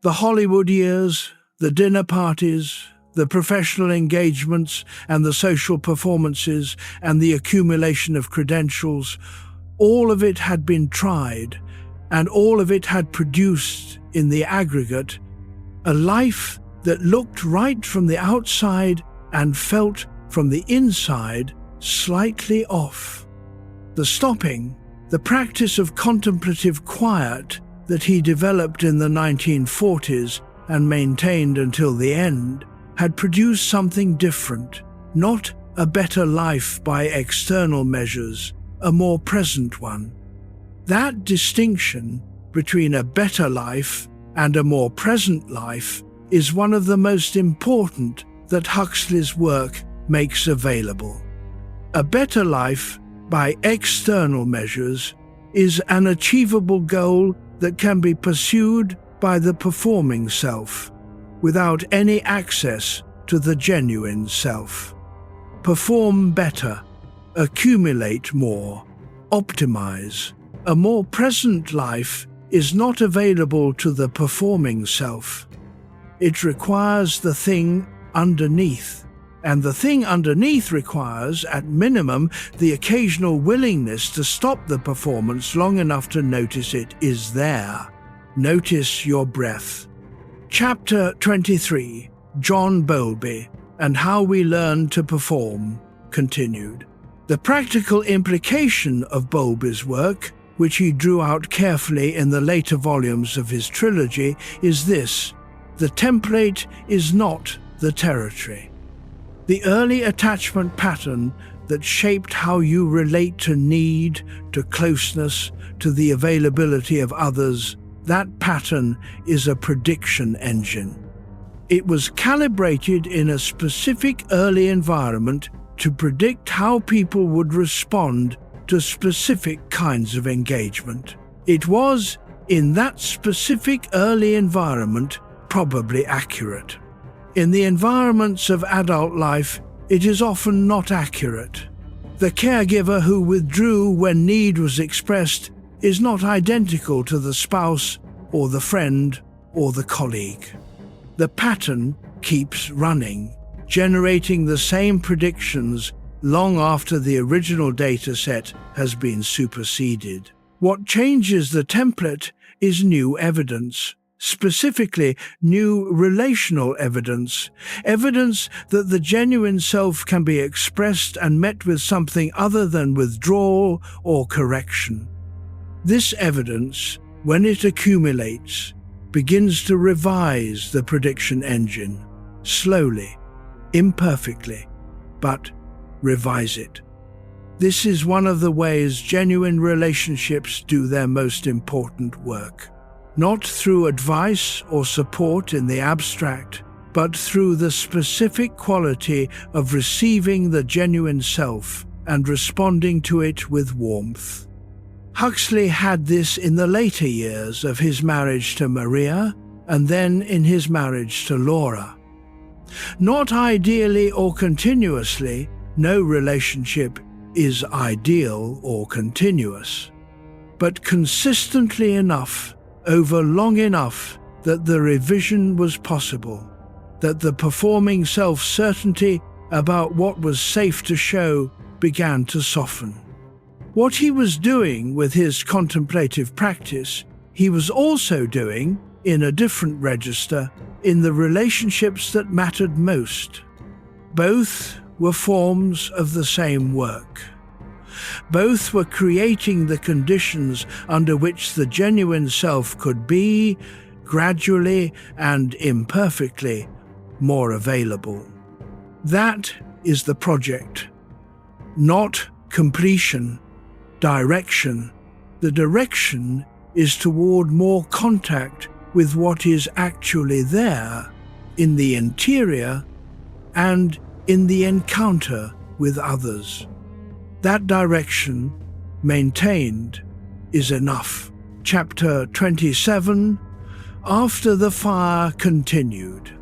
The Hollywood years, the dinner parties, the professional engagements and the social performances and the accumulation of credentials, all of it had been tried, and all of it had produced, in the aggregate, a life that looked right from the outside and felt from the inside slightly off. The stopping, the practice of contemplative quiet that he developed in the 1940s and maintained until the end, had produced something different, not a better life by external measures, a more present one. That distinction between a better life and a more present life is one of the most important that Huxley's work makes available. A better life, by external measures, is an achievable goal that can be pursued by the performing self, without any access to the genuine self. Perform better, accumulate more, optimize. A more present life is not available to the performing self. It requires the thing underneath. And the thing underneath requires, at minimum, the occasional willingness to stop the performance long enough to notice it is there. Notice your breath. Chapter 23, John Bowlby, and How We Learn to Perform, continued. The practical implication of Bowlby's work, which he drew out carefully in the later volumes of his trilogy, is this: the template is not the territory. The early attachment pattern that shaped how you relate to need, to closeness, to the availability of others, that pattern is a prediction engine. It was calibrated in a specific early environment to predict how people would respond to specific kinds of engagement. It was, in that specific early environment, probably accurate. In the environments of adult life, it is often not accurate. The caregiver who withdrew when need was expressed is not identical to the spouse or the friend or the colleague. The pattern keeps running, generating the same predictions long after the original data set has been superseded. What changes the template is new evidence. Specifically, new relational evidence that the genuine self can be expressed and met with something other than withdrawal or correction. This evidence, when it accumulates, begins to revise the prediction engine, slowly, imperfectly, but revise it. This is one of the ways genuine relationships do their most important work. Not through advice or support in the abstract, but through the specific quality of receiving the genuine self and responding to it with warmth. Huxley had this in the later years of his marriage to Maria, and then in his marriage to Laura. Not ideally or continuously, no relationship is ideal or continuous, but consistently enough, over long enough, that the revision was possible, that the performing self-certainty about what was safe to show began to soften. What he was doing with his contemplative practice, he was also doing, in a different register, in the relationships that mattered most. Both were forms of the same work. Both were creating the conditions under which the genuine self could be, gradually and imperfectly, more available. That is the project. Not completion, direction. The direction is toward more contact with what is actually there, in the interior and in the encounter with others. That direction, maintained, is enough. Chapter 27, After the Fire Continued.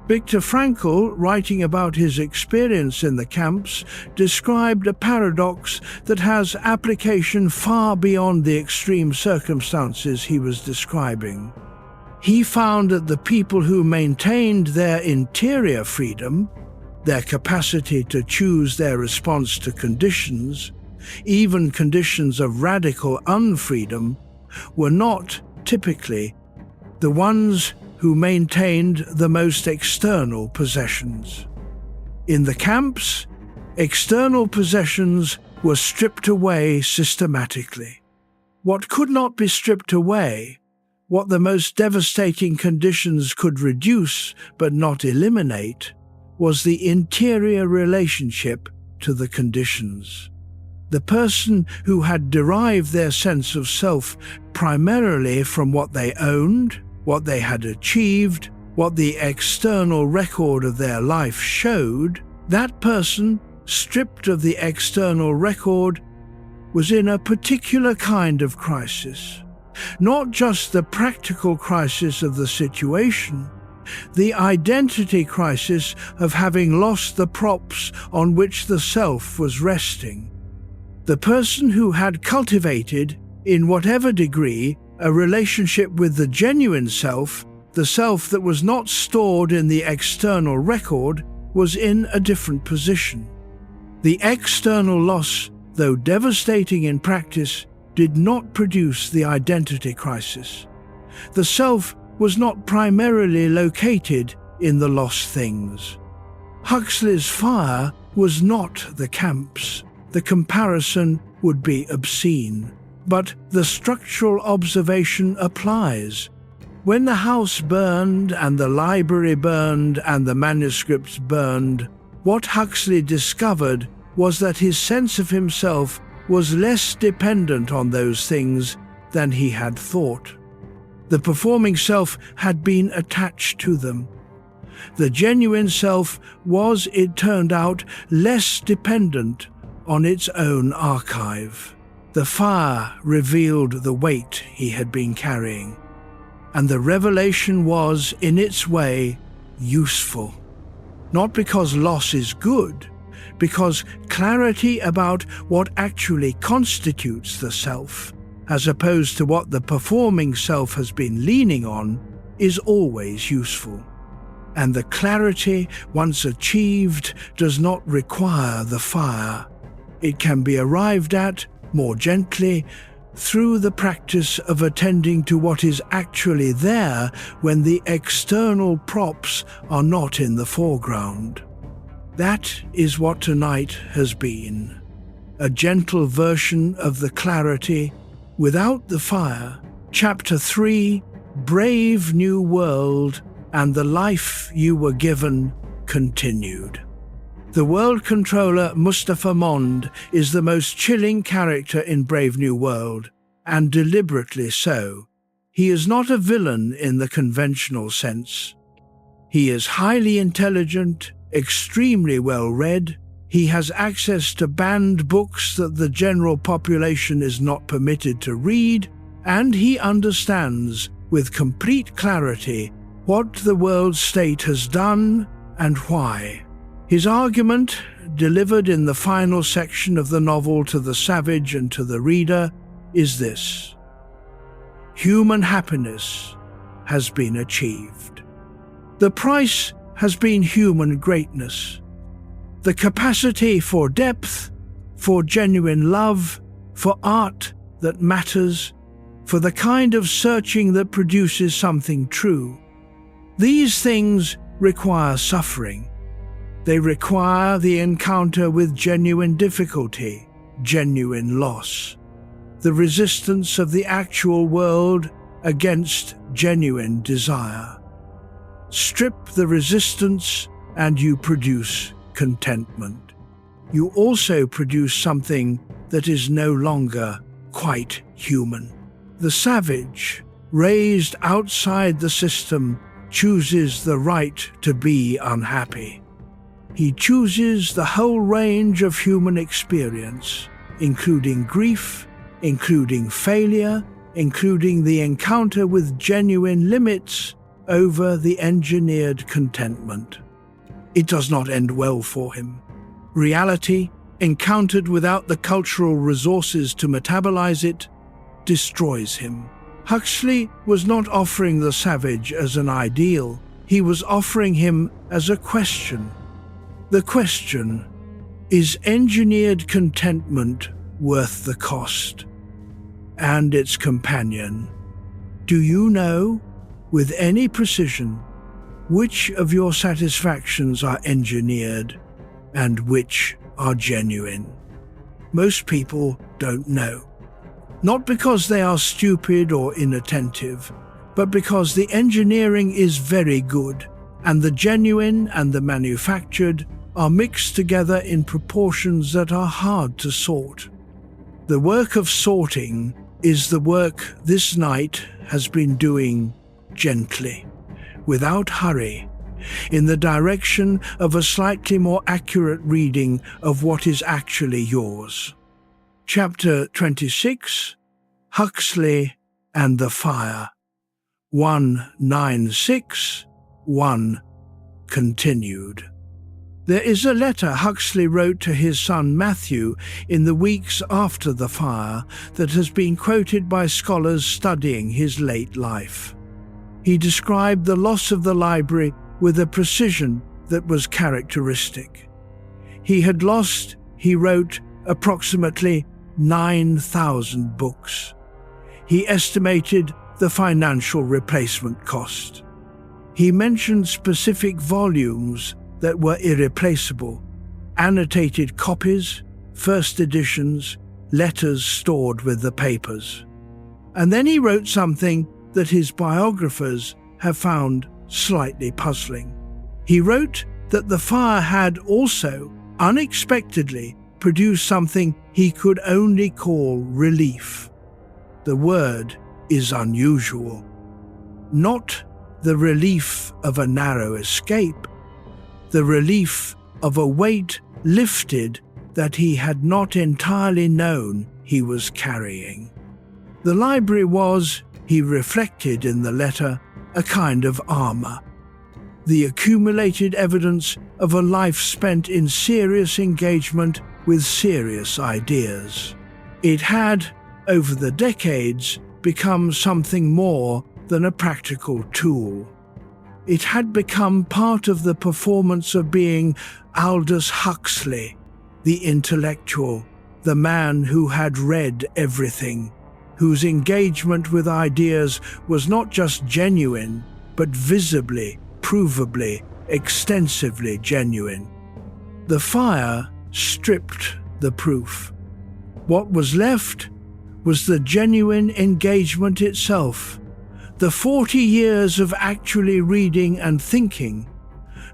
Viktor Frankl, writing about his experience in the camps, described a paradox that has application far beyond the extreme circumstances he was describing. He found that the people who maintained their interior freedom, their capacity to choose their response to conditions, even conditions of radical unfreedom, were not, typically, the ones who maintained the most external possessions. In the camps, external possessions were stripped away systematically. What could not be stripped away, what the most devastating conditions could reduce but not eliminate, was the interior relationship to the conditions. The person who had derived their sense of self primarily from what they owned, what they had achieved, what the external record of their life showed, that person, stripped of the external record, was in a particular kind of crisis. Not just the practical crisis of the situation, the identity crisis of having lost the props on which the self was resting. The person who had cultivated, in whatever degree, a relationship with the genuine self The self that was not stored in the external record was in a different position. The external loss, though devastating in practice, did not produce the identity crisis. The self was not primarily located in the lost things. Huxley's fire was not the camps. The comparison would be obscene. But the structural observation applies. When the house burned and the library burned and the manuscripts burned, what Huxley discovered was that his sense of himself was less dependent on those things than he had thought. The performing self had been attached to them. The genuine self was, it turned out, less dependent on its own archive. The fire revealed the weight he had been carrying, and the revelation was, in its way, useful. Not because loss is good, because clarity about what actually constitutes the self, as opposed to what the performing self has been leaning on, is always useful. And the clarity, once achieved, does not require the fire. It can be arrived at more gently through the practice of attending to what is actually there when the external props are not in the foreground. That is what tonight has been. A gentle version of the clarity without the fire. Chapter 3, Brave New World and the Life You Were Given, continued. The world controller Mustafa Mond is the most chilling character in Brave New World, and deliberately so. He is not a villain in the conventional sense. He is highly intelligent, extremely well-read. He has access to banned books that the general population is not permitted to read, and he understands with complete clarity what the world state has done and why. His argument, delivered in the final section of the novel to the savage and to the reader, is this: human happiness has been achieved. The price has been human greatness. The capacity for depth, for genuine love, for art that matters, for the kind of searching that produces something true. These things require suffering. They require the encounter with genuine difficulty, genuine loss, the resistance of the actual world against genuine desire. Strip the resistance and you produce contentment. You also produce something that is no longer quite human. The savage, raised outside the system, chooses the right to be unhappy. He chooses the whole range of human experience, including grief, including failure, including the encounter with genuine limits, over the engineered contentment. It does not end well for him. Reality, encountered without the cultural resources to metabolize it, destroys him. Huxley was not offering the savage as an ideal. He was offering him as a question. The question: is engineered contentment worth the cost? And its companion: do you know, with any precision, which of your satisfactions are engineered and which are genuine? Most people don't know. Not because they are stupid or inattentive, but because the engineering is very good, and the genuine and the manufactured are mixed together in proportions that are hard to sort. The work of sorting is the work this night has been doing gently, without hurry, in the direction of a slightly more accurate reading of what is actually yours. Chapter 26, Huxley and the Fire, 196-1, continued. There is a letter Huxley wrote to his son Matthew in the weeks after the fire that has been quoted by scholars studying his late life. He described the loss of the library with a precision that was characteristic. He had lost, he wrote, approximately 9,000 books. He estimated the financial replacement cost. He mentioned specific volumes that were irreplaceable, annotated copies, first editions, letters stored with the papers. And then he wrote something that his biographers have found slightly puzzling. He wrote that the fire had also, unexpectedly, produced something he could only call relief. The word is unusual. Not the relief of a narrow escape, the relief of a weight lifted that he had not entirely known he was carrying. The library was, he reflected in the letter, a kind of armor, the accumulated evidence of a life spent in serious engagement with serious ideas. It had, over the decades, become something more than a practical tool. It had become part of the performance of being Aldous Huxley, the intellectual, the man who had read everything, whose engagement with ideas was not just genuine, but visibly, provably, extensively genuine. The fire stripped the proof. What was left was the genuine engagement itself, the 40 years of actually reading and thinking,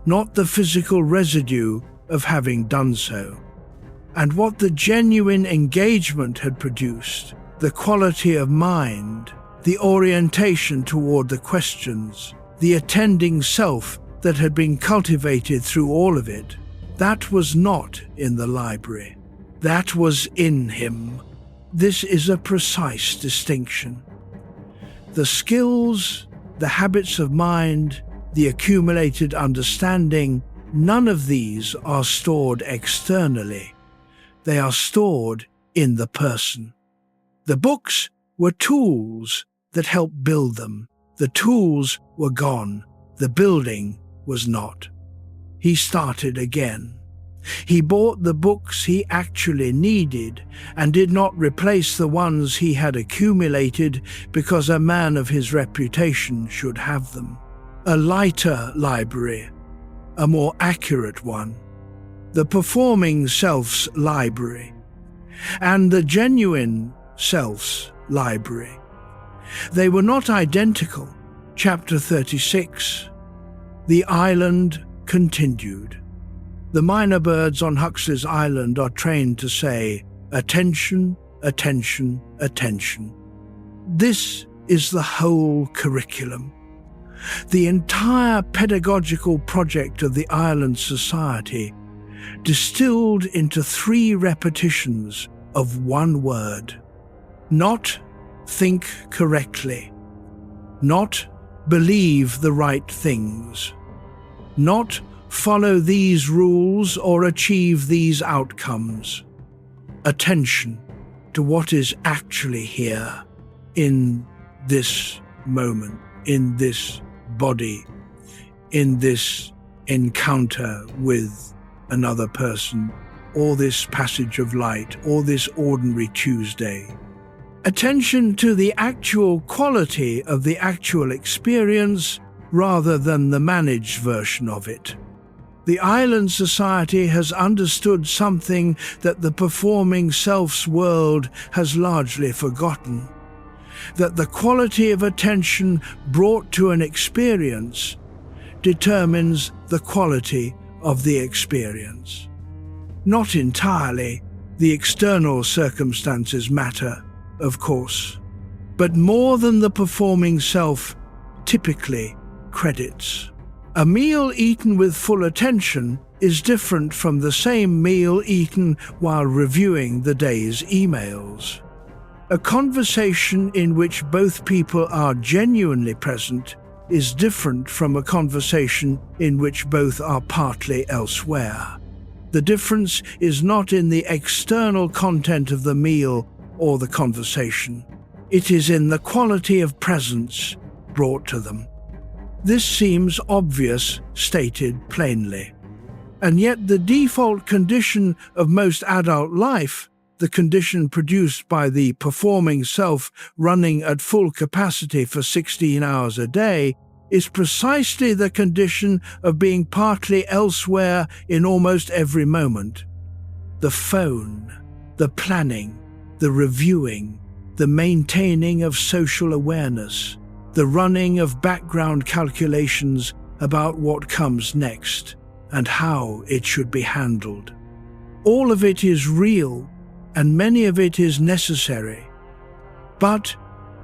not the physical residue of having done so. And what the genuine engagement had produced, the quality of mind, the orientation toward the questions, the attending self that had been cultivated through all of it, that was not in the library. That was in him. This is a precise distinction. The skills, the habits of mind, the accumulated understanding, none of these are stored externally. They are stored in the person. The books were tools that helped build them. The tools were gone. The building was not. He started again. He bought the books he actually needed and did not replace the ones he had accumulated because a man of his reputation should have them. A lighter library, a more accurate one. The performing self's library and the genuine self's library. They were not identical. Chapter 36. The island continued. The minor birds on Huxley's island are trained to say, attention, attention, attention. This is the whole curriculum. The entire pedagogical project of the island society distilled into 3 repetitions of one word. Not think correctly. Not believe the right things. Not follow these rules or achieve these outcomes. Attention to what is actually here, in this moment, in this body, in this encounter with another person, or this passage of light, or this ordinary Tuesday. Attention to the actual quality of the actual experience rather than the managed version of it. The island society has understood something that the performing self's world has largely forgotten, that the quality of attention brought to an experience determines the quality of the experience. Not entirely. The external circumstances matter, of course, but more than the performing self typically credits. A meal eaten with full attention is different from the same meal eaten while reviewing the day's emails. A conversation in which both people are genuinely present is different from a conversation in which both are partly elsewhere. The difference is not in the external content of the meal or the conversation. It is in the quality of presence brought to them. This seems obvious, stated plainly. And yet the default condition of most adult life, the condition produced by the performing self running at full capacity for 16 hours a day, is precisely the condition of being partly elsewhere in almost every moment. The phone, the planning, the reviewing, the maintaining of social awareness, the running of background calculations about what comes next and how it should be handled. All of it is real, and many of it is necessary. But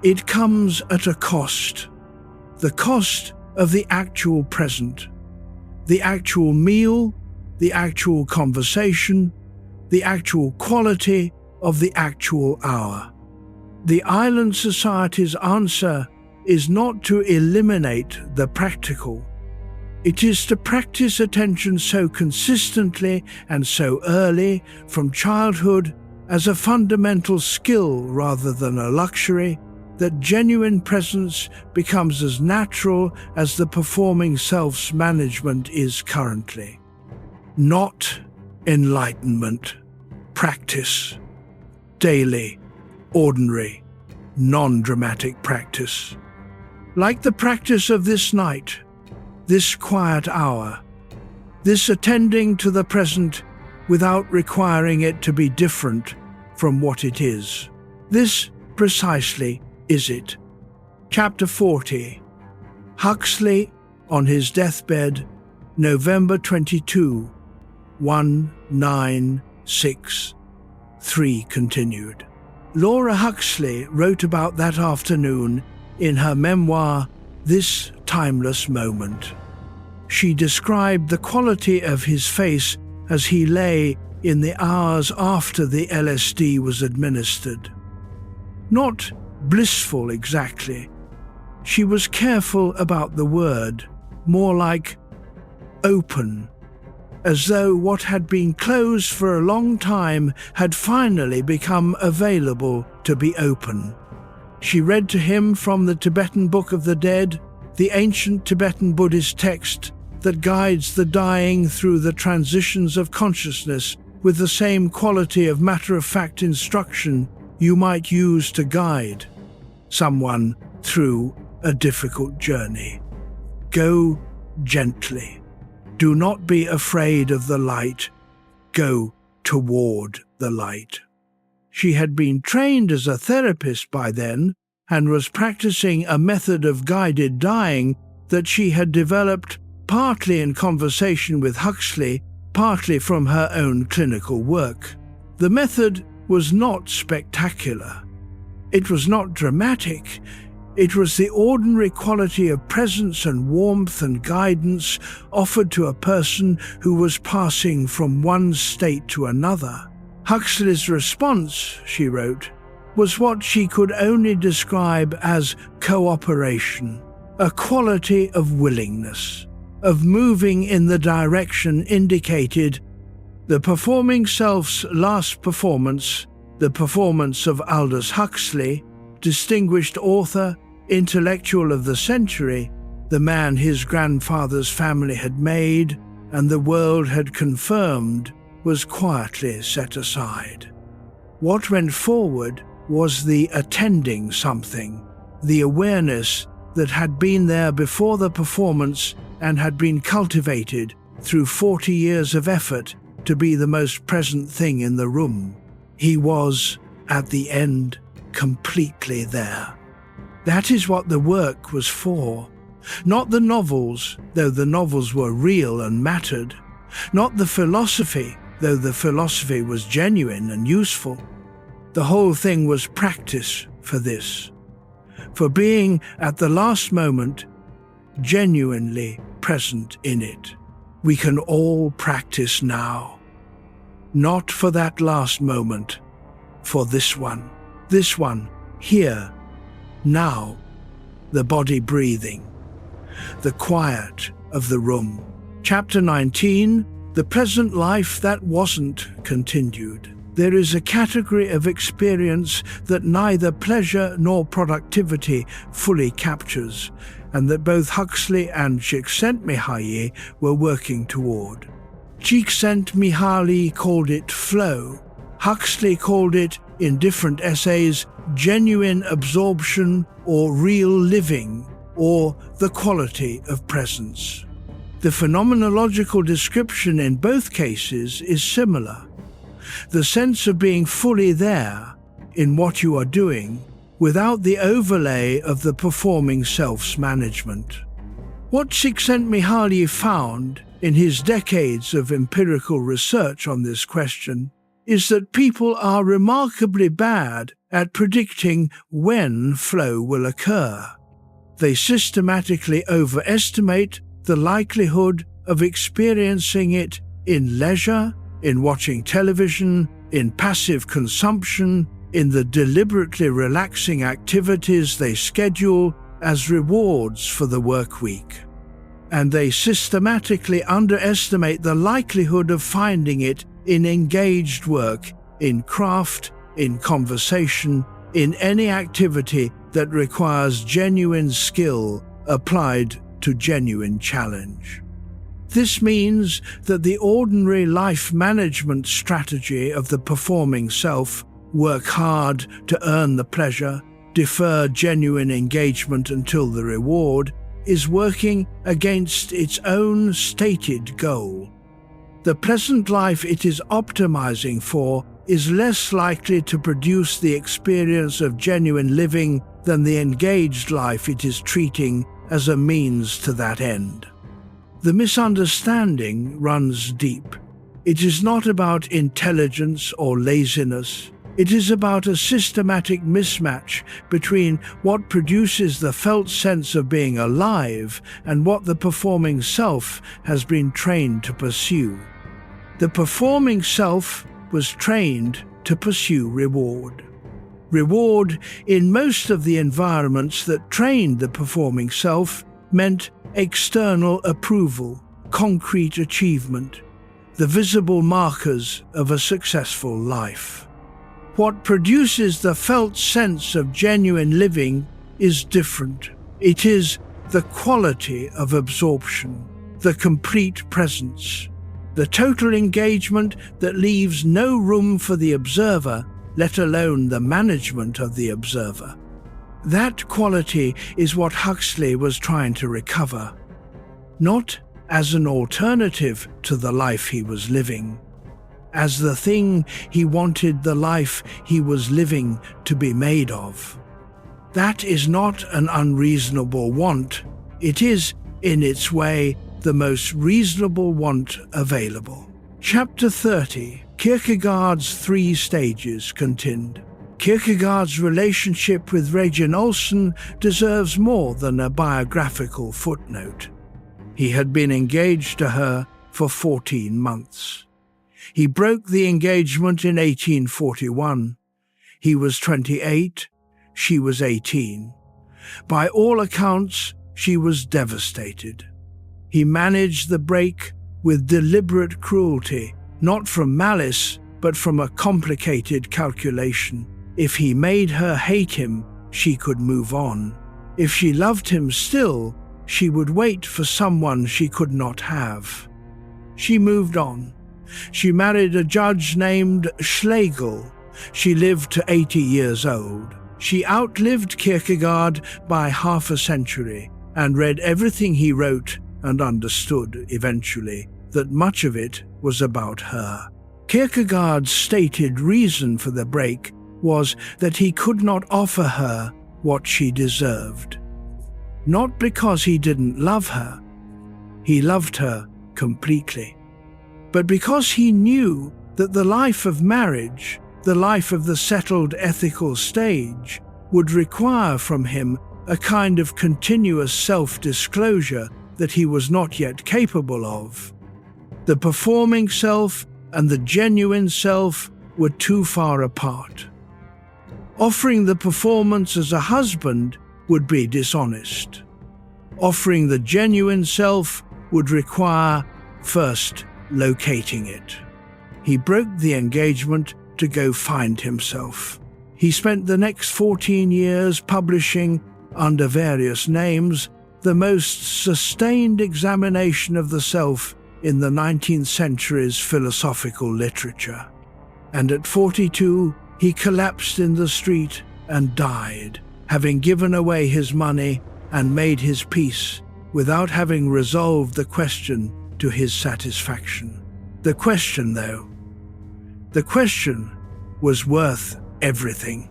it comes at a cost. The cost of the actual present, the actual meal, the actual conversation, the actual quality of the actual hour. The island society's answer is not to eliminate the practical. It is to practice attention so consistently and so early from childhood as a fundamental skill rather than a luxury, that genuine presence becomes as natural as the performing self's management is currently. Not enlightenment, practice. Daily, ordinary, non-dramatic practice. Like the practice of this night, this quiet hour, this attending to the present without requiring it to be different from what it is. This precisely is it. Chapter 40. Huxley on his deathbed, November 22, 1963 continued. Laura Huxley wrote about that afternoon in her memoir, This Timeless Moment. She described the quality of his face as he lay in the hours after the LSD was administered. Not blissful exactly. She was careful about the word, more like open, as though what had been closed for a long time had finally become available to be open. She read to him from the Tibetan Book of the Dead, the ancient Tibetan Buddhist text that guides the dying through the transitions of consciousness with the same quality of matter-of-fact instruction you might use to guide someone through a difficult journey. Go gently. Do not be afraid of the light. Go toward the light. She had been trained as a therapist by then and was practicing a method of guided dying that she had developed partly in conversation with Huxley, partly from her own clinical work. The method was not spectacular. It was not dramatic. It was the ordinary quality of presence and warmth and guidance offered to a person who was passing from one state to another. Huxley's response, she wrote, was what she could only describe as cooperation, a quality of willingness, of moving in the direction indicated. The performing self's last performance, the performance of Aldous Huxley, distinguished author, intellectual of the century, the man his grandfather's family had made and the world had confirmed, was quietly set aside. What went forward was the attending something, the awareness that had been there before the performance and had been cultivated through 40 years of effort to be the most present thing in the room. He was, at the end, completely there. That is what the work was for. Not the novels, though the novels were real and mattered. Not the philosophy, though the philosophy was genuine and useful. The whole thing was practice for this, for being, at the last moment, genuinely present in it. We can all practice now. Not for that last moment, for this one, here, now, the body breathing, the quiet of the room. Chapter 19, The Present Life That Wasn't Continued. There is a category of experience that neither pleasure nor productivity fully captures, and that both Huxley and Csikszentmihalyi were working toward. Csikszentmihalyi called it flow. Huxley called it, in different essays, genuine absorption or real living, or the quality of presence. The phenomenological description in both cases is similar. The sense of being fully there in what you are doing, without the overlay of the performing self's management. What Csikszentmihalyi found in his decades of empirical research on this question is that people are remarkably bad at predicting when flow will occur. They systematically overestimate the likelihood of experiencing it in leisure, in watching television, in passive consumption, in the deliberately relaxing activities they schedule as rewards for the work week. And they systematically underestimate the likelihood of finding it in engaged work, in craft, in conversation, in any activity that requires genuine skill applied to genuine challenge. This means that the ordinary life management strategy of the performing self, work hard to earn the pleasure, defer genuine engagement until the reward, is working against its own stated goal. The present life it is optimizing for is less likely to produce the experience of genuine living than the engaged life it is treating as a means to that end. The misunderstanding runs deep. It is not about intelligence or laziness. It is about a systematic mismatch between what produces the felt sense of being alive and what the performing self has been trained to pursue. The performing self was trained to pursue reward. Reward, in most of the environments that trained the performing self, meant external approval, concrete achievement, the visible markers of a successful life. What produces the felt sense of genuine living is different. It is the quality of absorption, the complete presence, the total engagement that leaves no room for the observer, let alone the management of the observer. That quality is what Huxley was trying to recover, not as an alternative to the life he was living, as the thing he wanted the life he was living to be made of. That is not an unreasonable want. It is, in its way, the most reasonable want available. Chapter 30, Kierkegaard's Three Stages, continued. Kierkegaard's relationship with Regin Olsen deserves more than a biographical footnote. He had been engaged to her for 14 months. He broke the engagement in 1841. He was 28, she was 18. By all accounts, she was devastated. He managed the break with deliberate cruelty, not from malice, but from a complicated calculation. If he made her hate him, she could move on. If she loved him still, she would wait for someone she could not have. She moved on. She married a judge named Schlegel. She lived to 80 years old. She outlived Kierkegaard by half a century and read everything he wrote and understood, eventually, that much of it was about her. Kierkegaard's stated reason for the break was that he could not offer her what she deserved. Not because he didn't love her. He loved her completely. But because he knew that the life of marriage, the life of the settled ethical stage, would require from him a kind of continuous self-disclosure that he was not yet capable of. The performing self and the genuine self were too far apart. Offering the performance as a husband would be dishonest. Offering the genuine self would require first locating it. He broke the engagement to go find himself. He spent the next 14 years publishing, under various names, the most sustained examination of the self in the 19th century's philosophical literature. And at 42, he collapsed in the street and died, having given away his money and made his peace without having resolved the question to his satisfaction. The question was worth everything.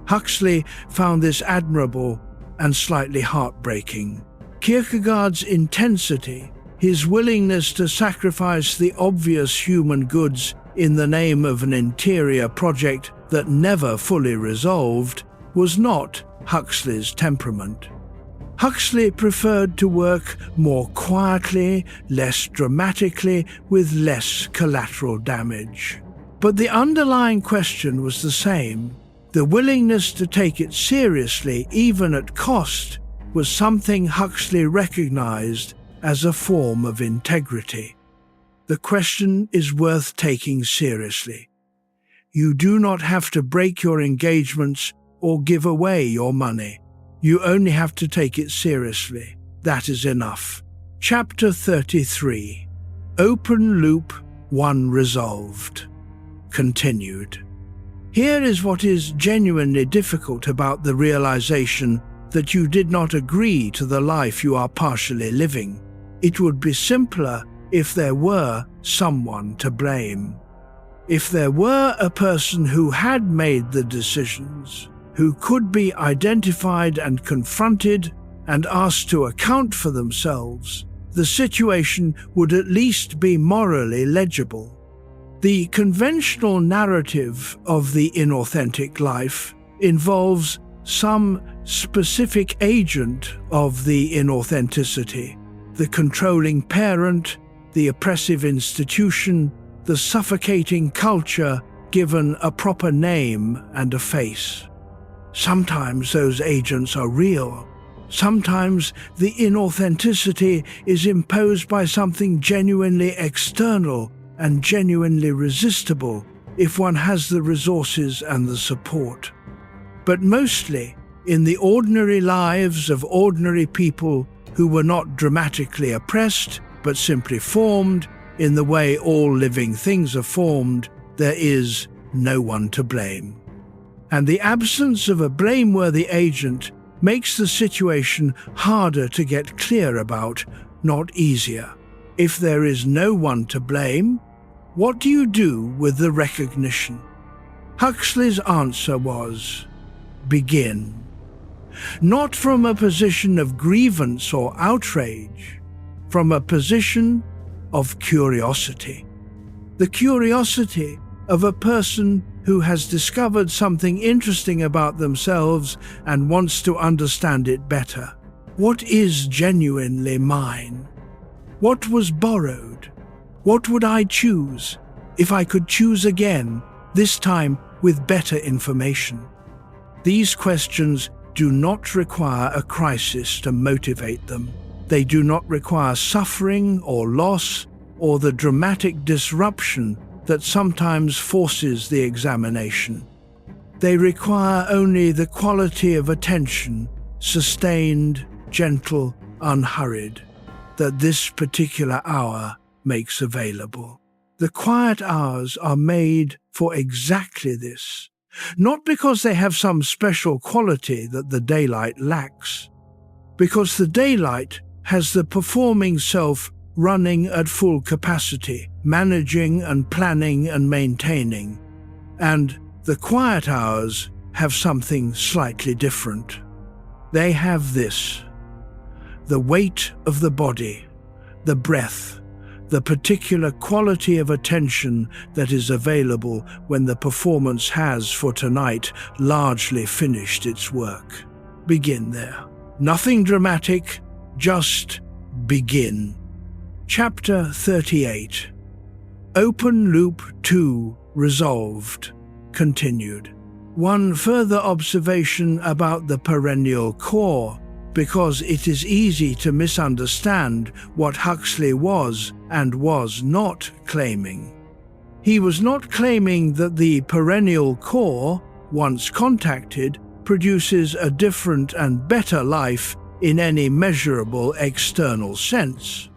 Huxley found this admirable and slightly heartbreaking. Kierkegaard's intensity, his willingness to sacrifice the obvious human goods in the name of an interior project that never fully resolved, was not Huxley's temperament. Huxley preferred to work more quietly, less dramatically, with less collateral damage. But the underlying question was the same. The willingness to take it seriously, even at cost, was something Huxley recognized as a form of integrity. The question is worth taking seriously. You do not have to break your engagements or give away your money. You only have to take it seriously. That is enough. Chapter 33. Open Loop 1 Resolved. Continued. Here is what is genuinely difficult about the realization that you did not agree to the life you are partially living. It would be simpler if there were someone to blame. If there were a person who had made the decisions, who could be identified and confronted and asked to account for themselves, the situation would at least be morally legible. The conventional narrative of the inauthentic life involves some specific agent of the inauthenticity: the controlling parent, the oppressive institution, the suffocating culture given a proper name and a face. Sometimes those agents are real. Sometimes the inauthenticity is imposed by something genuinely external and genuinely resistible if one has the resources and the support. But mostly, in the ordinary lives of ordinary people who were not dramatically oppressed, but simply formed in the way all living things are formed, there is no one to blame. And the absence of a blameworthy agent makes the situation harder to get clear about, not easier. If there is no one to blame, what do you do with the recognition? Huxley's answer was, begin. Not from a position of grievance or outrage, from a position of curiosity. The curiosity of a person who has discovered something interesting about themselves and wants to understand it better. What is genuinely mine? What was borrowed? What would I choose if I could choose again, this time with better information? These questions do not require a crisis to motivate them. They do not require suffering or loss or the dramatic disruption that sometimes forces the examination. They require only the quality of attention, sustained, gentle, unhurried, that this particular hour makes available. The quiet hours are made for exactly this, not because they have some special quality that the daylight lacks, because the daylight has the performing self running at full capacity, managing and planning and maintaining, and the quiet hours have something slightly different. They have this: the weight of the body, the breath, the particular quality of attention that is available when the performance has, for tonight, largely finished its work. Begin there. Nothing dramatic, just begin. Chapter 38. Open Loop 2 Resolved. Continued. One further observation about the Perennial Core, because it is easy to misunderstand what Huxley was and was not claiming. He was not claiming that the Perennial Core, once contacted, produces a different and better life in any measurable external sense.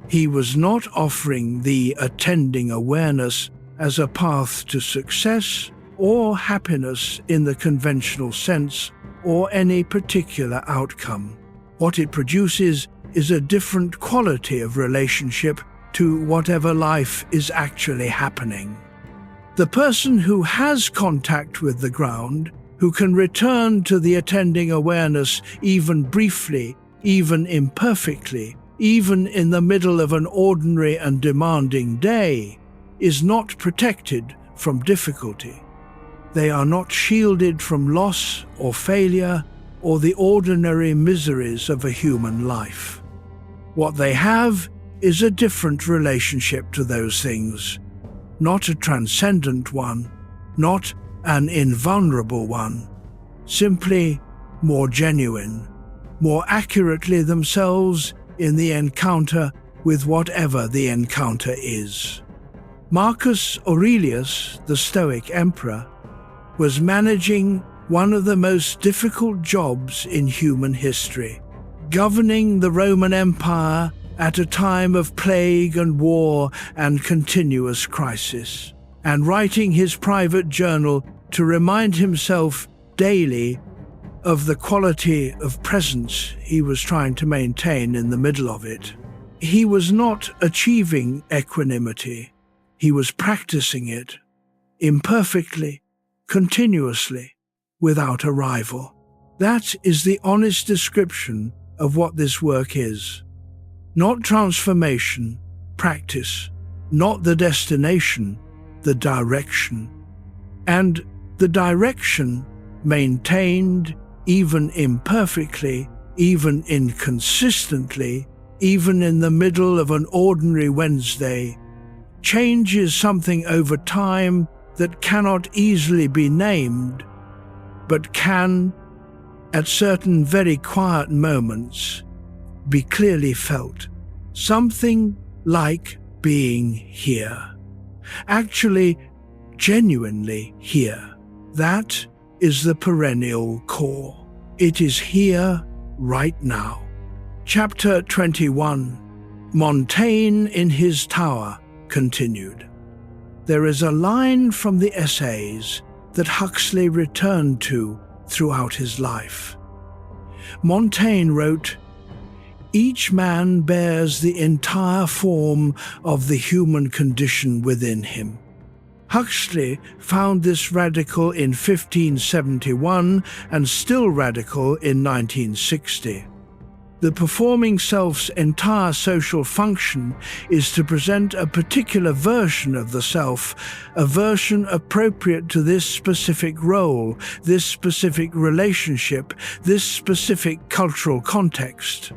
He was not offering the attending awareness as a path to success or happiness in the conventional sense, or any particular outcome. What it produces is a different quality of relationship to whatever life is actually happening. The person who has contact with the ground, who can return to the attending awareness even briefly, even imperfectly, even in the middle of an ordinary and demanding day, is not protected from difficulty. They are not shielded from loss or failure or the ordinary miseries of a human life. What they have is a different relationship to those things, not a transcendent one, not an invulnerable one, simply more genuine, more accurately themselves in the encounter with whatever the encounter is. Marcus Aurelius, the Stoic emperor, was managing one of the most difficult jobs in human history, governing the Roman Empire at a time of plague and war and continuous crisis, and writing his private journal to remind himself daily of the quality of presence he was trying to maintain in the middle of it. He was not achieving equanimity, he was practicing it, imperfectly, continuously, without a rival. That is the honest description of what this work is. Not transformation, practice, not the destination, the direction. And the direction, maintained even imperfectly, even inconsistently, even in the middle of an ordinary Wednesday, changes something over time that cannot easily be named, but can, at certain very quiet moments, be clearly felt. Something like being here. Actually, genuinely here. That is the perennial core. It is here right now. Chapter 21. Montaigne in his tower continued. There is a line from the essays that Huxley returned to throughout his life. Montaigne wrote, "Each man bears the entire form of the human condition within him." Huxley found this radical in 1571 and still radical in 1960. The performing self's entire social function is to present a particular version of the self, a version appropriate to this specific role, this specific relationship, this specific cultural context.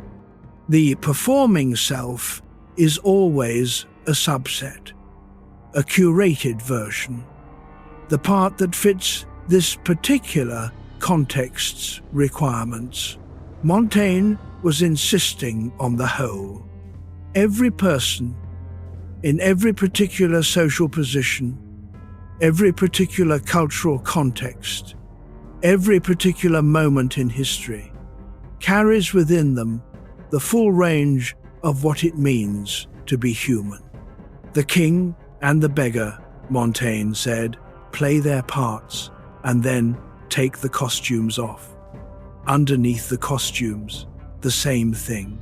The performing self is always a subset, a curated version, the part that fits this particular context's requirements. Montaigne was insisting on the whole. Every person, in every particular social position, every particular cultural context, every particular moment in history, carries within them the full range of what it means to be human. The king and the beggar, Montaigne said, play their parts and then take the costumes off. Underneath the costumes, the same thing.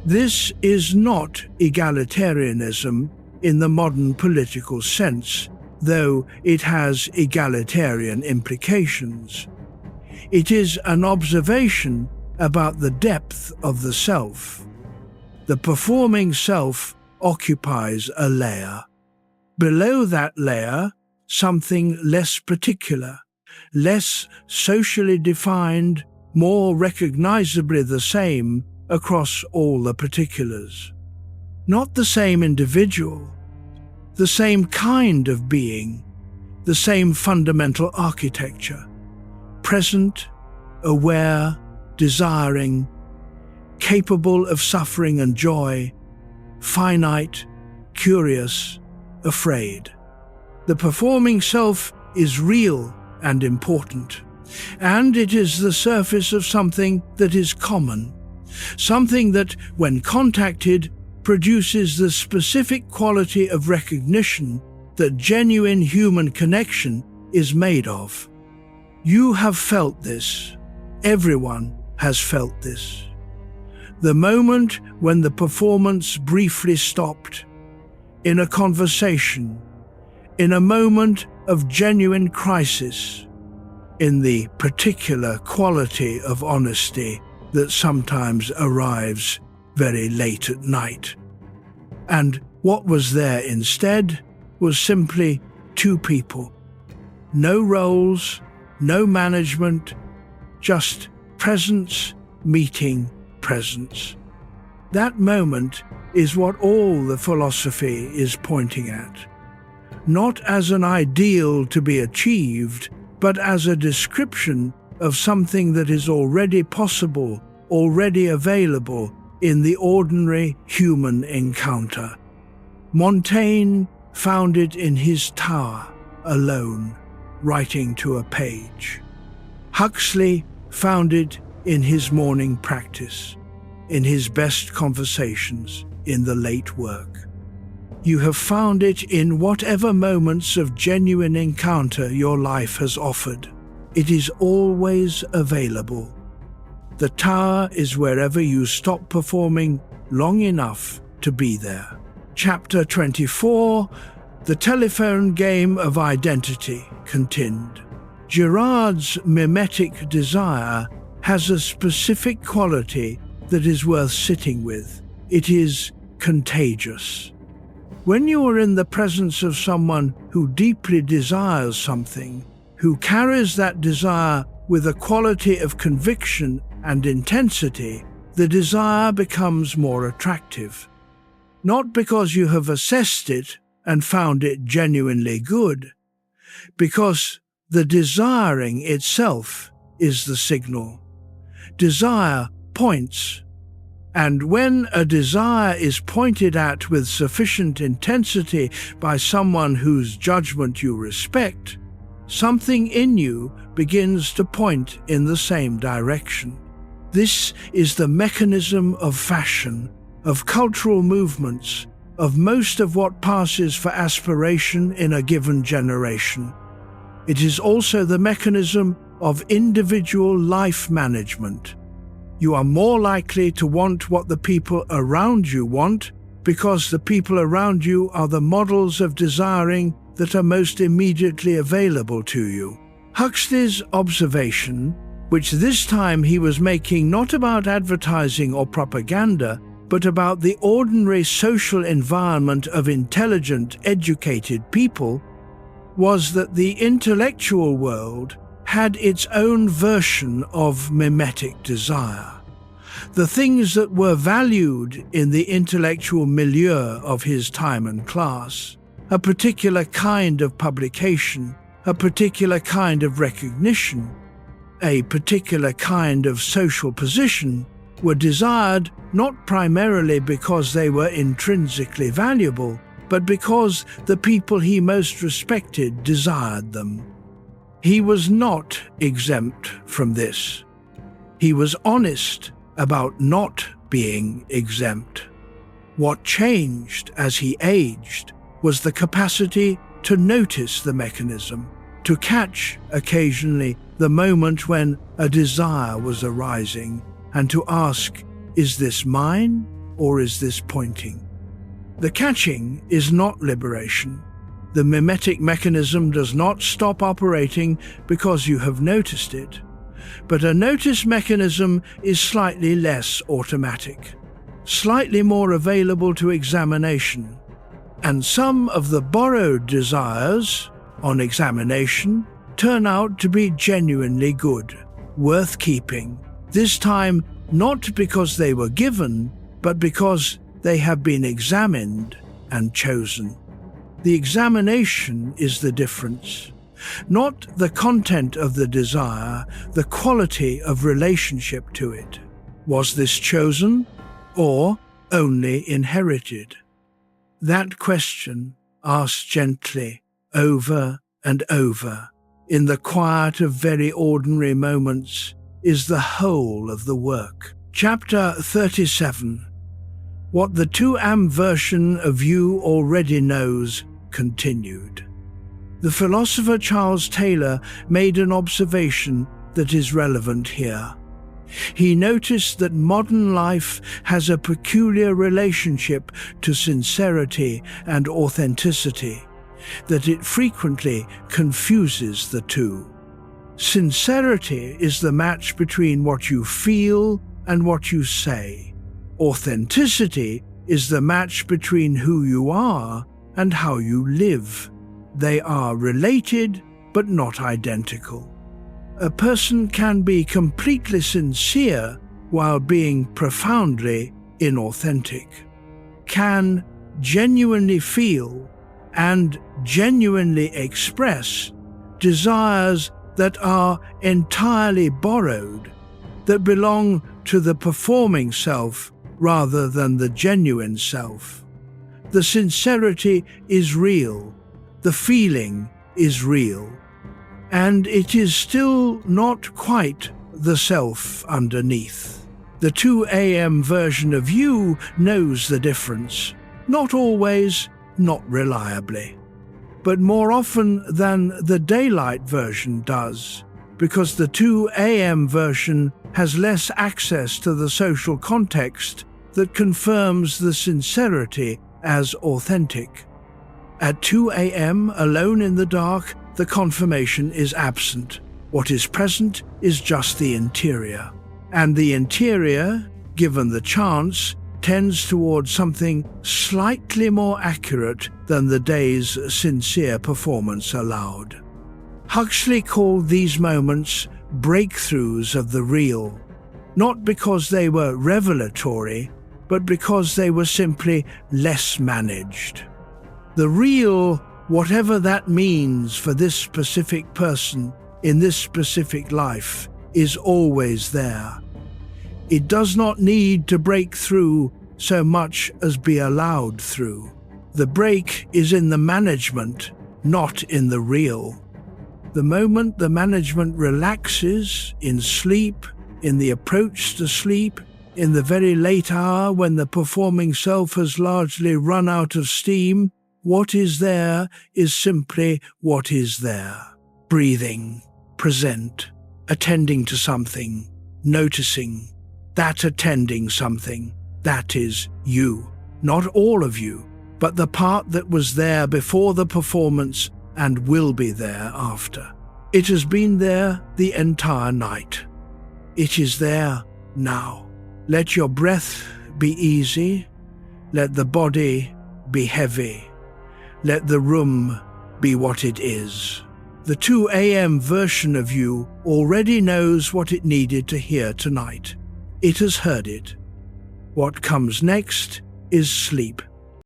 This is not egalitarianism in the modern political sense, though it has egalitarian implications. It is an observation about the depth of the self. The performing self occupies a layer. Below that layer, something less particular, less socially defined, more recognizably the same across all the particulars. Not the same individual, the same kind of being, the same fundamental architecture, present, aware, desiring, capable of suffering and joy, finite, curious, afraid. The performing self is real and important. And it is the surface of something that is common, something that, when contacted, produces the specific quality of recognition that genuine human connection is made of. You have felt this. Everyone has felt this. The moment when the performance briefly stopped, in a conversation, in a moment of genuine crisis, in the particular quality of honesty that sometimes arrives very late at night. And what was there instead was simply two people. No roles, no management, just presence meeting presence. That moment is what all the philosophy is pointing at. Not as an ideal to be achieved, but as a description of something that is already possible, already available in the ordinary human encounter. Montaigne found it in his tower, alone, writing to a page. Huxley found it in his morning practice, in his best conversations, in the late work. You have found it in whatever moments of genuine encounter your life has offered. It is always available. The tower is wherever you stop performing long enough to be there. Chapter 24, The Telephone Game of Identity, continued. Girard's mimetic desire has a specific quality that is worth sitting with. It is contagious. When you are in the presence of someone who deeply desires something, who carries that desire with a quality of conviction and intensity, the desire becomes more attractive. Not because you have assessed it and found it genuinely good, because the desiring itself is the signal. Desire points, and when a desire is pointed at with sufficient intensity by someone whose judgment you respect, something in you begins to point in the same direction. This is the mechanism of fashion, of cultural movements, of most of what passes for aspiration in a given generation. It is also the mechanism of individual life management. You are more likely to want what the people around you want because the people around you are the models of desiring that are most immediately available to you. Huxley's observation, which this time he was making not about advertising or propaganda, but about the ordinary social environment of intelligent, educated people, was that the intellectual world had its own version of mimetic desire. The things that were valued in the intellectual milieu of his time and class, a particular kind of publication, a particular kind of recognition, a particular kind of social position, were desired not primarily because they were intrinsically valuable, but because the people he most respected desired them. He was not exempt from this. He was honest about not being exempt. What changed as he aged was the capacity to notice the mechanism, to catch occasionally the moment when a desire was arising, and to ask, is this mine or is this pointing? The catching is not liberation. The mimetic mechanism does not stop operating because you have noticed it, but a notice mechanism is slightly less automatic, slightly more available to examination, and some of the borrowed desires, on examination, turn out to be genuinely good, worth keeping, this time not because they were given, but because they have been examined and chosen. The examination is the difference, not the content of the desire, the quality of relationship to it. Was this chosen or only inherited? That question, asked gently, over and over, in the quiet of very ordinary moments, is the whole of the work. Chapter 37. What the 2am version of you already knows, continued. The philosopher Charles Taylor made an observation that is relevant here. He noticed that modern life has a peculiar relationship to sincerity and authenticity, that it frequently confuses the two. Sincerity is the match between what you feel and what you say. Authenticity is the match between who you are and how you live. They are related but not identical. A person can be completely sincere while being profoundly inauthentic, can genuinely feel and genuinely express desires that are entirely borrowed, that belong to the performing self rather than the genuine self. The sincerity is real, the feeling is real, and it is still not quite the self underneath. The 2am version of you knows the difference, not always, not reliably, but more often than the daylight version does, because the 2am version has less access to the social context that confirms the sincerity as authentic. At 2am, alone in the dark, the confirmation is absent. What is present is just the interior. And the interior, given the chance, tends towards something slightly more accurate than the day's sincere performance allowed. Huxley called these moments breakthroughs of the real, not because they were revelatory, but because they were simply less managed. The real, whatever that means for this specific person in this specific life, is always there. It does not need to break through so much as be allowed through. The break is in the management, not in the real. The moment the management relaxes, in sleep, in the approach to sleep, in the very late hour when the performing self has largely run out of steam, what is there is simply what is there. Breathing, present, attending to something, noticing. That attending something, that is you. Not all of you, but the part that was there before the performance and will be there after. It has been there the entire night. It is there now. Let your breath be easy. Let the body be heavy. Let the room be what it is. The 2am version of you already knows what it needed to hear tonight. It has heard it. What comes next is sleep.